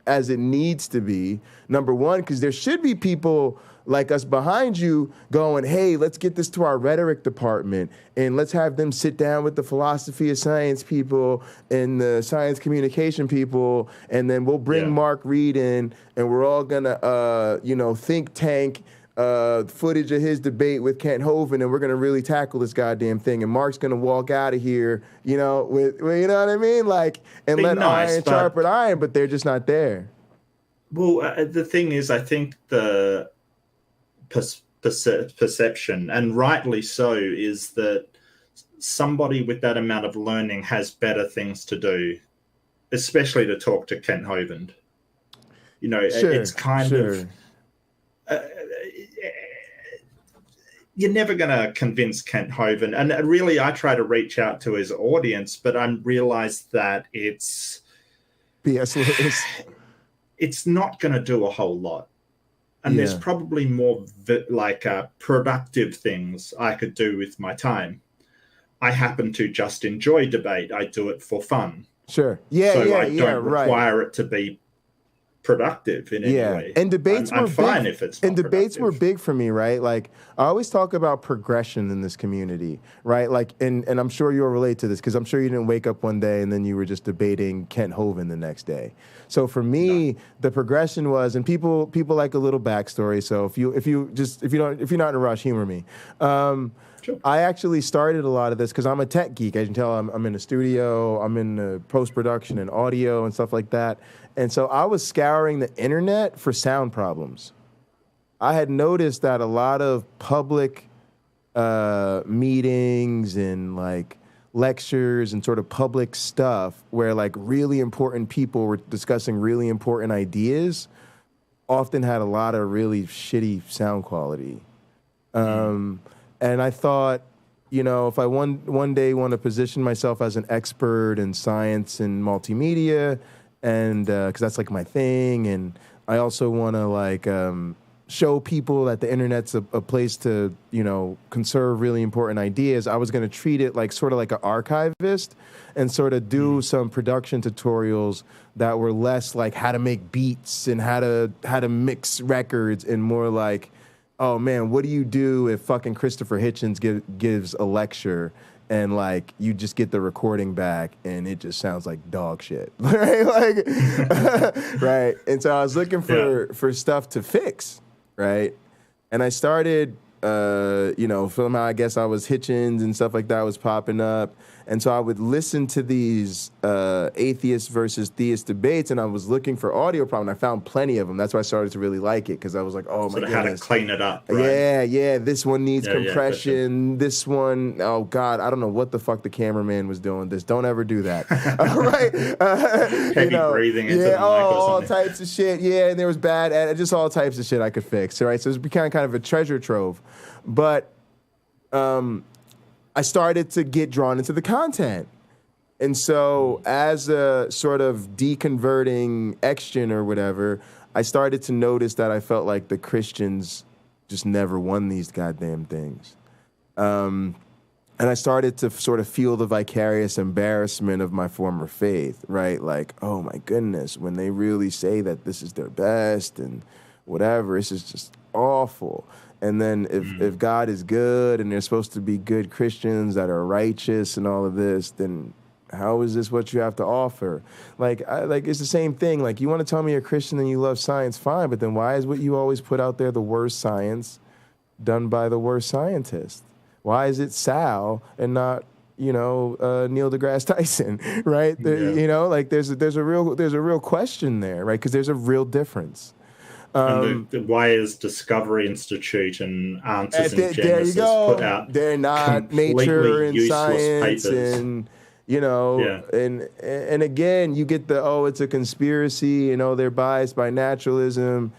as it needs to be. Number one, because there should be people like us behind you going, hey, let's get this to our rhetoric department and let's have them sit down with the philosophy of science people and the science communication people, and then we'll bring Mark Reed in and we're all gonna, think tank footage of his debate with Kent Hovind, and we're gonna really tackle this goddamn thing. And Mark's gonna walk out of here, with you know what I mean, like, and let iron sharpen iron, but they're just not there. Well, the thing is, I think the perception, and rightly so, is that somebody with that amount of learning has better things to do, especially to talk to Kent Hovind. It's kind of you're never going to convince Kent Hovind. And really, I try to reach out to his audience, but I realize that it's not going to do a whole lot. And there's probably more productive things I could do with my time. I happen to just enjoy debate. I do it for fun. Sure. I don't require it to be productive in any way. And debates I'm were fine big, if it's not and debates were big for me, right? Like I always talk about progression in this community, right? Like, and I'm sure you'll relate to this because I'm sure you didn't wake up one day and then you were just debating Kent Hovind the next day. So for me, the progression was, and people like a little backstory. So if you're not in a rush, humor me. Sure. I actually started a lot of this because I'm a tech geek. As you can tell, I'm in the studio, I'm in post-production and audio and stuff like that. And so I was scouring the internet for sound problems. I had noticed that a lot of public meetings and like lectures and sort of public stuff where like really important people were discussing really important ideas often had a lot of really shitty sound quality. And I thought, you know, if I one day want to position myself as an expert in science and multimedia, and because that's like my thing, and I also want to like show people that the internet's a place to, you know, conserve really important ideas, I was going to treat it like sort of like an archivist and sort of do some production tutorials that were less like how to make beats and how to mix records and more like, oh man, what do you do if fucking Christopher Hitchens gives a lecture and like you just get the recording back and it just sounds like dog shit, right? Like, right. And so I was looking for stuff to fix, right? And I started, you know, somehow I guess I was Hitchens and stuff like that was popping up. And so I would listen to these atheist versus theist debates, and I was looking for audio problems. I found plenty of them. That's why I started to really like it, because I was like, oh, my goodness. How to clean it up, right? Yeah. This one needs compression. This one, oh, God, I don't know what the fuck the cameraman was doing this. Don't ever do that. All right? Heavy breathing into the mic or all something. types of shit. Yeah, and there was bad, just all types of shit I could fix, all right? So it was kind of a treasure trove. But I started to get drawn into the content. And so as a sort of deconverting X-Gen or whatever, I started to notice that I felt like the Christians just never won these goddamn things. And I started to sort of feel the vicarious embarrassment of my former faith, right? Like, oh my goodness, when they really say that this is their best and whatever, this is just awful. And then if God is good and they're supposed to be good Christians that are righteous and all of this, then how is this what you have to offer? Like it's the same thing. Like, you want to tell me you're a Christian and you love science, fine, but then why is what you always put out there the worst science done by the worst scientist? Why is it Sal and not, you know, Neil deGrasse Tyson, right? You know, like there's a real question there, right? Because there's a real difference. And why is Discovery Institute and Answers in Genesis put out? They're not Nature and Science papers. And, you know, and again, you get it's a conspiracy, you know, they're biased by naturalism.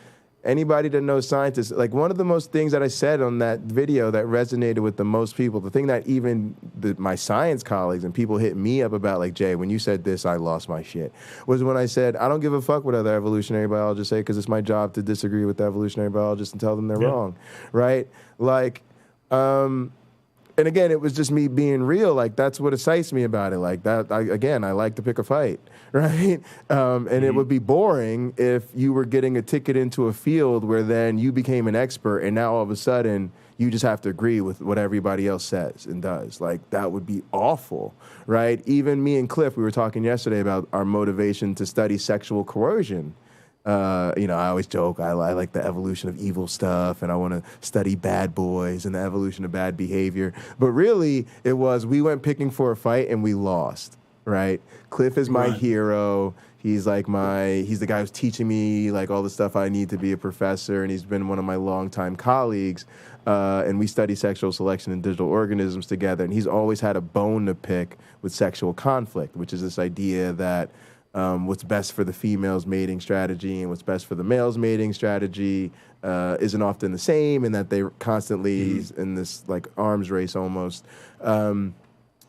Anybody that knows scientists, like one of the most things that I said on that video that resonated with the most people, the thing that even my science colleagues and people hit me up about, like, Jay, when you said this, I lost my shit, was when I said, I don't give a fuck what other evolutionary biologists say, because it's my job to disagree with the evolutionary biologists and tell them they're wrong, right? Like, and again, it was just me being real. Like, that's what excites me about it. Like that, I like to pick a fight, right? And it would be boring if you were getting a ticket into a field where then you became an expert and now all of a sudden you just have to agree with what everybody else says and does. Like, that would be awful, right? Even me and Cliff, we were talking yesterday about our motivation to study sexual coercion. You know, I always joke, I like the evolution of evil stuff, and I want to study bad boys and the evolution of bad behavior. But really, it was, we went picking for a fight and we lost, right? Cliff is my hero. He's like he's the guy who's teaching me like all the stuff I need to be a professor, and he's been one of my longtime colleagues. And we study sexual selection in digital organisms together, and he's always had a bone to pick with sexual conflict, which is this idea that what's best for the female's mating strategy and what's best for the male's mating strategy isn't often the same, and that they're constantly in this like arms race almost.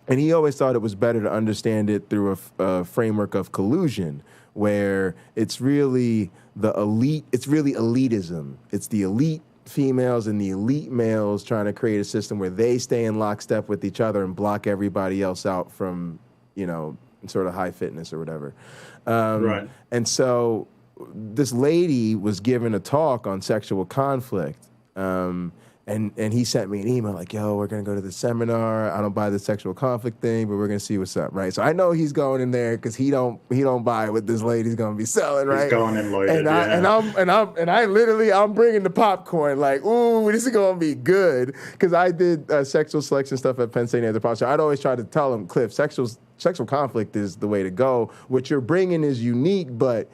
And he always thought it was better to understand it through a framework of collusion, where it's really the elite, it's really elitism. It's the elite females and the elite males trying to create a system where they stay in lockstep with each other and block everybody else out from, you know, sort of high fitness or whatever. Right. And so this lady was giving a talk on sexual conflict. And he sent me an email like, yo, we're going to go to the seminar. I don't buy the sexual conflict thing, but we're going to see what's up, right? So I know he's going in there because he don't buy what this lady's going to be selling, right? He's going in loaded, I'm bringing the popcorn like, ooh, this is going to be good. Because I did sexual selection stuff at Penn State Anthropology. I'd always try to tell him, Cliff, sexual conflict is the way to go. What you're bringing is unique, but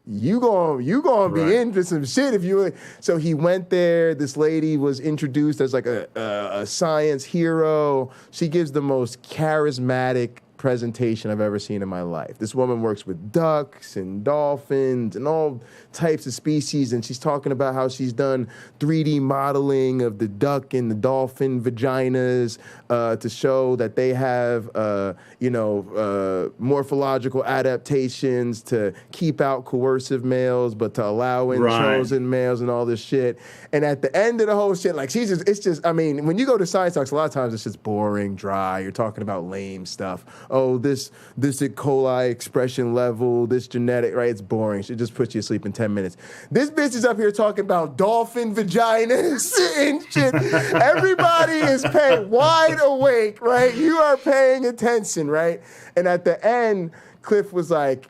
you gonna be into some shit if you. So he went there. This lady was introduced as like a science hero. She gives the most charismatic presentation I've ever seen in my life. This woman works with ducks and dolphins and all types of species, and she's talking about how she's done 3D modeling of the duck and the dolphin vaginas to show that they have, morphological adaptations to keep out coercive males, but to allow in chosen males and all this shit. And at the end of the whole shit, like when you go to science talks, a lot of times it's just boring, dry. You're talking about lame stuff. Oh, this E. coli expression level, this genetic, right? It's boring. It just puts you to sleep in 10 minutes. This bitch is up here talking about dolphin vaginas and shit. Everybody is paying wide awake, right? You are paying attention, right? And at the end, Cliff was like,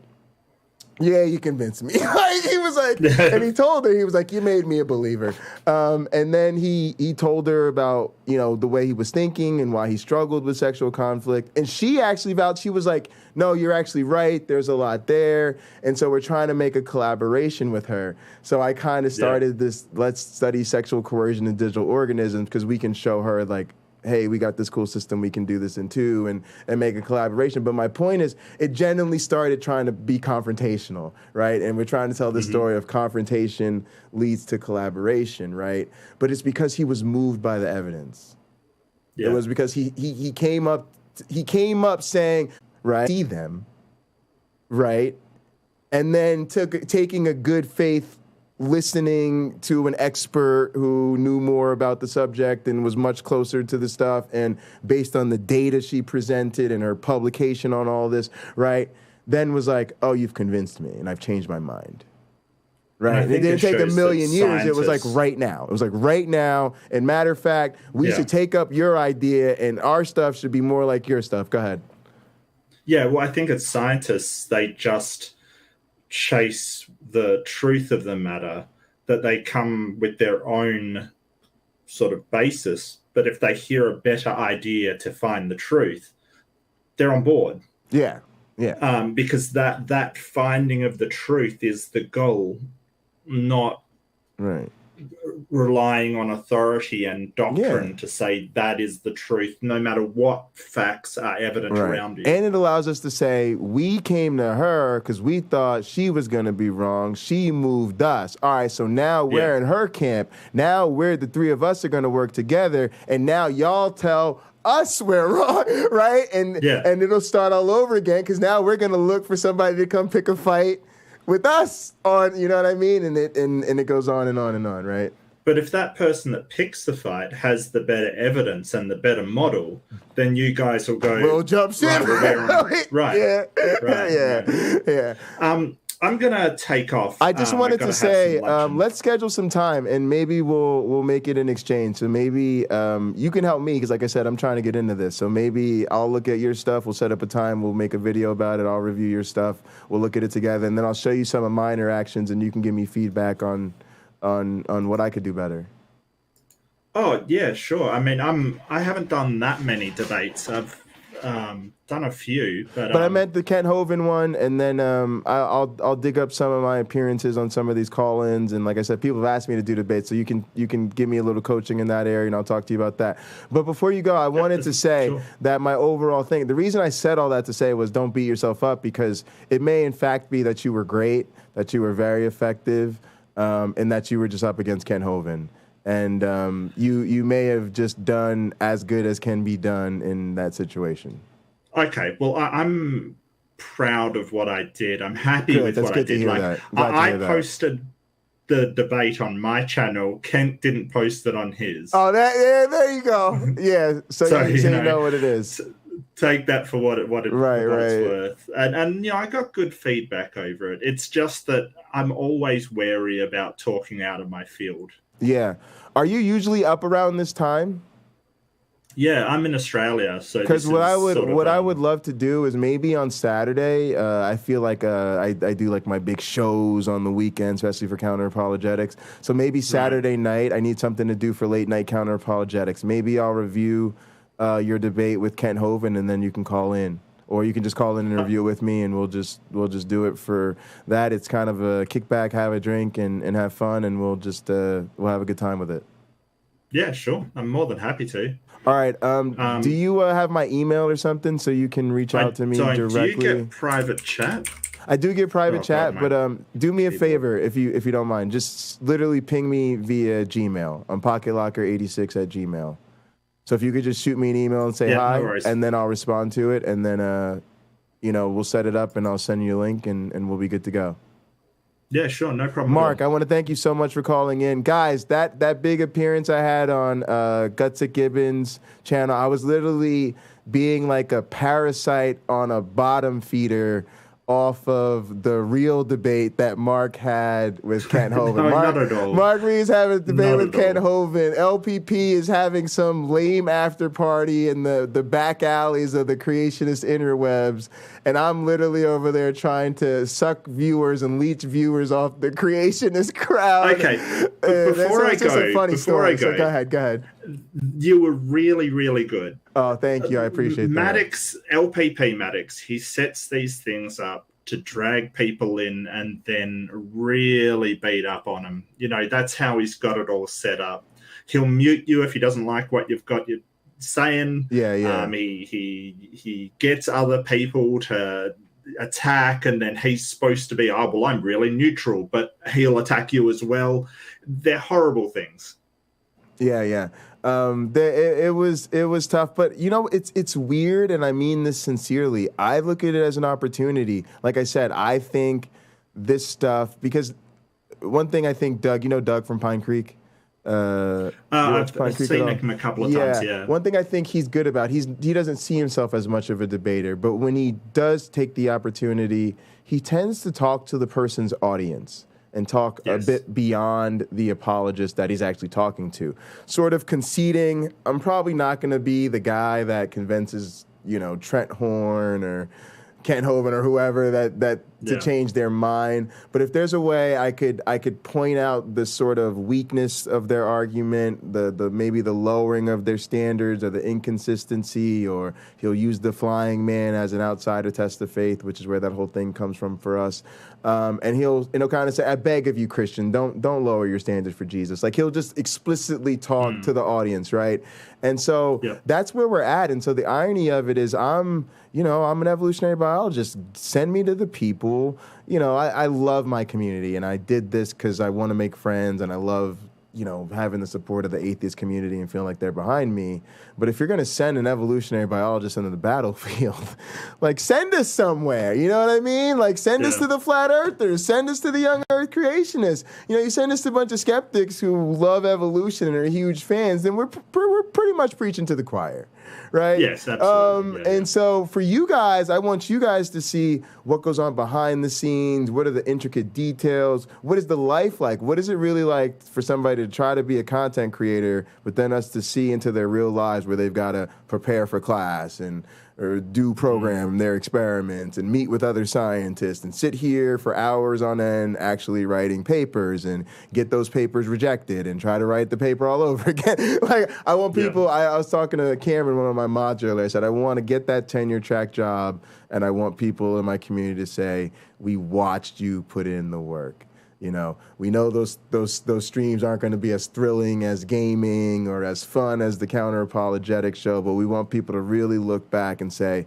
yeah, you convinced me. He was like, and he told her, he was like, you made me a believer. And then he told her about, the way he was thinking and why he struggled with sexual conflict. And she actually vouched, she was like, no, you're actually right. There's a lot there. And so we're trying to make a collaboration with her. So I kind of started this, let's study sexual coercion in digital organisms, because we can show her like, hey, we got this cool system we can do this in too, and make a collaboration. But my point is, it genuinely started trying to be confrontational, right? And we're trying to tell the story of confrontation leads to collaboration, right? But it's because he was moved by the evidence. Yeah. It was because he came up saying, right, see them, right? And then taking a good faith listening to an expert who knew more about the subject and was much closer to the stuff, and based on the data she presented and her publication on all this, right, then was like, oh, you've convinced me and I've changed my mind. Right. It didn't take a million years. It was like right now. It was like right now. And matter of fact, we should take up your idea and our stuff should be more like your stuff. Go ahead. Yeah, well, I think as scientists, they just chase the truth of the matter, that they come with their own sort of basis. But if they hear a better idea to find the truth, they're on board. Yeah. Yeah. Because that finding of the truth is the goal, not relying on authority and doctrine to say that is the truth, no matter what facts are evident around you. And it allows us to say, we came to her because we thought she was going to be wrong. She moved us. All right, so now we're in her camp. Now the three of us are going to work together, and now y'all tell us we're wrong, right? And it'll start all over again, because now we're going to look for somebody to come pick a fight with us on, you know what I mean? And it goes on and on and on, right? But if that person that picks the fight has the better evidence and the better model, then you guys will go. We'll jump ship. Right. Yeah. I'm gonna take off. I just wanted to say, let's schedule some time, and maybe we'll make it an exchange. So maybe you can help me, because like I said, I'm trying to get into this. So maybe I'll look at your stuff. We'll set up a time. We'll make a video about it. I'll review your stuff. We'll look at it together, and then I'll show you some of my interactions, and you can give me feedback on what I could do better. Oh yeah, sure. I mean, I haven't done that many debates. I've done a few, but I meant the Kent Hovind one, and then I'll dig up some of my appearances on some of these call-ins, and like I said, people have asked me to do debates, so you can give me a little coaching in that area, and I'll talk to you about that. But before you go, I wanted to say that my overall thing, the reason I said all that to say was don't beat yourself up, because it may in fact be that you were great, that you were very effective, and that you were just up against Kent Hovind. And you may have just done as good as can be done in that situation. Okay, well, I'm proud of what I did. I'm happy with what I did. Like, I posted the debate on my channel. Kent didn't post it on his. Oh, there you go. Yeah, so you know what it is. take that for what it's worth. And you know, I got good feedback over it. It's just that I'm always wary about talking out of my field. Yeah. Are you usually up around this time? Yeah, I'm in Australia, so because what I would love to do is maybe on Saturday. I feel like I do like my big shows on the weekend, especially for Counter-Apologetics. So maybe Saturday night, I need something to do for late night Counter-Apologetics. Maybe I'll review your debate with Kent Hovind, and then you can call in, or you can just call in and review it with me, and we'll just do it for that. It's kind of a kickback, have a drink, and have fun, and we'll have a good time with it. Yeah, sure. I'm more than happy to. All right. Do you have my email or something so you can reach out to me directly? Do you get private chat? I do get private chat, but do me a favor if you don't mind. Just literally ping me via Gmail. I'm pocketlocker86@gmail. So if you could just shoot me an email and say hi, and then I'll respond to it, and then we'll set it up, and I'll send you a link, and we'll be good to go. Yeah, sure, no problem. Mark, I want to thank you so much for calling in. Guys, that big appearance I had on Gutsick Gibbons' channel, I was literally being like a parasite on a bottom feeder off of the real debate that Mark had with Kent Hovind. Not at all. Mark Reed's having a debate with Kent Hovind. LPP is having some lame after party in the back alleys of the creationist interwebs, and I'm literally over there trying to suck viewers and leech viewers off the creationist crowd. Okay, before I go, go ahead. You were really, really good. Oh, thank you. I appreciate Maddox, LPP Maddox, he sets these things up to drag people in and then really beat up on them. You know, that's how he's got it all set up. He'll mute you if he doesn't like what you've got saying. Yeah. He gets other people to attack, and then he's supposed to be, I'm really neutral, but he'll attack you as well. They're horrible things. Yeah. It was tough, but it's weird, and I mean this sincerely. I look at it as an opportunity. Like I said, I think this stuff, because one thing I think Doug from Pine Creek. I've seen him a couple of times. Yeah. One thing I think he's good about, he doesn't see himself as much of a debater, but when he does take the opportunity, he tends to talk to the person's audience and talk a bit beyond the apologist that he's actually talking to. Sort of conceding, I'm probably not going to be the guy that convinces, Trent Horn or Kent Hovind or whoever that to change their mind. But if there's a way I could point out the sort of weakness of their argument, the maybe the lowering of their standards or the inconsistency, or he'll use the flying man as an outsider test of faith, which is where that whole thing comes from for us. And he'll kind of say, I beg of you, Christian, don't lower your standards for Jesus. Like, he'll just explicitly talk to the audience, right? And so that's where we're at. And so the irony of it is I'm an evolutionary biologist. Send me to the people. I love my community, and I did this because I want to make friends, and I love, having the support of the atheist community and feeling like they're behind me. But if you're going to send an evolutionary biologist into the battlefield, like, send us somewhere. You know what I mean? Like, send us to the flat earthers. Send us to the young earth creationists. You send us to a bunch of skeptics who love evolution and are huge fans, then we're pretty much preaching to the choir. Right? Yes, absolutely. And so for you guys, I want you guys to see what goes on behind the scenes. What are the intricate details? What is the life like? What is it really like for somebody to try to be a content creator, but then us to see into their real lives where they've got to prepare for class or do program their experiments and meet with other scientists and sit here for hours on end actually writing papers and get those papers rejected and try to write the paper all over again. Like, I want people, I was talking to Cameron, one of my mods earlier, I said, I want to get that tenure track job, and I want people in my community to say, we watched you put in the work. We know those streams aren't going to be as thrilling as gaming or as fun as the Counter-Apologetics show, but we want people to really look back and say,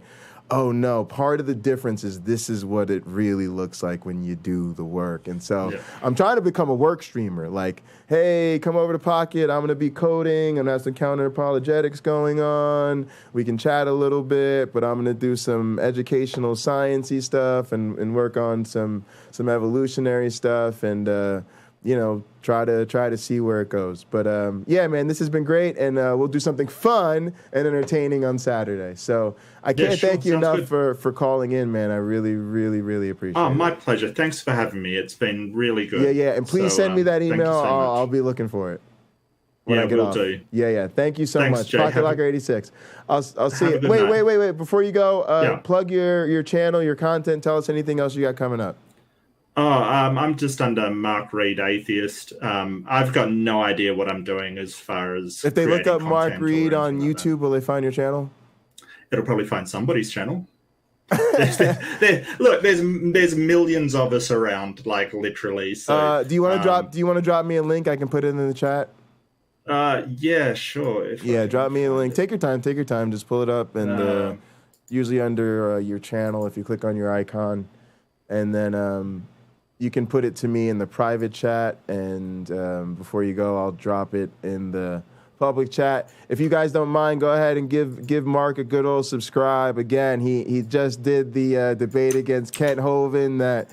oh no, part of the difference is this is what it really looks like when you do the work. And so I'm trying to become a work streamer. Like, hey, come over to Pocket. I'm going to be coding. I'm going to have some Counter-Apologetics going on. We can chat a little bit, but I'm going to do some educational sciencey stuff and work on some evolutionary stuff. And try to see where it goes. But yeah, man, this has been great, and we'll do something fun and entertaining on Saturday. So I can't thank you enough for calling in, man. I really, really, really appreciate it. Oh, my pleasure. Thanks for having me. It's been really good. Yeah, and please send me that email. I'll be looking for it when I get off. Do. Yeah. Thank you so much. Pocket Locker 86. I'll see you. Wait. Before you go, plug your channel, your content. Tell us anything else you got coming up. I'm just under Mark Reed Atheist. I've got no idea what I'm doing as far as if they look up Mark Reed on YouTube, will they find your channel? It'll probably find somebody's channel. Look, there's millions of us around, like literally. So, do you want to drop me a link? I can put it in the chat. Yeah, sure. Drop me a link. Take your time. Just pull it up, and usually under your channel, if you click on your icon, and then you can put it to me in the private chat, and before you go, I'll drop it in the public chat. If you guys don't mind, go ahead and give Mark a good old subscribe. Again, he just did the debate against Kent Hovind that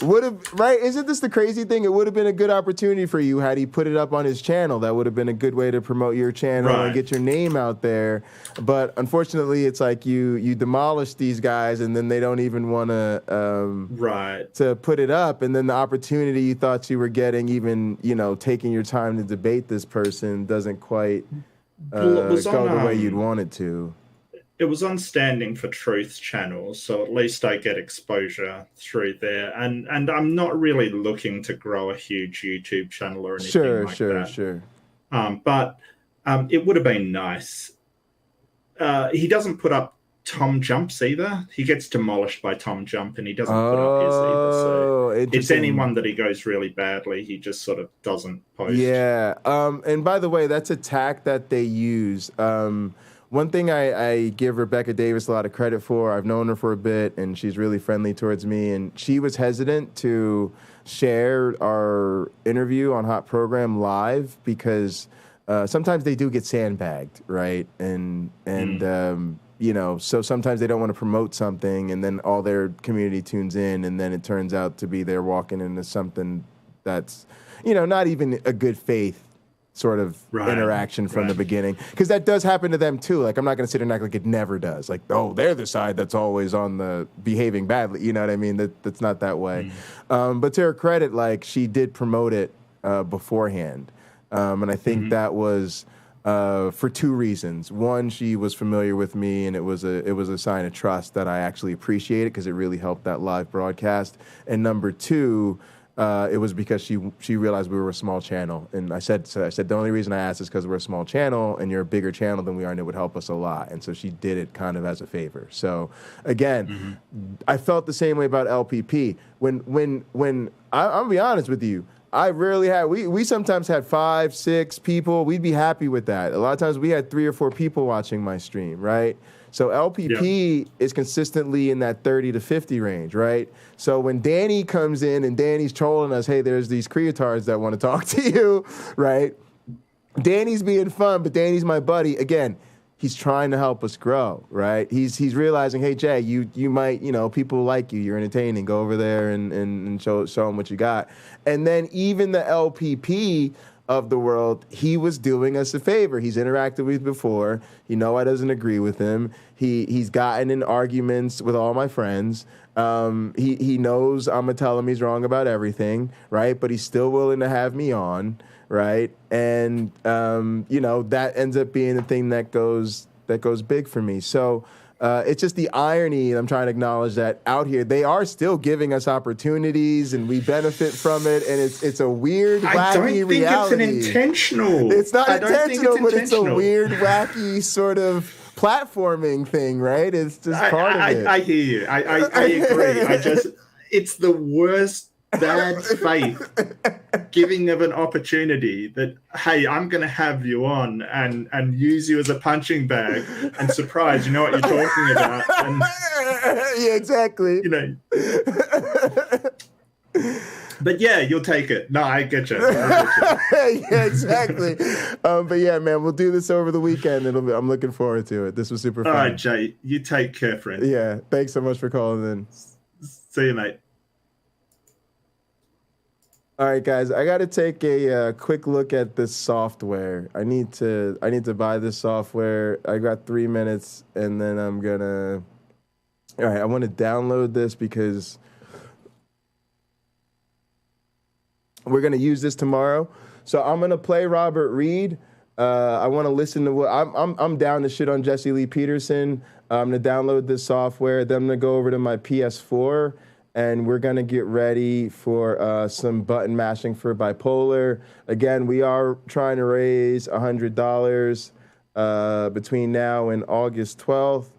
would have, right? Isn't this the crazy thing? It would have been a good opportunity for you had he put it up on his channel. That would have been a good way to promote your channel and get your name out there. But unfortunately, it's like you demolish these guys, and then they don't even want to put it up. And then the opportunity you thought you were getting, even taking your time to debate this person, doesn't quite go the way you'd want it to. It was on Standing for Truth's channel, so at least I get exposure through there. And I'm not really looking to grow a huge YouTube channel or anything like that. Sure. But it would have been nice. He doesn't put up Tom Jumps either. He gets demolished by Tom Jump, and he doesn't put up his either. So it's anyone that he goes really badly, he just sort of doesn't post. Yeah. And by the way, that's a tack that they use. One thing I give Rebecca Davis a lot of credit for, I've known her for a bit, and she's really friendly towards me, and she was hesitant to share our interview on Hot Program live because sometimes they do get sandbagged, right? And so sometimes they don't want to promote something, and then all their community tunes in, and then it turns out to be they're walking into something that's, not even a good faith sort of interaction from the beginning, because that does happen to them too. Like, I'm not going to sit and act like it never does. Like, oh, they're the side that's always on the behaving badly. You know what I mean? That's not that way. But to her credit, like, she did promote it beforehand, and I think that was for two reasons. One, she was familiar with me, and it was a sign of trust that I actually appreciated because it really helped that live broadcast. And number two, it was because she realized we were a small channel, and I said the only reason I asked is because we're a small channel and you're a bigger channel than we are, and it would help us a lot. And so she did it kind of as a favor. So again, I felt the same way about LPP. When I'll be honest with you, I rarely had. We sometimes had 5, 6 people. We'd be happy with that. A lot of times we had 3 or 4 people watching my stream, right? So LPP is consistently in that 30 to 50 range, right? So when Danny comes in and Danny's trolling us, hey, there's these creatards that want to talk to you, right? Danny's being fun, but Danny's my buddy. Again, he's trying to help us grow, right? He's realizing, hey, Jay, you might, people like you. You're entertaining. Go over there and show them what you got. And then even the LPP of the world, he was doing us a favor. He's interacted with before. I doesn't agree with him. He's gotten in arguments with all my friends. He knows I'm gonna tell him he's wrong about everything, right? But he's still willing to have me on, right? And that ends up being the thing that goes big for me. So it's just the irony. I'm trying to acknowledge that out here they are still giving us opportunities, and we benefit from it. And it's a weird, wacky reality. It's intentional. It's not intentional, but it's a weird, wacky sort of platforming thing, right? It's just part of it. I hear you. I agree. It's the worst bad faith giving of an opportunity that, hey, I'm going to have you on and use you as a punching bag and surprise, you know what you're talking about. And, yeah, exactly. But yeah, you'll take it. No, I get you. Yeah, exactly. But yeah, man, we'll do this over the weekend. I'm looking forward to it. This was super fun. All right, Jay, you take care, friend. Yeah, thanks so much for calling in. See you, mate. All right, guys, I got to take a quick look at this software. I need to buy this software. I got 3 minutes, and then I'm gonna. All right, I want to download this because we're gonna use this tomorrow. So I'm gonna play Robert Reed. I want to listen to what I'm down to shit on Jesse Lee Peterson. I'm gonna download this software. Then I'm gonna go over to my PS4. And we're going to get ready for some button mashing for bipolar. Again, we are trying to raise $100 between now and August 12th,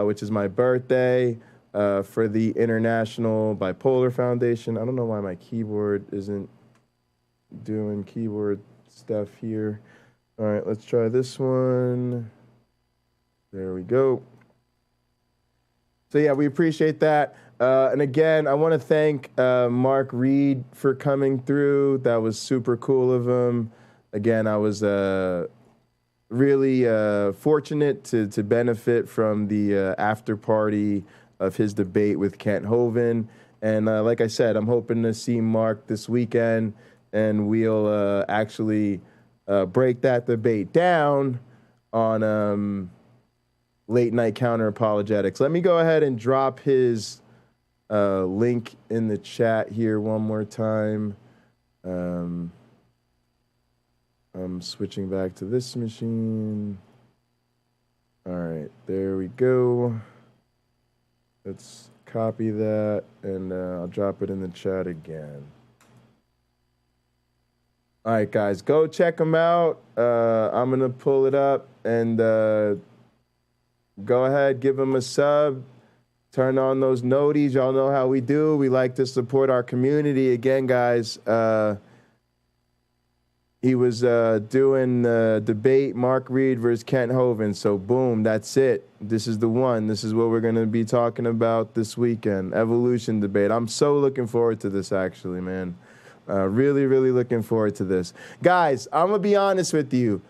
which is my birthday, for the International Bipolar Foundation. I don't know why my keyboard isn't doing keyboard stuff here. All right, let's try this one. There we go. So, yeah, we appreciate that. And again, I want to thank Mark Reed for coming through. That was super cool of him. Again, I was really fortunate to benefit from the after party of his debate with Kent Hovind. And like I said, I'm hoping to see Mark this weekend, and we'll actually break that debate down on Late Night Counter-Apologetics. Let me go ahead and drop his link in the chat here one more time. I'm switching back to this machine. All right, there we go. Let's copy that, and I'll drop it in the chat again. All right, guys, go check them out. I'm going to pull it up, and go ahead, give them a sub. Turn on those noties. Y'all know how we do. We like to support our community. Again, guys, he was doing the debate, Mark Reed versus Kent Hovind. So, boom, that's it. This is the one. This is what we're going to be talking about this weekend, evolution debate. I'm so looking forward to this, actually, man. Really, really looking forward to this. Guys, I'm going to be honest with you.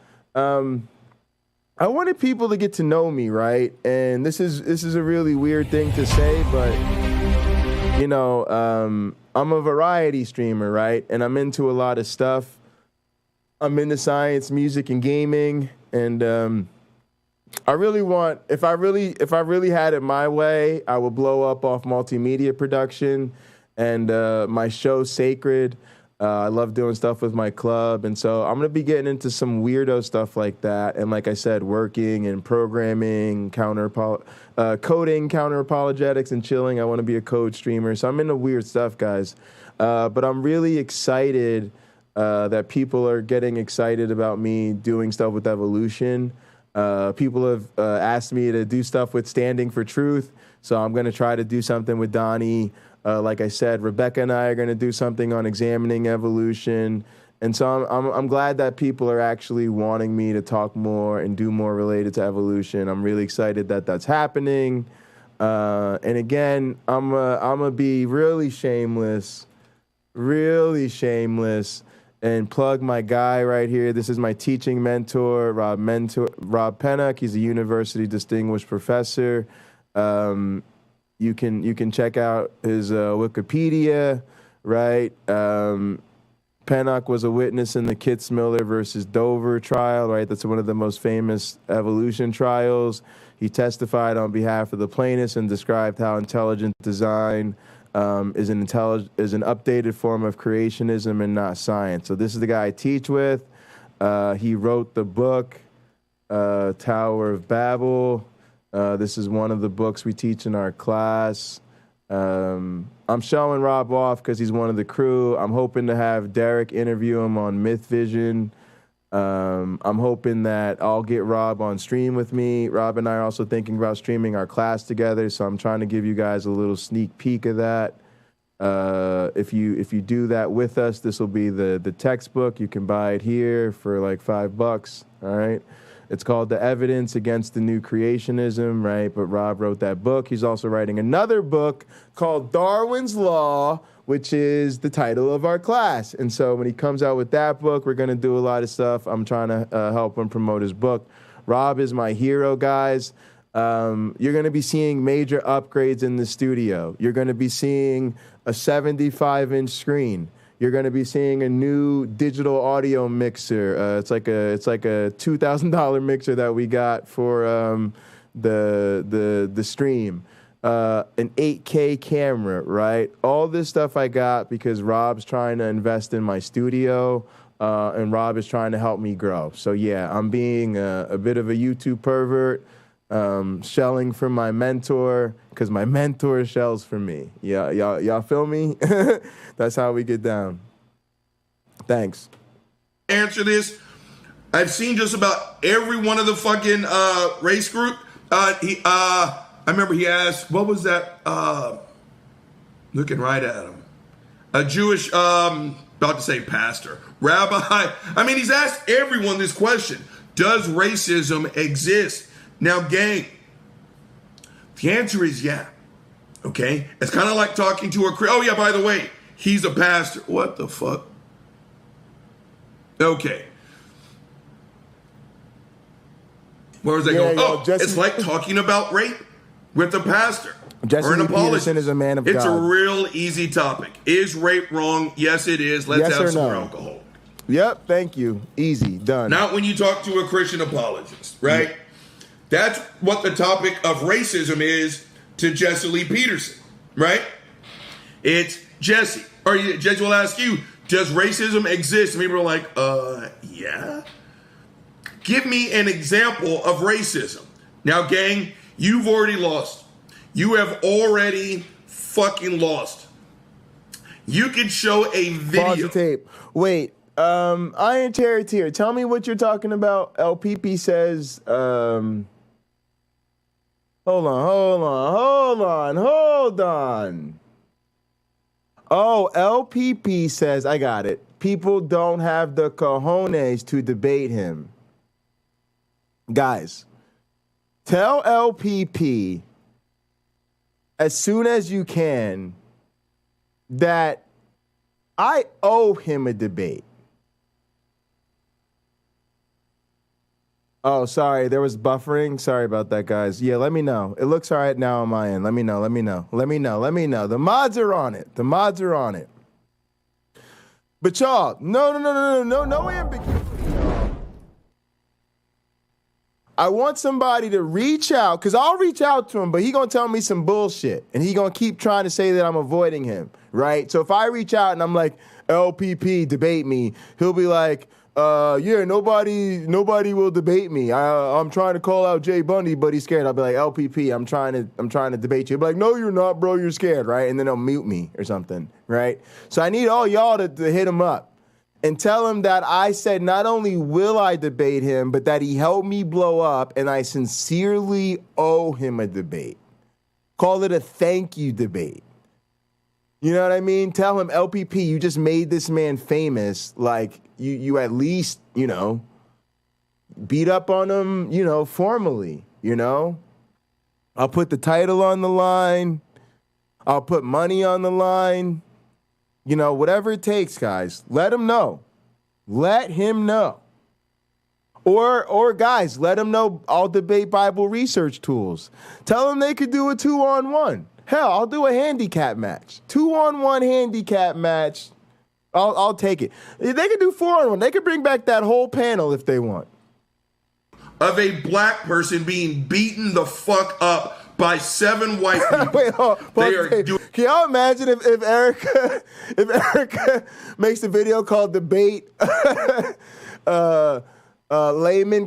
I wanted people to get to know me, right? And this is a really weird thing to say, but you know, I'm a variety streamer, right? And I'm into a lot of stuff. I'm into science, music, and gaming. And I really want, if I really had it my way, I would blow up off multimedia production and my show Sacred. I love doing stuff with my club, and so I'm going to be getting into some weirdo stuff like that. And like I said, working and programming, coding, counter-apologetics, and chilling. I want to be a code streamer, so I'm into weird stuff, guys. But I'm really excited that people are getting excited about me doing stuff with evolution. People have asked me to do stuff with Standing for Truth, so I'm going to try to do something with Donnie. Like I said, Rebecca and I are going to do something on examining evolution. And so I'm glad that people are actually wanting me to talk more and do more related to evolution. I'm really excited that that's happening. And again, I'm going to be really shameless, and plug my guy right here. This is my teaching mentor, Rob Pennock. He's a university distinguished professor. You can check out his Wikipedia, right? Pennock was a witness in the Kitzmiller versus Dover trial, right? That's one of the most famous evolution trials. He testified on behalf of the plaintiffs and described how intelligent design is an updated form of creationism and not science. So this is the guy I teach with. He wrote the book, Tower of Babel. This is one of the books we teach in our class. I'm showing Rob off because he's one of the crew. I'm hoping to have Derek interview him on Myth Vision. I'm hoping that I'll get Rob on stream with me. Rob and I are also thinking about streaming our class together, so I'm trying to give you guys a little sneak peek of that. If you do that with us, this will be the textbook. You can buy it here for like $5. All right. It's called The Evidence Against the New Creationism, right? But Rob wrote that book. He's also writing another book called Darwin's Law, which is the title of our class. And so when he comes out with that book, we're going to do a lot of stuff. I'm trying to help him promote his book. Rob is my hero, guys. You're going to be seeing major upgrades in the studio. You're going to be seeing a 75-inch screen. You're going to be seeing a new digital audio mixer. It's like a $2,000 mixer that we got for the stream. An 8K camera, right? All this stuff I got because Rob's trying to invest in my studio, and Rob is trying to help me grow. So yeah, I'm being a bit of a YouTube pervert, shelling for my mentor because my mentor shells for me. Yeah, y'all feel me? That's how we get down. Thanks. Answer this. I've seen just about every one of the fucking race group. I remember he asked, what was that? Looking right at him. A Jewish, about to say pastor, rabbi. I mean, he's asked everyone this question. Does racism exist? Now, gang, the answer is yeah. Okay? It's kind of like talking to oh yeah, by the way, he's a pastor. What the fuck? Okay. Where was I going? It's like talking about rape with a pastor or an apologist. Peterson is a man of God. It's a real easy topic. Is rape wrong? Yes, it is. Let's have some more alcohol. Yep, thank you. Easy, done. Not when you talk to a Christian apologist, right? Yeah. That's what the topic of racism is to Jesse Lee Peterson, right? It's Jesse. Or Jesse will ask you, does racism exist? And people are like, yeah. Give me an example of racism. Now, gang, you've already lost. You have already fucking lost. You can show a video. Pause the tape. Wait, Iron Charioteer, tell me what you're talking about. LPP says, hold on. Oh, LPP says, I got it. People don't have the cojones to debate him. Guys, tell LPP as soon as you can that I owe him a debate. Oh, sorry, there was buffering. Sorry about that, guys. Yeah, let me know. It looks all right now on my end. Let me know. The mods are on it. But y'all, no ambiguity. I want somebody to reach out, because I'll reach out to him, but he going to tell me some bullshit, and he going to keep trying to say that I'm avoiding him, right? So if I reach out and I'm like, LPP, debate me, he'll be like, yeah, nobody will debate me. I'm trying to call out Jay Bundy, but he's scared. I'll be like, LPP, I'm trying to debate you. He'll be like, no, you're not, bro. You're scared, right? And then he'll mute me or something, right? So I need all y'all to hit him up and tell him that I said not only will I debate him, but that he helped me blow up, and I sincerely owe him a debate. Call it a thank you debate. You know what I mean? Tell him, LPP, you just made this man famous. Like, you at least, beat up on him, formally, I'll put the title on the line. I'll put money on the line. Whatever it takes, guys. Let him know. Let him know. Or guys, let him know I'll debate Bible research tools. Tell them they could do a 2-on-1. Hell, I'll do a handicap match. 2-on-1 handicap match. I'll take it. They could do 4-on-1. They could bring back that whole panel if they want. Of a black person being beaten the fuck up by 7 white people. Wait, can y'all imagine if Erica makes a video called Debate Layman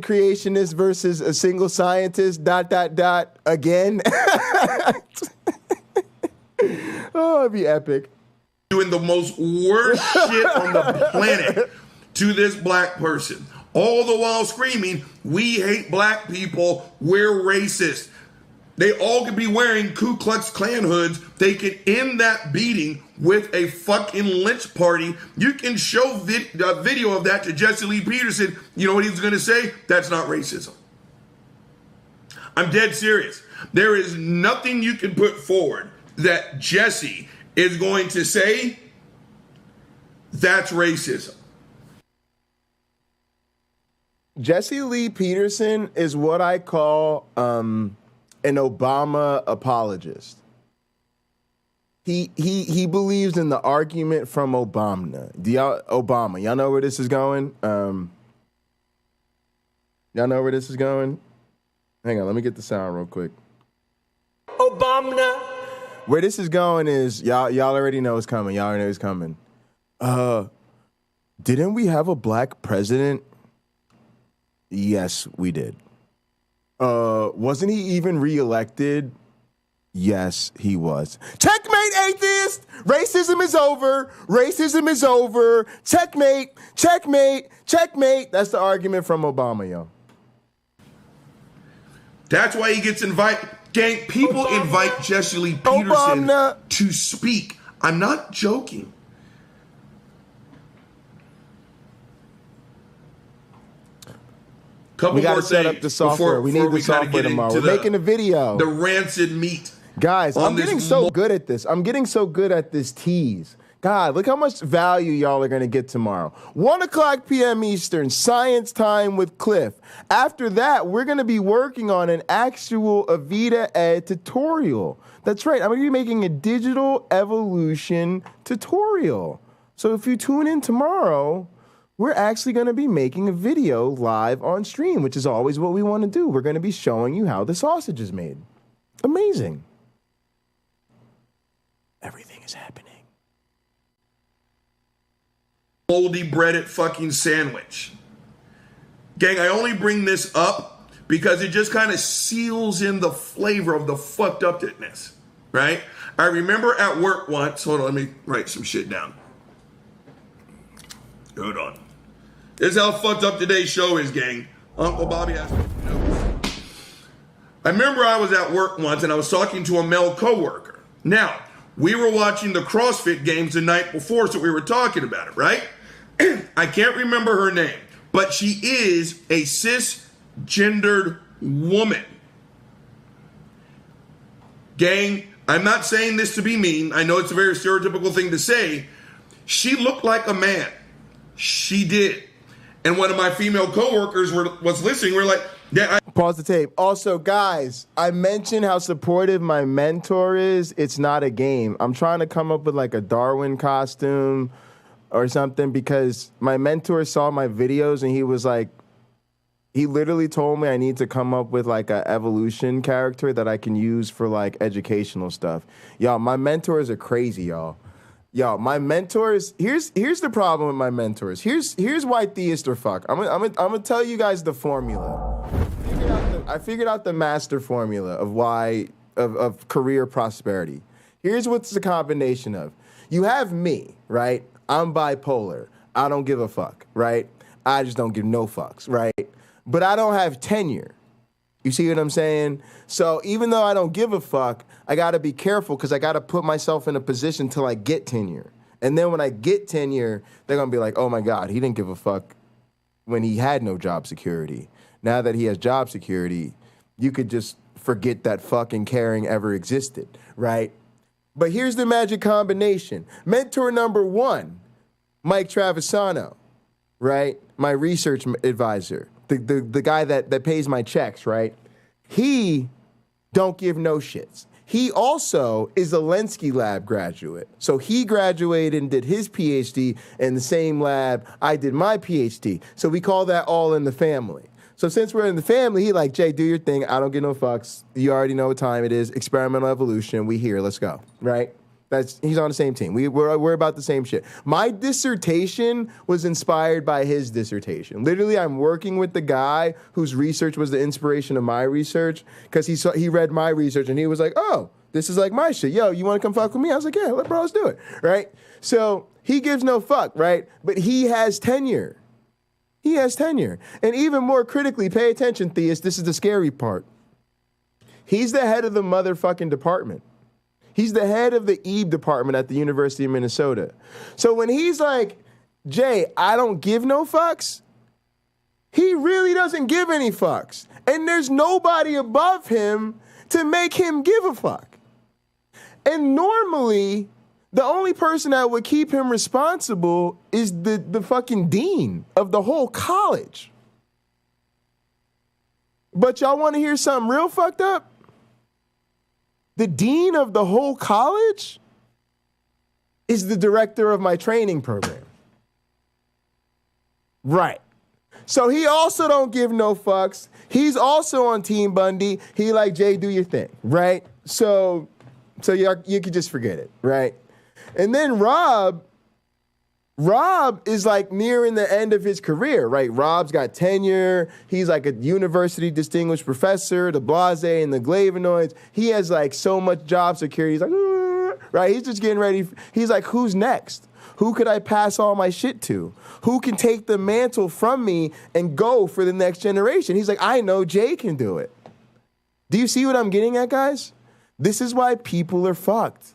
Creationist versus a Single Scientist ... again? Oh, it'd be epic. Doing the most worst shit on the planet to this black person. All the while screaming, we hate black people, we're racist. They all could be wearing Ku Klux Klan hoods. They could end that beating with a fucking lynch party. You can show video of that to Jesse Lee Peterson. You know what he was going to say? That's not racism. I'm dead serious. There is nothing you can put forward that Jesse is going to say that's racism. Jesse Lee Peterson is what I call an Obama apologist. He believes in the argument from Obama. Y'all know where this is going? Y'all know where this is going? Hang on, let me get the sound real quick. Obama. Where this is going is y'all already know it's coming. Y'all already know it's coming. Didn't we have a black president? Yes, we did. Wasn't he even reelected? Yes, he was. Checkmate, atheist! Racism is over. Racism is over. Checkmate, checkmate, checkmate. That's the argument from Obama, yo. That's why he gets invited. Gang, people invite Jesse Lee Peterson to speak. I'm not joking. We got to set up the software. We need the software tomorrow. We're making a video. The rancid meat. Guys, I'm getting so good at this. I'm getting so good at this tease. God, look how much value y'all are going to get tomorrow. 1:00 p.m. Eastern, Science Time with Cliff. After that, we're going to be working on an actual Avita Ed tutorial. That's right. I'm going to be making a digital evolution tutorial. So if you tune in tomorrow, we're actually going to be making a video live on stream, which is always what we want to do. We're going to be showing you how the sausage is made. Amazing. Everything is happening. Moldy breaded fucking sandwich. Gang, I only bring this up because it just kind of seals in the flavor of the fucked upness, right? I remember at work once, hold on, let me write some shit down. Hold on. This is how fucked up today's show is, gang. Uncle Bobby has notes. I remember I was at work once and I was talking to a male coworker. Now, we were watching the CrossFit games the night before, so we were talking about it, right? I can't remember her name, but she is a cisgendered woman. Gang, I'm not saying this to be mean. I know it's a very stereotypical thing to say. She looked like a man. She did. And one of my female coworkers was listening. We're like, yeah. Pause the tape. Also, guys, I mentioned how supportive my mentor is. It's not a game. I'm trying to come up with like a Darwin costume or something because my mentor saw my videos and he was like, he literally told me I need to come up with like a evolution character that I can use for like educational stuff. Y'all, my mentors are crazy, y'all. Yo, my mentors, here's the problem with my mentors. Here's why theists are fucked. I'm gonna tell you guys the formula. I figured out the master formula of why of career prosperity. Here's what's the combination of. You have me, right? I'm bipolar. I don't give a fuck, right? I just don't give no fucks, right? But I don't have tenure. You see what I'm saying? So even though I don't give a fuck, I got to be careful because I got to put myself in a position till I get tenure. And then when I get tenure, they're going to be like, oh my God, he didn't give a fuck when he had no job security. Now that he has job security, you could just forget that fucking caring ever existed, right? But here's the magic combination. Mentor number one, Mike Travisano, right? My research advisor. The guy that pays my checks, right? He don't give no shits. He also is a LNCA lab graduate. So he graduated and did his PhD in the same lab I did my PhD. So we call that all in the family. So since we're in the family, he like, Jay, do your thing. I don't give no fucks. You already know what time it is. Experimental evolution. We here. Let's go. Right? He's on the same team. We're about the same shit. My dissertation was inspired by his dissertation. Literally, I'm working with the guy whose research was the inspiration of my research because he read my research and he was like, oh, this is like my shit. Yo, you want to come fuck with me? I was like, yeah, bro, let's do it. Right? So he gives no fuck, right? But he has tenure. He has tenure. And even more critically, pay attention, Theist. This is the scary part. He's the head of the motherfucking department. He's the head of the Eve department at the University of Minnesota. So when he's like, Jay, I don't give no fucks, he really doesn't give any fucks. And there's nobody above him to make him give a fuck. And normally, the only person that would keep him responsible is the fucking dean of the whole college. But y'all want to hear something real fucked up? The dean of the whole college is the director of my training program. Right. So he also don't give no fucks. He's also on Team Bundy. He like, Jay, do your thing, right? So you could just forget it, right? And then Rob is like nearing the end of his career, right? Rob's got tenure. He's like a university distinguished professor, the Blase and the Glavinoids. He has like so much job security. He's like, right? He's just getting ready. He's like, who's next? Who could I pass all my shit to? Who can take the mantle from me and go for the next generation? He's like, I know Jay can do it. Do you see what I'm getting at, guys? This is why people are fucked.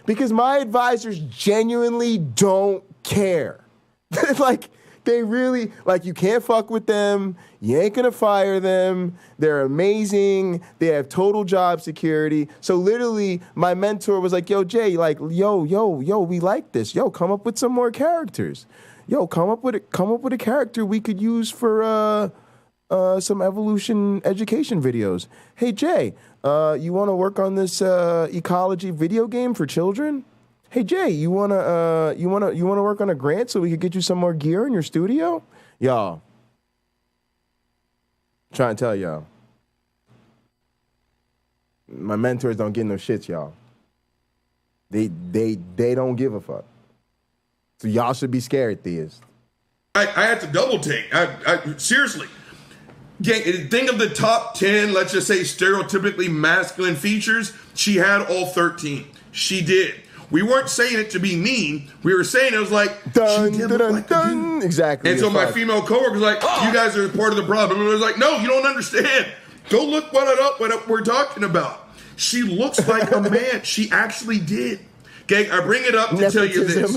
Because my advisors genuinely don't care. Like, they really, like, you can't fuck with them. You ain't gonna fire them. They're amazing. They have total job security. So literally, my mentor was like, yo, Jay, like, yo, we like this. Yo, come up with some more characters. Yo, come up with a character we could use for some evolution education videos. Hey, Jay, you want to work on this ecology video game for children? Hey, Jay, you wanna work on a grant so we could get you some more gear in your studio? Y'all, I'm trying to tell y'all, my mentors don't get no shits, y'all. They don't give a fuck. So y'all should be scared, theists. I had to double take. I seriously. Think of the top 10, let's just say, stereotypically masculine features. She had all 13. She did. We weren't saying it to be mean. We were saying it was like, dun, she did dun, look like dun. Exactly. And so my female coworker was like, you guys are part of the problem. And I was like, no, you don't understand. Go look what we're talking about. She looks like a man. She actually did. Okay, I bring it up to tell you this.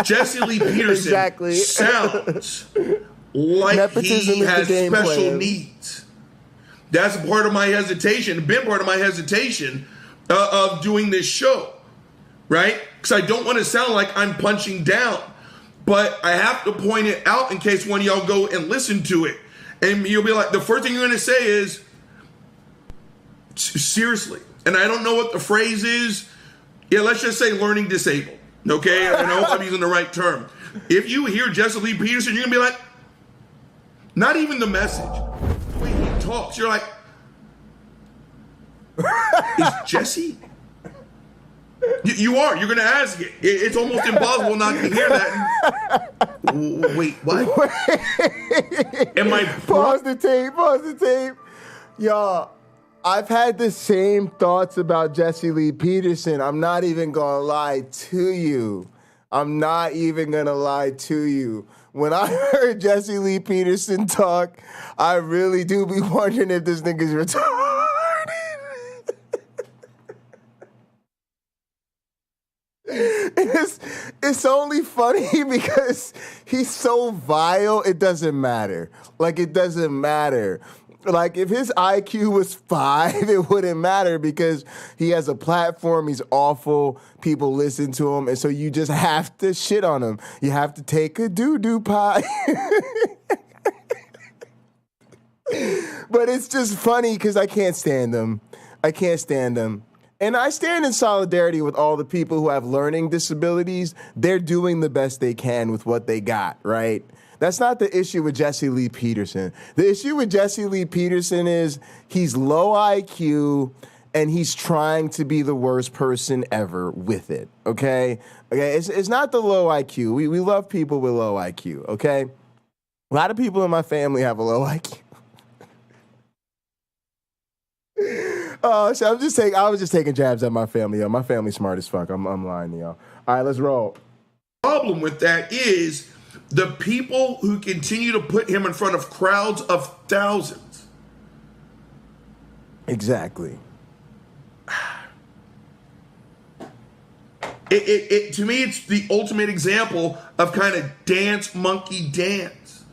Jesse Lee Peterson sounds like Nepotism he has special plan. needs. That's part of my hesitation, been part of my hesitation of doing this show, right? Because I don't want to sound like I'm punching down, but I have to point it out in case one of y'all go and listen to it. And you'll be like, the first thing you're going to say is, seriously. And I don't know what the phrase is. Yeah, let's just say learning disabled. Okay? I know I'm using the right term. If you hear Jesse Lee Peterson, you're going to be like, not even the message. The way he talks, you're like, is Jesse? You are. You're going to ask it. It's almost impossible not to hear that. Wait, what? Am I... Pause the tape. Y'all, I've had the same thoughts about Jesse Lee Peterson. I'm not even going to lie to you. When I heard Jesse Lee Peterson talk, I really do be wondering if this nigga's retarded. It's only funny because he's so vile, it doesn't matter. Like, it doesn't matter. Like, if his IQ was 5, it wouldn't matter because he has a platform, he's awful, people listen to him, and so you just have to shit on him. You have to take a doo-doo pie. But it's just funny because I can't stand him. And I stand in solidarity with all the people who have learning disabilities. They're doing the best they can with what they got, right? That's not the issue with Jesse Lee Peterson. The issue with Jesse Lee Peterson is he's low IQ and he's trying to be the worst person ever with it, okay? It's not the low IQ. We love people with low IQ, okay? A lot of people in my family have a low IQ. So I was just taking jabs at my family, yo. My family's smart as fuck. I'm lying to y'all. All right, let's roll. Problem with that is the people who continue to put him in front of crowds of thousands. Exactly. To me, it's the ultimate example of kind of dance monkey dance.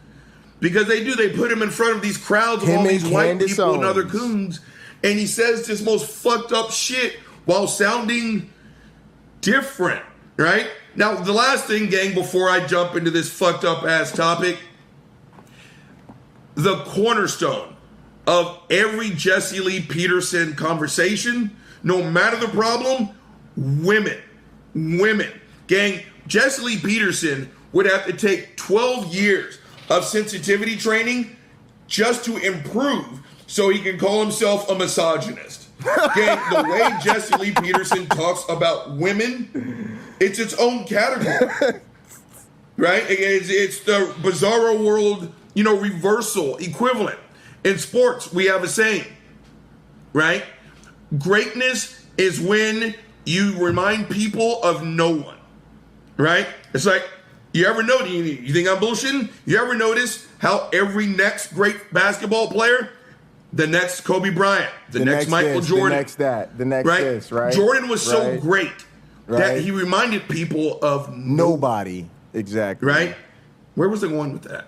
Because they put him in front of these crowds of all these white people and other coons, and he says this most fucked up shit while sounding different, right? Now, the last thing, gang, before I jump into this fucked up ass topic, the cornerstone of every Jesse Lee Peterson conversation, no matter the problem, women. women. Gang, Jesse Lee Peterson would have to take 12 years of sensitivity training just to improve so he can call himself a misogynist. Gang, the way Jesse Lee Peterson talks about women, it's its own category. Right? It's the bizarro world, reversal equivalent. In sports, we have a saying, right? Greatness is when you remind people of no one, right? It's like, you ever know, you think I'm bullshitting? You ever notice how every next great basketball player, the next Kobe Bryant, the next Michael Jordan, the next that, the next right? this, right? Jordan was so great that he reminded people of nobody. Exactly. Right? Where was I going with that?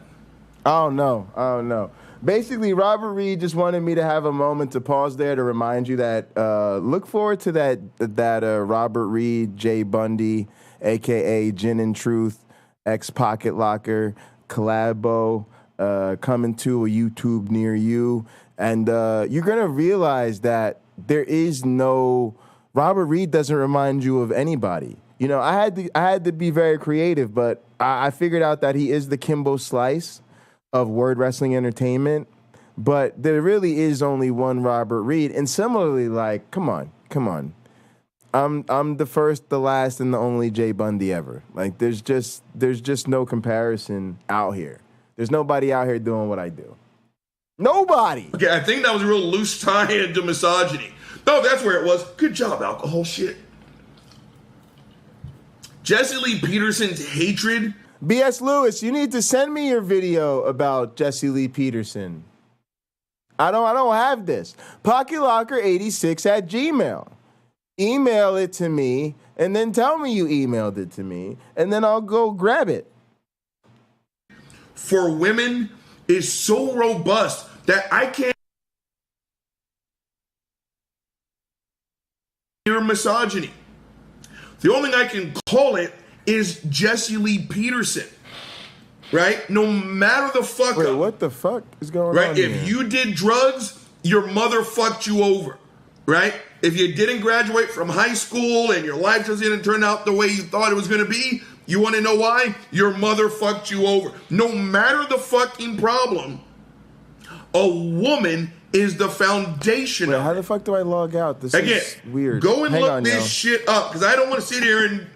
I don't know. Basically, Robert Reed just wanted me to have a moment to pause there to remind you that look forward to that Robert Reed, Jay Bundy, a.k.a. Gin and Truth, ex-Pocket Locker, collabo coming to a YouTube near you. And you're going to realize that there is no... Robert Reed doesn't remind you of anybody. I had to be very creative, but I figured out that he is the Kimbo Slice of word wrestling entertainment. But there really is only one Robert Reed. And similarly, like, come on. I'm the first, the last, and the only Jay Bundy ever. Like, there's just no comparison out here. There's nobody out here doing what I do. Nobody. Okay, I think that was a real loose tie into misogyny. No, that's where it was. Good job, alcohol shit. Jesse Lee Peterson's hatred. B.S. Lewis, you need to send me your video about Jesse Lee Peterson. I don't have this. PocketLocker86@gmail. Email it to me, and then tell me you emailed it to me, and then I'll go grab it. For women is so robust that I can't hear misogyny. The only thing I can call it is Jesse Lee Peterson, right? No matter the fuck Wait, what the fuck is going on right? here? If you did drugs, your mother fucked you over, right? If you didn't graduate from high school and your life just didn't turn out the way you thought it was going to be, you want to know why? Your mother fucked you over. No matter the fucking problem, a woman is the foundation. Wait, how the fuck do I log out? This is weird. Go and Hang look on, this yo. shit up, because I don't want to sit here and...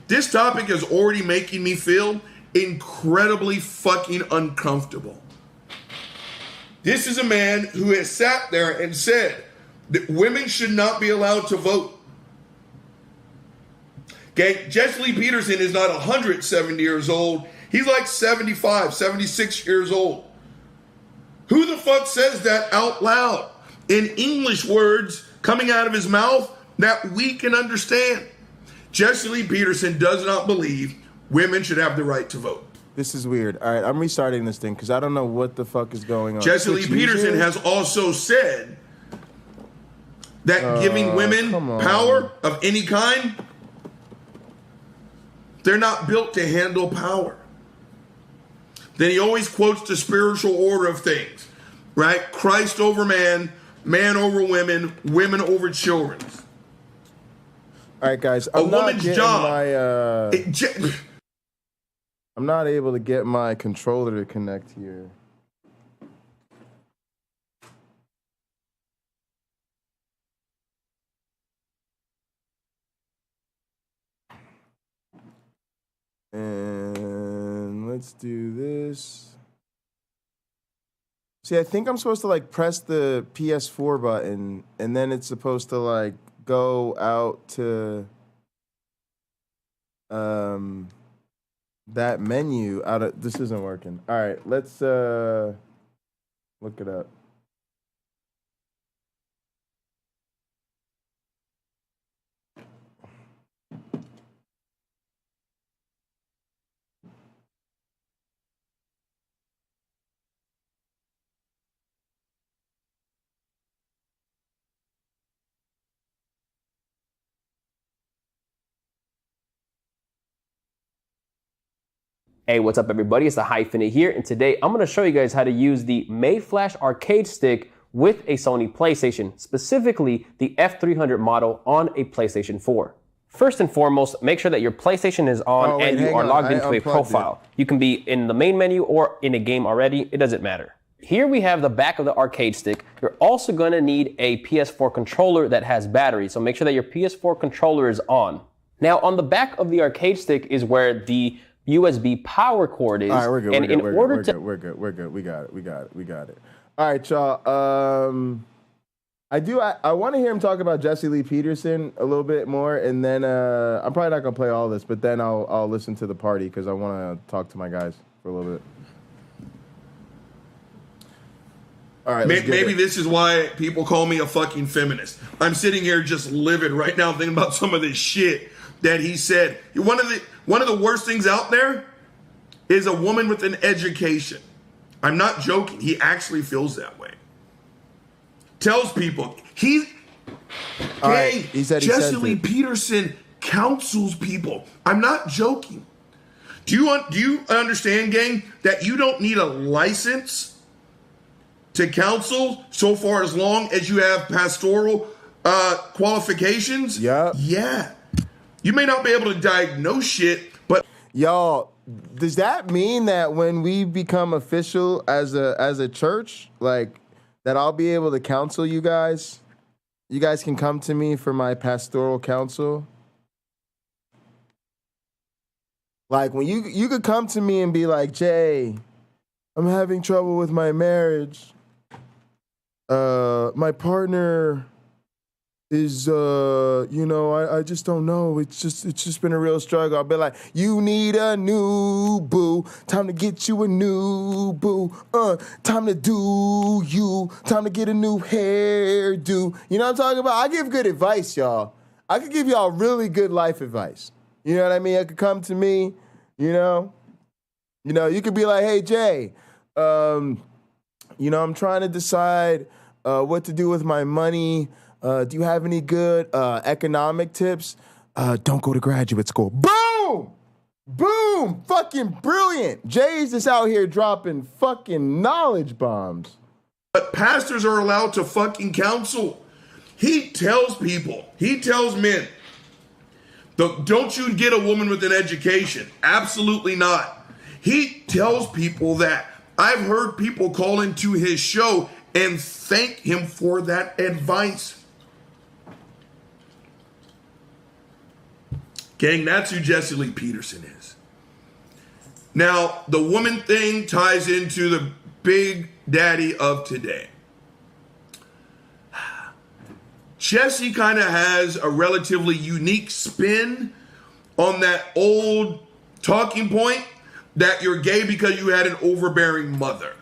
This topic is already making me feel incredibly fucking uncomfortable. This is a man who has sat there and said that women should not be allowed to vote. Okay, Jesse Lee Peterson is not 170 years old. He's like 75, 76 years old. Who the fuck says that out loud in English words coming out of his mouth that we can understand? Jesse Lee Peterson does not believe women should have the right to vote. This is weird. All right, I'm restarting this thing because I don't know what the fuck is going on. Jesse Lee Peterson has also said that giving women power of any kind, they're not built to handle power. Then he always quotes the spiritual order of things, right? Christ over man, man over women, women over children. All right, guys. I'm not able to get my controller to connect here. And let's do this. See, I think I'm supposed to like press the PS4 button, and then it's supposed to like go out to that menu out of this isn't working. All right, let's look it up. Hey, what's up everybody? It's the Hyphenate here, and today I'm going to show you guys how to use the Mayflash arcade stick with a Sony PlayStation, specifically the F300 model on a PlayStation 4. First and foremost, make sure that your PlayStation is on and you are logged into a profile. You can be in the main menu or in a game already. It doesn't matter. Here we have the back of the arcade stick. You're also going to need a PS4 controller that has battery. So make sure that your PS4 controller is on. Now on the back of the arcade stick is where the USB power cord is. All right, we're good. And We're good. We got it. All right, y'all. I want to hear him talk about Jesse Lee Peterson a little bit more, and then I'm probably not gonna play all this, but then I'll listen to the party because I want to talk to my guys for a little bit. All right. Maybe this is why people call me a fucking feminist. I'm sitting here just livid right now thinking about some of this shit that he said. One of the worst things out there is a woman with an education. I'm not joking. He actually feels that way. Tells people he said Jesse Lee Peterson counsels people. I'm not joking. Do you understand, gang, that you don't need a license to counsel so far as long as you have pastoral qualifications? Yeah. You may not be able to diagnose shit, but y'all, does that mean that when we become official as a church, like, that I'll be able to counsel you guys? You guys can come to me for my pastoral counsel. Like, when you could come to me and be like, Jay, I'm having trouble with my marriage. My partner is, I just don't know. It's just been a real struggle. I'll be like, you need a new boo. Time to get you a new boo. Time to do you. Time to get a new hairdo. You know what I'm talking about? I give good advice, y'all. I could give y'all really good life advice. You know what I mean? I could come to me, you could be like, hey, Jay, I'm trying to decide what to do with my money. Do you have any good economic tips? Don't go to graduate school. Boom! Boom! Fucking brilliant. Jay's just out here dropping fucking knowledge bombs. But pastors are allowed to fucking counsel. He tells men, don't you get a woman with an education? Absolutely not. He tells people that. I've heard people call into his show and thank him for that advice. Gang, that's who Jesse Lee Peterson is. Now, the woman thing ties into the big daddy of today. Jesse kind of has a relatively unique spin on that old talking point that you're gay because you had an overbearing mother.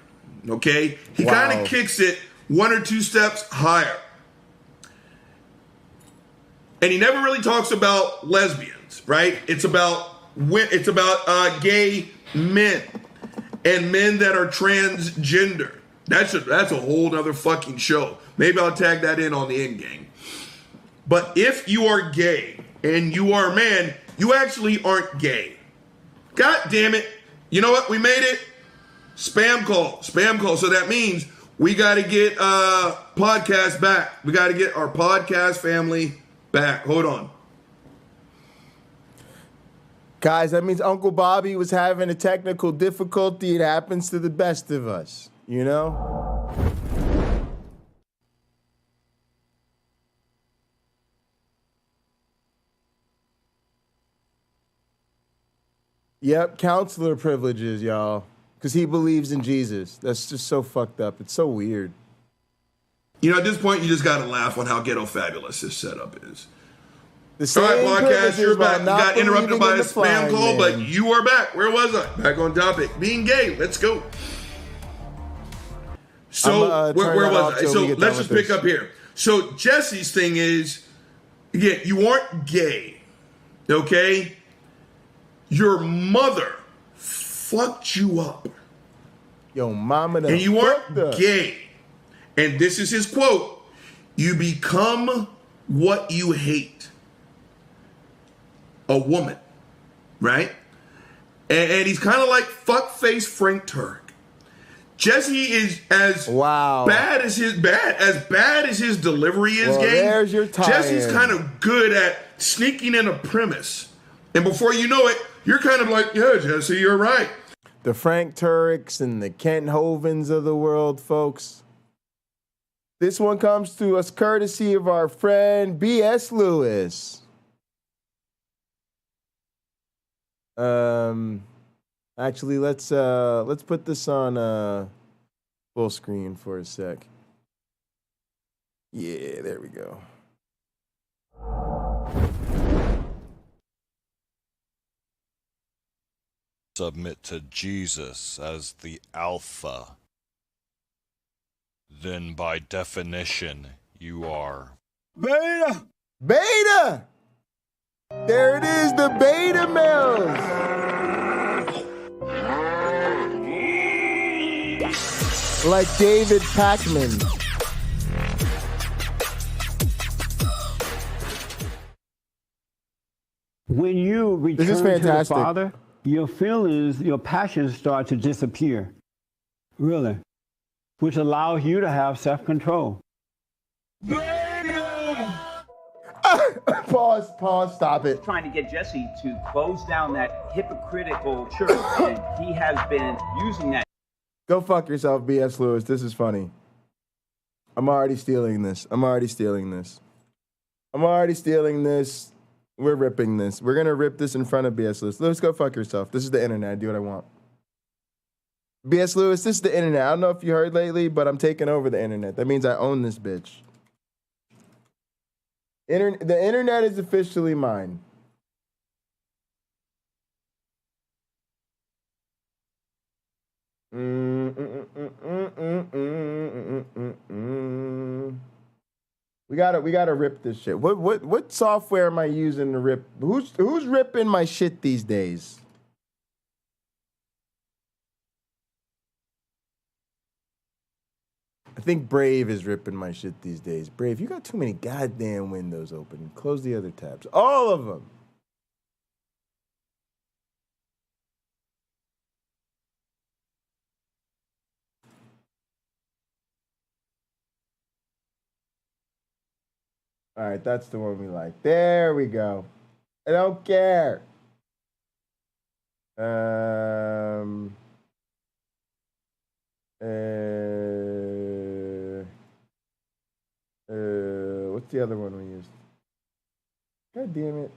Okay? He kind of kicks it one or two steps higher. And he never really talks about lesbians, right? It's about gay men and men that are transgender. That's a whole other fucking show. Maybe I'll tag that in on the end gang. But if you are gay and you are a man, you actually aren't gay. God damn it. You know what? We made it. Spam call. So that means we got to get podcast back. We got to get our podcast family back. Hold on. Guys, that means Uncle Bobby was having a technical difficulty. It happens to the best of us, you know? Yep, counselor privileges, y'all. Because he believes in Jesus. That's just so fucked up. It's so weird. You know, at this point, you just got to laugh on how ghetto fabulous this setup is. All right, podcast, you're back. You got interrupted by a spam call, but you are back. Where was I? Back on topic. Being gay. Let's go. So, where was I? So, let's just pick up here. So, Jesse's thing is, again, you aren't gay, okay? Your mother fucked you up. Yo, mama done and you aren't fucked up. Gay. And this is his quote. You become what you hate. A woman. Right? And he's kind of like fuckface Frank Turk. Jesse is as bad as his delivery is, gang. There's your tie-in. Jesse's kind of good at sneaking in a premise. And before you know it, you're kind of like, yeah, Jesse, you're right. The Frank Turek's and the Kent Hovens of the world, folks. This one comes to us courtesy of our friend B.S. Lewis. Actually, let's put this on full screen for a sec. Yeah, there we go. Submit to Jesus as the Alpha, then by definition, you are Beta! Beta! There it is, the beta males! Like David Pacman. When you return This is to the fantastic. Father, your feelings, your passions start to disappear. Really. Which allows you to have self-control. Pause, stop it. Trying to get Jesse to close down that hypocritical church, and he has been using that. Go fuck yourself, B.S. Lewis. This is funny. I'm already stealing this. We're ripping this. We're going to rip this in front of B.S. Lewis. Lewis, go fuck yourself. This is the internet. I do what I want. B.S. Lewis, this is the internet. I don't know if you heard lately, but I'm taking over the internet. That means I own this bitch. The internet is officially mine. We gotta rip this shit. What software am I using to rip? Who's ripping my shit these days? I think Brave is ripping my shit these days. Brave, you got too many goddamn windows open. Close the other tabs. All of them. All right, that's the one we like. There we go. I don't care. What's the other one we used? God damn it.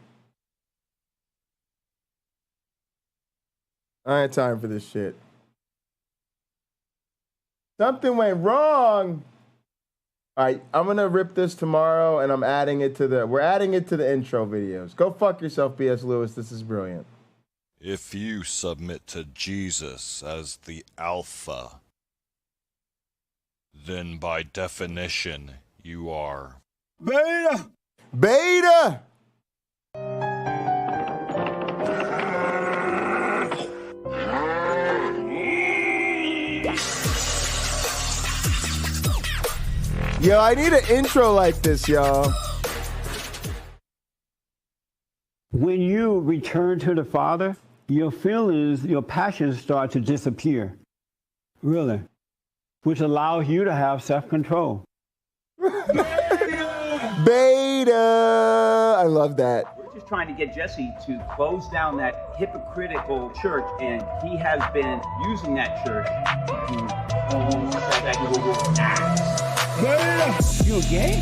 I ain't time for this shit. Something went wrong. All right, I'm gonna rip this tomorrow, and we're adding it to the intro videos. Go fuck yourself, B.S. Lewis. This is brilliant. if you submit to Jesus as the Alpha, then by definition you are Beta! Beta! Yo, I need an intro like this, y'all. When you return to the Father, your feelings, your passions start to disappear. Really. Which allows you to have self-control. Beta! I love that. We're just trying to get Jesse to close down that hypocritical church, and he has been using that church to You gay?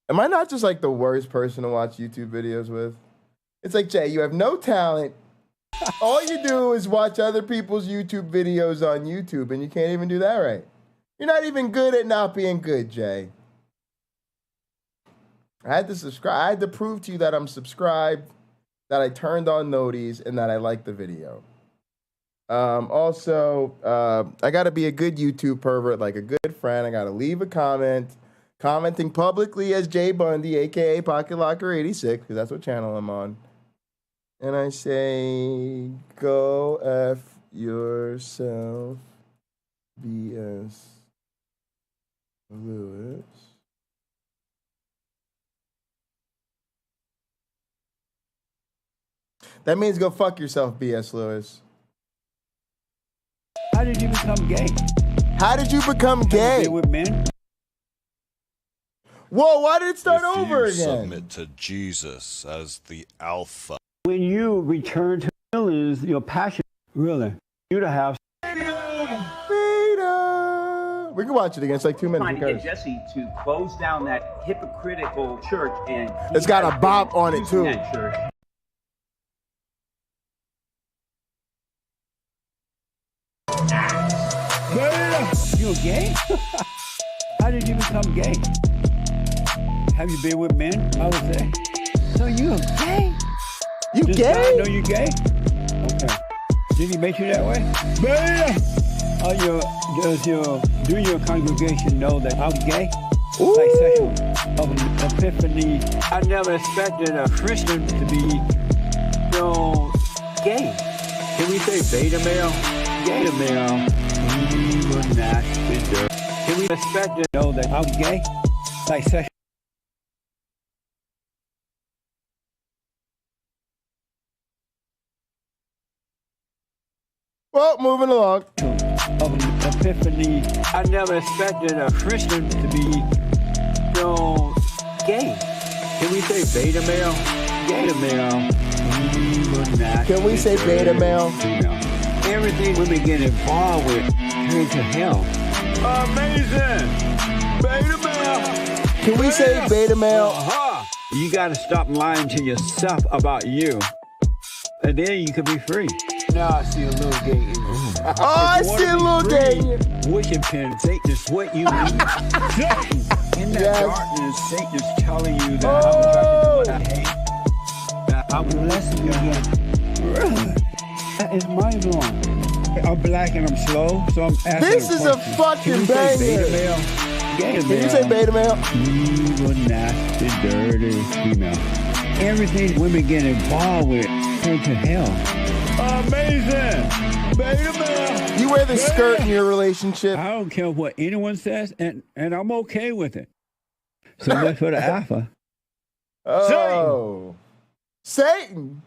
Am I not just like the worst person to watch YouTube videos with? It's like, Jay, you have no talent. All you do is watch other people's YouTube videos on YouTube, and you can't even do that right. You're not even good at not being good, Jay. I had to subscribe. I had to prove to you that I'm subscribed, that I turned on noties, and that I like the video. Also, I got to be a good YouTube pervert, like a good friend. I got to leave a comment, commenting publicly as Jay Bundy, a.k.a. Pocket Locker 86, because that's what channel I'm on. And I say, go F yourself, B.S. Lewis. That means go fuck yourself, B.S. Lewis. How did you become gay? How did you become gay? With men? Whoa, why did it start If over you again? submit to Jesus as the Alpha. When you return to feelings, your passion, really, you to have. We can watch it again. It's like 2 minutes. Trying to get Jesse to close down that hypocritical church, and it's got a bop on it too. That church. You're gay? How did you become gay? Have you been with men? I would say. So you're gay? You Just gay? I know you gay? Okay. Did he make you that way? Do your congregation know that I'm gay? Ooh. Like sexual epiphany. I never expected a Christian to be so gay. Can we say beta male? Beta male. We were not bitter. Can we expect to know that I'm gay? Like sexual. Well, moving along. Epiphany. I never expected a Christian to be so gay. Can we say beta male? Beta male. Can we say beta male? Everything women get involved with turn to hell. Amazing! Beta male! Can we say beta male? You gotta stop lying to yourself about you. And then you can be free. Now I see a little gay in you. Oh, I see a little gay in you. Worshiping Satan is what you need. Satan! In that darkness, Satan is telling you that I'm attracted to what I hate. That I'm blessing you. Really? That is mind blowing. I'm black and I'm slow, so I'm asking. This is a fucking banger. Beta male? Beta Can you say beta male? Evil, nasty, dirty female. Everything women get involved with turn to hell. Amazing! Beta male! You wear the skirt in your relationship. I don't care what anyone says, and I'm okay with it. So much for the alpha. Oh. Satan!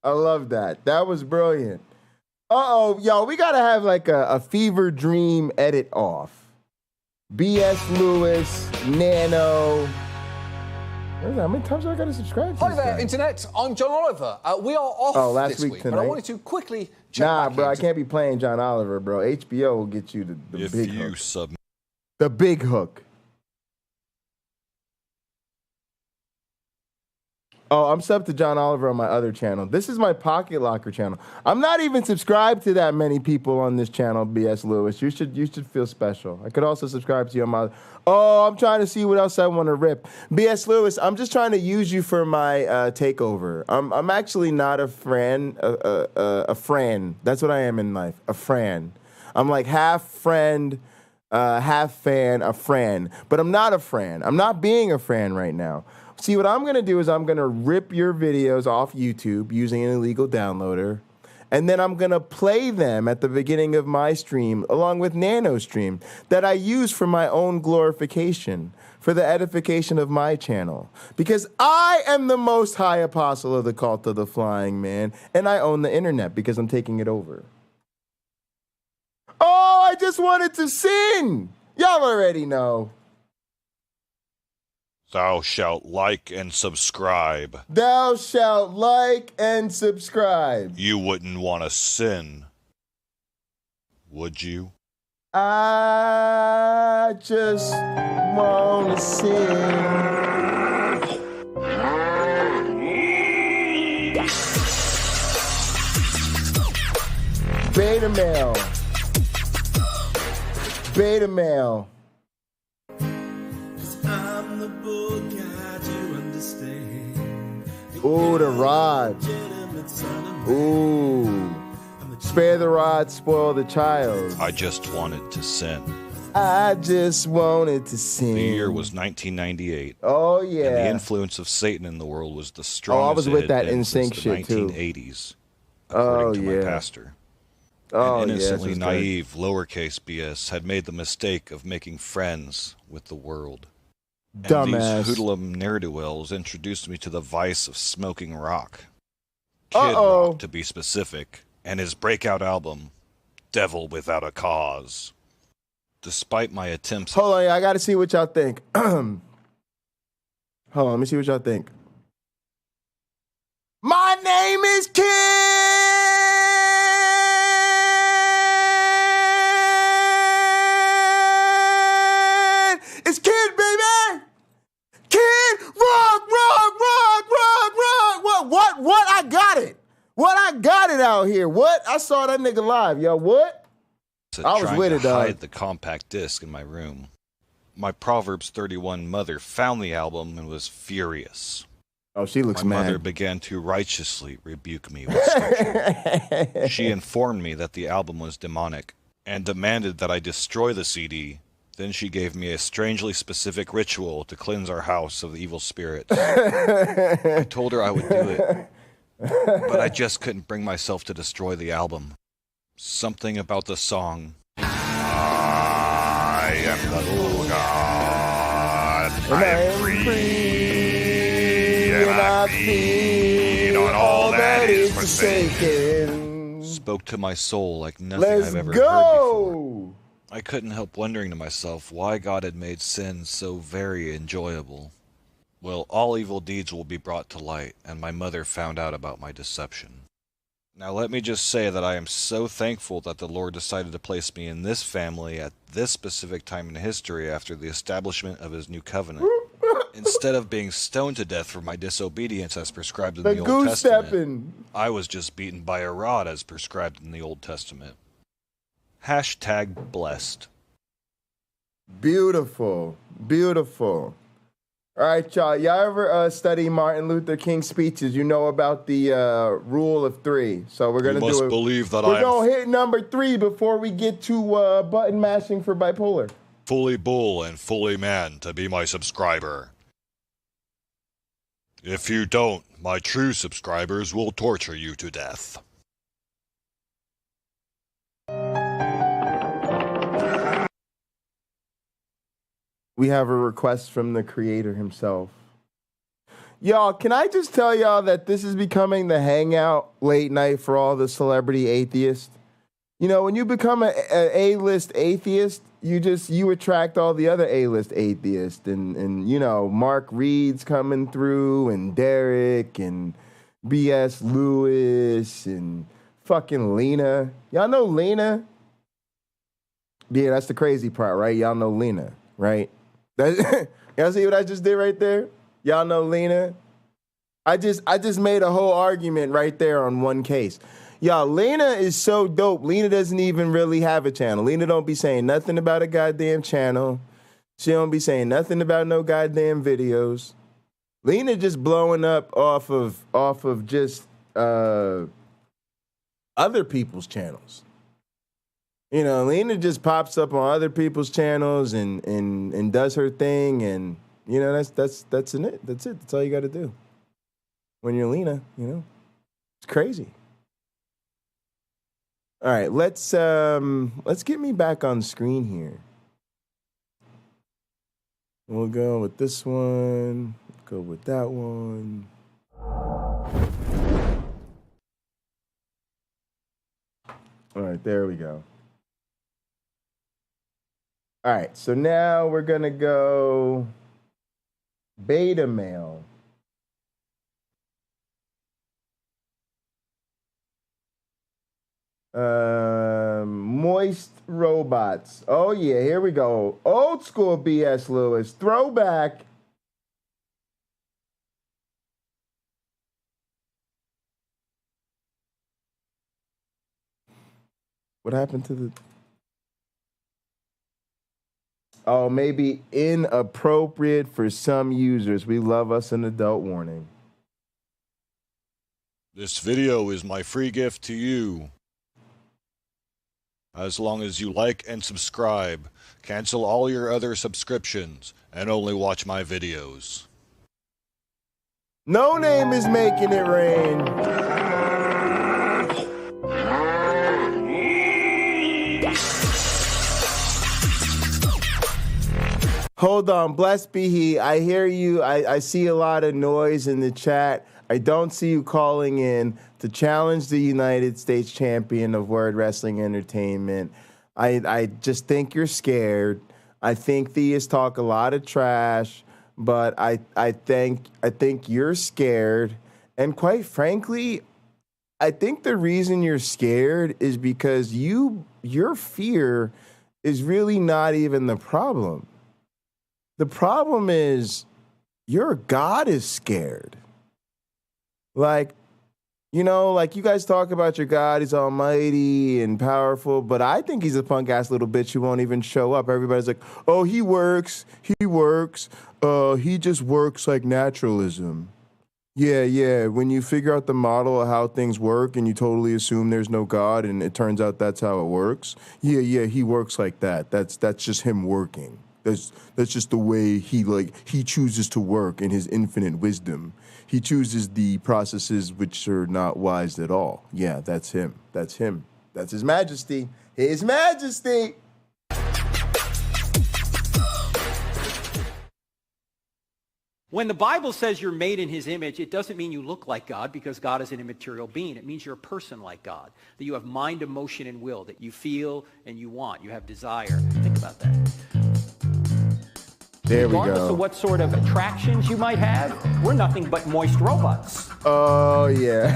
I love that. That was brilliant. Uh-oh, y'all, we gotta have like a fever dream edit off. B.S. Lewis, Nano. How many times do I gotta subscribe to Hi this there, guy? Internet. I'm John Oliver. We are off last this week week, tonight. but I wanted to quickly check back bro, I into- can't be playing John Oliver, bro. HBO will get you the If big you hook. submit. The big hook. Oh, I'm subbed to John Oliver on my other channel. This is my Pocket Locker channel. I'm not even subscribed to that many people on this channel, B.S. Lewis. You should feel special. I could also subscribe to you on my... Oh, I'm trying to see what else I want to rip. B.S. Lewis, I'm just trying to use you for my takeover. I'm actually not a friend. A friend. That's what I am in life. A friend. I'm like half friend, half fan, a friend. But I'm not a friend. I'm not being a friend right now. See, what I'm going to do is I'm going to rip your videos off YouTube using an illegal downloader, and then I'm going to play them at the beginning of my stream along with Nano's stream that I use for my own glorification, for the edification of my channel. Because I am the most high apostle of the cult of the flying man, and I own the internet because I'm taking it over. Oh, I just wanted to sin! Y'all already know. Thou shalt like and subscribe. Thou shalt like and subscribe. You wouldn't want to sin, would you? I just want to sin. Beta male. Beta male. Ooh, the rod. Ooh. Spare the rod, spoil the child. I just wanted to sin. I just wanted to sin. The year was 1998. Oh, yeah. And the influence of Satan in the world was the Oh, I strongest was it with had that been NSYNC since the shit, too. 1980s, according to my pastor. Oh, and innocently yes, naive, lowercase BS had made the mistake of making friends with the world. Dumbass. And these hoodlum ne'er-do-wells introduced me to the vice of smoking rock. Kid Rock to be specific, and his breakout album, Devil Without a Cause. Despite my attempts... Hold on, I gotta see what y'all think. Hold on, let me see what y'all think. My name is Kid! It's Kid, baby! Kid! Rock! What? I got it! I got it out here. What? I saw that nigga live, yo. What? I was with it, dog. Hide the compact disc in my room. My Proverbs 31 mother found the album and was furious. Oh, she looks mad. My mother began to righteously rebuke me with scripture. She informed me that the album was demonic and demanded that I destroy the CD. Then she gave me a strangely specific ritual to cleanse our house of the evil spirits. I told her I would do it, but I just couldn't bring myself to destroy the album. Something about the song, I am the Lord God, I am free, and I feed on all that is forsaken, spoke to my soul like nothing I've ever heard before. I couldn't help wondering to myself why God had made sin so very enjoyable. Well, all evil deeds will be brought to light, and my mother found out about my deception. Now let me just say that I am so thankful that the Lord decided to place me in this family at this specific time in history after the establishment of his new covenant. Instead of being stoned to death for my disobedience as prescribed in the Old Testament, I was just beaten by a rod as prescribed in the Old Testament. # blessed. Beautiful. All right, y'all. Y'all ever study Martin Luther King's speeches? You know about the rule of 3. So we're gonna must believe that we're gonna hit number 3 before we get to button mashing for bipolar. Fully bull and fully man to be my subscriber. If you don't, my true subscribers will torture you to death. We have a request from the creator himself. Y'all, can I just tell y'all that this is becoming the hangout late night for all the celebrity atheists? You know, when you become an A-list atheist, you attract all the other A-list atheists. And you know, Mark Reed's coming through, and Derek, and B.S. Lewis, and fucking Lena. Y'all know Lena? Yeah, that's the crazy part, right? Y'all know Lena, right? Y'all see what I just did right there? Y'all know Lena? I just made a whole argument right there on one case. Y'all, Lena is so dope. Lena doesn't even really have a channel. Lena don't be saying nothing about a goddamn channel. She don't be saying nothing about no goddamn videos. Lena just blowing up off of just other people's channels. You know, Lena just pops up on other people's channels and does her thing, and you know that's it. That's it. That's all you got to do. When you're Lena, you know, it's crazy. All right, let's get me back on screen here. We'll go with this one. Go with that one. All right, there we go. All right, so now we're going to go beta male. Moist robots. Oh, yeah, here we go. Old school B.S. Lewis. Throwback. What happened to the... Oh, maybe inappropriate for some users. We love us an adult warning. This video is my free gift to you. As long as you like and subscribe, cancel all your other subscriptions and only watch my videos. No Name is making it rain. Hold on, blessed be he. I hear you. I see a lot of noise in the chat. I don't see you calling in to challenge the United States champion of Word Wrestling Entertainment. I just think you're scared. I think theists talk a lot of trash, but I think you're scared. And quite frankly, I think the reason you're scared is because your fear is really not even the problem. The problem is your God is scared. Like, you know, like you guys talk about your God, he's almighty and powerful, but I think he's a punk-ass little bitch who won't even show up. Everybody's like, oh, he works, he just works like naturalism. Yeah, when you figure out the model of how things work and you totally assume there's no God and it turns out that's how it works, yeah, he works like that. That's just him working. That's just the way he chooses to work in his infinite wisdom. He chooses the processes which are not wise at all. Yeah, that's him. That's His Majesty. His Majesty. When the Bible says you're made in his image, it doesn't mean you look like God because God is an immaterial being. It means you're a person like God, that you have mind, emotion, and will, that you feel and you want, you have desire. Think about that. There we Regardless go. of what sort of attractions you might have, we're nothing but moist robots. Oh, yeah.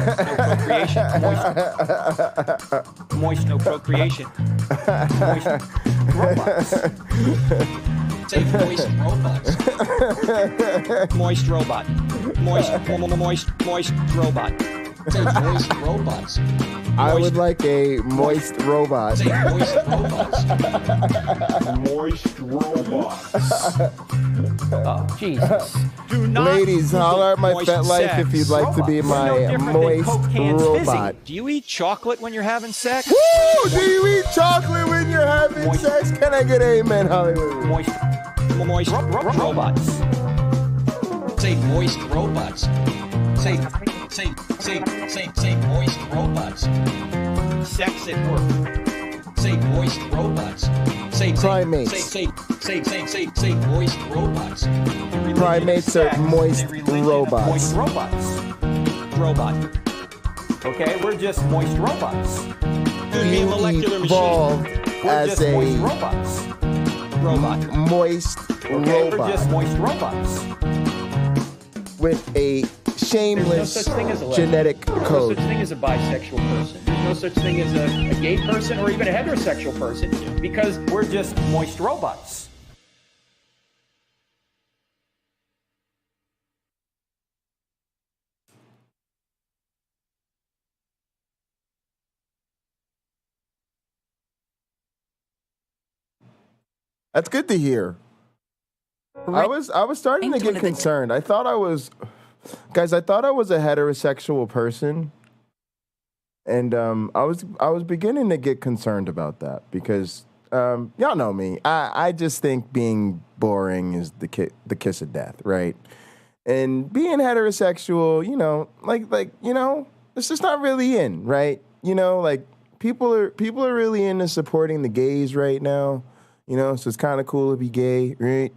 No procreation. Moist robots. Say moist robots. Moist robot. Moist robot. Say moist robots. I would like a moist robot. Say moist robots. Moist robots. Oh, Jesus. Ladies, holler at my FetLife if you'd like to be my moist robot. Do you eat chocolate when you're having sex? Woo! Do you eat chocolate when you're having sex? Can I get amen, Hollywood? Moist robots. Say moist robots. Say moist robots. Sex at work. Say moist robots. Say primates. Say moist robots. Primates are moist robots. Moist robots. Robot. Okay, we're just moist robots. You evolved as a moist robots. Robot. Moist okay, robot. We're just moist robots. With a shameless There's no such thing as a genetic There's code. no such thing as a bisexual person. There's no such thing as a gay person or even a heterosexual person because we're just moist robots. That's good to hear. I was starting to get concerned. I thought I was a heterosexual person, and I was beginning to get concerned about that because y'all know me. I just think being boring is the kiss of death, right? And being heterosexual, you know, like you know, it's just not really in, right? You know, like people are really into supporting the gays right now. You know, so it's kind of cool to be gay, right?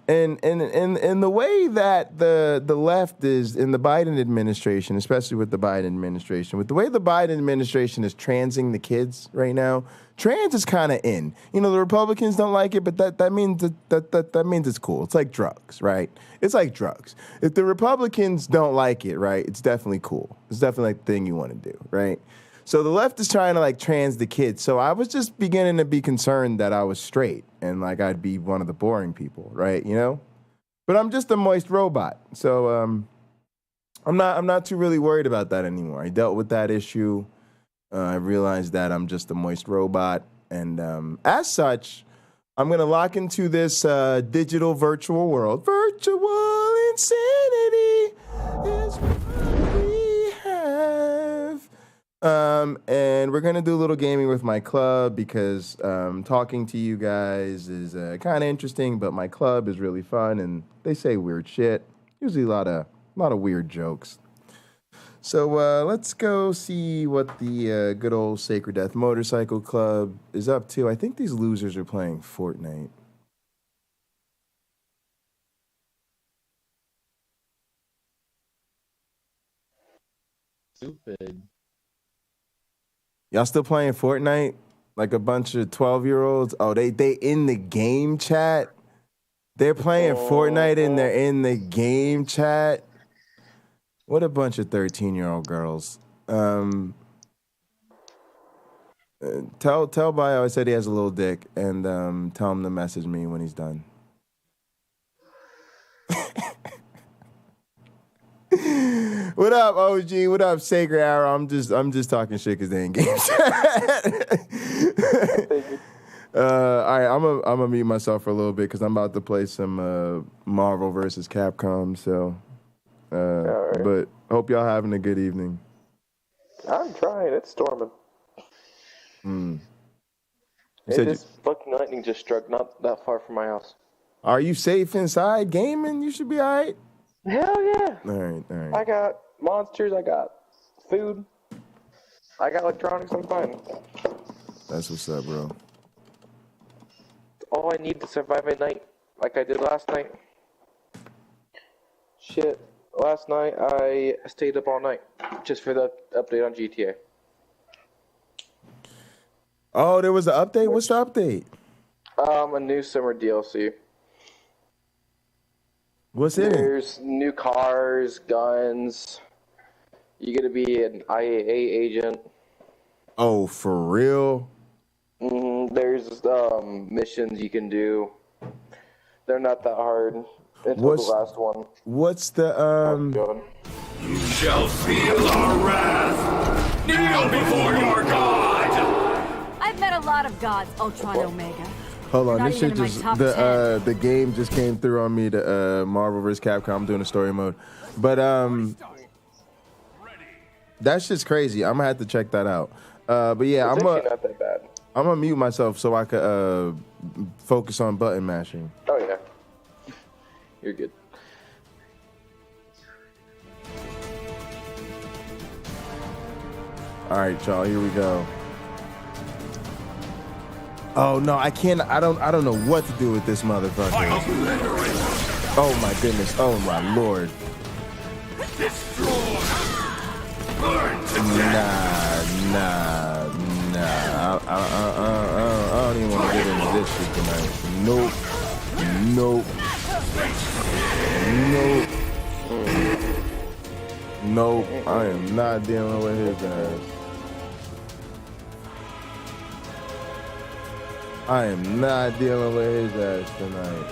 And the way that the left is in the Biden administration, especially with the Biden administration, with the way the Biden administration is transing the kids right now, trans is kind of in. You know, the Republicans don't like it, but that means that means it's cool. It's like drugs, right? It's like drugs. If the Republicans don't like it, right, it's definitely cool. It's definitely like the thing you want to do, right? So the left is trying to like trans the kids. So I was just beginning to be concerned that I was straight and like I'd be one of the boring people, right? You know, but I'm just a moist robot. So I'm not too really worried about that anymore. I dealt with that issue. I realized that I'm just a moist robot, and as such, I'm gonna lock into this digital virtual world. Virtual insanity is what we have. And we're going to do a little gaming with my club because talking to you guys is kind of interesting, but my club is really fun and they say weird shit. Usually a lot of weird jokes. So let's go see what the good old Sacred Death Motorcycle Club is up to. I think these losers are playing Fortnite. Stupid. Y'all still playing Fortnite? Like a bunch of 12-year-olds? Oh, they in the game chat? They're playing Fortnite and they're in the game chat? What a bunch of 13-year-old girls. Tell Bio I said he has a little dick, and tell him to message me when he's done. What up, OG? What up, Sacred Arrow? I'm just talking shit because they ain't game chat. All right, I'm gonna mute myself for a little bit because I'm about to play some Marvel versus Capcom. So, right. But hope y'all having a good evening. I'm trying. It's storming. This fucking lightning just struck not that far from my house. Are you safe inside gaming? You should be all right. Hell yeah. All right. I got monsters. I got food. I got electronics. I'm fine. That's what's up, bro. All I need to survive at night, like I did last night. Shit. Last night I stayed up all night just for the update on GTA. Oh, there was an update? What's the update? A new summer DLC. What's in it? There's new cars, guns. You get to be an IAA agent. Oh, for real? There's missions you can do. They're not that hard until the last one. What's the You shall feel our wrath. Kneel before your God. I've met a lot of gods, Ultron Omega. Hold on, Not this shit even in my just top the game just came through on me. The Marvel vs. Capcom. I'm doing a story mode, but that's just crazy. I'm gonna have to check that out. But yeah, It's actually not that bad. I'm gonna mute myself so I could focus on button mashing. Oh yeah, you're good. All right, y'all. Here we go. Oh no, I can't. I don't know what to do with this motherfucker. Oh my goodness. Oh my lord. Nah. I don't even want to get into this shit tonight. Nope. I am not dealing with his ass. I am not dealing with his ass tonight.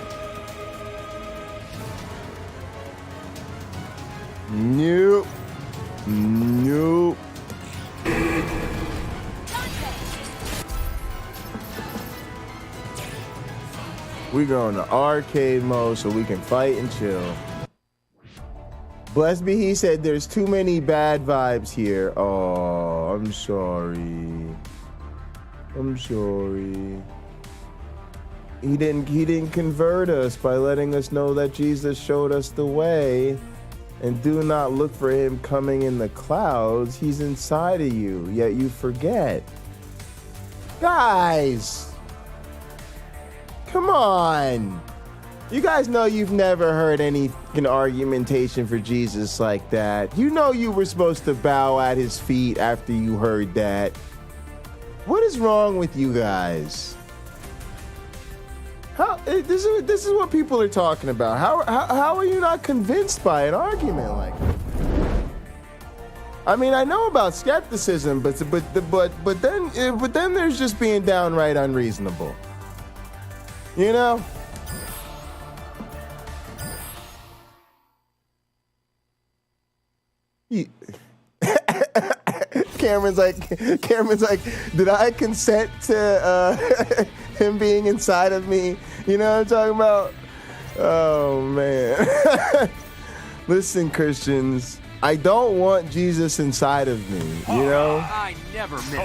Nope. We go into arcade mode so we can fight and chill. Blessed be he said there's too many bad vibes here. Oh, I'm sorry. He didn't convert us by letting us know that Jesus showed us the way. And do not look for him coming in the clouds. He's inside of you, yet you forget. Guys, come on. You guys know you've never heard any argumentation for Jesus like that. You know you were supposed to bow at his feet after you heard that. What is wrong with you guys? This is what people are talking about. How are you not convinced by an argument like that? I mean, I know about skepticism, but then there's just being downright unreasonable. You know? Cameron's like, did I consent to him being inside of me? You know what I'm talking about? Oh man. Listen, Christians, I don't want Jesus inside of me, you know? I never miss.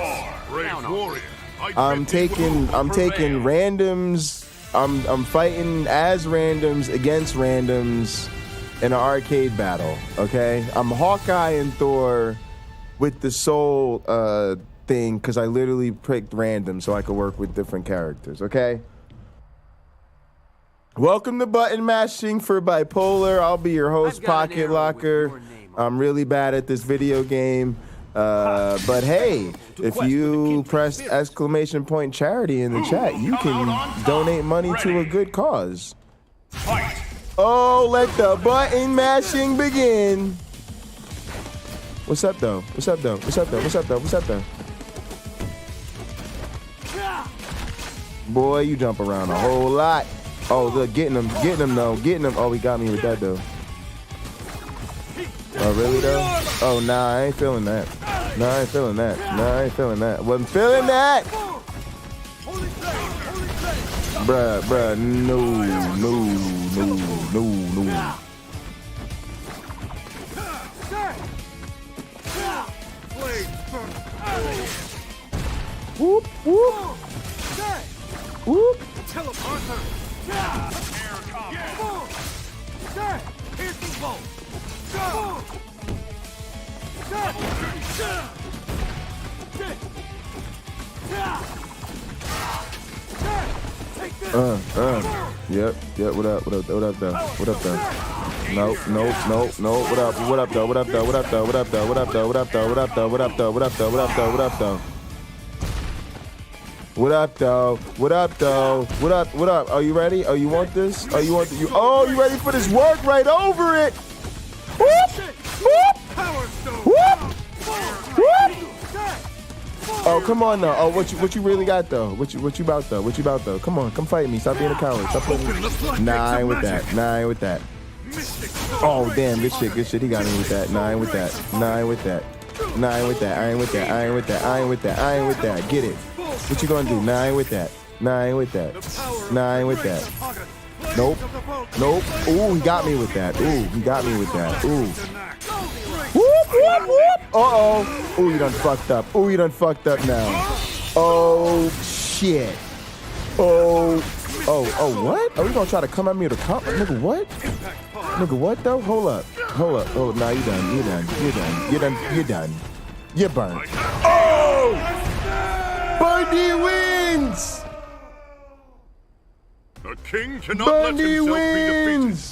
I'm taking randoms. I'm fighting as randoms against randoms in an arcade battle, okay? I'm Hawkeye and Thor with the soul thing because I literally picked random so I could work with different characters, okay? Welcome to Button Mashing for Bipolar. I'll be your host, Pocket Locker. I'm really bad at this video game. But hey, if you press exclamation point charity in the chat, you can donate money to a good cause. Oh, let the button mashing begin. What's up though? What's up though? What's up though? What's up though? What's up though? Boy, you jump around a whole lot. Oh, look, getting him though, getting him. Oh, he got me with that though. Oh, really though? Oh, nah, I ain't feeling that. Nah, I ain't feeling that. Nah, I ain't feeling that. Wasn't feeling that. Bruh, no. Whoop, whoop. Whoop. Yep, what up though? Nope. What up though? What up? Are you ready? Oh, you want this? Oh, you ready for this work right over it? Whoop! Oh, come on now. Oh, what you really got though? What you about though? Come on, come fight me. Stop being a coward. Stop putting me. Nah, I ain't with that. Oh, damn, good shit. He got me with that. Nah, I ain't with that. I ain't with that. Get it. What you gonna do? Nah, I ain't with that. Nope. Ooh, he got me with that. Ooh. Whoop. Uh-oh. Ooh, you done fucked up. Now. Oh, shit. Oh, what? Are we gonna try to come at me with a comp? Nigga, what? Though? Hold up. Oh, nah, you done. You're burned. Oh! Bundy wins! The king cannot let himself be defeated.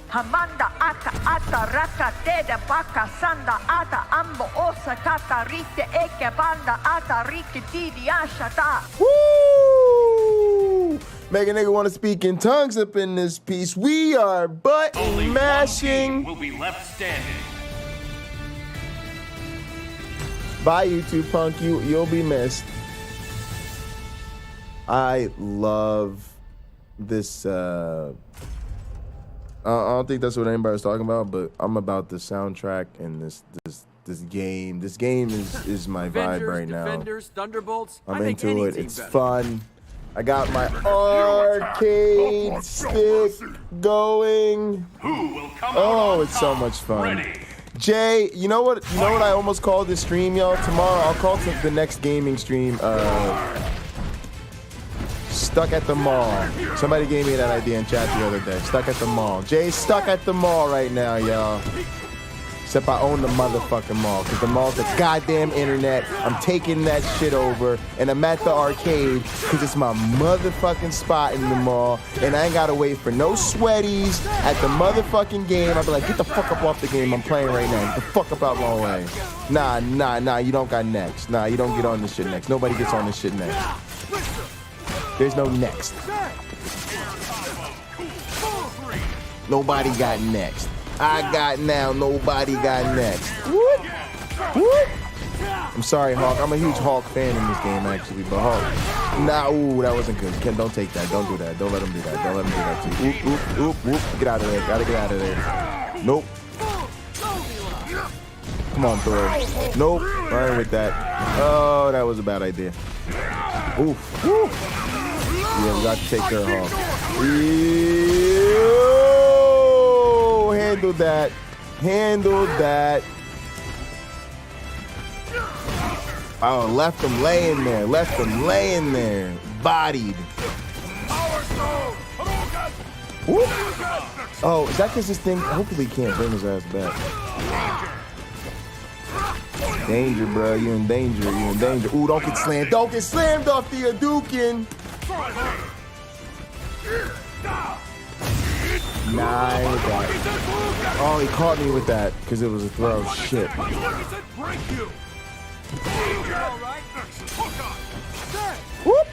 Hamanda ata raka dede baka sanda ata ambo osa kata rite eke banda ata rike didi ashata. Woo! Make a nigga want to speak in tongues up in this piece. We are button mashing. Will be left standing. Bye, YouTube punk. You'll be missed. I love this. I don't think that's what anybody's talking about, but I'm about the soundtrack and this game. This game is my vibe right now. Defenders, Thunderbolts. I'm into it. It's fun. I got my arcade stick going. Oh, it's so much fun. Jay, you know what I almost called this stream, y'all? Tomorrow I'll call it the next gaming stream. Stuck at the mall. Somebody gave me that idea in chat the other day. Stuck at the mall. Jay's stuck at the mall right now, y'all. Except I own the motherfucking mall, because the mall's the goddamn internet. I'm taking that shit over, and I'm at the arcade, because it's my motherfucking spot in the mall, and I ain't gotta wait for no sweaties at the motherfucking game. I'll be like, get the fuck up off the game I'm playing right now. Get the fuck up out my way. Nah, you don't got next. Nah, you don't get on this shit next. Nobody gets on this shit next. There's no next. Nobody got next. I got now, nobody got next. Whoop. Whoop. I'm sorry, Hawk. I'm a huge Hawk fan in this game, actually, but Hawk. Nah, ooh, that wasn't good. Ken, don't take that. Don't do that. Don't let him do that. Don't let him do that to you. Oop. Get out of there. Gotta get out of there. Nope. Come on, Thor. Nope. I ain't with that. Oh, that was a bad idea. Oof. Woo. Yeah, we got to take care of Hawk. Handle that. Oh, left him laying there. Bodied. Whoop. Oh, is that because this thing, hopefully he can't bring his ass back. Danger, bro. You're in danger. Ooh, don't get slammed. Don't get slammed off the Hadouken. Nah, I ain't with that. Oh, he caught me with that because it was a throw. Shit. Whoop.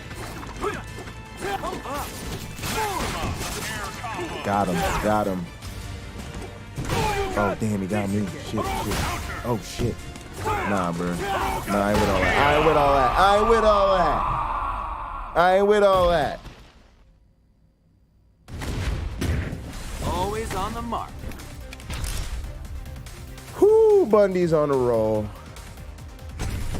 Got him. Oh, damn, he got me. Shit. Oh, shit. Nah, bro. Nah, I ain't with all that. Always on the mark. Whoo, Bundy's on a roll.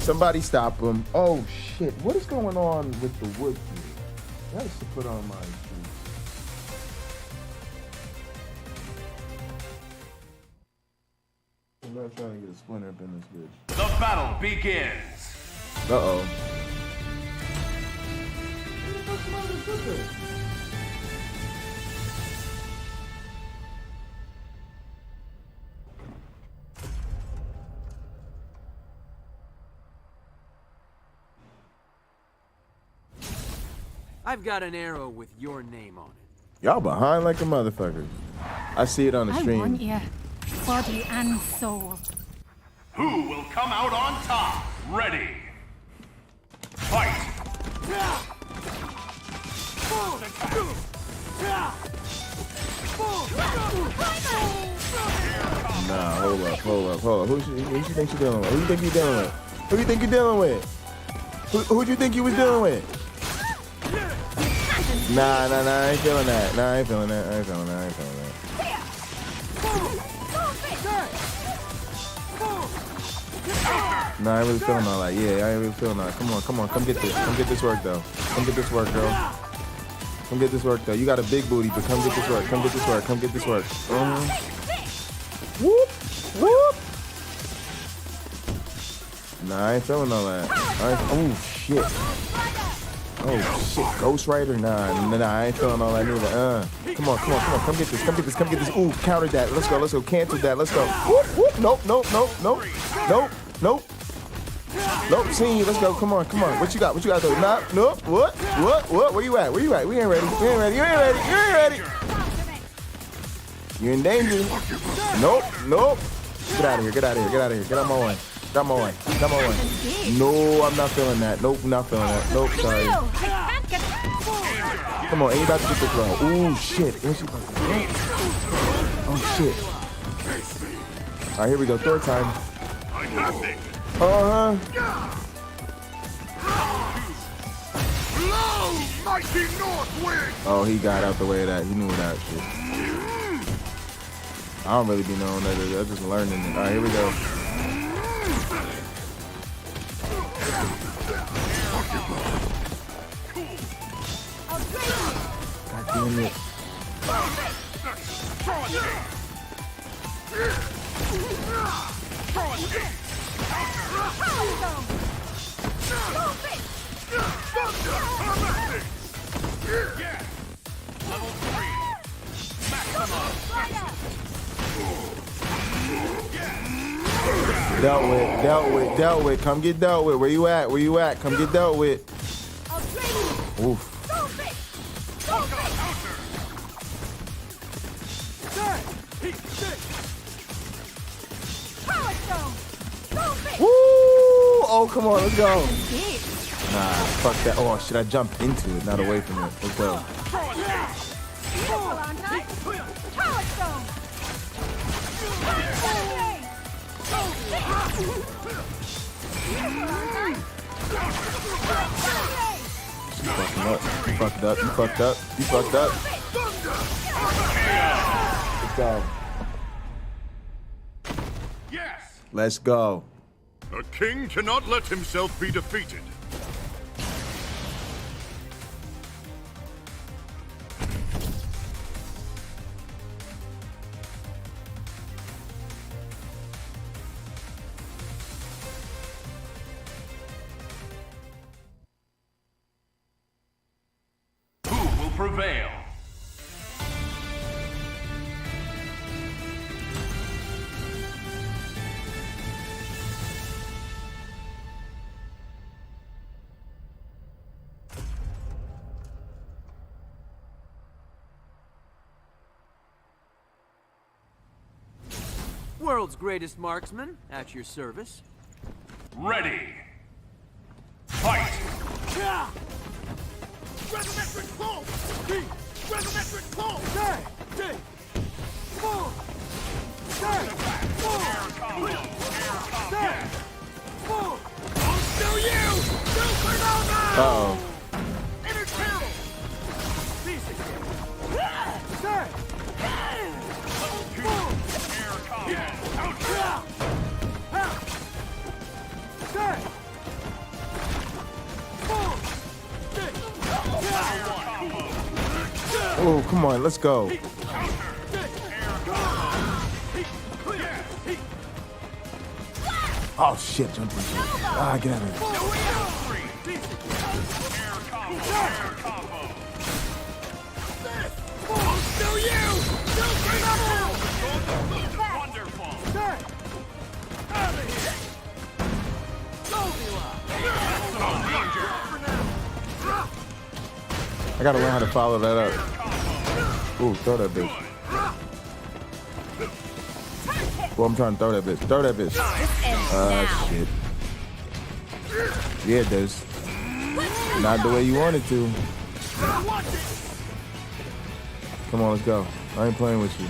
Somebody stop him. Oh, shit. What is going on with the wood here? I used to put on my shoes. I'm not trying to get a splinter up in this bitch. The battle begins. Uh-oh. I've got an arrow with your name on it. Y'all behind like a motherfucker. I see it on the stream. I want you, body and soul. Who will come out on top? Ready. Fight. Nah, hold up. Who you think you're dealing with? Who you think you're dealing with? Who you think you're dealing with? Who'd you think you was dealing with? Nah, I ain't feeling that. I ain't feeling that. Nah, I ain't really feeling all that. Yeah, I ain't really feeling that. Come on. Come get this. Come get this work, though. Come get this work, girl. Come get this work, though. You got a big booty, but come get this work. Come get this work. Whoop. Nah, I ain't feeling all that. Oh, shit. Ghost Rider? Nah, I ain't feeling all that neither. Come on. Come get this. Ooh, counter that. Let's go. Cancel that. Let's go. Whoop. Nope. See you. Let's go. Come on. What you got though? Nah, nope. What? Where you at? We ain't ready. You ain't ready. You're in danger. Nope. Get out of here. Get out my way. No, I'm not feeling that. Nope, not feeling that. Nope, sorry. Come on, ain't about to get this wrong. Ooh, shit. Oh, shit. All right, here we go. Third time. Oh, he got out the way of that. He knew that shit. I don't really be knowing that. I'm just learning it. All right, here we go. God damn it. Dealt with. Come get dealt with. Where you at? Come get dealt with. Oof. Woo! Oh, come on, let's go. Nah, fuck that. Oh, shit, I jumped into it, not away from it. Let's go. You fucked up. Let's go. Yes. Let's go. A king cannot let himself be defeated. Who will prevail? world's greatest marksman, at your service. Ready. Fight! Gravimetric pull! Gravimetric pull! Stay! Pull! Stay! Pull! Stay! Pull! I'll show you! Supernova! Uh-oh. Inner channel! Stay! Pull! Air combo! Stay! Oh, come on, let's go. Oh shit, jump in. Ah, get out of here. I gotta learn how to follow that up. Ooh, throw that bitch. Well, I'm trying to throw that bitch. Throw that bitch. Shit. Yeah, it does. Not the way you want it to. Come on, let's go. I ain't playing with you.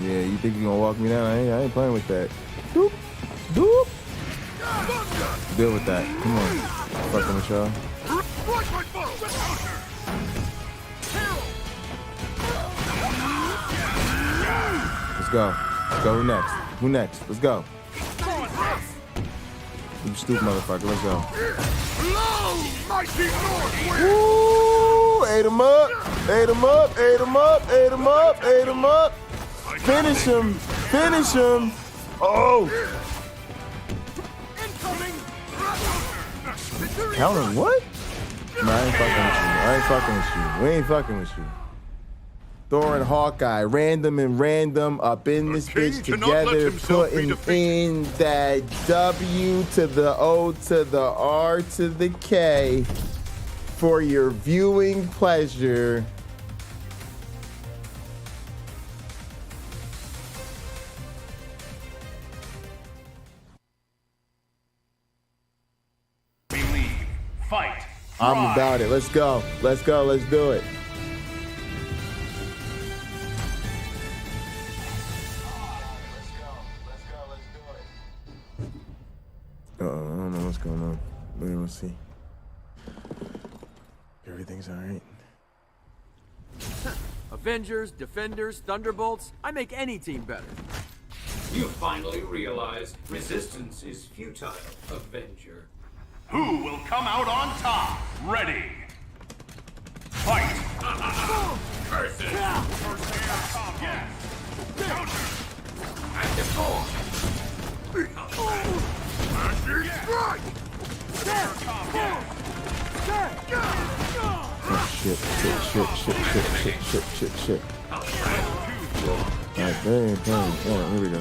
Yeah, you think you gonna walk me down? I ain't playing with that. Doop. Doop. Deal with that. Come on. Fucking with y'all. Let's go. Let's go. Who next? Who next? Let's go. You stupid motherfucker. Let's go. Woo! Ate him up. Ate him up. Ate him up. Ate him up. Ate him up. Finish him. Finish him. Oh. Counter what? No, I ain't fucking with you. I ain't fucking with you. We ain't fucking with you. Thor and Hawkeye, random and random, up in this bitch together, putting in that W to the O to the R to the K for your viewing pleasure. Believe. Fight. I'm about it. Let's go. Let's go. Let's do it. I don't know what's going on. We'll see. Everything's all right. Avengers, Defenders, Thunderbolts, I make any team better. You finally realize resistance is futile, Avenger. Who will come out on top? Ready. Fight. Curses. First air combo. Yes. Counter. Active force. Magic strike! Oh, shit. Alright, bang. Alright, here we go.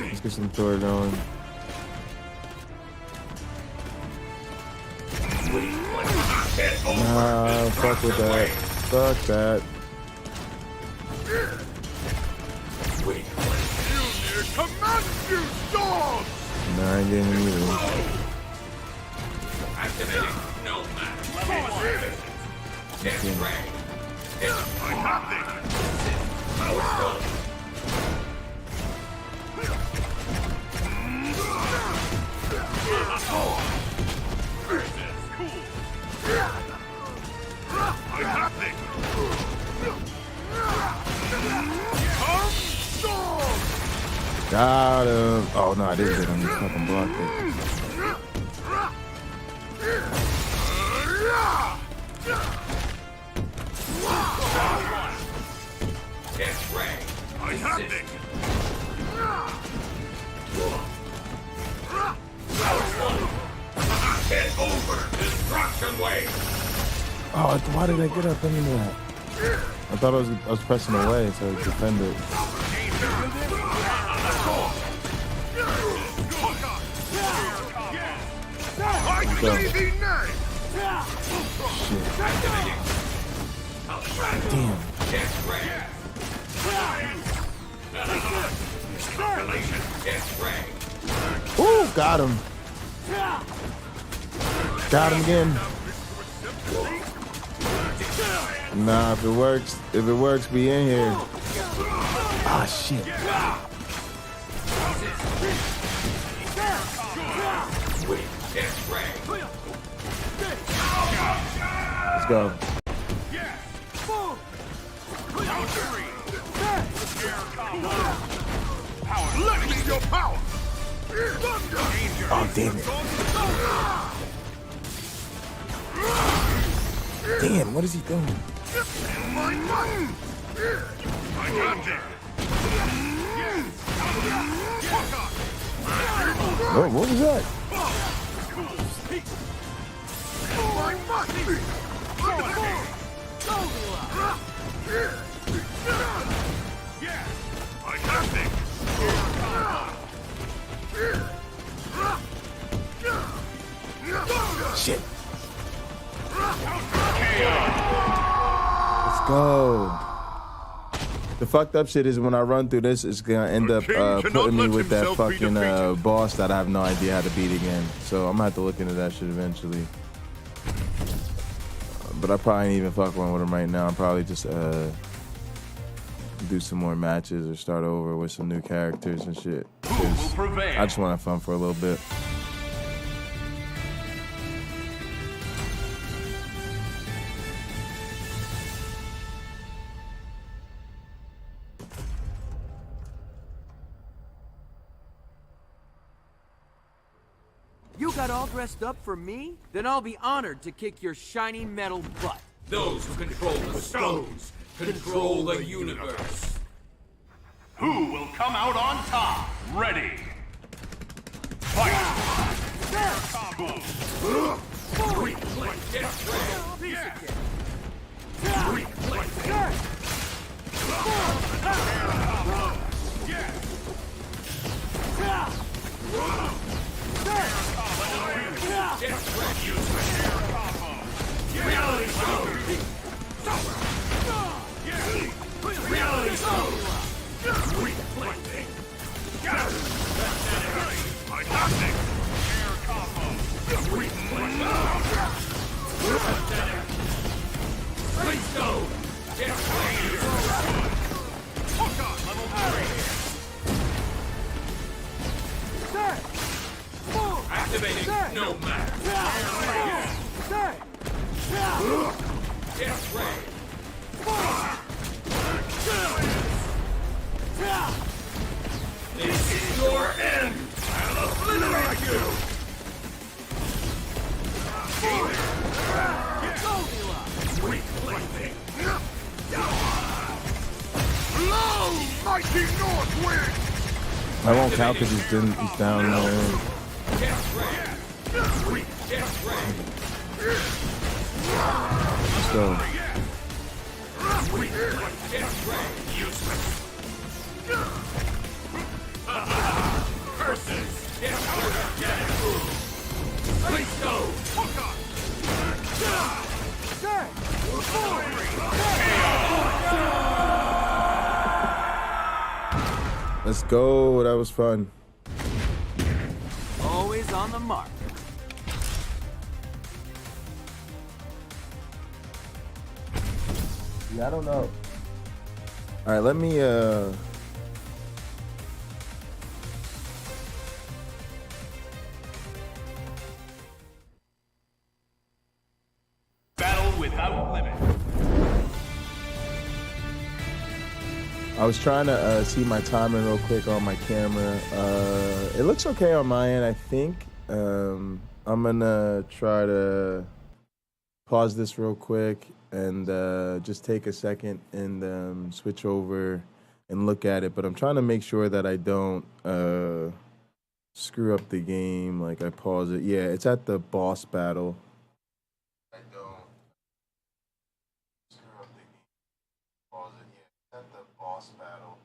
Let's get some Thor going. Nah, fuck with that. Fuck that. Command you, dog! Nah, I ain't getting him either. Activating no match. Get ready. I have this. Power stone. I have this. Got him. Oh, no, I didn't get him. He fucking blocked it. Get ready. I have this. Get over destruction wave. Oh, why did I get up into that? I thought I was pressing away to defend it. Go. Shit. Damn. calculation. It's Ray. Ooh, got him. Got him again. Nah, if it works, be in here. Ah, shit. It's Ray. Let's go. Let me your power. Oh, damn it. Damn, what is he doing? I got you. What was that? I got things. Shit. Let's go. The fucked up shit is when I run through this, it's gonna end up putting me with that fucking boss that I have no idea how to beat again. So I'm gonna have to look into that shit eventually. But I probably ain't even fuck one with him right now. I'll probably just do some more matches or start over with some new characters and shit. I just want to have fun for a little bit. You got all dressed up for me? Then I'll be honored to kick your shiny metal butt. Those who control the stones control the universe. Who will come out on top? Ready. Fight. Combo. Activating Nomad. It's Ray. This is your end. I'll obliterate you. Sweet plaything. Blow, mighty north wind. I won't count because he's down there. Let's go. Let's go. That was fun. Always on the mark. Yeah, I don't know. All right, let me Battle without limit. I was trying to see my timing real quick on my camera. It looks okay on my end, I think. I'm gonna try to pause this real quick and just take a second and switch over and look at it. But I'm trying to make sure that I don't screw up the game. Like I pause it. Yeah, it's at the boss battle. I don't screw up the game. Pause it. Yeah, at the boss battle.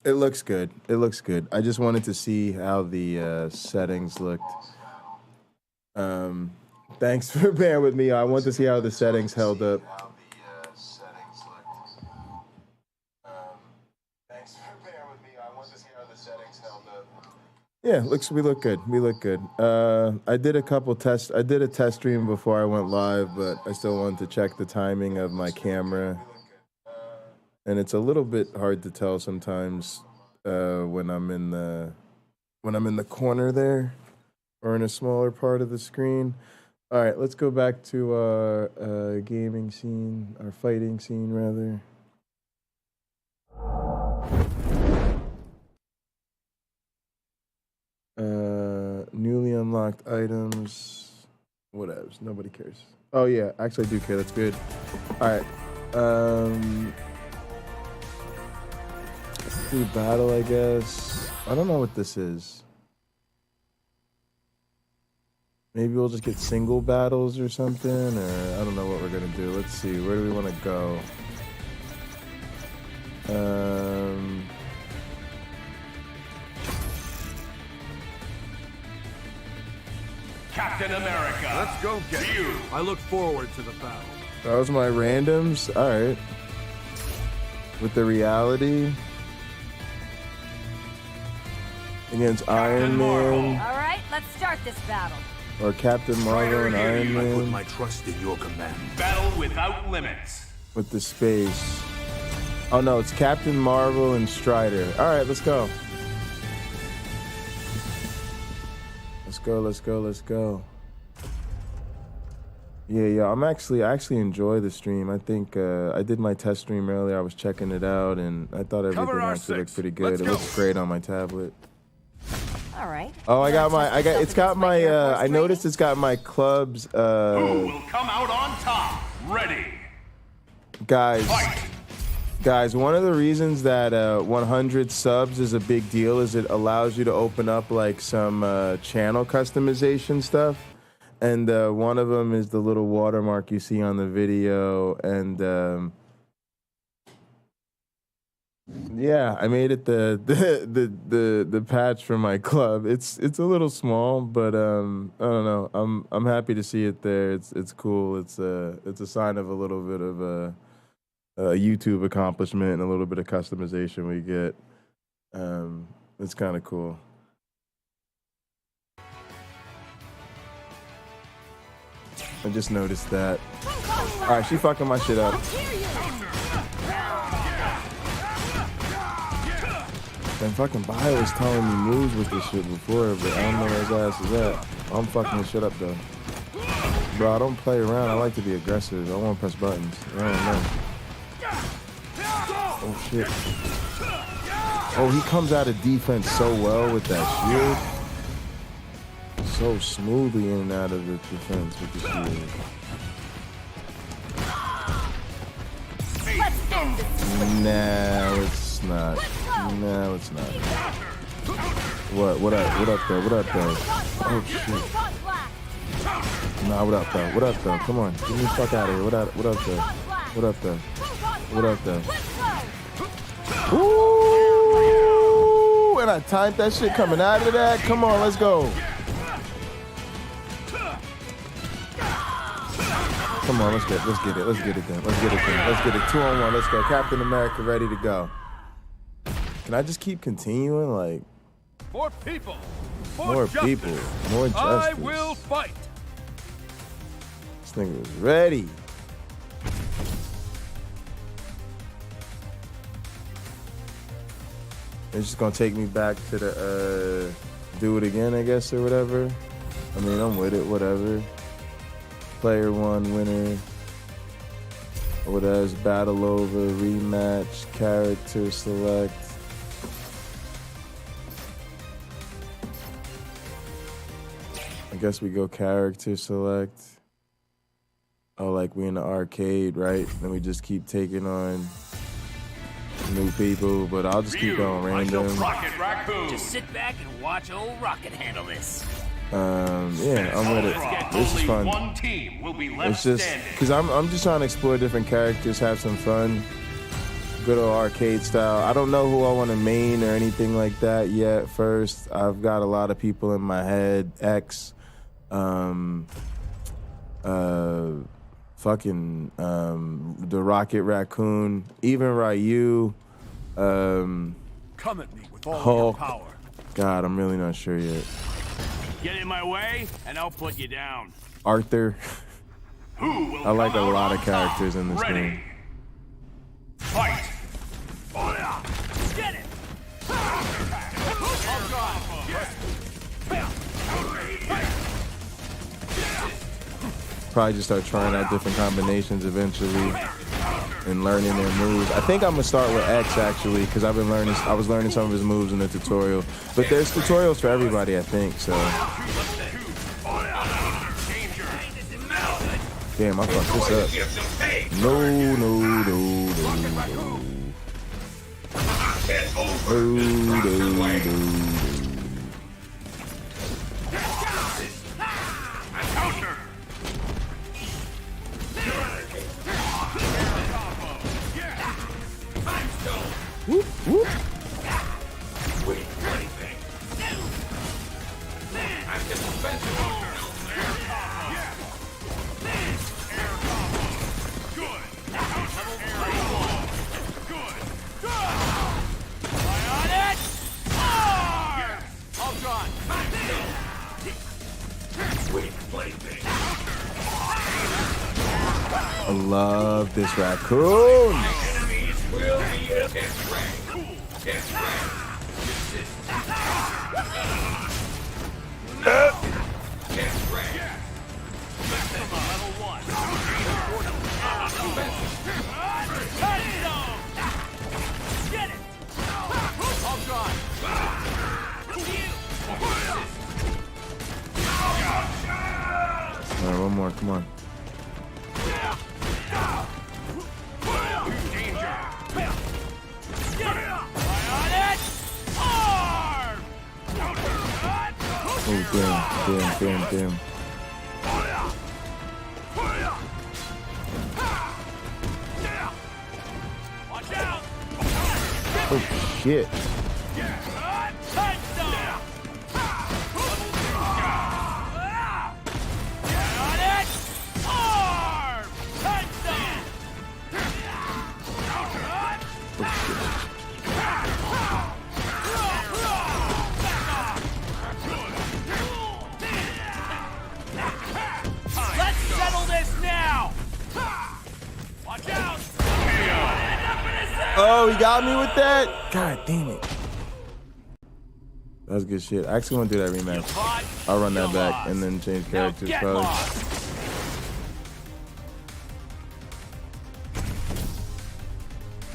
It looks good. It looks good. I just wanted to see how the settings looked. Thanks for bearing with me. I want to see how the settings held up. Thanks for bearing Yeah, we look good. We look good. I did a test stream before I went live, but I still wanted to check the timing of my camera. And it's a little bit hard to tell sometimes when I'm in the corner there or in a smaller part of the screen. All right, let's go back to our gaming scene, our fighting scene rather. Newly unlocked items. Whatever. Nobody cares. Oh yeah, actually I do care. That's good. All right. Do battle, I guess. I don't know what this is. Maybe we'll just get single battles or something, or I don't know what we're gonna do. Let's see. Where do we want to go? Captain America. Let's go get you. I look forward to the battle. That was my randoms. All right. With the reality against Iron Man. All right, let's start this battle. Or Captain Marvel and Iron Man. I put my trust in your command. Battle without limits. With the space. Oh no, it's Captain Marvel and Strider. All right, let's go. Let's go. Yeah. I actually enjoy the stream. I think I did my test stream earlier. I was checking it out, and I thought everything actually looked pretty good. It looks great on my tablet. All right. Oh, I noticed it's got my club's. Who will come out on top? Ready. Guys. Fight. Guys, one of the reasons that 100 subs is a big deal is it allows you to open up like some channel customization stuff. And one of them is the little watermark you see on the video. And yeah, I made it the patch for my club. It's a little small, but I don't know. I'm happy to see it there. It's cool. It's a sign of a little bit of a YouTube accomplishment and a little bit of customization we get. It's kind of cool. I just noticed that. All right, she fucking my shit up. And fucking Bio was telling me moves with this shit before, but I don't know where his ass is at. I'm fucking his shit up though. Bro, I don't play around. I like to be aggressive. I want to press buttons. I don't know. Oh shit. Oh, he comes out of defense so well with that shield. So smoothly in and out of the defense with the shield. Nah, it's not. No, it's not. What up though? Oh shit. Nah, what up though? Come on, get me the fuck out of here. What up though? Ooh, and I timed that shit coming out of that. Come on, let's go. Come on, let's get it then. Let's get it 2-on-1. Let's go. Captain America ready to go. Can I just keep continuing? Like, more people, more justice. I will fight. This nigga was ready. It's just gonna take me back to the do it again, I guess, or whatever. I mean, I'm with it, whatever. Player 1 winner. What else? Battle over, rematch, character select. I guess we go character select. Oh, like we in the arcade, right? Then we just keep taking on new people, but I'll just keep going random. Just sit back and watch old Rocket handle this. Yeah, I'm with it. This is fun. It's just because I'm just trying to explore different characters, have some fun. Good old arcade style. I don't know who I want to main or anything like that yet. First, I've got a lot of people in my head. X, the Rocket Raccoon, even Ryu, Come at me with all Hulk, your power. God, I'm really not sure yet. Get in my way, and I'll put you down. Arthur. Who will I like a come out lot of on characters top? in this Ready. game. Fight! Get it! Probably just start trying out different combinations eventually and learning their moves. I think I'm gonna start with X actually, because I was learning some of his moves in the tutorial. But there's tutorials for everybody, I think, so. Damn, I fucked this up. No. Whoop, whoop. I love this raccoon. All right, one more, come on. Oh, damn. Oh, shit. Let's settle this now! Watch out! Oh, he got me with that? God damn it. That's good shit. I actually want to do that rematch. I'll run that back and then change characters probably.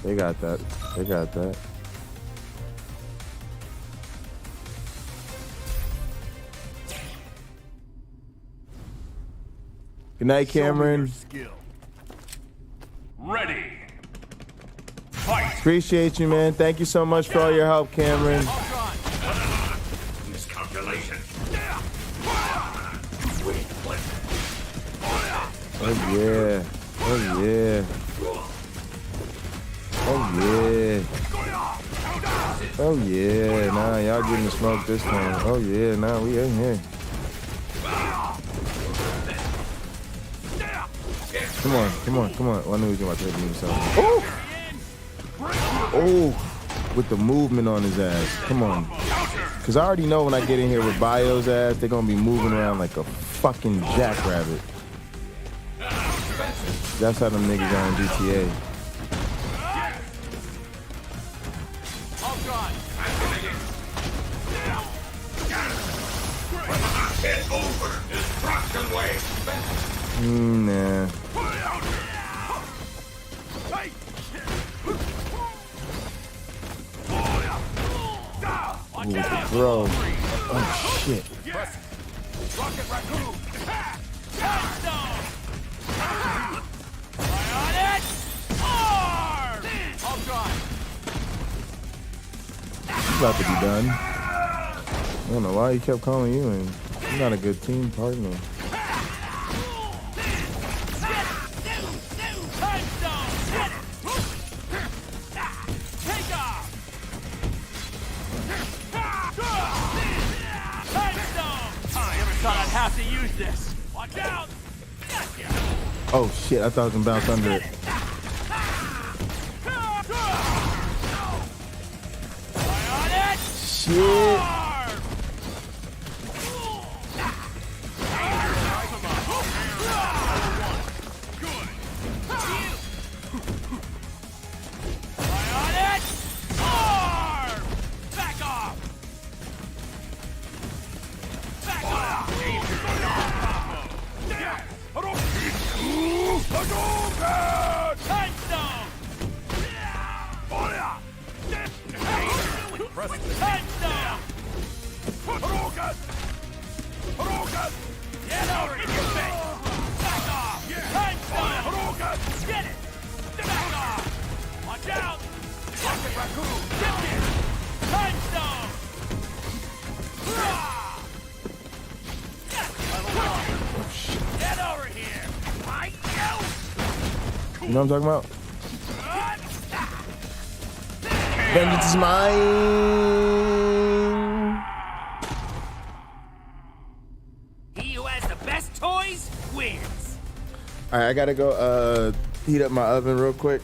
They got that. Good night, Cameron. Ready. Fight. Appreciate you, man. Thank you so much for all your help, Cameron. Miscalculation. Oh yeah. Oh yeah. Oh yeah. Oh yeah. Nah, y'all getting the smoke this time. Oh yeah. Nah, we in here. Come on. Well, I knew he was about to hit me something. Oh, with the movement on his ass. Come on. Because I already know when I get in here with Bio's ass, they're going to be moving around like a fucking jackrabbit. That's how them niggas are in GTA. Nah. Ooh, with the throw. Oh shit. He's about to be done. I don't know why he kept calling you in. You're not a good team partner. I'd have to use this. Watch out! Oh shit, I thought I was gonna bounce under it. Shit. Get over here, you bitch! Back off! Get it! Back off! Watch out! Watch it, raccoon! Get it! Time stone! Get over here! I You know what I'm talking about? Vengeance is mine. He who has the best toys wins. All right, I gotta go heat up my oven real quick.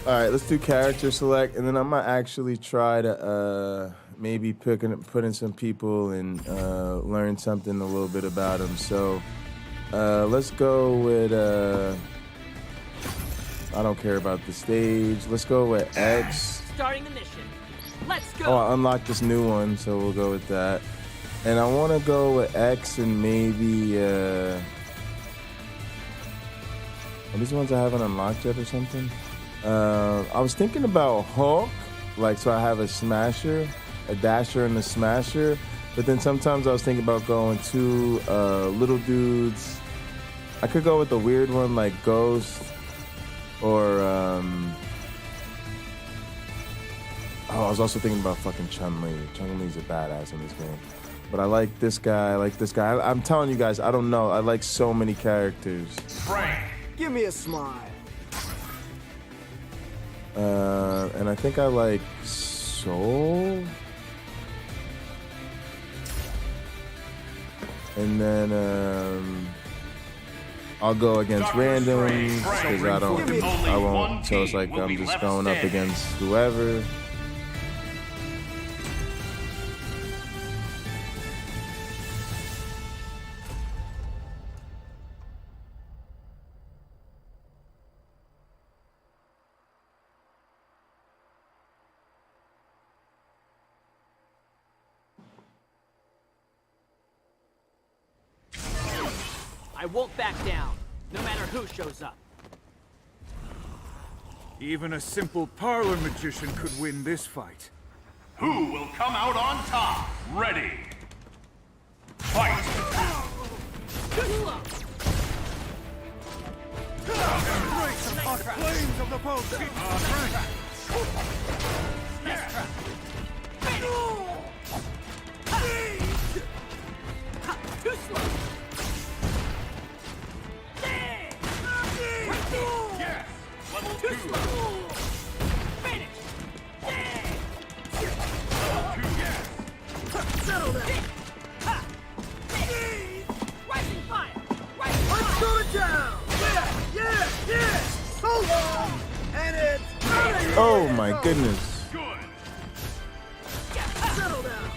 All right, let's do character select, and then I might actually try to maybe put in some people and learn something a little bit about them. So let's go with, I don't care about the stage. Let's go with X. Starting the mission. Let's go. Oh, I unlocked this new one, so we'll go with that. And I want to go with X and maybe, are these ones I haven't unlocked yet or something? I was thinking about Hulk, like, so I have a smasher, a dasher, and a smasher. But then sometimes I was thinking about going to little dudes. I could go with the weird one like Ghost, or I was also thinking about fucking Chun-Li. Chun-Li's a badass in this game. But I like this guy. I like this guy. I'm telling you guys, I don't know. I like so many characters. Frank, give me a smile. And I think I like Soul. And then I'll go against randoms because I won't. So it's like I'm just going up against whoever. I won't back down, no matter who shows up. Even a simple parlor magician could win this fight. Who will come out on top? Ready. Fight! Embrace the hot flames of the boat! Frank! Too slow! Yes! Level 2! Finish! Level 2, yes! Settle down! Rising fire! Rising fire! Let's go to town! Yeah! Hold on! And it's... Oh my goodness. Good! Settle down!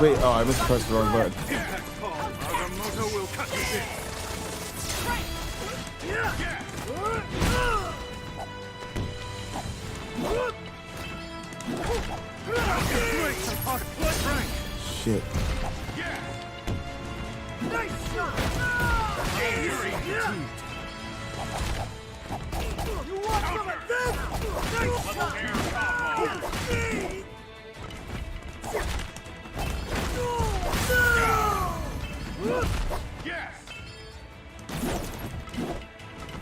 Wait, oh, I mispressed the wrong button. Agamotto will cut you this! Shit. Nice shot! You want some of this? Nice shot! Yes!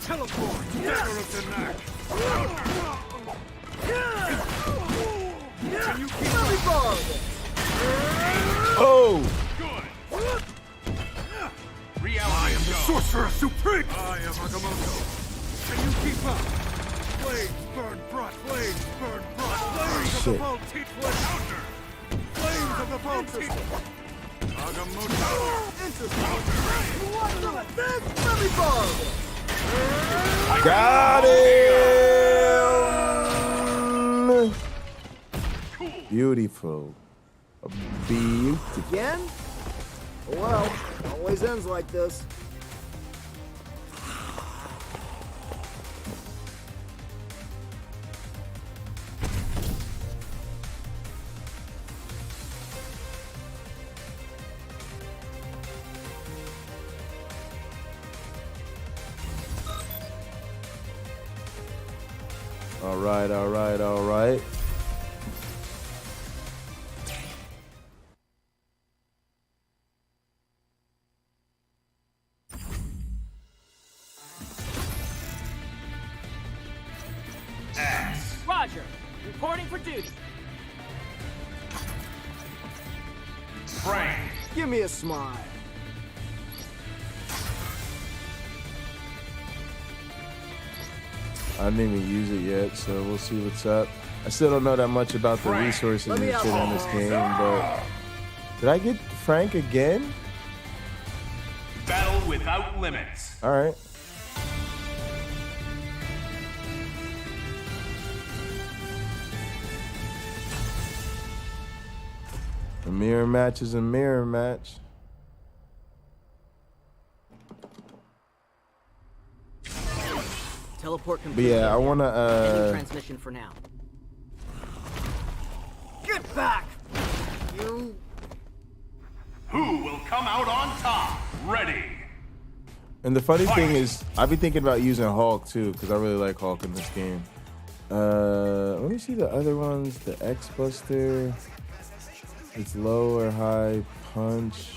Teleport! Dagger of the neck! Can you keep me borrowed? Oh! Good! I am the Sorcerer Supreme! I am Agamotto. Can you keep up? Flames burn brought, flames burn brought, flames of the bolt teeth counter! Flames of the bolt teeth! Agamotto! You want some of this? Let me borrow it! Got him! Beautiful. Beautiful. Again? Well, always ends like this. All right, all right, all right. Roger. Reporting for duty. Frank. Give me a smile. I didn't even use it yet, so we'll see what's up. I still don't know that much about the resources and shit on this game, but did I get Frank again? Battle without limits. All right. A mirror match is a mirror match. Teleport But complete. yeah, I wanna Ending transmission for now. Get back! You. Who will come out on top? Ready. And the funny thing is, I've been thinking about using Hulk too, because I really like Hulk in this game. Let me see the other ones. The X-Buster. It's low or high punch.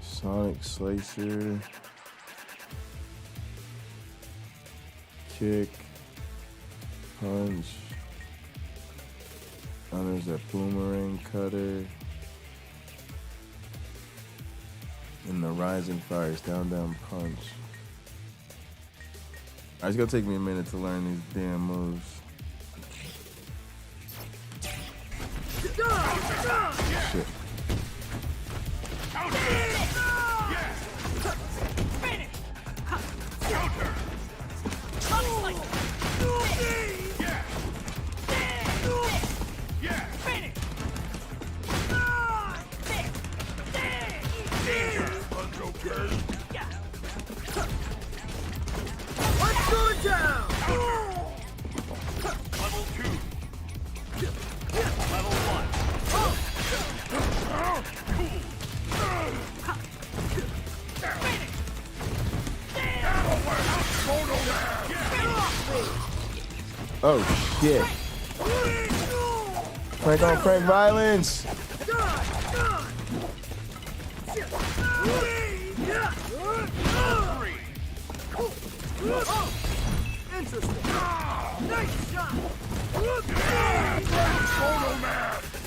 Sonic Slicer. Kick. Punch. And there's that boomerang cutter. And the Rising Fires, down punch. It's gonna take me a minute to learn these damn moves. Shit. Level 2. Level 1. Oh shit. Frank on Frank violence. Interesting. Nice shot.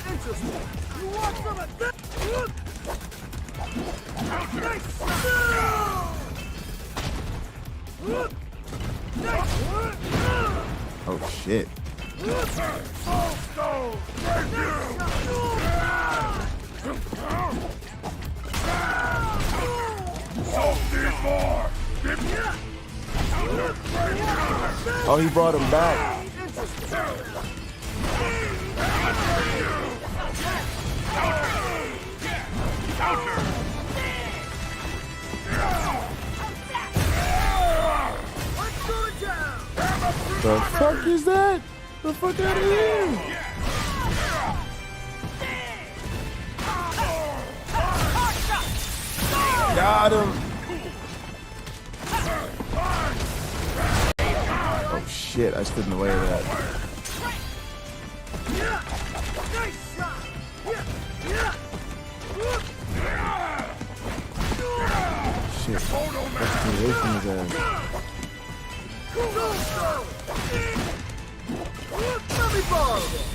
Interesting. You want some of this? Nice shot. Oh shit. Oh, he brought him back. The fuck is that? The fuck out of here! Got him! Oh shit, I stood in the way of that. Shit. Let's get away from his ass. Let me borrow this.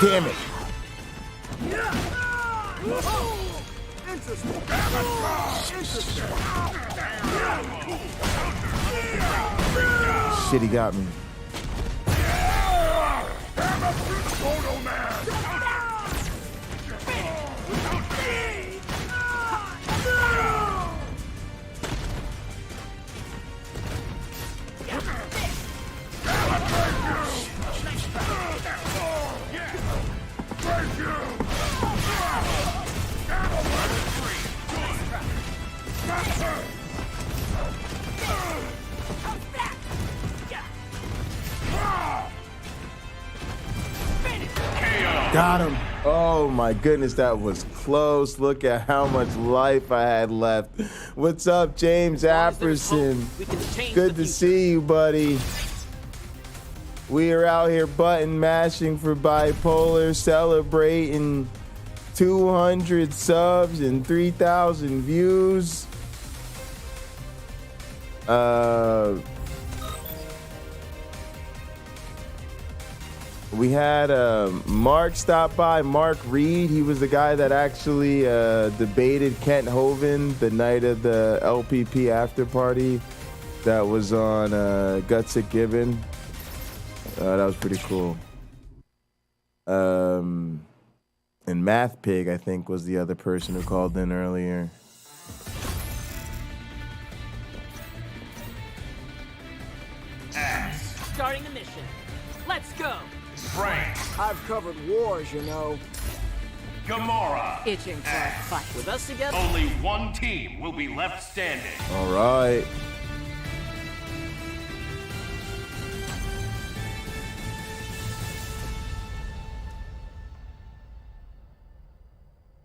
Damn it. Interesting. Shit, he got me. Got him. Oh my goodness, that was close. Look at how much life I had left. What's up, James Apperson? Good to see you, buddy. We are out here button mashing for Bipolar, celebrating 200 subs and 3,000 views. We had Mark stop by, Mark Reed. He was the guy that actually debated Kent Hovind the night of the LPP after party that was on Gutsick Gibbon. That was pretty cool. And Math Pig, I think, was the other person who called in earlier. Starting the mission. Let's go. Frank. I've covered wars, you know. Gamora. Itching for a fight with us together. Only one team will be left standing. All right.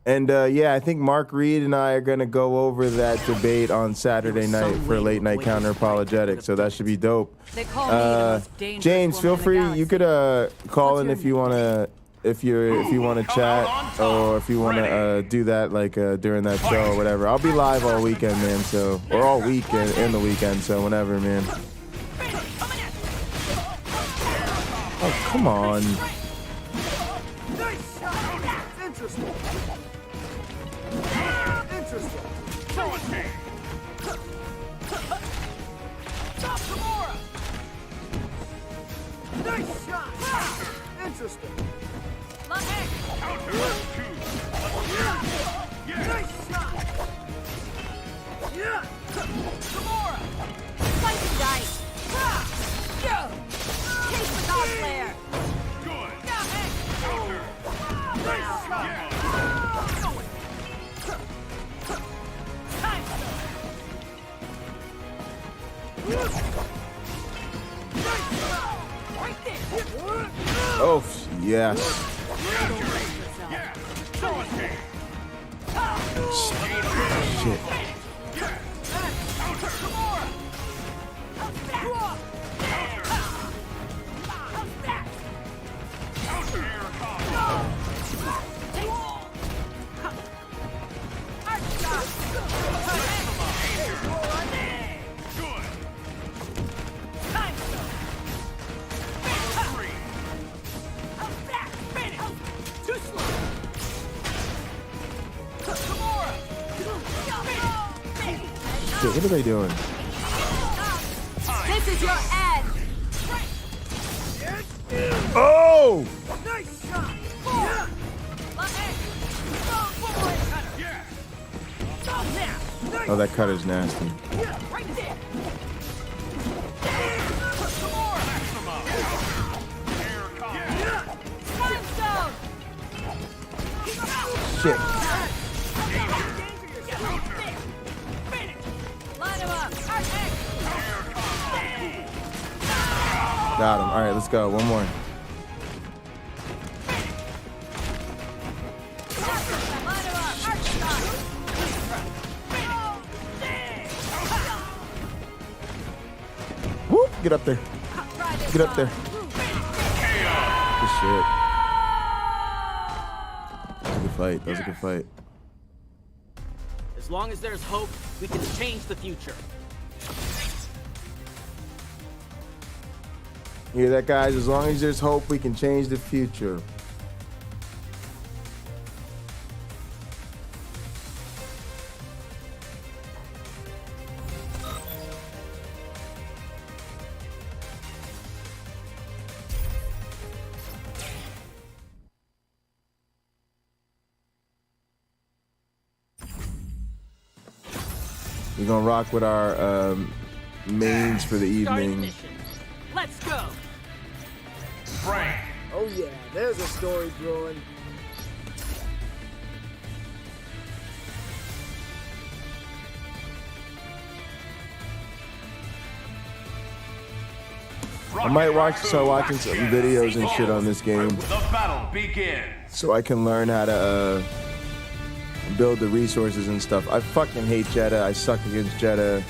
And yeah, I think Mark Reed and I are going to go over that debate on Saturday night for Late Night Counter-Apologetics, so that should be dope. James, feel free. You could call in if you want to, if you want to chat, or if you want to do that like during that show or whatever. I'll be live all weekend, man. So, or all week and the weekend. So whenever, man. Oh, come on. Interesting. Stop Gamora! Nice shot! Interesting. Nice shot! Yeah! Gamora! Slice and dice! Case the dog player! Good! Nice shot! Oh, yes. Shit. Shit, what are they doing? This is your end! Oh! Nice shot! Oh, that cutter's nasty. Right there! Shit. Got him. All right, let's go. One more. Whoop! Get up there. Get up there. Good shit. That was a good fight. That was a good fight. As long as there's hope, we can change the future. Hear that, guys? As long as there's hope, we can change the future. We're gonna rock with our mains for the evening. Let's go. Frank. Oh yeah, there's a story brewing. I might start watching some videos and shit on this game. The battle begins. So I can learn how to build the resources and stuff. I fucking hate Jeddah. I suck against Jeddah.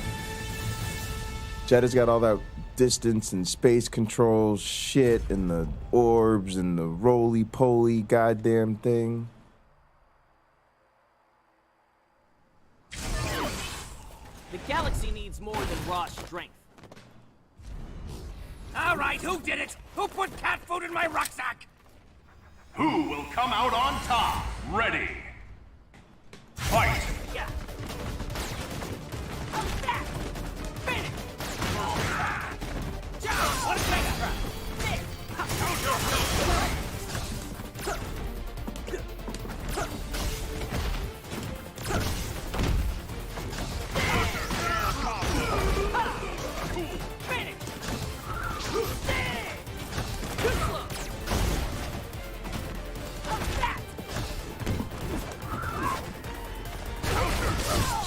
Jeddah's got all that distance and space control shit and the orbs and the roly-poly goddamn thing. The galaxy needs more than raw strength. All right, who did it? Who put cat food in my rucksack? Who will come out on top? Ready. Fight. Yeah.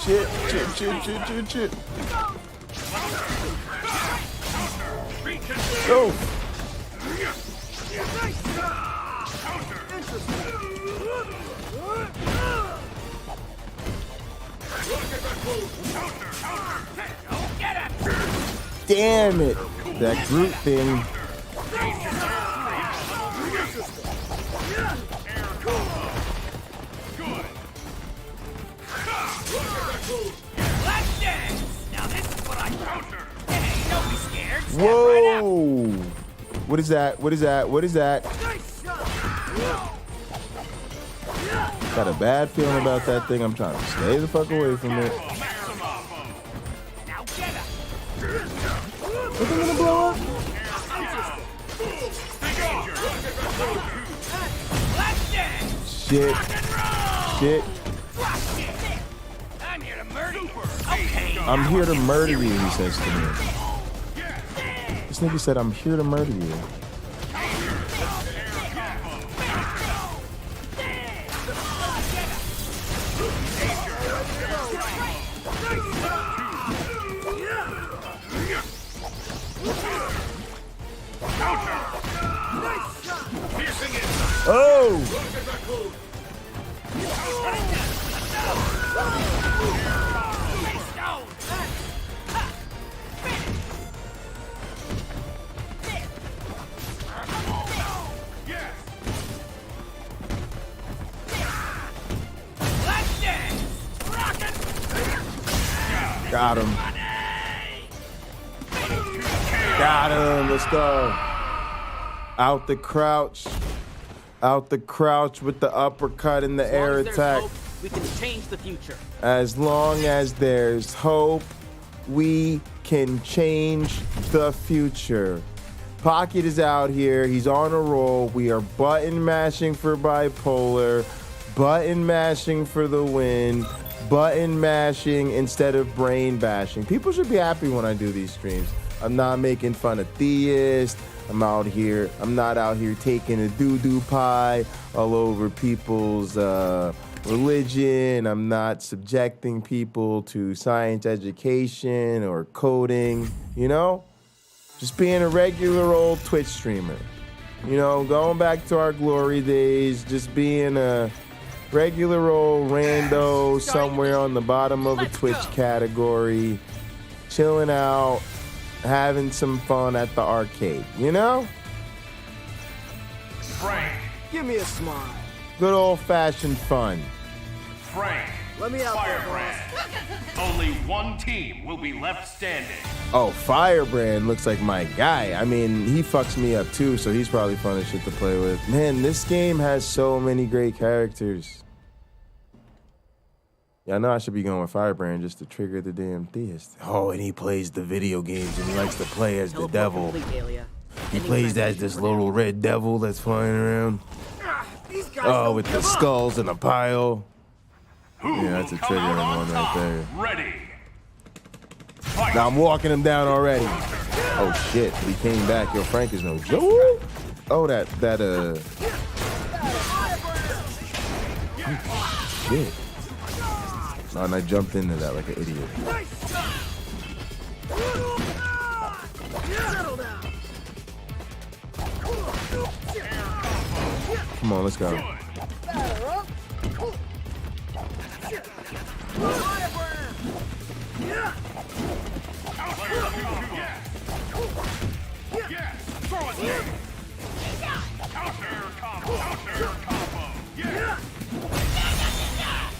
Shit. Go. Damn it. That group thing. Whoa! What is that? What is that? What is that? Got a bad feeling about that thing. I'm trying to stay the fuck away from it. Is it gonna blow up? Shit. Shit. I'm here to murder you, he says to me. This nigga said, I'm here to murder you. Oh! Got him. Got him. Let's go. Out the crouch. Out the crouch with the uppercut and the air attack. We can change the future. As long as there's hope, we can change the future. Pocket is out here. He's on a roll. We are button mashing for bipolar, button mashing for the win, button mashing instead of brain bashing. People should be happy when I do these streams. I'm not making fun of theists. I'm not out here taking a doo-doo pie all over people's religion. I'm not subjecting people to science education or coding, you know? Just being a regular old Twitch streamer. You know, going back to our glory days, just being a regular old rando somewhere on the bottom of a Twitch category, chilling out, having some fun at the arcade, you know? Frank. Give me a smile. Good old-fashioned fun. Frank. Let me out there, Firebrand. Only one team will be left standing. Oh, Firebrand looks like my guy. I mean, he fucks me up too, so he's probably fun as shit to play with. Man, this game has so many great characters. Yeah, I know I should be going with Firebrand just to trigger the damn Theist. Oh, and he plays the video games and he likes to play as the devil. He plays as this little red devil that's flying around. Oh, with the skulls in a pile. Yeah, that's a triggering one right there. Ready. Now I'm walking him down already. Oh shit, he came back. Yo, Frank is no joke. Oh, that shit. Oh, and I jumped into that like an idiot. Come on, let's go.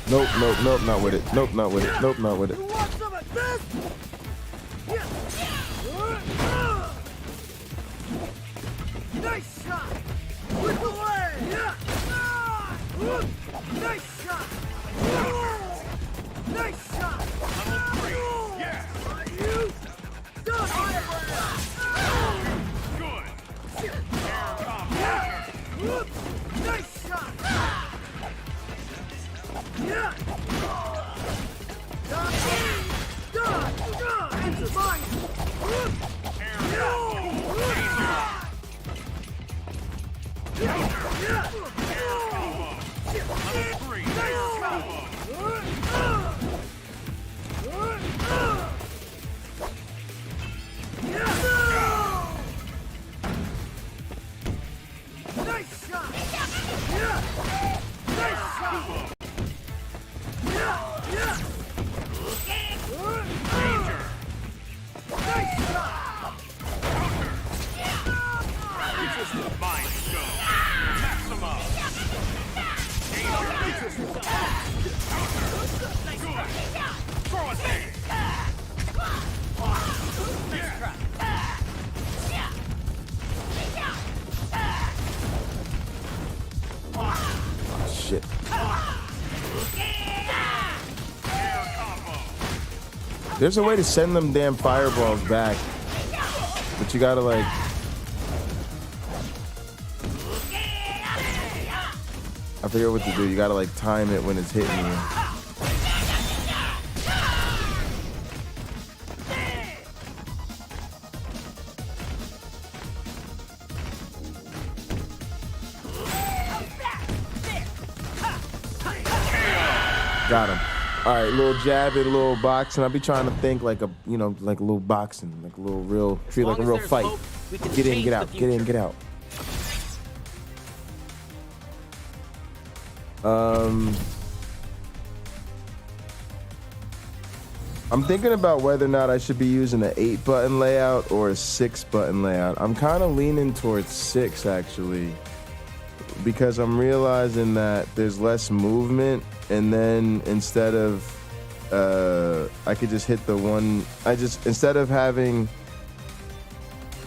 Nope, nope, nope, not with it. Nope, not with it. Nope, not with it. Nice shot! Whip away! Nice shot! Nice shot! Level 3! Yes! You done! Good! Nice shot! Yeah! Done! Into mine! Shit. There's a way to send them damn fireballs back, but you gotta like. I forget what to do. You gotta like time it when it's hitting you. Got him. All right, little jab and little boxing. I'll be trying to think like a, you know, like a little boxing, like a little real, treat like a real fight. Get in, get out, get in, get out. I'm thinking about whether or not I should be using an 8-button layout or a 6-button layout. I'm kind of leaning towards 6 actually, because I'm realizing that there's less movement, and then instead of I could just hit the one. Instead of having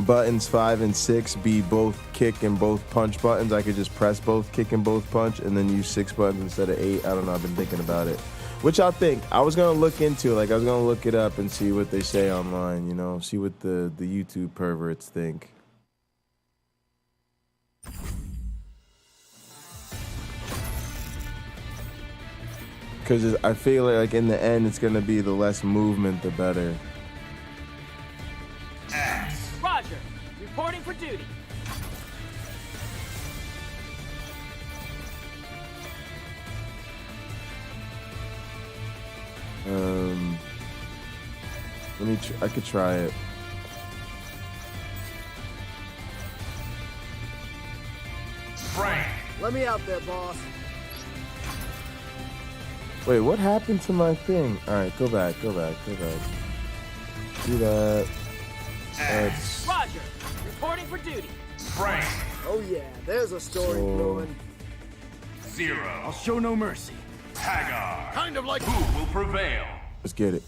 buttons 5 and 6 be both kick and both punch buttons, I could just press both kick and both punch and then use 6 buttons instead of 8. I don't know, I've been thinking about it. Which I think I was gonna look into, like I was gonna look it up and see what they say online, you know, see what the YouTube perverts think. Because I feel like in the end it's gonna be the less movement, the better. Roger, reporting for duty. Let me. I could try it. Frank. Let me out there, boss. Wait, what happened to my thing? All right, go back, go back, go back. Do that. Roger, reporting for duty. Frank. Oh yeah, there's a story brewing. 0. I'll show no mercy. Hagar. Kind of like Who will prevail? Let's get it.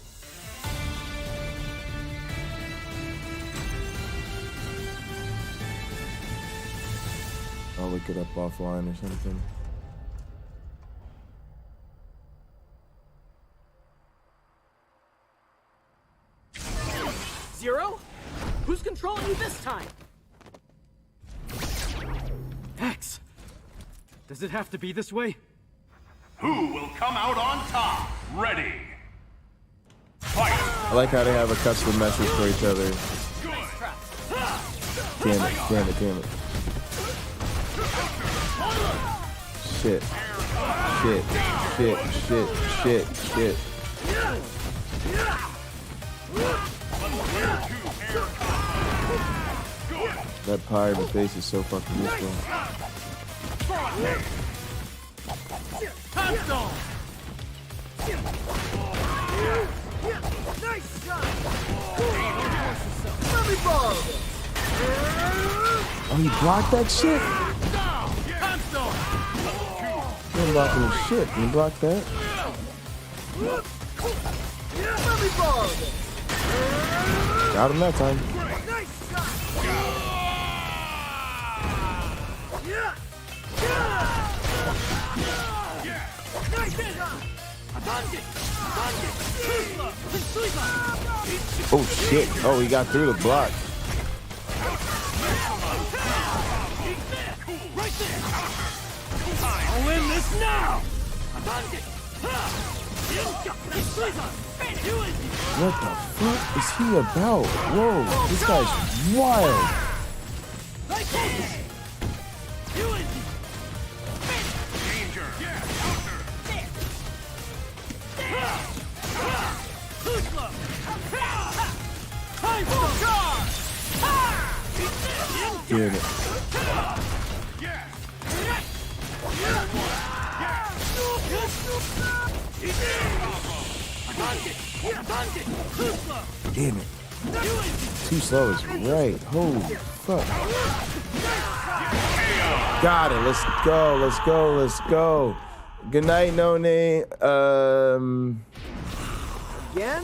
I'll look it up offline or something. Zero? Who's controlling you this time? X. Does it have to be this way? Who will come out on top? Ready. Fight. I like how they have a custom message for each other. Damn it, damn it, damn it. Shit. Shit. Shit. Shit. Shit. Shit. That pie in the face is so fucking useful. Nice shot! Let me borrow this! Oh, you blocked that shit? You ain't blocking the shit. Can you block that? Let me borrow this! Got him that time. Nice shot! Oh shit. Oh, he got through the block. I'll win this now! What the fuck is he about? Whoa, this guy's wild. Damn it. Damn it. Too slow is right. Holy fuck. Got it. Let's go. Let's go. Let's go. Good night, No Name. Again?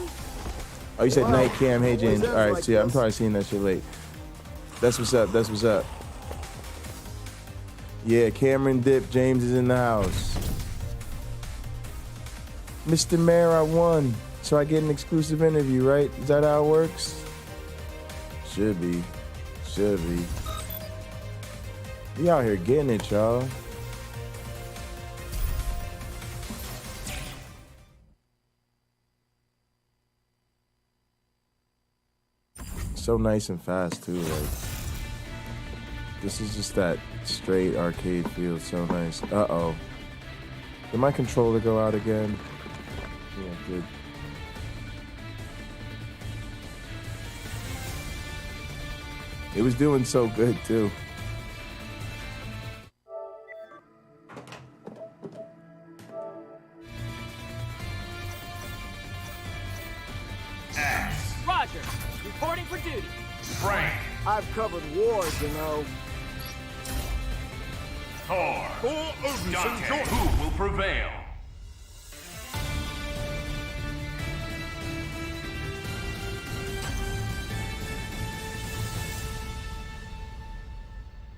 Oh, you said night cam. Hey, James. All right. So yeah, I'm probably seeing that shit late. That's what's up. That's what's up. Yeah, Cameron Dip. James is in the house. Mr. Mayor, I won. So I get an exclusive interview, right? Is that how it works? Should be. Should be. We out here getting it, y'all. So nice and fast, too. Like, this is just that straight arcade feel. So nice. Uh-oh. Did my controller go out again? Yeah, good. It was doing so good, too. Roger, reporting for duty. Frank. I've covered wars, you know. Thor. Dante. Who will prevail?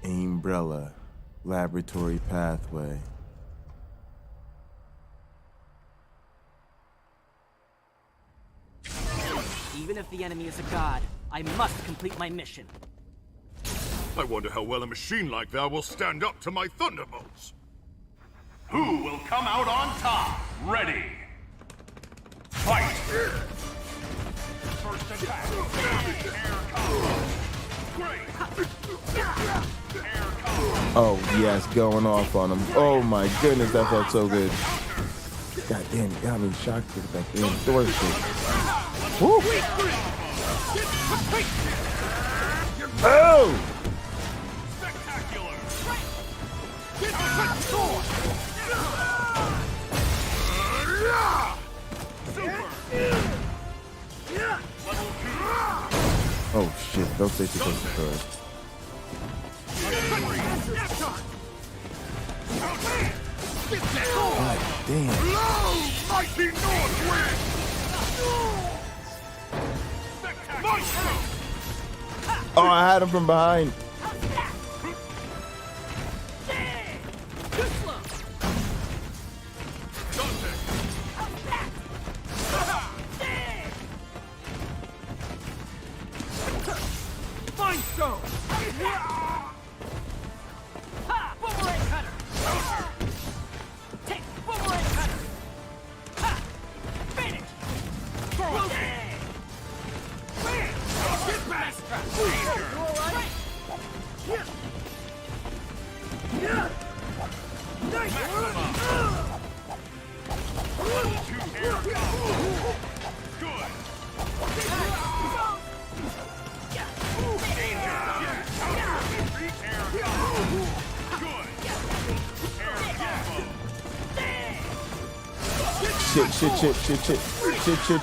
Umbrella Laboratory Pathway. Even if the enemy is a god, I must complete my mission. I wonder how well a machine like that will stand up to my thunderbolts. Who will come out on top? Ready. Fight. First attack. Air combo. Great. Air combo. Oh, yes, going off on him. Oh my goodness, that felt so good. God damn, it got me shocked with that damn Thor shit. Woo! Oh! Oh shit, don't say too close to Thor. God damn. Mighty North Wind! Oh, I had him from behind. Mind Stone! Boomerang cutter! Take boomerang cutter! Finish! Get back!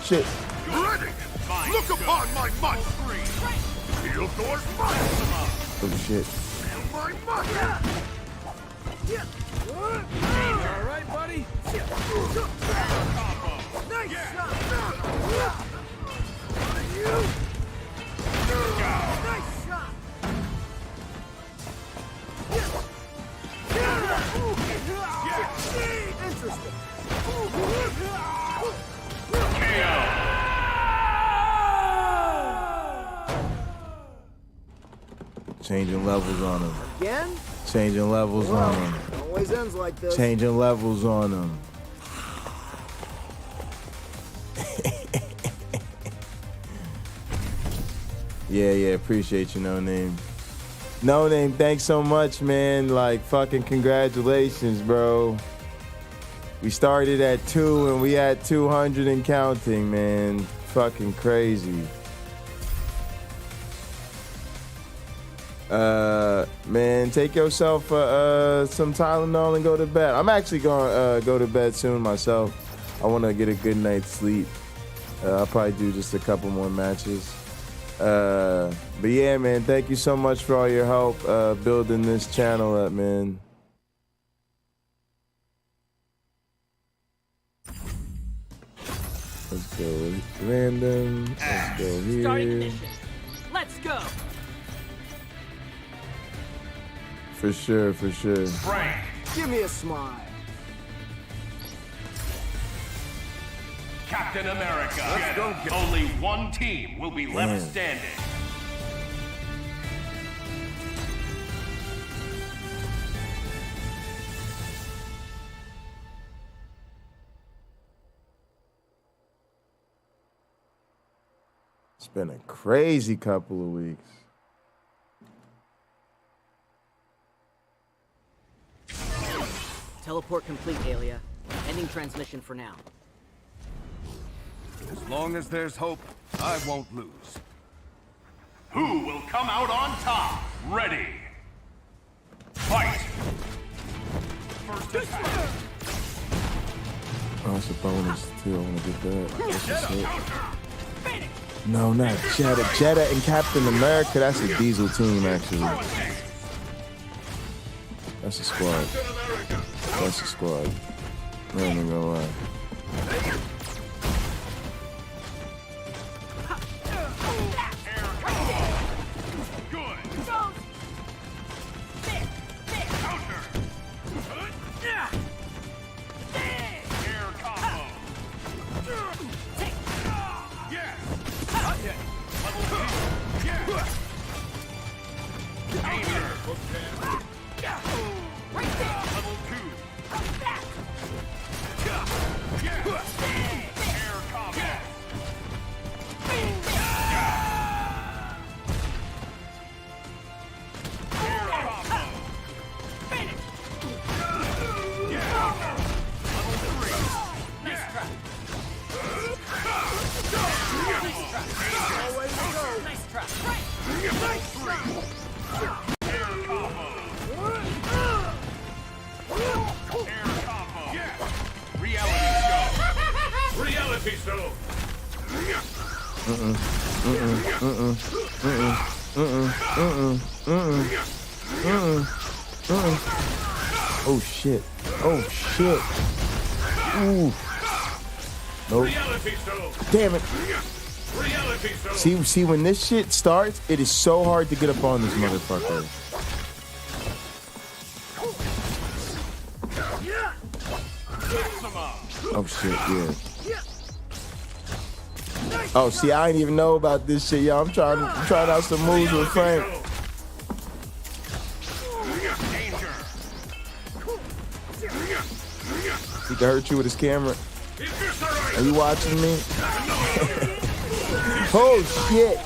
Shit. Ready! Look upon my might! Feel Thor's might! Oh shit. Feel my might! All right, buddy? Nice shot! Nice shot! Interesting. Changing levels on him. Again? Changing levels on him. Always ends like this. Changing levels on him. Yeah, appreciate you, No Name. No Name, thanks so much, man. Like, fucking congratulations, bro. We started at 2 and we had 200 and counting, man. Fucking crazy. Man, take yourself some Tylenol and go to bed. I'm actually going to go to bed soon myself. I want to get a good night's sleep. I'll probably do just a couple more matches. But yeah, man, thank you so much for all your help building this channel up, man. Let's go random. Let's go here. Starting mission. Let's go. For sure. Frank. Give me a smile. Captain America. Let's go. Only one team will be left standing. It's been a crazy couple of weeks. Teleport complete, Alia. Ending transmission for now. As long as there's hope, I won't lose. Who will come out on top? Ready. Fight! First attack. Oh, it's a bonus too. I want to get that. That's just it. No, not Jetta. Jetta and Captain America. That's a Diesel team, actually. That's a squad. That's a squad. I ain't even gonna lie. Oh shit. Oh shit. Ooh. Nope. Damn it. See, when this shit starts, it is so hard to get up on this motherfucker. Oh shit, yeah. Oh, see, I didn't even know about this shit, y'all. I'm trying out some moves with Frank. He can hurt you with his camera. Are you watching me? Oh shit!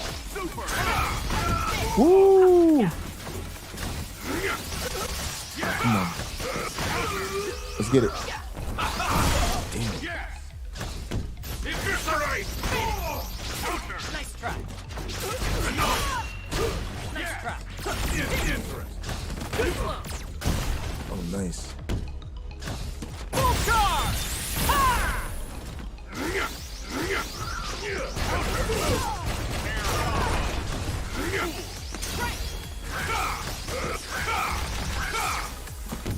Woo! Come on. Let's get it. Damn it. Nice try. Nice try. Oh, nice. Full charge!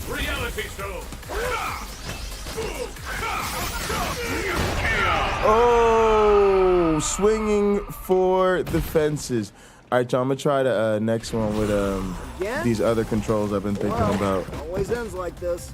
Reality show. Oh, swinging for the fences. All right, y'all, I'm gonna try the next one with these other controls I've been thinking about. Always ends like this.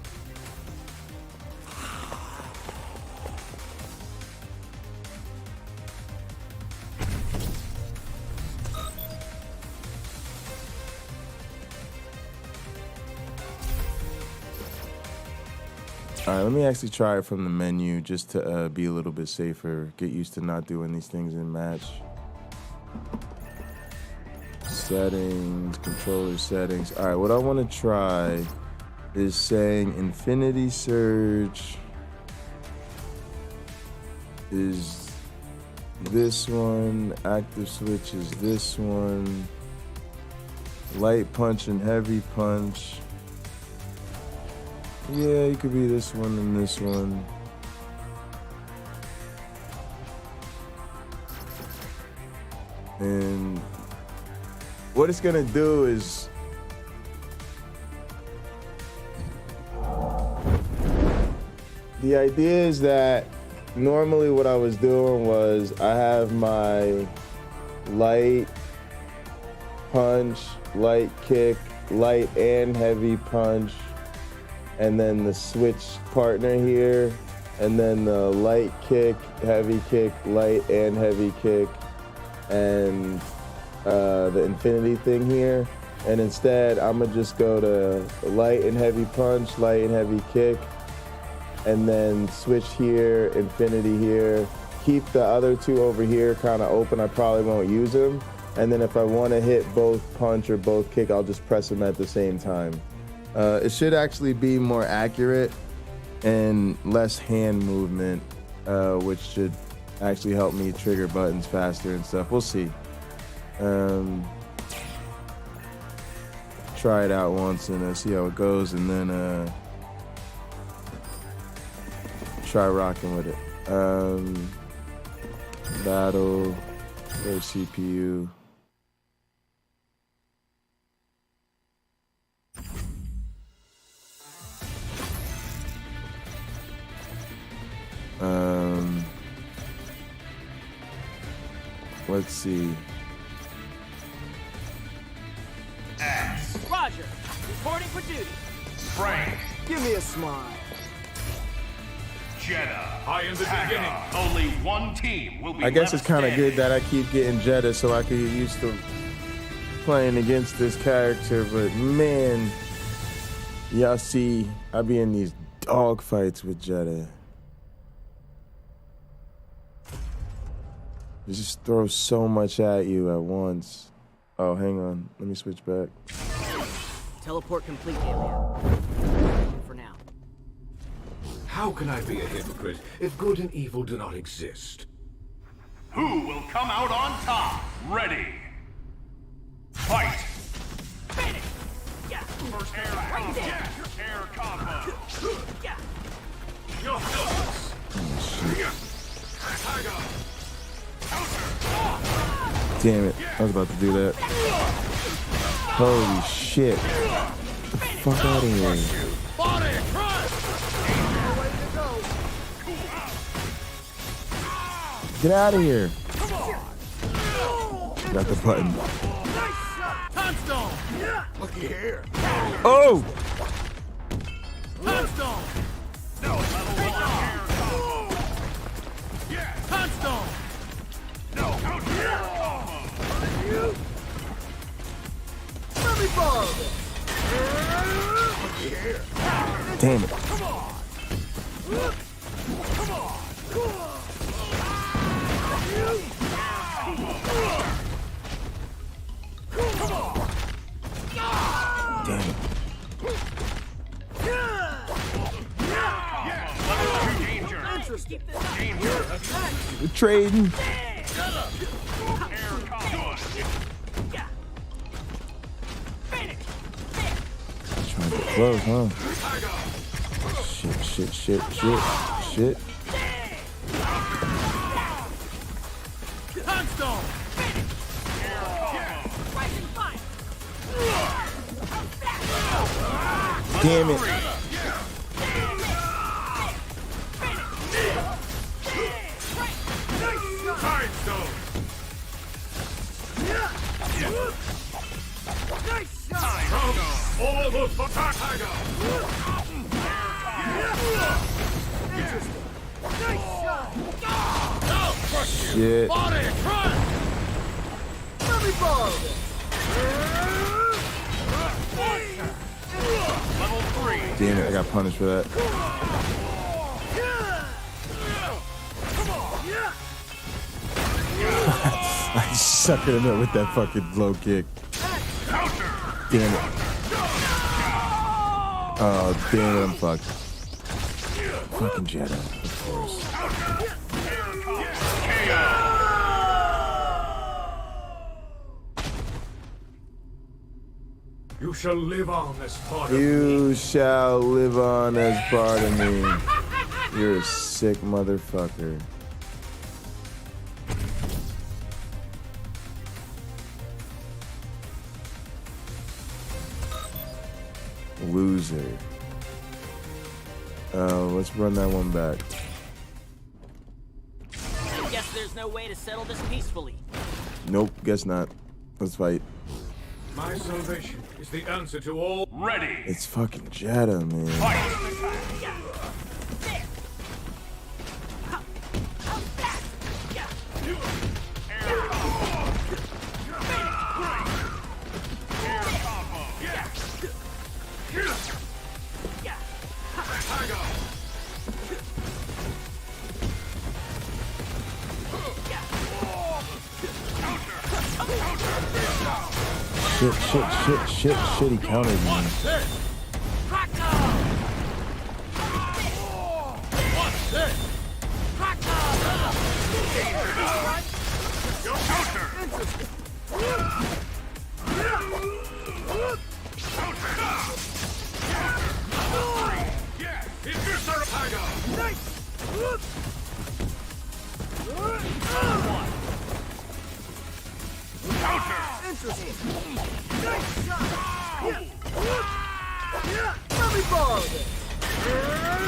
All right, let me actually try it from the menu just to be a little bit safer. Get used to not doing these things in match. Settings, controller settings. All right, what I want to try is saying Infinity Surge is this one. Active Switch is this one. Light Punch and Heavy Punch. Yeah, it could be this one and this one. And what it's gonna do is the idea is that normally what I was doing was I have my light punch, light kick, light and heavy punch, and then the switch partner here, and then the light kick, light and heavy kick, and the infinity thing here. And instead, I'm gonna just go to light and heavy punch, light and heavy kick, and then switch here, infinity here. Keep the other two over here kind of open. I probably won't use them. And then if I want to hit both punch or both kick, I'll just press them at the same time. It should actually be more accurate and less hand movement, which should actually help me trigger buttons faster and stuff. We'll see. Try it out once and see how it goes, and then try rocking with it. Battle or CPU. Let's see. Roger, reporting for duty. Frank. Give me a smile. Jeddah. I am the beginning. Only one team will be I guess it's kind of good that I keep getting Jeddah so I can get used to playing against this character, but man, y'all see, I be in these dog fights with Jeddah. It just throws so much at you at once. Oh, hang on. Let me switch back. Teleport complete, alien. For now. How can I be a hypocrite if good and evil do not exist? Who will come out on top? Ready. Fight! Finish! Yeah. First air Right there. combo. Air combo. Yeah. Your nose. Tiger. Damn it. I was about to do that. Holy shit. Get the fuck out of here. Body crush! Get out of here. Got the button. Tombstone! Looky here. Oh! Tombstone! No, level 1. Yeah, Tombstone! No, counter! Let me borrow this. Looky here. Damn it. Come on! Come on! Come on! Damn it. Interesting. We're trading. Trying to get close, huh? Shit. Damn it. All the Tiger! Shit. Body, run! Let me borrow this. Level 3. Damn it, I got punished for that. I suck him up with that fucking low kick. Damn it. Oh, damn it, I'm fucked. Fucking Jedi, of course. You shall live on as part of You shall live on as part of me. You're a sick motherfucker. Loser. Let's run that one back. I guess there's no way to settle this peacefully. Nope, guess not. Let's fight. My salvation is the answer to all. Ready. It's fucking Jedi, man. Shit, he countered me.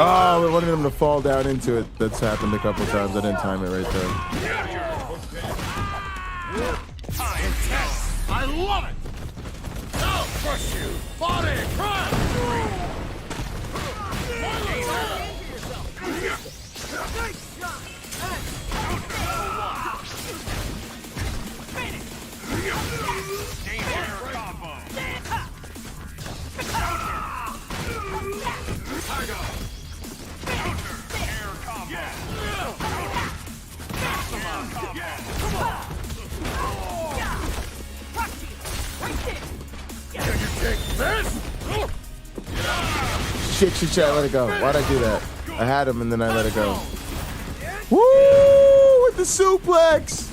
Oh, we wanted him to fall down into it. That's happened a couple times. I didn't time it right there. I love it! I'll crush you! Body, run! Shit, I let it go. Why'd I do that? I had him and then I let it go. Woo! With the suplex!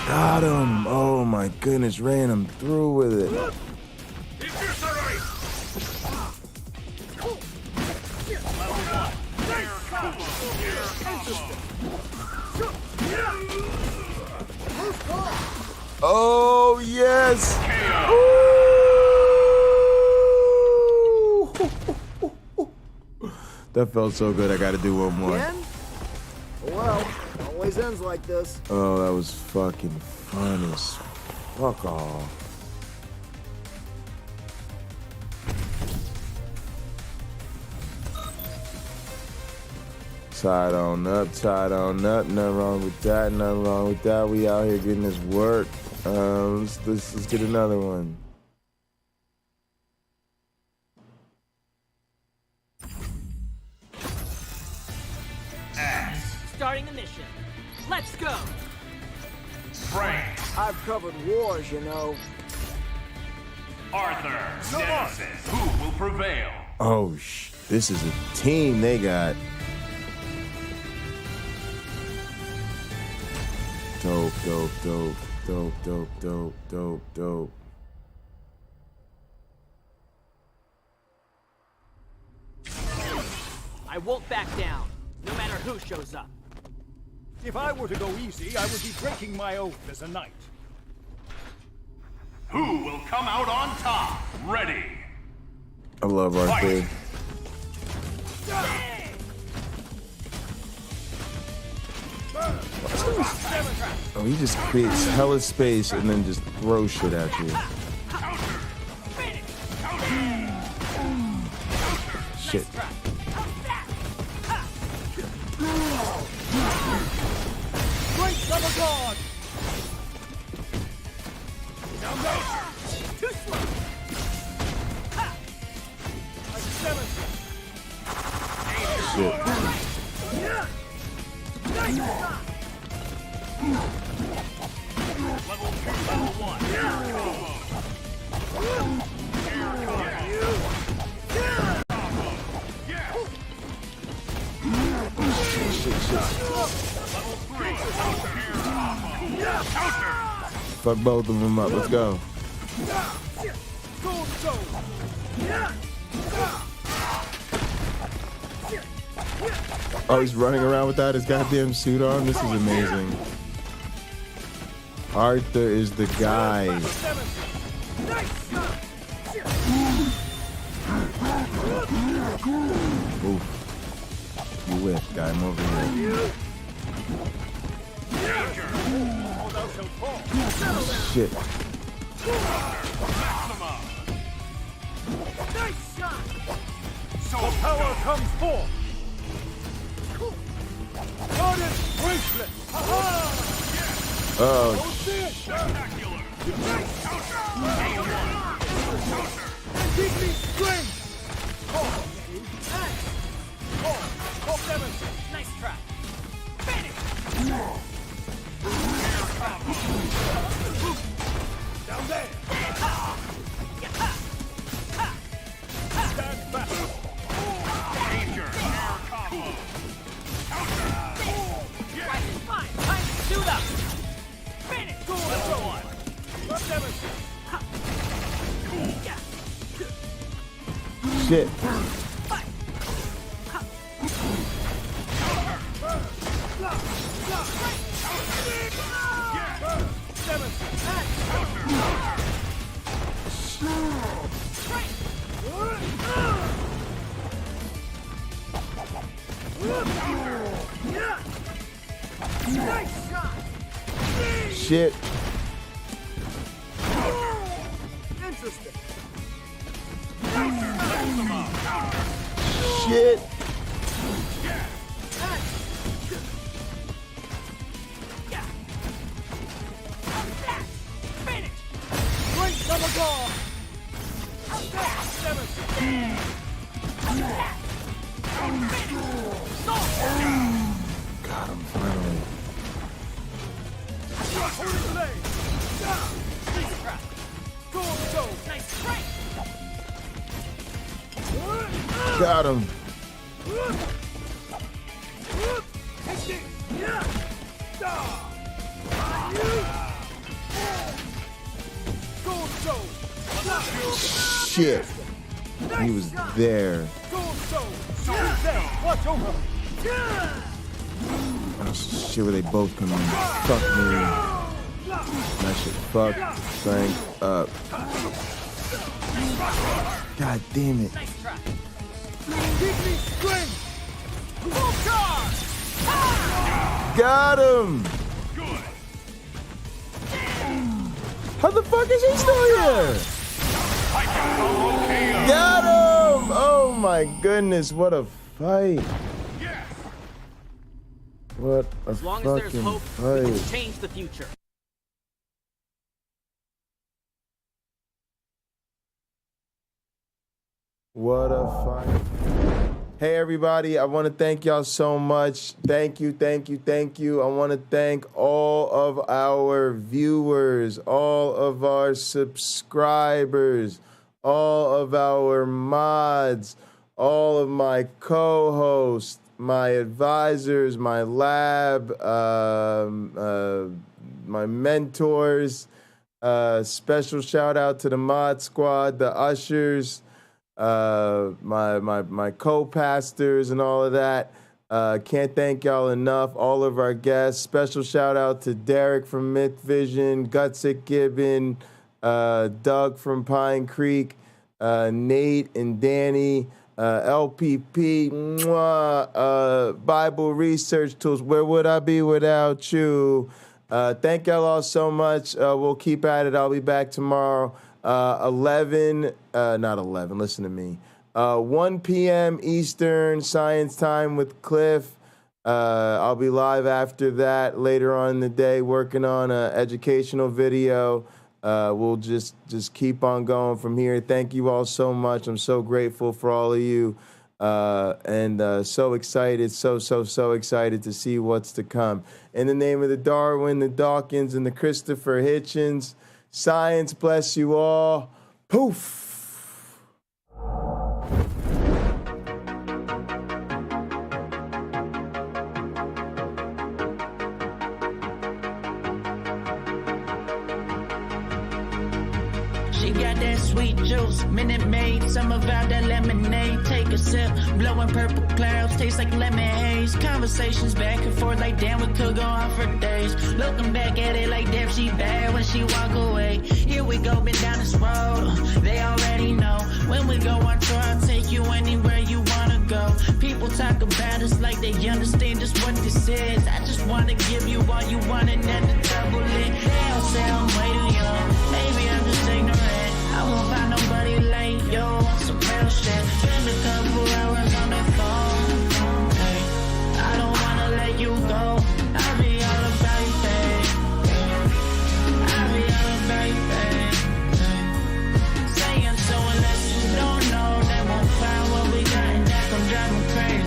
Got him! Oh my goodness, ran him through with it. Oh yes! Ooh. That felt so good. I got to do one more. Again? Well, always ends like this. Oh, that was fucking fun as fuck all. Side on up, nothing wrong with that, nothing wrong with that. We out here getting this work. Let's get another one. Starting a mission. Let's go. Frank. I've covered wars, you know. Arthur. Nemesis. Who will prevail? Oh, this is a team they got. Dope, dope, dope, dope, dope, dope, dope, dope. I won't back down, no matter who shows up. If I were to go easy, I would be breaking my oath as a knight. Who will come out on top? Ready. I love Arthur. Oh, he just creates hella space and then just throws shit at you. Shit. Great double guard! Down there! Too slow! A 7. Shit. Level 2, level 1. Fuck both of them up. Let's go. Oh, he's running around without his goddamn suit on? This is amazing. Arthur is the guy. Oof. You whiff, guy. I'm over here. Shit. So power comes forth. Guardian bracelet. Oh. Give me strength. Nice try. Down there. Stand back. Danger. Air combo. Fine. Time to suit up. Finish. Level 1. Shit. Shit. Interesting. Shit. Great double guard. Got him finally. Got him. Shit. He was there. Watch over. Oh, shit, where they both come in. Fuck me. That shit fucked Frank up. God damn it. Keep me strength! Full charge! Got him! Good. How the fuck is he still here? Got him! Oh my goodness, what a fight. What a As long as fucking there's hope, fight. we can change the future. What a fight. Hey everybody, I want to thank y'all so much. Thank you, thank you, thank you. I want to thank all of our viewers, all of our subscribers, all of our mods, all of my co-hosts, my advisors, my lab, my mentors. Special shout out to the mod squad, the ushers, my co-pastors and all of that. Can't thank y'all enough. All of our guests. Special shout out to Derek from Myth Vision, Gutsick Gibbon, Doug from Pine Creek, Nate and Danny, LPP, Bible Research Tools. Where would I be without you? Thank y'all all so much. We'll keep at it. I'll be back tomorrow. 11, not 11, listen to me. 1 p.m. Eastern, Science Time with Cliff. I'll be live after that later on in the day working on an educational video. We'll just keep on going from here. Thank you all so much. I'm so grateful for all of you. And so excited, so excited to see what's to come. In the name of the Darwin, the Dawkins, and the Christopher Hitchens, science bless you all. Poof. She got that sweet juice, Minute Maid, some of out that lemonade. Take a sip, blowing purple clouds, taste like lemon haze. Conversations back and forth like damn, we could go on for days. Looking back at it like damn, she bad when she walk away. Here we go, been down this road, they already know. When we go on tour, I'll take you anywhere you wanna go. People talk about us like they understand just what this is. I just wanna give you all you want and then to double it. They all say I'm way too young.